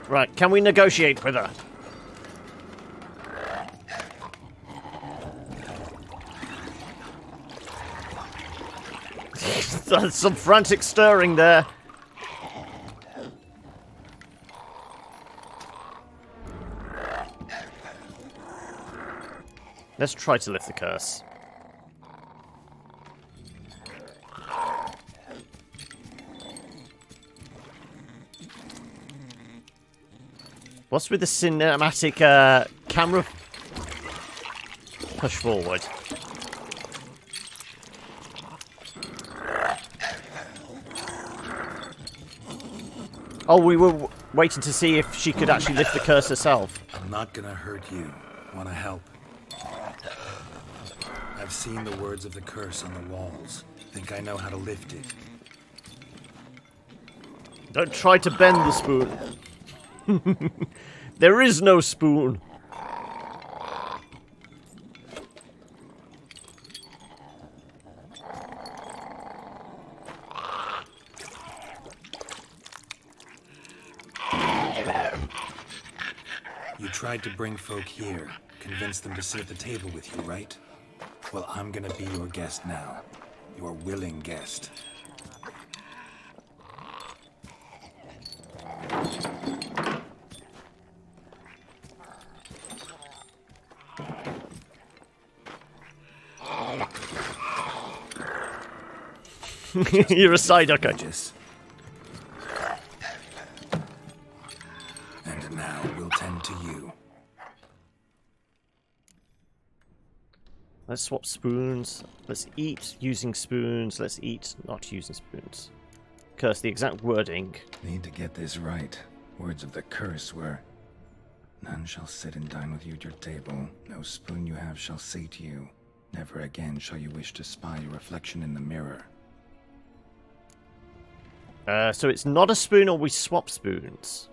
Right, can we negotiate with her? There's some frantic stirring there. Let's try to lift the curse. What's with the cinematic camera push forward? Oh, we were waiting to see if she could actually lift the curse herself. I'm not gonna hurt you. Wanna help? I've seen the words of the curse on the walls. Think I know how to lift it. Don't try to bend the spoon. There is no spoon. You tried to bring folk here, convince them to sit at the table with you, right? Well, I'm gonna be your guest now. Your willing guest. You're a side, okay. And now we'll tend to you. Let's swap spoons. Let's eat using spoons. Let's eat not using spoons. Curse, the exact wording. Need to get this right. Words of the curse were, none shall sit and dine with you at your table. No spoon you have shall say to you, never again shall you wish to spy your reflection in the mirror. So it's not a spoon, or we swap spoons?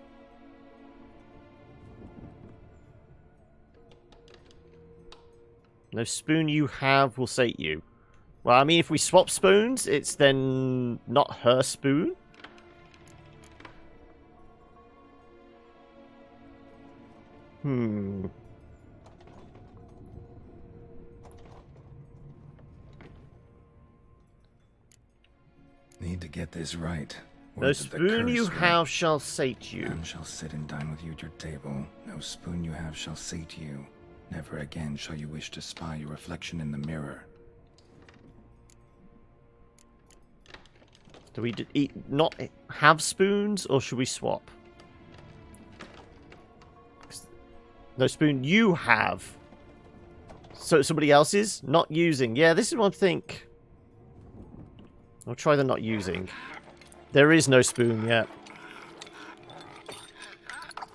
No spoon you have will sate you. Well, I mean, if we swap spoons, it's then not her spoon? Need to get this right. No spoon you have shall sate you. None shall sit and dine with you at your table. No spoon you have shall say to you, never again shall you wish to spy your reflection in the mirror. Do we not have spoons, or should we swap? No spoon you have. So somebody else's? Not using. Yeah, this is one thing. I'll try the not using. There is no spoon yet.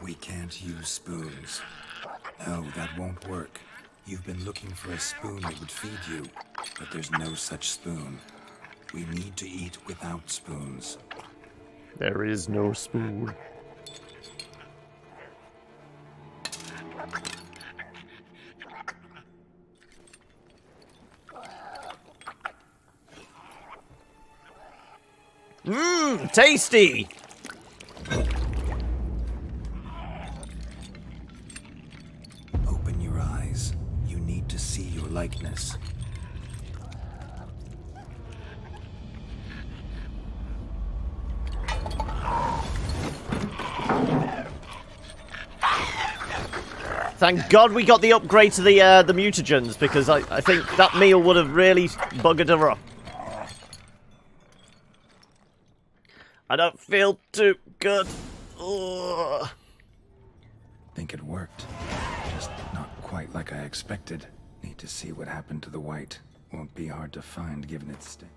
We can't use spoons. No, that won't work. You've been looking for a spoon that would feed you, but there's no such spoon. We need to eat without spoons. There is no spoon. Mmm, tasty! Open your eyes. this. Thank God we got the upgrade to the mutagens, because I think that meal would have really buggered her up. I don't feel too good. Ugh. Think it worked. Just not quite like I expected. Need to see what happened to the white. Won't be hard to find given its state.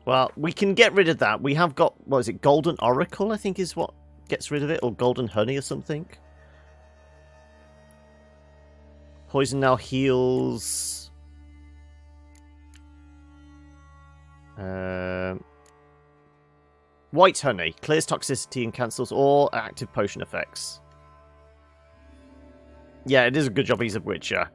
Well, we can get rid of that. We have got, what is it, Golden Oracle, I think is what gets rid of it, or Golden Honey or something. Poison now heals. White honey clears toxicity and cancels all active potion effects. Yeah, it is a good job he's a witcher.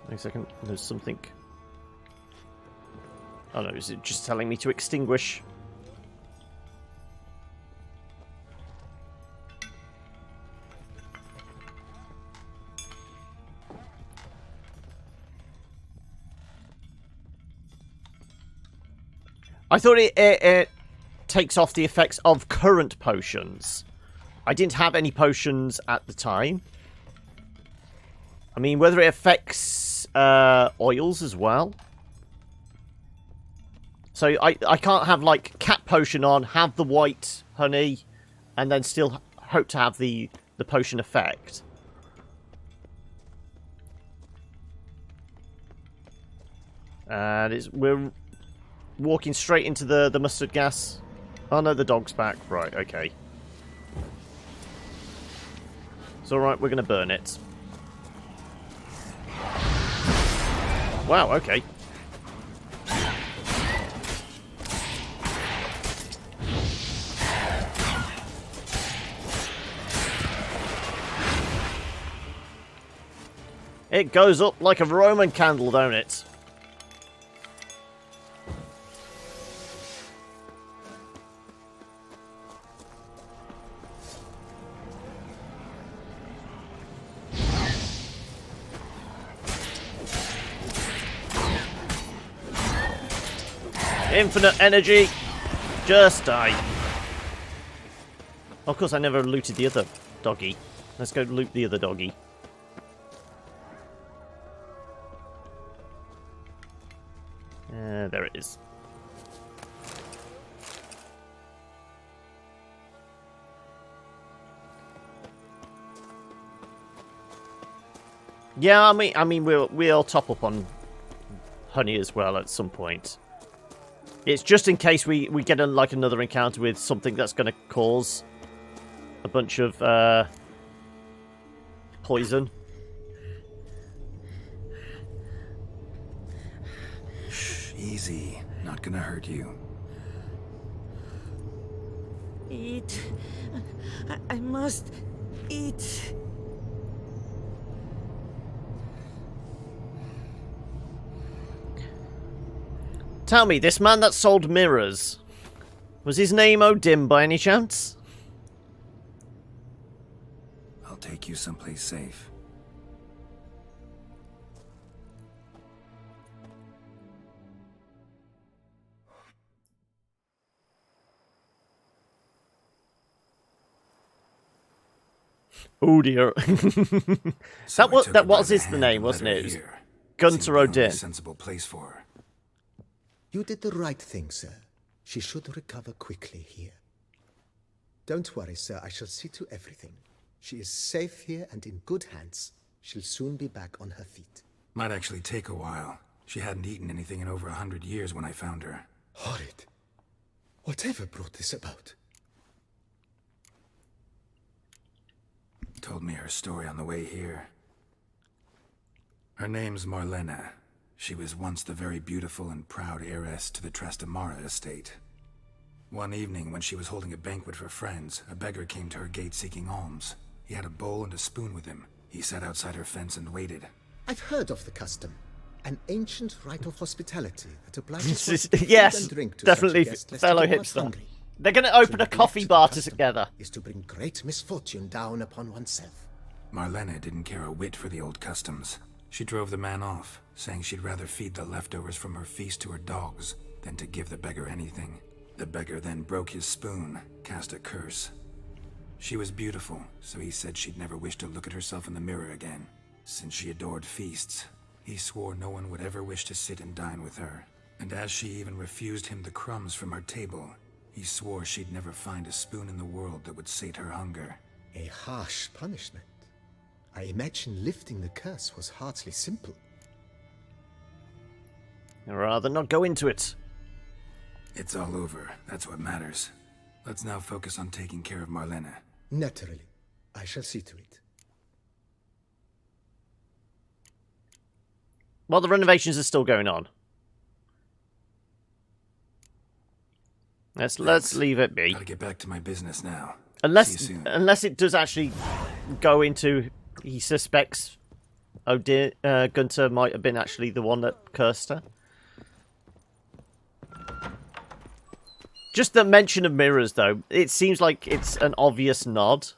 Wait a second, there's something. Oh no, is it just telling me to extinguish? I thought it takes off the effects of current potions. I didn't have any potions at the time. I mean, whether it affects oils as well. So I can't have, like, cat potion on, have the white honey, and then still hope to have the potion effect. And we're walking straight into the mustard gas. Oh no, the dog's back. Right, okay. It's alright, we're going to burn it. Wow, okay. It goes up like a Roman candle, don't it? Infinite energy. Just die. Of course, I never looted the other doggy. Let's go loot the other doggy. There it is. Yeah, I mean, we'll top up on honey as well at some point. It's just in case we get like another encounter with something that's going to cause a bunch of poison. Shh, easy. Not gonna hurt you. Eat. I must eat. Tell me, this man that sold mirrors, was his name Odin by any chance? I'll take you someplace safe. Oh dear. that was his name, wasn't it? It was Gunter Odin. Sensible place for her. You did the right thing, sir. She should recover quickly here. Don't worry, sir. I shall see to everything. She is safe here and in good hands. She'll soon be back on her feet. Might actually take a while. She hadn't eaten anything in over 100 years when I found her. Horrid. Whatever brought this about? Told me her story on the way here. Her name's Marlena. She was once the very beautiful and proud heiress to the Trastamara estate. One evening, when she was holding a banquet for friends, a beggar came to her gate seeking alms. He had a bowl and a spoon with him. He sat outside her fence and waited. I've heard of the custom. An ancient rite of hospitality that obliges us to yes, food and drink to definitely such a guest lest fellow he go out hipster. hungry. They're going to open a coffee bar together. Is to bring great misfortune down upon oneself. Marlena didn't care a whit for the old customs. She drove the man off, saying she'd rather feed the leftovers from her feast to her dogs than to give the beggar anything. The beggar then broke his spoon, cast a curse. She was beautiful, so he said she'd never wish to look at herself in the mirror again. Since she adored feasts, he swore no one would ever wish to sit and dine with her. And as she even refused him the crumbs from her table, he swore she'd never find a spoon in the world that would sate her hunger. A harsh punishment. I imagine lifting the curse was hardly simple. I'd rather not go into it. It's all over. That's what matters. Let's now focus on taking care of Marlena. Naturally. I shall see to it. Well, the renovations are still going on. Let's leave it be. Gotta get back to my business now. Unless it does actually go into, he suspects Gunther might have been actually the one that cursed her. Just the mention of mirrors, though, it seems like it's an obvious nod,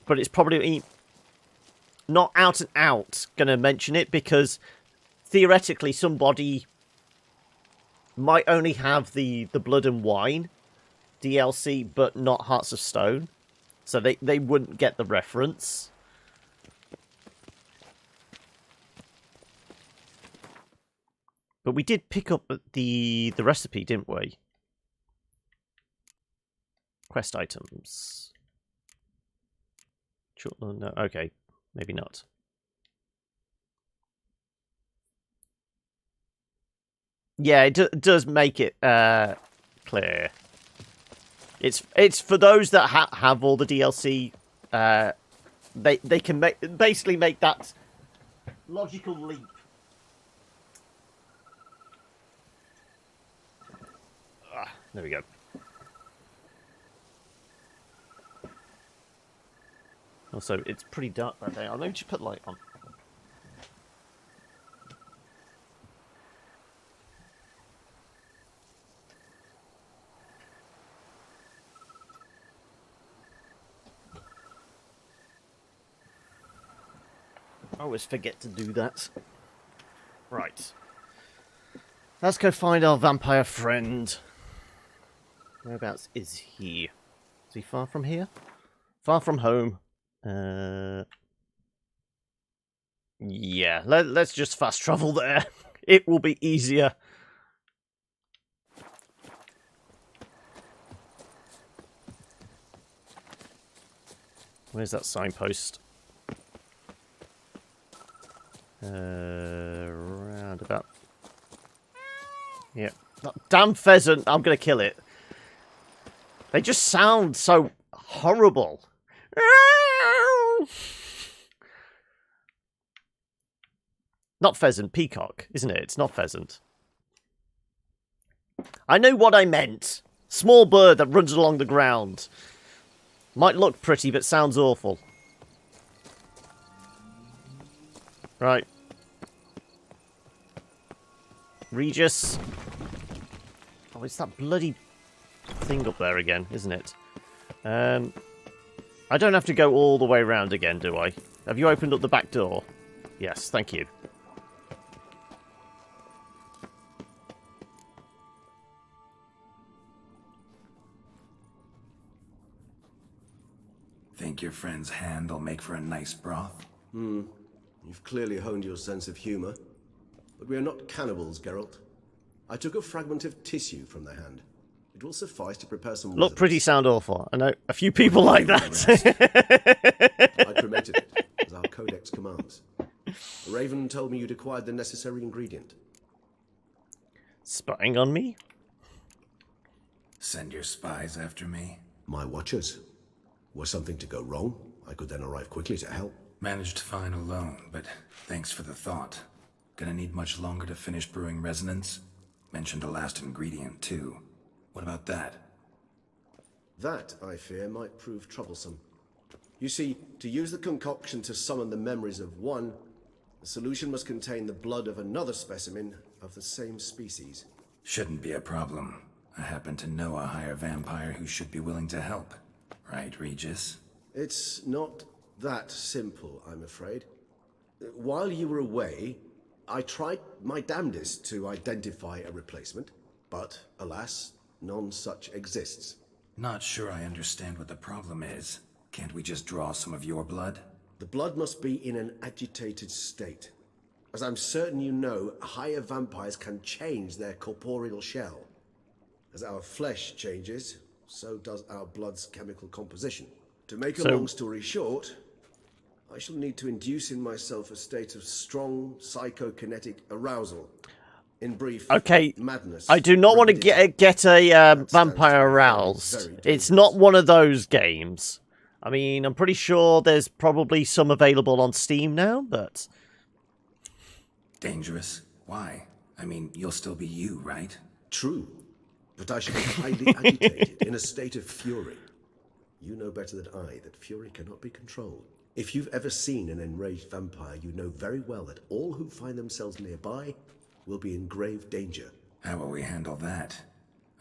but it's probably not out and out going to mention it because theoretically somebody might only have the Blood and Wine DLC, but not Hearts of Stone. So they wouldn't get the reference. But we did pick up the recipe, didn't we? Quest items. No, okay. Maybe not. Yeah, it does make it clear. It's for those that have all the DLC. They can basically make that logical leap. There we go. Also, it's pretty dark right there. I'll maybe just put light on. I always forget to do that. Right. Let's go find our vampire friend. Whereabouts is he? Is he far from here? Far from home. Yeah, let's just fast travel there. It will be easier. Where's that signpost? Roundabout. Yep. That damn pheasant, I'm gonna kill it. They just sound so horrible. Not pheasant, peacock, isn't it? It's not pheasant. I know what I meant. Small bird that runs along the ground. Might look pretty, but sounds awful. Right. Regis. Oh, it's that bloody thing up there again, isn't it? I don't have to go all the way around again, do I? Have you opened up the back door? Yes, thank you. Think your friend's hand will make for a nice broth? You've clearly honed your sense of humor. But we are not cannibals, Geralt. I took a fragment of tissue from the hand. It will suffice to prepare some Look pretty, sound awful. I know a few people like that. I cremated it, as our codex commands. The Raven told me you'd acquired the necessary ingredient. Spying on me? Send your spies after me? My watchers. Were something to go wrong, I could then arrive quickly to help. Managed fine alone, but thanks for the thought. Gonna need much longer to finish brewing resonance? Mentioned the last ingredient, too. What about that? That, I fear, might prove troublesome. You see, to use the concoction to summon the memories of one, the solution must contain the blood of another specimen of the same species. Shouldn't be a problem. I happen to know a higher vampire who should be willing to help. Right, Regis? It's not that simple, I'm afraid. While you were away, I tried my damnedest to identify a replacement, but alas, none such exists. Not sure I understand what the problem is. Can't we just draw some of your blood? The blood must be in an agitated state. As I'm certain you know, higher vampires can change their corporeal shell. As our flesh changes, so does our blood's chemical composition. To make a long story short, I shall need to induce in myself a state of strong psychokinetic arousal. In brief, madness. I do not want to get a vampire aroused. It's not one of those games. I mean, I'm pretty sure there's probably some available on Steam now, but... Dangerous? Why? I mean, you'll still be you, right? True. But I shall be highly agitated, in a state of fury. You know better than I that fury cannot be controlled. If you've ever seen an enraged vampire, you know very well that all who find themselves nearby will be in grave danger. How will we handle that?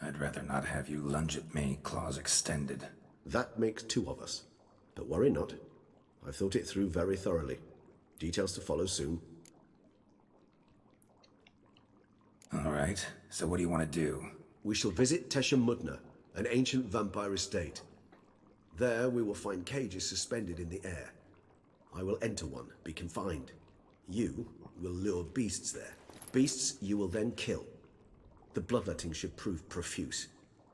I'd rather not have you lunge at me, claws extended. That makes two of us. But worry not. I've thought it through very thoroughly. Details to follow soon. All right, so what do you want to do? We shall visit Toussaint, an ancient vampire estate. There we will find cages suspended in the air. I will enter one, be confined. You will lure beasts there. Beasts you will then kill. The bloodletting should prove profuse.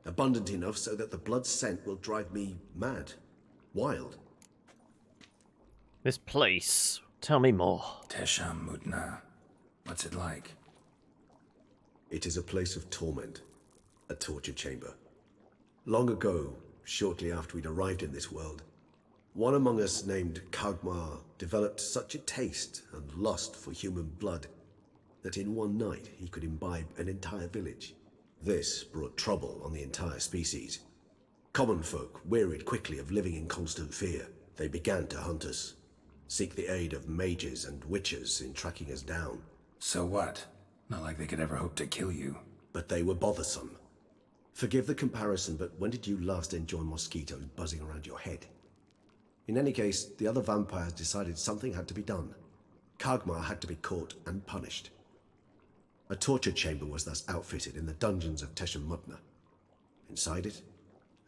Abundant enough so that the blood scent will drive me mad. Wild. This place. Tell me more. Toussaint. What's it like? It is a place of torment. A torture chamber. Long ago, shortly after we'd arrived in this world, one among us named Kagmar developed such a taste and lust for human blood that in one night he could imbibe an entire village. This brought trouble on the entire species. Common folk wearied quickly of living in constant fear. They began to hunt us, seek the aid of mages and witches in tracking us down. So what? Not like they could ever hope to kill you. But they were bothersome. Forgive the comparison, but when did you last enjoy mosquitoes buzzing around your head? In any case, the other vampires decided something had to be done. Kagmar had to be caught and punished. A torture chamber was thus outfitted in the dungeons of Toussaint. Inside it,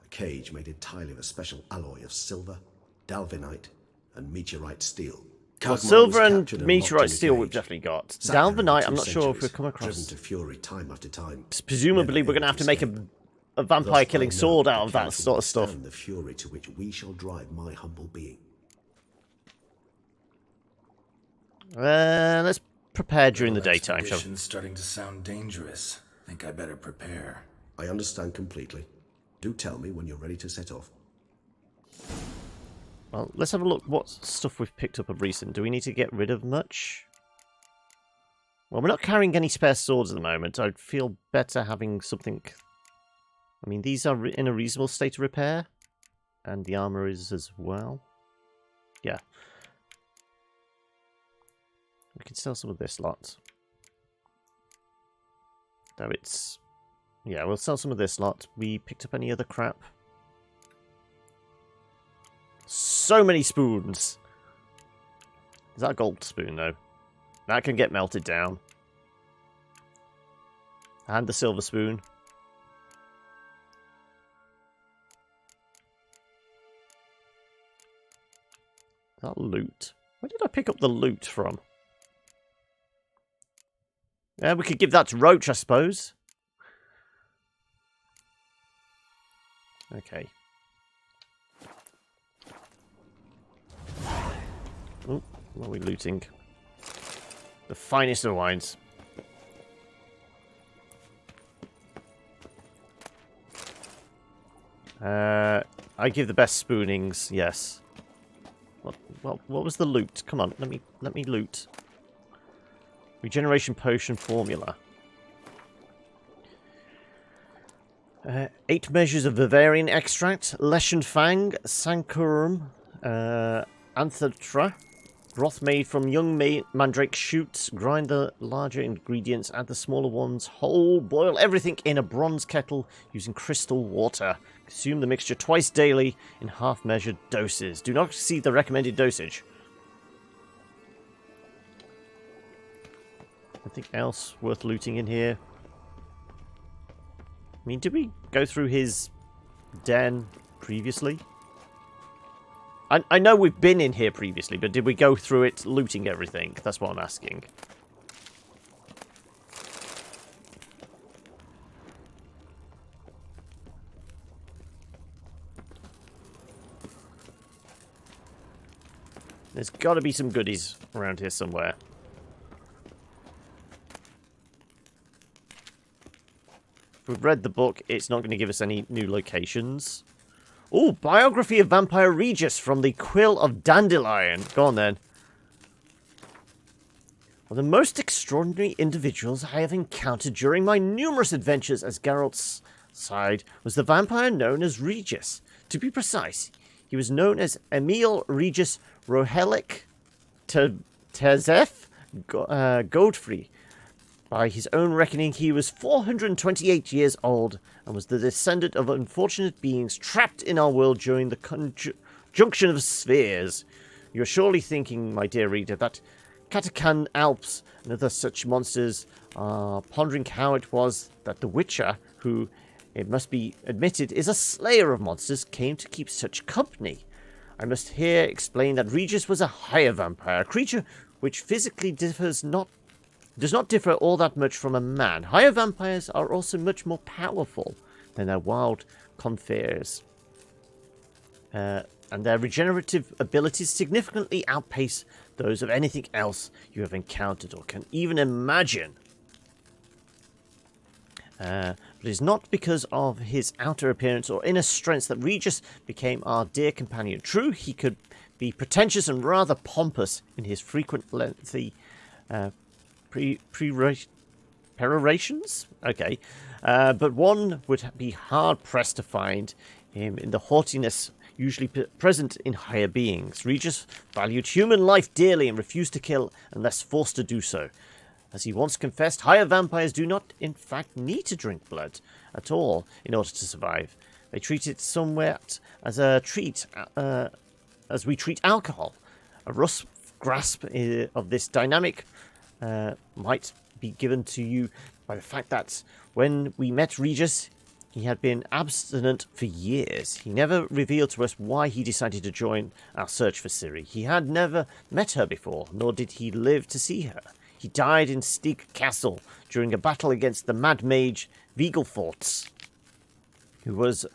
a cage made entirely of a special alloy of silver, dalvinite, and meteorite steel. Well, silver and meteorite steel we've definitely got. Dalvinite, I'm not sure if we've come across. Driven to fury time after time. Presumably, we're going to have to make a vampire-killing sword out of that sort of stuff. The fury to which we shall drive my humble being. Let's prepare during the daytime, shall we? Expedition's starting to sound dangerous. Think I better prepare. I understand completely. Do tell me when you're ready to set off. Well, let's have a look what stuff we've picked up of recent. Do we need to get rid of much? Well, we're not carrying any spare swords at the moment. I'd feel better having something... I mean, these are in a reasonable state of repair. And the armor is as well. Yeah. We can sell some of this lot. Though it's... Yeah, we'll sell some of this lot. We picked up any other crap? So many spoons. Is that a gold spoon, though? That can get melted down. And the silver spoon. Is that loot? Where did I pick up the loot from? Yeah, we could give that to Roach, I suppose. Okay. Oh, what are we looting? The finest of wines. I give the best spoonings, yes. What was the loot? Come on, let me loot. Regeneration potion formula. 8 measures of Bavarian extract, Leshen Fang, Sankurum, Anthatra, Broth made from young mandrake shoots. Grind the larger ingredients, add the smaller ones whole. Boil everything in a bronze kettle using crystal water. Consume the mixture twice daily in half-measured doses. Do not exceed the recommended dosage. Anything else worth looting in here? I mean, did we go through his den previously? I know we've been in here previously, but did we go through it looting everything? That's what I'm asking. There's got to be some goodies around here somewhere. If we've read the book, it's not going to give us any new locations. Oh, biography of Vampire Regis from the Quill of Dandelion. Go on then. One of the most extraordinary individuals I have encountered during my numerous adventures as Geralt's side was the vampire known as Regis. To be precise, he was known as Emil Regis Rohelic Tezef Godfrey. By his own reckoning, he was 428 years old and was the descendant of unfortunate beings trapped in our world during the conjunction of spheres. You're surely thinking, my dear reader, that Katakan Alps and other such monsters are pondering how it was that the Witcher, who, it must be admitted, is a slayer of monsters, came to keep such company. I must here explain that Regis was a higher vampire, a creature which physically does not differ all that much from a man. Higher vampires are also much more powerful than their wild confreres. And their regenerative abilities significantly outpace those of anything else you have encountered or can even imagine. But it is not because of his outer appearance or inner strength that Regis became our dear companion. True, he could be pretentious and rather pompous in his frequent lengthy perorations? Okay. But one would be hard-pressed to find him in the haughtiness usually present in higher beings. Regis valued human life dearly and refused to kill unless forced to do so. As he once confessed, higher vampires do not, in fact, need to drink blood at all in order to survive. They treat it somewhat as a treat, as we treat alcohol. A rough grasp of this dynamic might be given to you by the fact that when we met Regis, he had been abstinent for years. He never revealed to us why he decided to join our search for Ciri. He had never met her before, nor did he live to see her. He died in Steek Castle during a battle against the mad mage Vigelforts, who was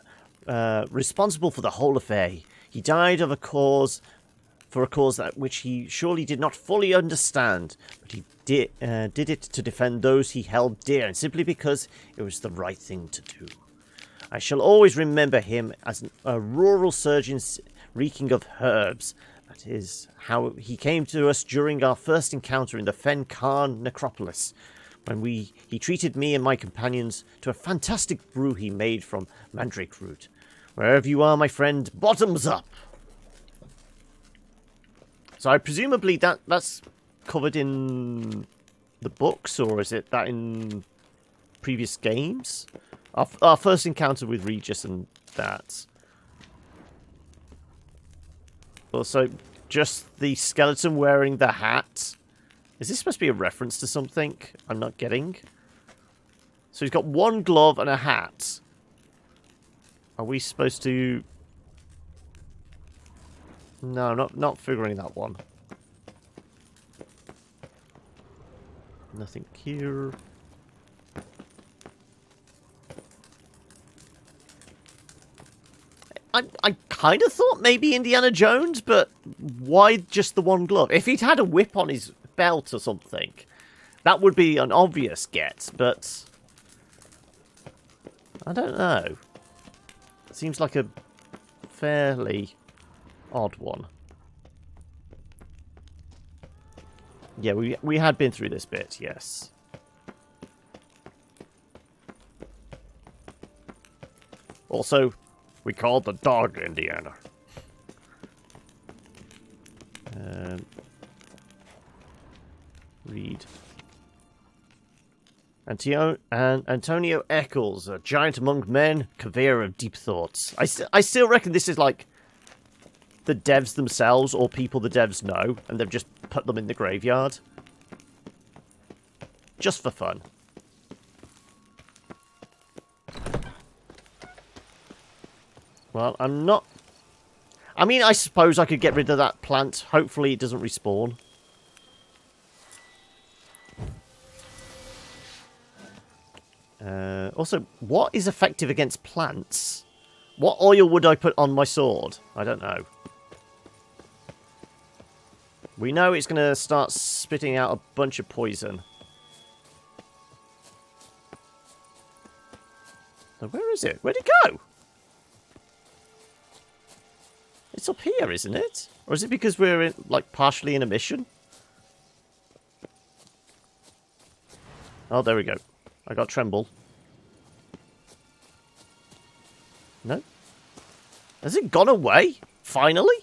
responsible for the whole affair. He died of for a cause that which he surely did not fully understand, but he did it to defend those he held dear, and simply because it was the right thing to do. I shall always remember him as a rural surgeon reeking of herbs. That is how he came to us during our first encounter in the Fen Khan necropolis, when he treated me and my companions to a fantastic brew he made from mandrake root. Wherever you are, my friend, bottoms up! So presumably that's covered in the books, or is it that in previous games? Our first encounter with Regis and that. Also, just the skeleton wearing the hat. Is this supposed to be a reference to something I'm not getting? So he's got one glove and a hat. Are we supposed to... No, not figuring that one. Nothing here. I kind of thought maybe Indiana Jones, but why just the one glove? If he'd had a whip on his belt or something, that would be an obvious get, but... I don't know. It seems like a fairly odd one. Yeah, we had been through this bit, yes. Also, we called the dog Indiana. Read. Antonio Eccles, a giant among men, conveyor of deep thoughts. I still reckon this is like the devs themselves or people the devs know, and they've just put them in the graveyard. Just for fun. Well, I'm not... I mean, I suppose I could get rid of that plant. Hopefully it doesn't respawn. Also, what is effective against plants? What oil would I put on my sword? I don't know. We know it's going to start spitting out a bunch of poison. So where is it? Where'd it go? It's up here, isn't it? Or is it because we're in, like, partially in a mission? Oh, there we go. I got tremble. No? Has it gone away? Finally?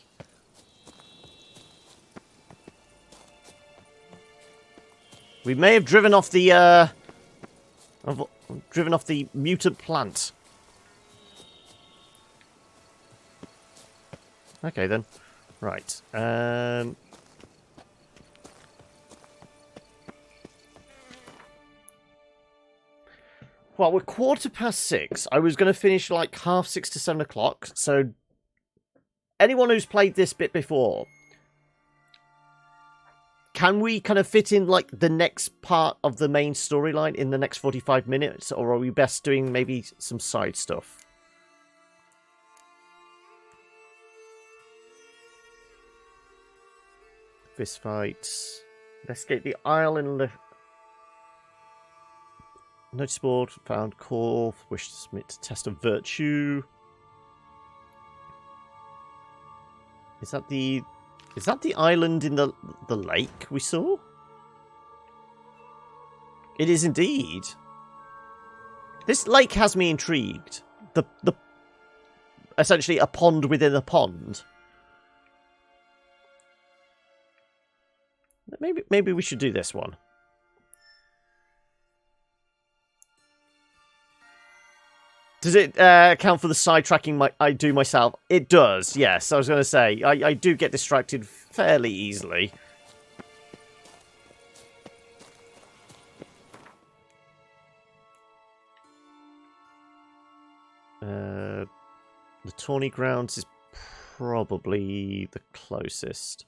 We may have driven off the, mutant plant. Okay, then. Right. Well, we're 6:15. I was going to finish like 6:30 to 7 o'clock. So, anyone who's played this bit before, can we kind of fit in like the next part of the main storyline in the next 45 minutes? Or are we best doing maybe some side stuff? Fist fights. Investigate the island. Notice board found call. Wish to submit test of virtue. Is that the island in the lake we saw? It is indeed. This lake has me intrigued. The essentially a pond within a pond. Maybe we should do this one. Does it count for the sidetracking I do myself? It does, yes. I was going to say, I do get distracted fairly easily. The Tawny Grounds is probably the closest.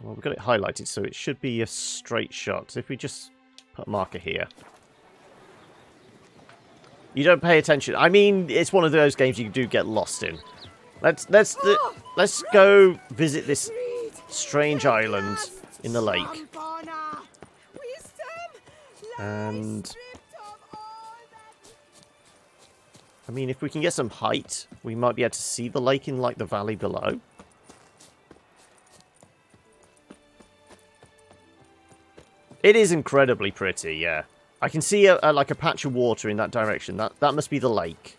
Well, we've got it highlighted, so it should be a straight shot. If we just put a marker here. You don't pay attention. I mean, it's one of those games you do get lost in. Let's go visit this strange island in the lake. And I mean, if we can get some height, we might be able to see the lake in like the valley below. It is incredibly pretty, yeah. I can see like a patch of water in that direction. That must be the lake.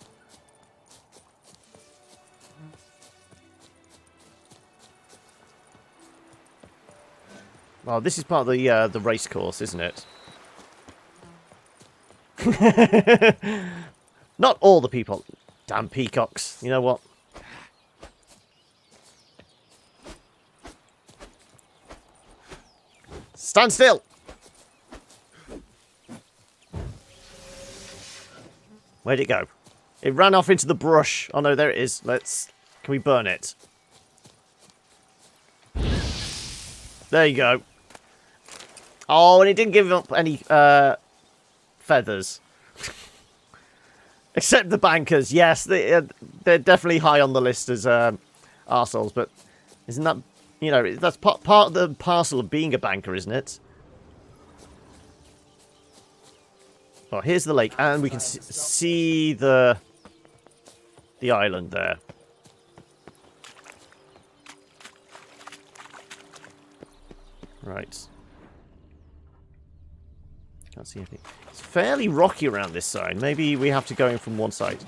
Well, this is part of the race course, isn't it? Not all the people. Damn peacocks. You know what? Stand still! Where'd it go? It ran off into the brush. Oh no, there it is. Can we burn it? There you go. Oh, and it didn't give up any feathers. Except the bankers. Yes, they're definitely high on the list as arseholes, but isn't that, you know, that's part of the parcel of being a banker, isn't it? Oh, here's the lake, and we can see the island there. Right. Can't see anything. It's fairly rocky around this side. Maybe we have to go in from one side.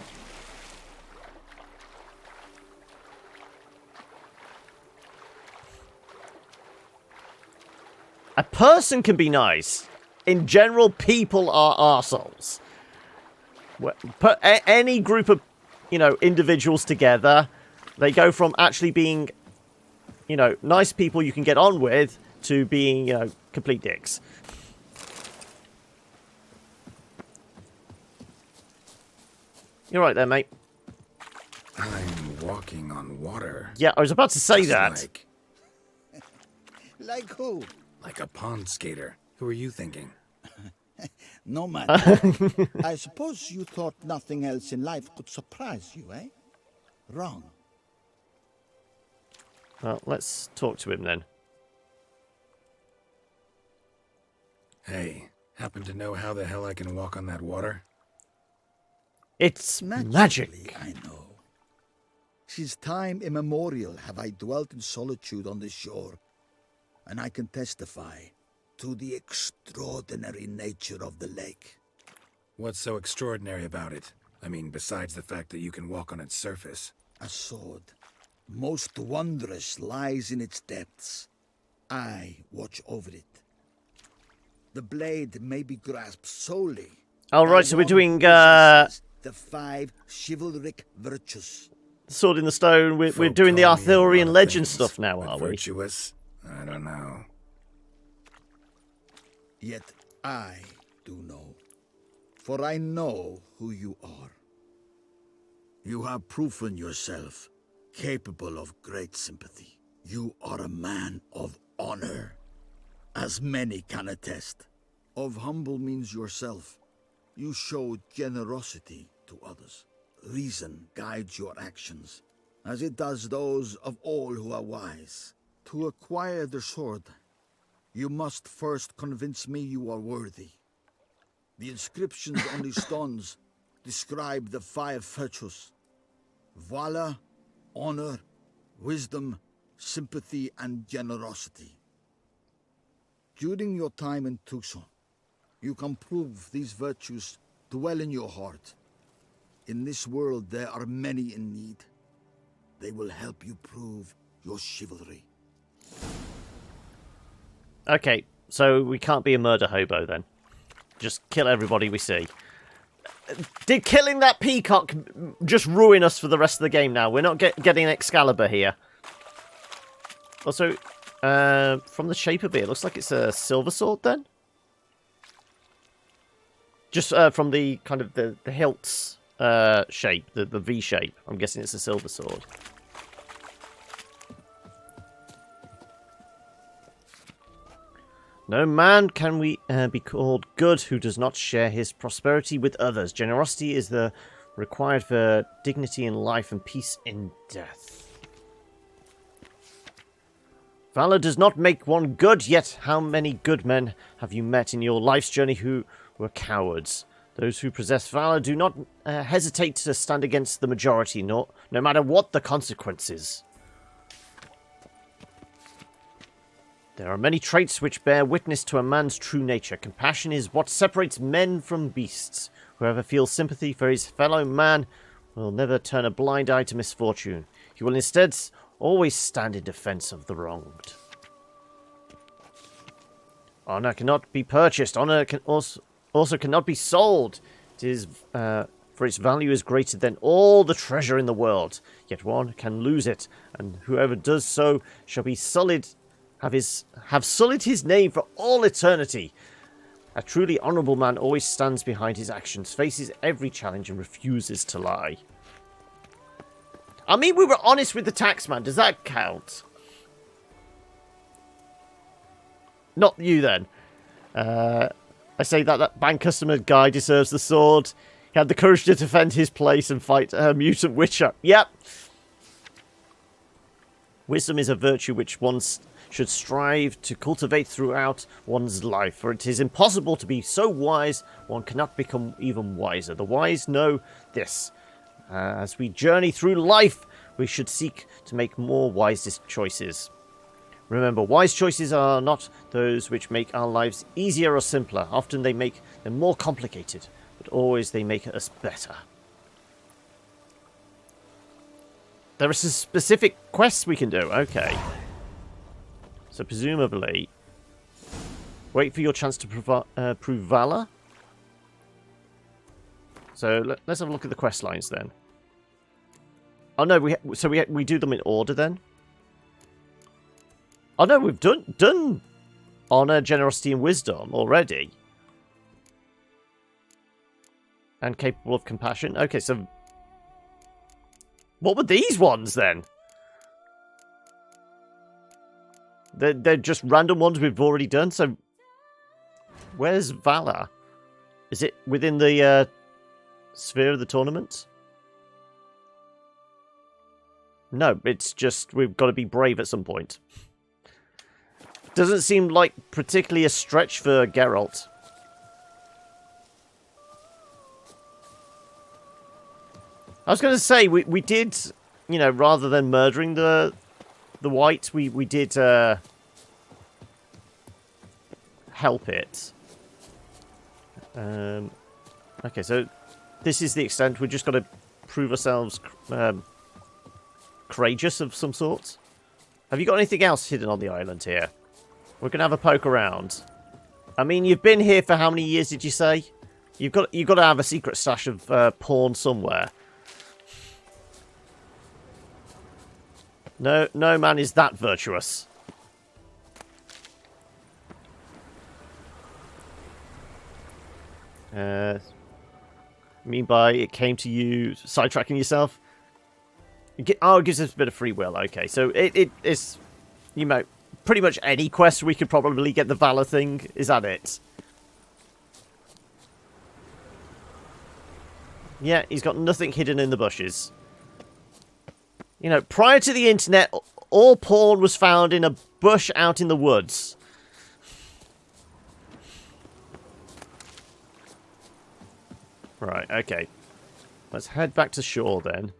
A person can be nice. In general, people are arseholes. Put any group of, individuals together, they go from actually being, nice people you can get on with to being, complete dicks. You're right there, mate. I'm walking on water. Yeah, I was about to say Just that. Like who? Like a pond skater. Who are you thinking? No matter. I suppose you thought nothing else in life could surprise you, eh? Wrong. Well, let's talk to him then. Hey, happen to know how the hell I can walk on that water? It's Naturally, magic. I know. Since time immemorial have I dwelt in solitude on this shore, and I can testify to the extraordinary nature of the lake. What's so extraordinary about it? I mean, besides the fact that you can walk on its surface. A sword, most wondrous, lies in its depths. I watch over it. The blade may be grasped solely. All right, so we're doing the 5 chivalric virtues. Sword in the Stone. We're doing the Arthurian legend stuff now, are we? Virtuous? I don't know. Yet I do know, for I know who you are. You have proven yourself capable of great sympathy. You are a man of honor, as many can attest. Of humble means yourself. You show generosity to others. Reason guides your actions, as it does those of all who are wise. To acquire the sword, you must first convince me you are worthy. The inscriptions on these stones describe the 5 virtues: valor, honor, wisdom, sympathy, and generosity. During your time in Toussaint, you can prove these virtues dwell in your heart. In this world, there are many in need. They will help you prove your chivalry. Okay, so we can't be a murder hobo then. Just kill everybody we see. Did killing that peacock just ruin us for the rest of the game now? We're not getting Excalibur here. Also, from the shape of it, it looks like it's a silver sword then? Just from the kind of the hilts shape, the V shape. I'm guessing it's a silver sword. No man can be called good who does not share his prosperity with others. Generosity is the required for dignity in life and peace in death. Valor does not make one good, yet how many good men have you met in your life's journey who were cowards? Those who possess valor do not hesitate to stand against the majority, no matter what the consequences. There are many traits which bear witness to a man's true nature. Compassion is what separates men from beasts. Whoever feels sympathy for his fellow man will never turn a blind eye to misfortune. He will instead always stand in defense of the wronged. Honor cannot be purchased. Honor can also cannot be sold. It is for its value is greater than all the treasure in the world. Yet one can lose it, and whoever does so shall be sullied. Have sullied his name for all eternity. A truly honourable man always stands behind his actions, faces every challenge, and refuses to lie. I mean, we were honest with the taxman. Does that count? Not you, then. I say that bank customer guy deserves the sword. He had the courage to defend his place and fight a mutant witcher. Yep. Wisdom is a virtue which one should strive to cultivate throughout one's life, for it is impossible to be so wise one cannot become even wiser. The wise know this. As we journey through life, we should seek to make more wise choices. Remember, wise choices are not those which make our lives easier or simpler. Often they make them more complicated, but always they make us better. There are some specific quests we can do. Okay. So presumably, wait for your chance to prove valor. So let's have a look at the quest lines then. Oh no, we do them in order then. Oh no, we've done honor, generosity, and wisdom already, and capable of compassion. Okay, so what were these ones then? They're just random ones we've already done. So where's valor? Is it within the sphere of the tournament? No, it's just we've got to be brave at some point. Doesn't seem like particularly a stretch for Geralt. I was going to say, we did, you know, rather than murdering the white, we did help it. Okay, so this is the extent. We're just got to prove ourselves courageous of some sort. Have you got anything else hidden on the island here? We're going to have a poke around. I mean, you've been here for how many years, did you say? You've got to have a secret stash of porn somewhere. No man is that virtuous. I mean by it came to you sidetracking yourself? It gives us a bit of free will. Okay, so it is, you know, pretty much any quest we could probably get the valor thing. Is that it? Yeah, he's got nothing hidden in the bushes. You know, prior to the internet, all porn was found in a bush out in the woods. Right, okay. Let's head back to shore then.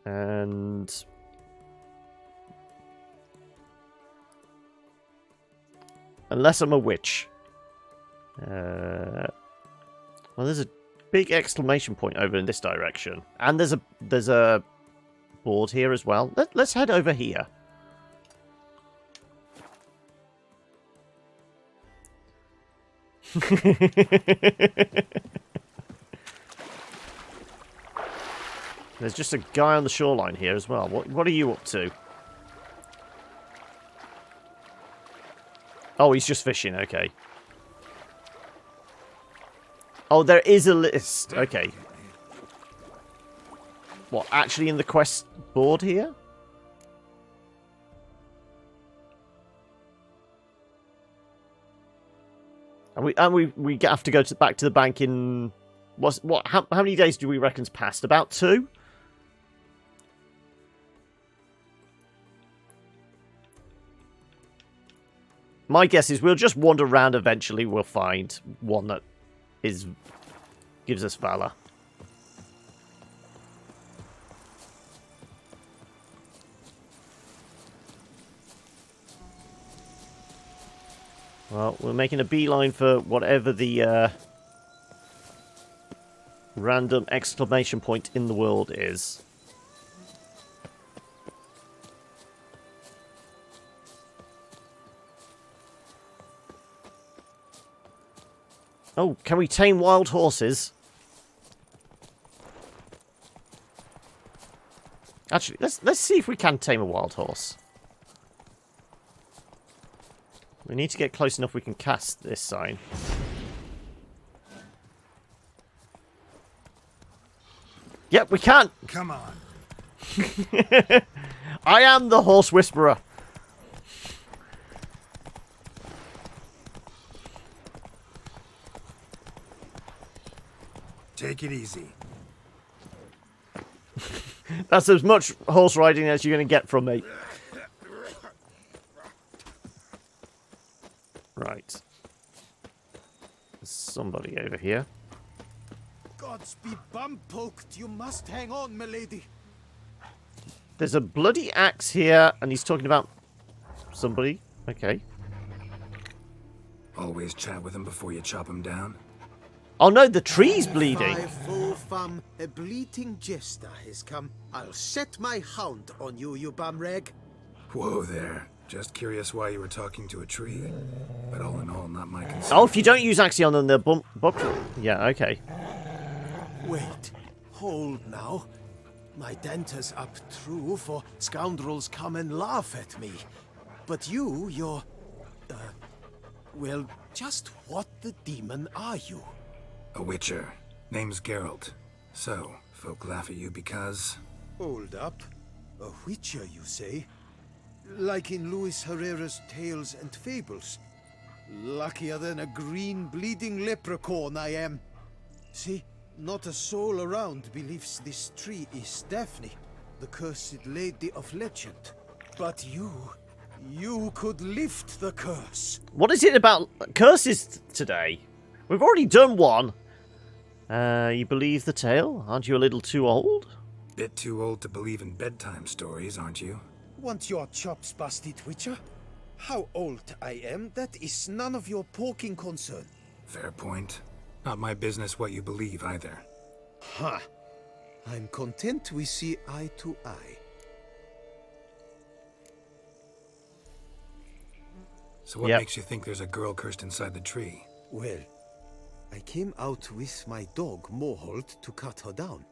And unless I'm a witch. Well, there's a big exclamation point over in this direction. And there's a board here as well. Let's head over here. There's just a guy on the shoreline here as well. What are you up to? Oh, he's just fishing. Okay. Oh, there is a list. Okay. What, actually in the quest board here? And we have to go back to the bank in how many days do we reckon's passed? About 2? My guess is we'll just wander around. Eventually we'll find one that gives us valor. Well, we're making a beeline for whatever the random exclamation point in the world is. Oh, can we tame wild horses? Actually, let's see if we can tame a wild horse. We need to get close enough we can cast this sign. Yep, we can! Come on. I am the horse whisperer. Take it easy. That's as much horse riding as you're going to get from me. Right. There's somebody over here. Gods be bum-poked. You must hang on, milady. There's a bloody axe here, and he's talking about somebody. Okay. Always chat with him before you chop him down. Oh no, the tree's bleeding. A bleating jester has come. I'll set my hound on you, you bumrag. Whoa there. Just curious why you were talking to a tree. But all in all, not my concern. Oh, if you don't use Axion on the bump... Yeah, okay. Wait. Hold now. My dent is up true, for scoundrels come and laugh at me. But you're... well, just what the demon are you? A witcher. Name's Geralt. So, folk laugh at you because... Hold up. A witcher, you say? Like in Luis Herrera's Tales and Fables. Luckier than a green bleeding leprechaun I am. See, not a soul around believes this tree is Daphne, the cursed lady of legend. But you could lift the curse. What is it about curses today? We've already done one. You believe the tale? Aren't you a little too old? Bit too old to believe in bedtime stories, aren't you? Want your chops busted, Witcher? How old I am, that is none of your poking concern. Fair point. Not my business what you believe either. Ha! I'm content we see eye to eye. So what makes you think there's a girl cursed inside the tree? Well, I came out with my dog Moholt to cut her down.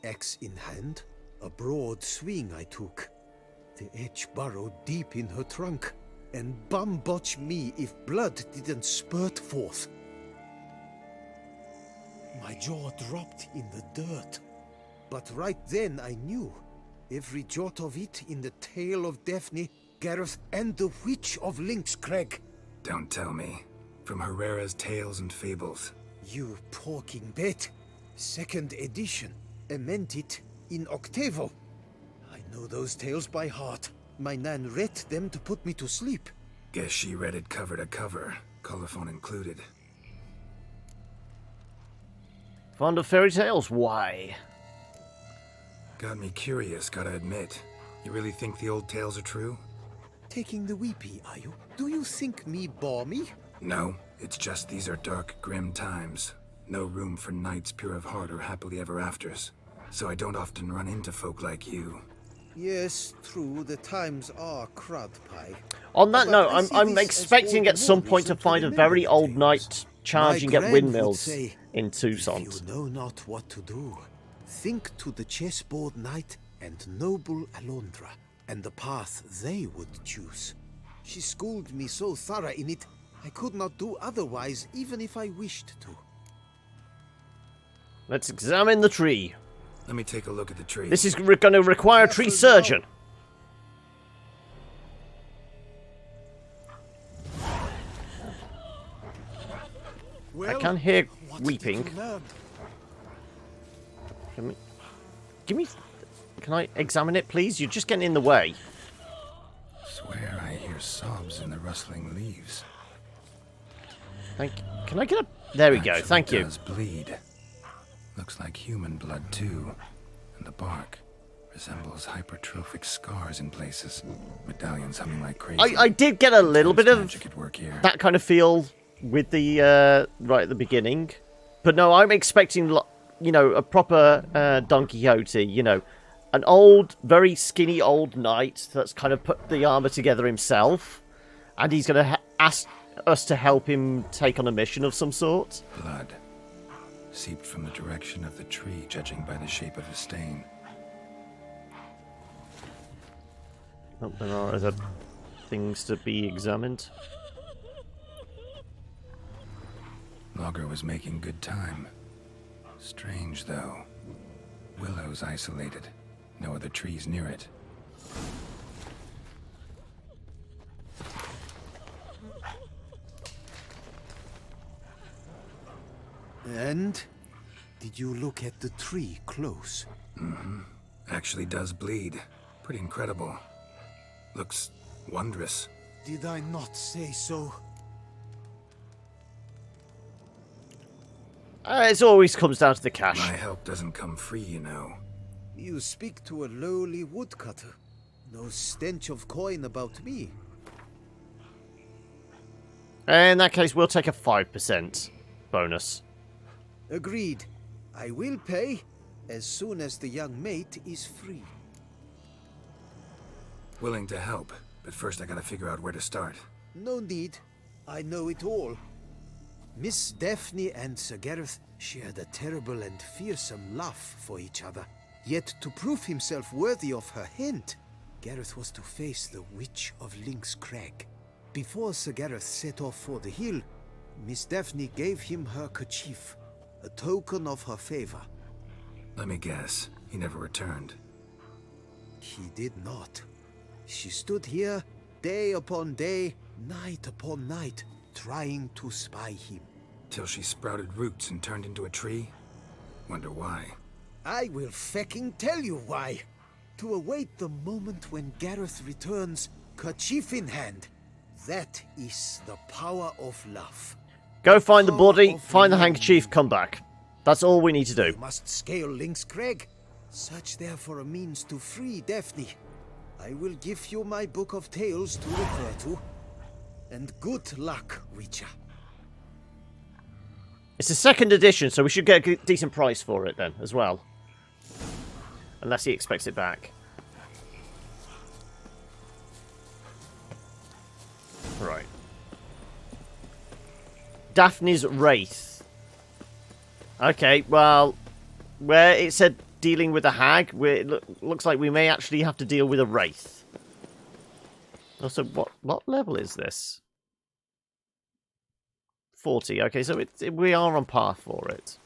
Axe in hand, a broad swing I took. The edge burrowed deep in her trunk, and bum-botch me if blood didn't spurt forth. My jaw dropped in the dirt, but right then I knew. Every jot of it in the tale of Daphne, Gareth, and the Witch of Lynxcrag. Don't tell me. From Herrera's Tales and Fables. You porking bet. 2nd edition, amended in octavo. I know those tales by heart. My nan read them to put me to sleep. Guess she read it cover to cover, colophon included. Fond of fairy tales? Why? Got me curious, gotta admit. You really think the old tales are true? Taking the weepy, are you? Do you think me balmy? No, it's just these are dark, grim times. No room for knights pure of heart or happily ever afters. So I don't often run into folk like you. Yes, true, the times are crud pie. On that note, I'm expecting at some point to find a very old knight charging at windmills in Toussaint. If you know not what to do, think to the chessboard knight and noble Alondra, and the path they would choose. She schooled me so thorough in it, I could not do otherwise, even if I wished to. Let's examine the tree. Let me take a look at the tree. This is going to require a tree surgeon. I can hear weeping. Can I examine it, please? You're just getting in the way. Swear I hear sobs in the rustling leaves. Can I get a... There we go, thank you. Does bleed. Looks like human blood too. And the bark resembles hypertrophic scars in places. Medallions humming like crazy. I did get a little bit of that kind of feel with the right at the beginning. But no, I'm expecting, you know, a proper Don Quixote, you know. An old, very skinny old knight that's kind of put the armor together himself. And he's going to ask us to help him take on a mission of some sort. Blood. Seeped from the direction of the tree, judging by the shape of the stain. Oh, there are other things to be examined. Logger was making good time. Strange, though. Willow's isolated. No other trees near it. And? Did you look at the tree close? Mm-hmm. Actually does bleed. Pretty incredible. Looks wondrous. Did I not say so? It always comes down to the cash. My help doesn't come free, you know. You speak to a lowly woodcutter. No stench of coin about me. In that case, we'll take a 5% bonus. Agreed. I will pay as soon as the young mate is free. Willing to help, but first I gotta figure out where to start. No need. I know it all. Miss Daphne and Sir Gareth shared a terrible and fearsome love for each other. Yet to prove himself worthy of her hint, Gareth was to face the Witch of Lynx Crag. Before Sir Gareth set off for the hill, Miss Daphne gave him her kerchief, a token of her favor. Let me guess, he never returned. He did not. She stood here, day upon day, night upon night, trying to spy him. Till she sprouted roots and turned into a tree? Wonder why. I will fecking tell you why. To await the moment when Gareth returns, kerchief in hand. That is the power of love. Go find the body, find the handkerchief, come back. That's all we need to do. You must scale Lynx Crag. Search there for a means to free Daphne. I will give you my book of tales to refer to. And good luck, Witcher. It's a second edition, so we should get a decent price for it then, as well. Unless he expects it back. Right. Daphne's Wraith. Okay, well, where it said dealing with a hag, it looks like we may actually have to deal with a Wraith. Also, what level is this? 40. Okay, so we are on par for it.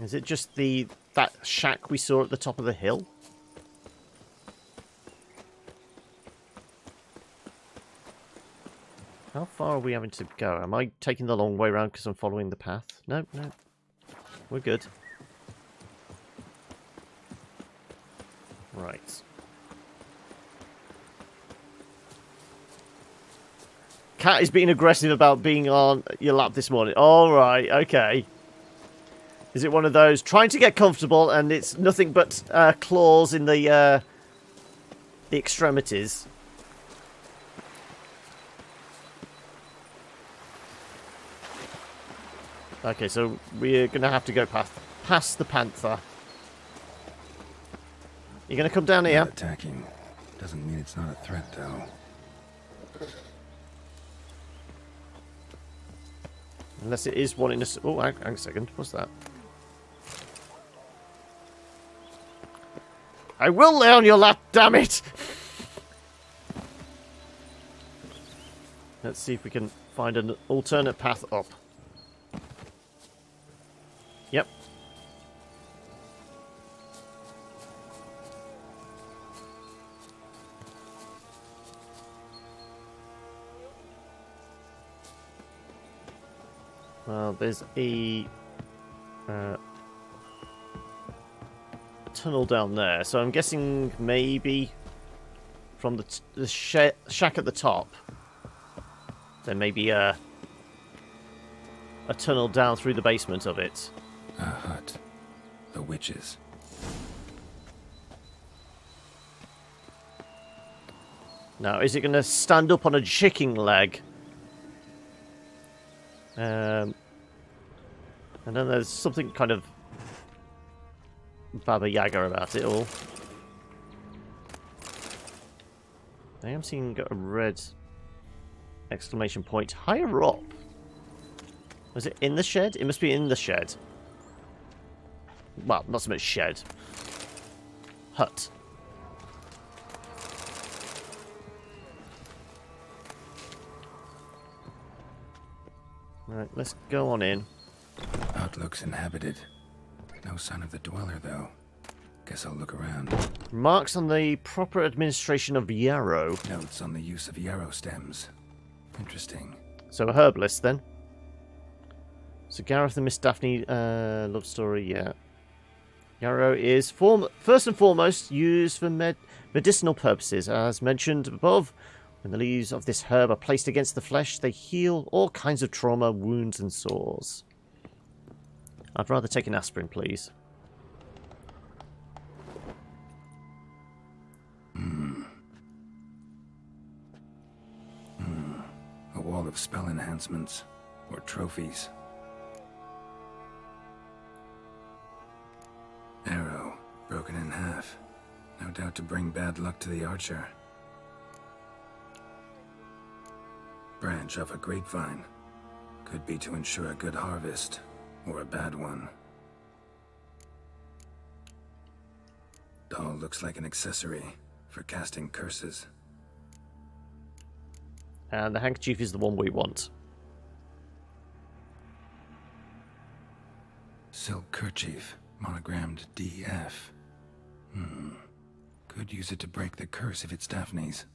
Is it just that shack we saw at the top of the hill? How far are we having to go? Am I taking the long way around because I'm following the path? No, no. We're good. Right. Cat is being aggressive about being on your lap this morning. Alright, okay. Is it one of those trying to get comfortable and it's nothing but claws in the extremities? Okay, so we're going to have to go past the panther. You're going to come down here? Not attacking. Doesn't mean it's not a threat, though. Unless it is one in a... Oh, hang on a second. What's that? I will lay on your lap, damn it! Let's see if we can find an alternate path up. Yep. Well, there's a tunnel down there, so I'm guessing maybe from the shack at the top there may be a tunnel down through the basement of it. A hut. The witches. Now, is it going to stand up on a chicken leg? And then there's something kind of Baba Yaga about it all. I am seeing a red exclamation point higher up. Was it in the shed? It must be in the shed. Well, not so much shed. Hut. Right, let's go on in. Hut looks inhabited. No sign of the dweller, though. Guess I'll look around. Marks on the proper administration of yarrow. Notes on the use of yarrow stems. Interesting. So a herbalist, then. So Gareth and Miss Daphne love story, yeah. Yarrow is first and foremost used for medicinal purposes. As mentioned above, when the leaves of this herb are placed against the flesh, they heal all kinds of trauma, wounds, and sores. I'd rather take an aspirin, please. A wall of spell enhancements, or trophies. Arrow, broken in half. No doubt to bring bad luck to the archer. Branch off a grapevine. Could be to ensure a good harvest, or a bad one. Doll looks like an accessory for casting curses. And the handkerchief is the one we want. Silk kerchief, monogrammed DF. Could use it to break the curse if it's Daphne's.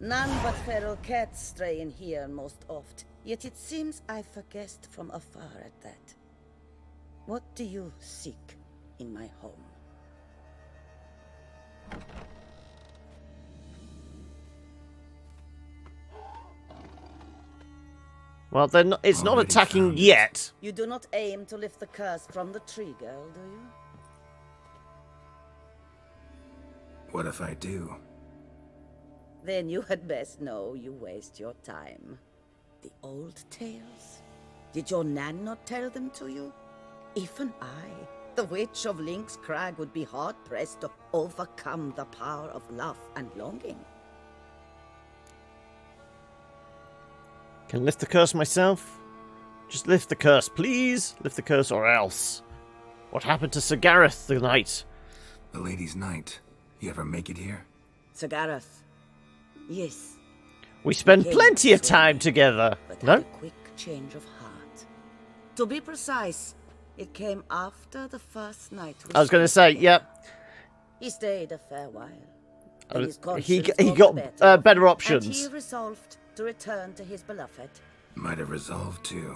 None but feral cats stray in here most oft, yet it seems I've guessed from afar at that. What do you seek in my home? Well, then it's not attacking yet. You do not aim to lift the curse from the tree girl, do you? What if I do? Then you had best know you waste your time. The old tales? Did your nan not tell them to you? Even I, the witch of Lynx Crag, would be hard-pressed to overcome the power of love and longing. Can lift the curse myself? Just lift the curse, please. Lift the curse or else. What happened to Sir Gareth the knight? The lady's knight. You ever make it here? Sir Gareth. Yes. We spend plenty of time together. No? A quick change of heart. To be precise, it came after the first night. I was going to say, yep. He stayed a fair while. He got better options. And he resolved to return to his beloved. Might have resolved to,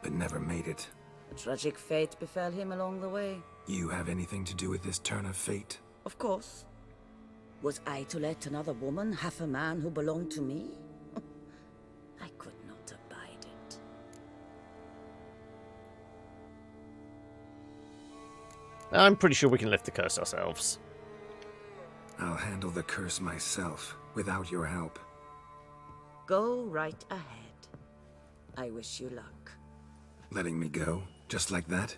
but never made it. A tragic fate befell him along the way. You have anything to do with this turn of fate? Of course. Was I to let another woman have a man who belonged to me? I could not abide it. I'm pretty sure we can lift the curse ourselves. I'll handle the curse myself, without your help. Go right ahead. I wish you luck. Letting me go, just like that?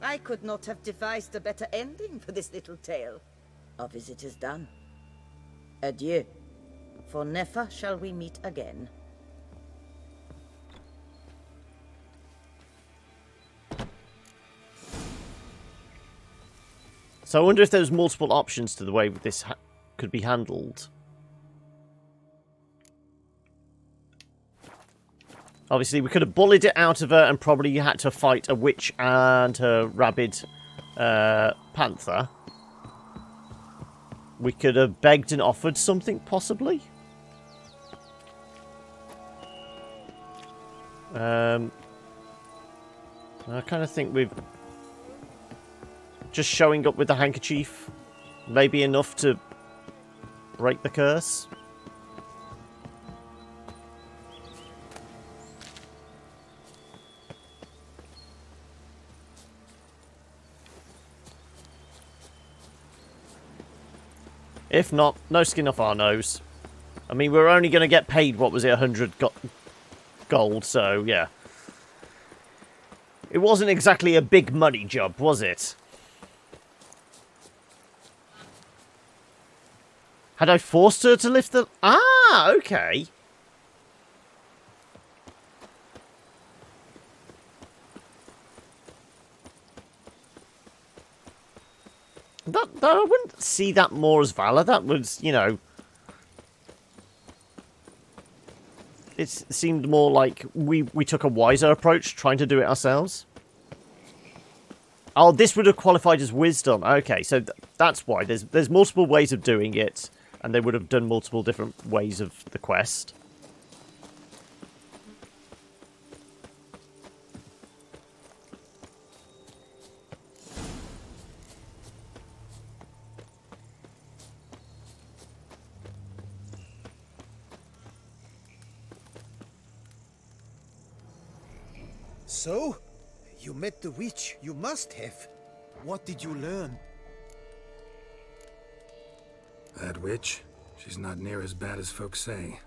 I could not have devised a better ending for this little tale. Our visit is done. Adieu, for never shall we meet again. So I wonder if there's multiple options to the way this could be handled. Obviously, we could have bullied it out of her and probably had to fight a witch and her rabid panther. We could have begged and offered something, possibly. I kind of think we've... Just showing up with the handkerchief may be enough to break the curse. If not, no skin off our nose. I mean, we're only going to get paid, what was it, 100 gold, so yeah. It wasn't exactly a big money job, was it? Had I forced her to lift the... Ah, okay. That I wouldn't see that more as valor. That was, you know... It seemed more like we took a wiser approach, trying to do it ourselves. Oh, this would have qualified as wisdom. Okay, so that's why. There's multiple ways of doing it, and they would have done multiple different ways of the quest. So, You met the witch. You must have. What did you learn? That witch? She's not near as bad as folks say.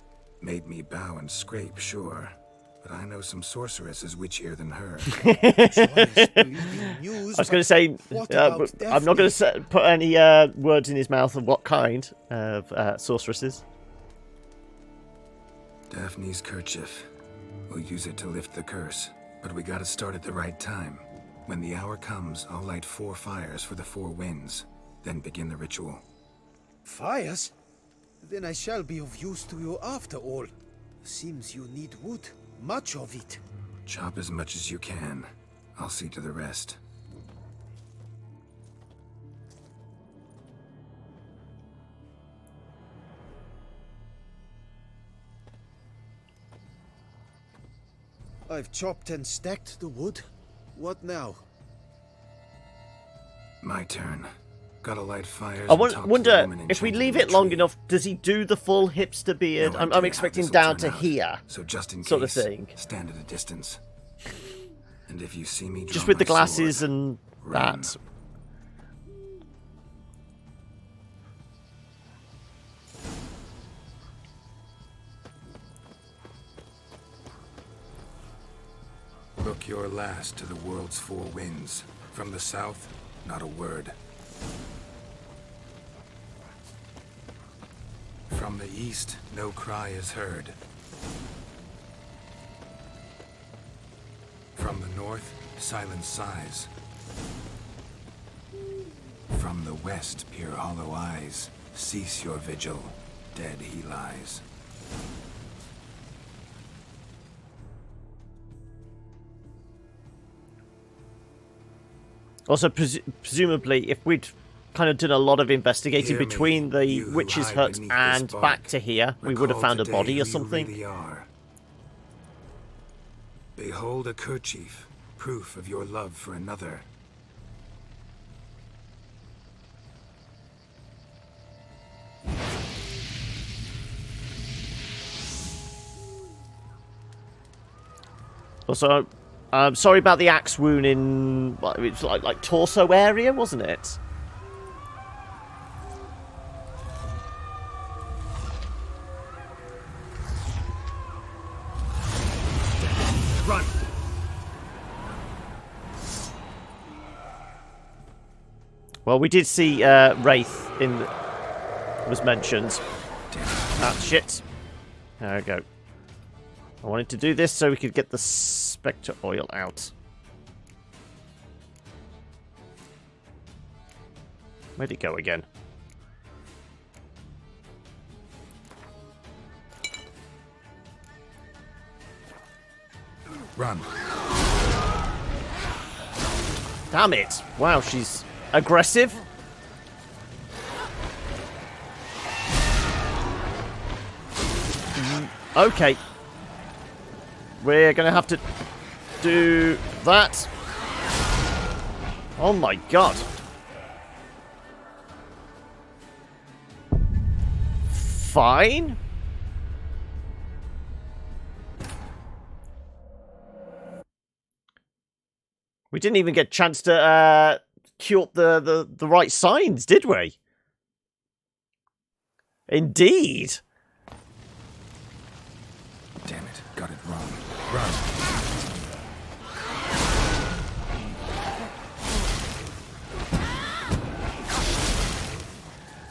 Made me bow and scrape, sure. But I know some sorceresses witchier than her. I was going to say, I'm not going to put any words in his mouth of what kind of sorceresses. Daphne's kerchief. We'll use it to lift the curse. But we gotta start at the right time. When the hour comes, I'll light 4 fires for the 4 winds. Then begin the ritual. Fires? Then I shall be of use to you after all. Seems you need wood. Much of it. Chop as much as you can. I'll see to the rest. I've chopped and stacked the wood. What now? My turn. Gotta light fires. I wonder if we leave it long enough, does he do the full hipster beard? No I'm expecting down to here. So just in sort case, of thing. Stand at a distance. And if you see me draw just with the my glasses sword, and run. that. Look your last to the world's 4 winds. From the south, not a word. From the east, no cry is heard. From the north, silent sighs. From the west, peer hollow eyes. Cease your vigil, dead he lies. Also, presumably, if we'd kind of done a lot of investigating between the witch's hut and back to here, we would have found a body or something. Really are. Behold a kerchief, proof of your love for another. Also, I'm sorry about the axe wound in it's like torso area, wasn't it? Run. Well, we did see Wraith was mentioned. Ah, shit. There we go. I wanted to do this so we could get the Spectre oil out. Where'd it go again? Run. Damn it. Wow, she's aggressive. Okay. We're going to have to do that. Oh my god. Fine. We didn't even get a chance to cue up the right signs, did we? Indeed. Damn it, got it wrong. Run.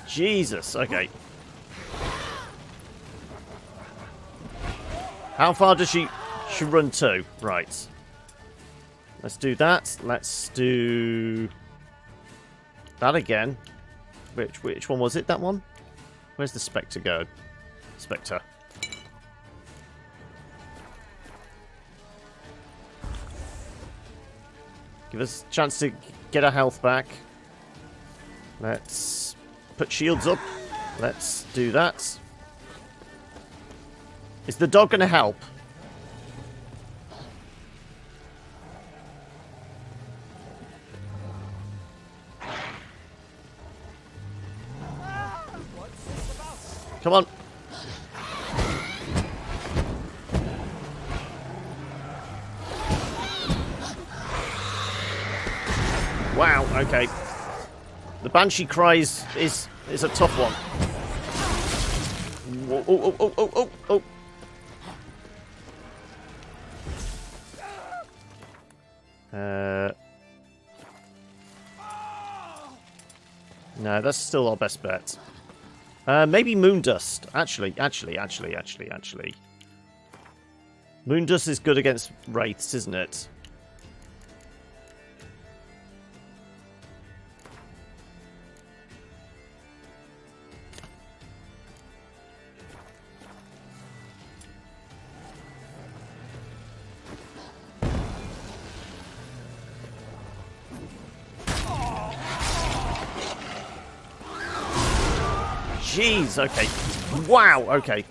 Jesus, okay. How far does she run to? Right. Let's do that. Let's do that again. Which one was it? That one? Where's the Spectre go? Spectre. Give us a chance to get our health back. Let's put shields up. Let's do that. Is the dog going to help? Come on. Wow, okay. The Banshee cry is a tough one. Whoa, oh, oh, oh, oh, oh, oh. No, that's still our best bet. Maybe Moondust. Actually. Moondust is good against wraiths, isn't it? Jeez, okay. Wow, okay.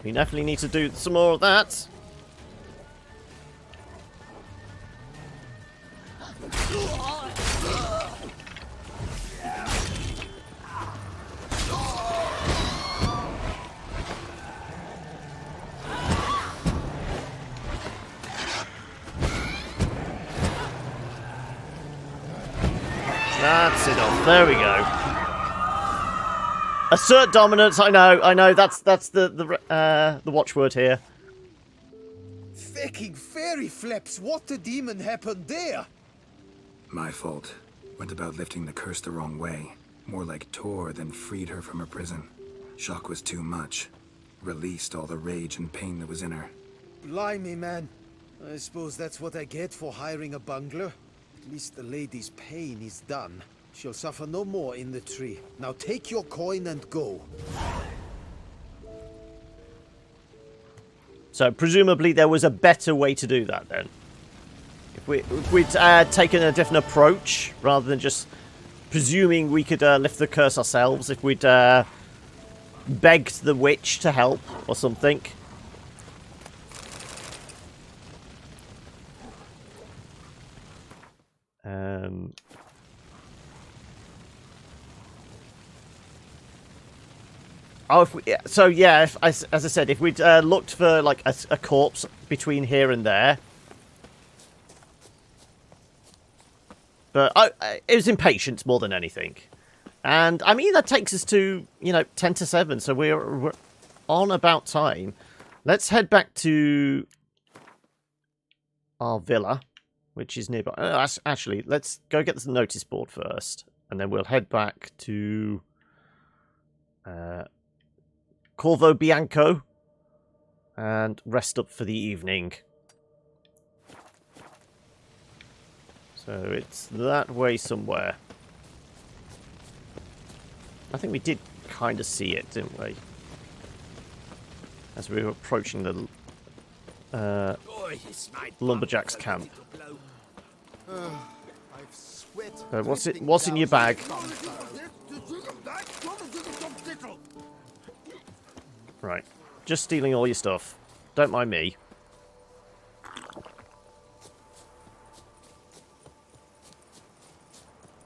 We definitely need to do some more of that. That's enough. There we go. Assert dominance. I know. That's the watchword here. Fucking fairy flips! What the demon happened there? My fault. Went about lifting the curse the wrong way. More like tore than freed her from her prison. Shock was too much. Released all the rage and pain that was in her. Blimey, man. I suppose that's what I get for hiring a bungler. At least the lady's pain is done. She'll suffer no more in the tree. Now take your coin and go. So presumably there was a better way to do that then. If we'd taken a different approach rather than just presuming we could lift the curse ourselves, if we'd begged the witch to help or something. Oh, if we, so yeah, as I said, if we'd looked for like a corpse between here and there, but it was impatience more than anything, and I mean that takes us to 10 to 7, so we're on about time. Let's head back to our villa, which is nearby. Actually, let's go get the notice board first, and then we'll head back to Corvo Bianco and rest up for the evening. So it's that way somewhere. I think we did kind of see it, didn't we? As we were approaching the lumberjacks camp. What's in your bag? Right. Just stealing all your stuff. Don't mind me.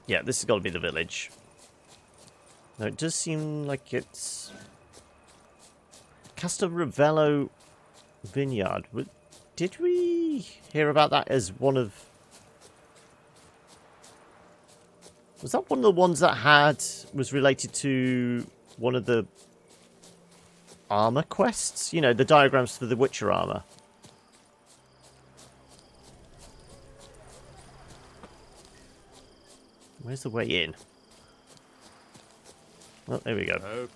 Yeah, this has got to be the village. No, it does seem like it's Castel Ravello Vineyard. Did we hear about that as one of... Was that one of the ones that was related to one of the armor quests? You know, the diagrams for the Witcher armor. Where's the way in? Oh, there we go.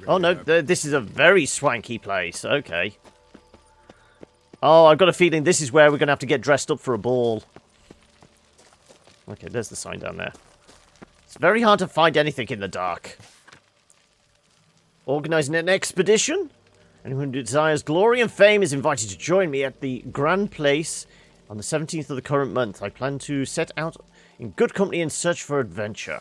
Oh no, this is a very swanky place. Okay. Oh, I've got a feeling this is where we're going to have to get dressed up for a ball. Okay, there's the sign down there. It's very hard to find anything in the dark. Organising an expedition? Anyone who desires glory and fame is invited to join me at the Grand Place on the 17th of the current month. I plan to set out in good company and search for adventure.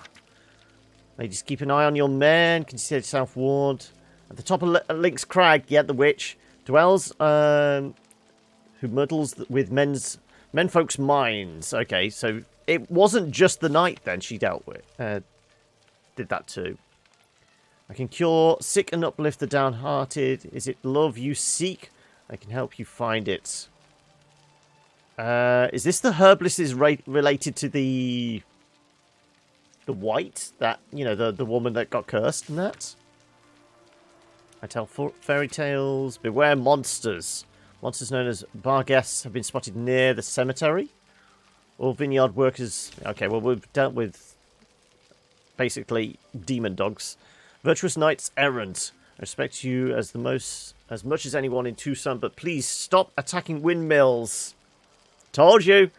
Ladies, keep an eye on your men. Consider yourself warned. At the top of Link's Crag, yet the witch dwells, who muddles with men's Menfolk's mines. Okay, so it wasn't just the knight then she dealt with. Did that too. I can cure sick and uplift the downhearted. Is it love you seek? I can help you find it. Is this the herbalist is related to the white? That, you know, the woman that got cursed and that? I tell fairy tales. Beware monsters. Monsters known as Barghest have been spotted near the cemetery. All vineyard workers... Okay, well, we've dealt with basically demon dogs. Virtuous knights errant. I respect you as much as anyone in Toussaint, but please stop attacking windmills. Told you.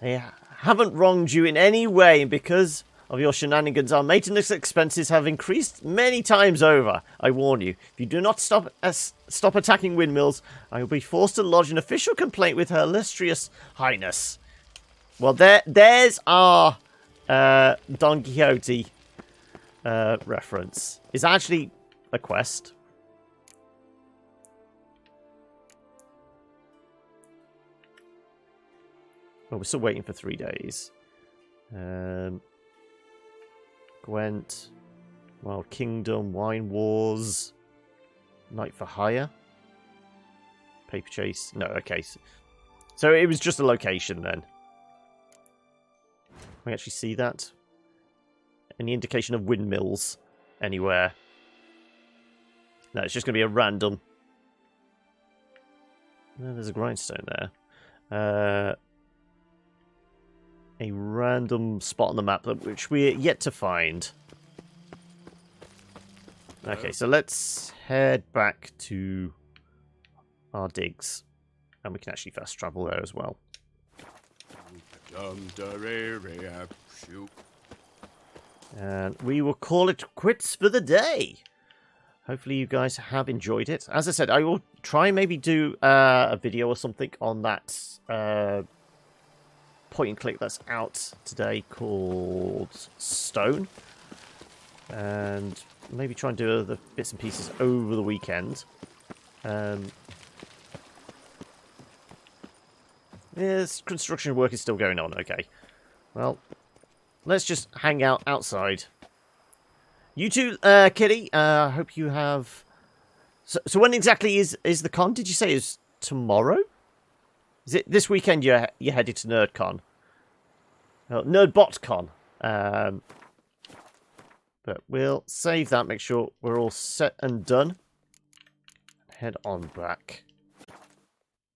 They haven't wronged you in any way, and because of your shenanigans, our maintenance expenses have increased many times over. I warn you, if you do not stop attacking windmills, I will be forced to lodge an official complaint with Her Illustrious Highness. Well, there's our Don Quixote reference. It's actually a quest. Well, we're still waiting for 3 days. Gwent, Wild Kingdom, Wine Wars, Night for Hire, Paper Chase. No, okay. So it was just a location then. Can we actually see that? Any indication of windmills anywhere? No, it's just going to be a random. No, there's a grindstone there. A random spot on the map which we're yet to find. Okay, so let's head back to our digs. And we can actually fast travel there as well. And we will call it quits for the day. Hopefully you guys have enjoyed it. As I said, I will try and maybe do a video or something on that point and click that's out today called Stone. And maybe try and do other bits and pieces over the weekend. Yes, construction work is still going on. Okay. Well, let's just hang out outside. You too, Kitty. I hope you have... So when exactly is the con? Did you say is tomorrow? Is it this weekend you're headed to NerdCon? NerdBotCon. But we'll save that, make sure we're all set and done. Head on back.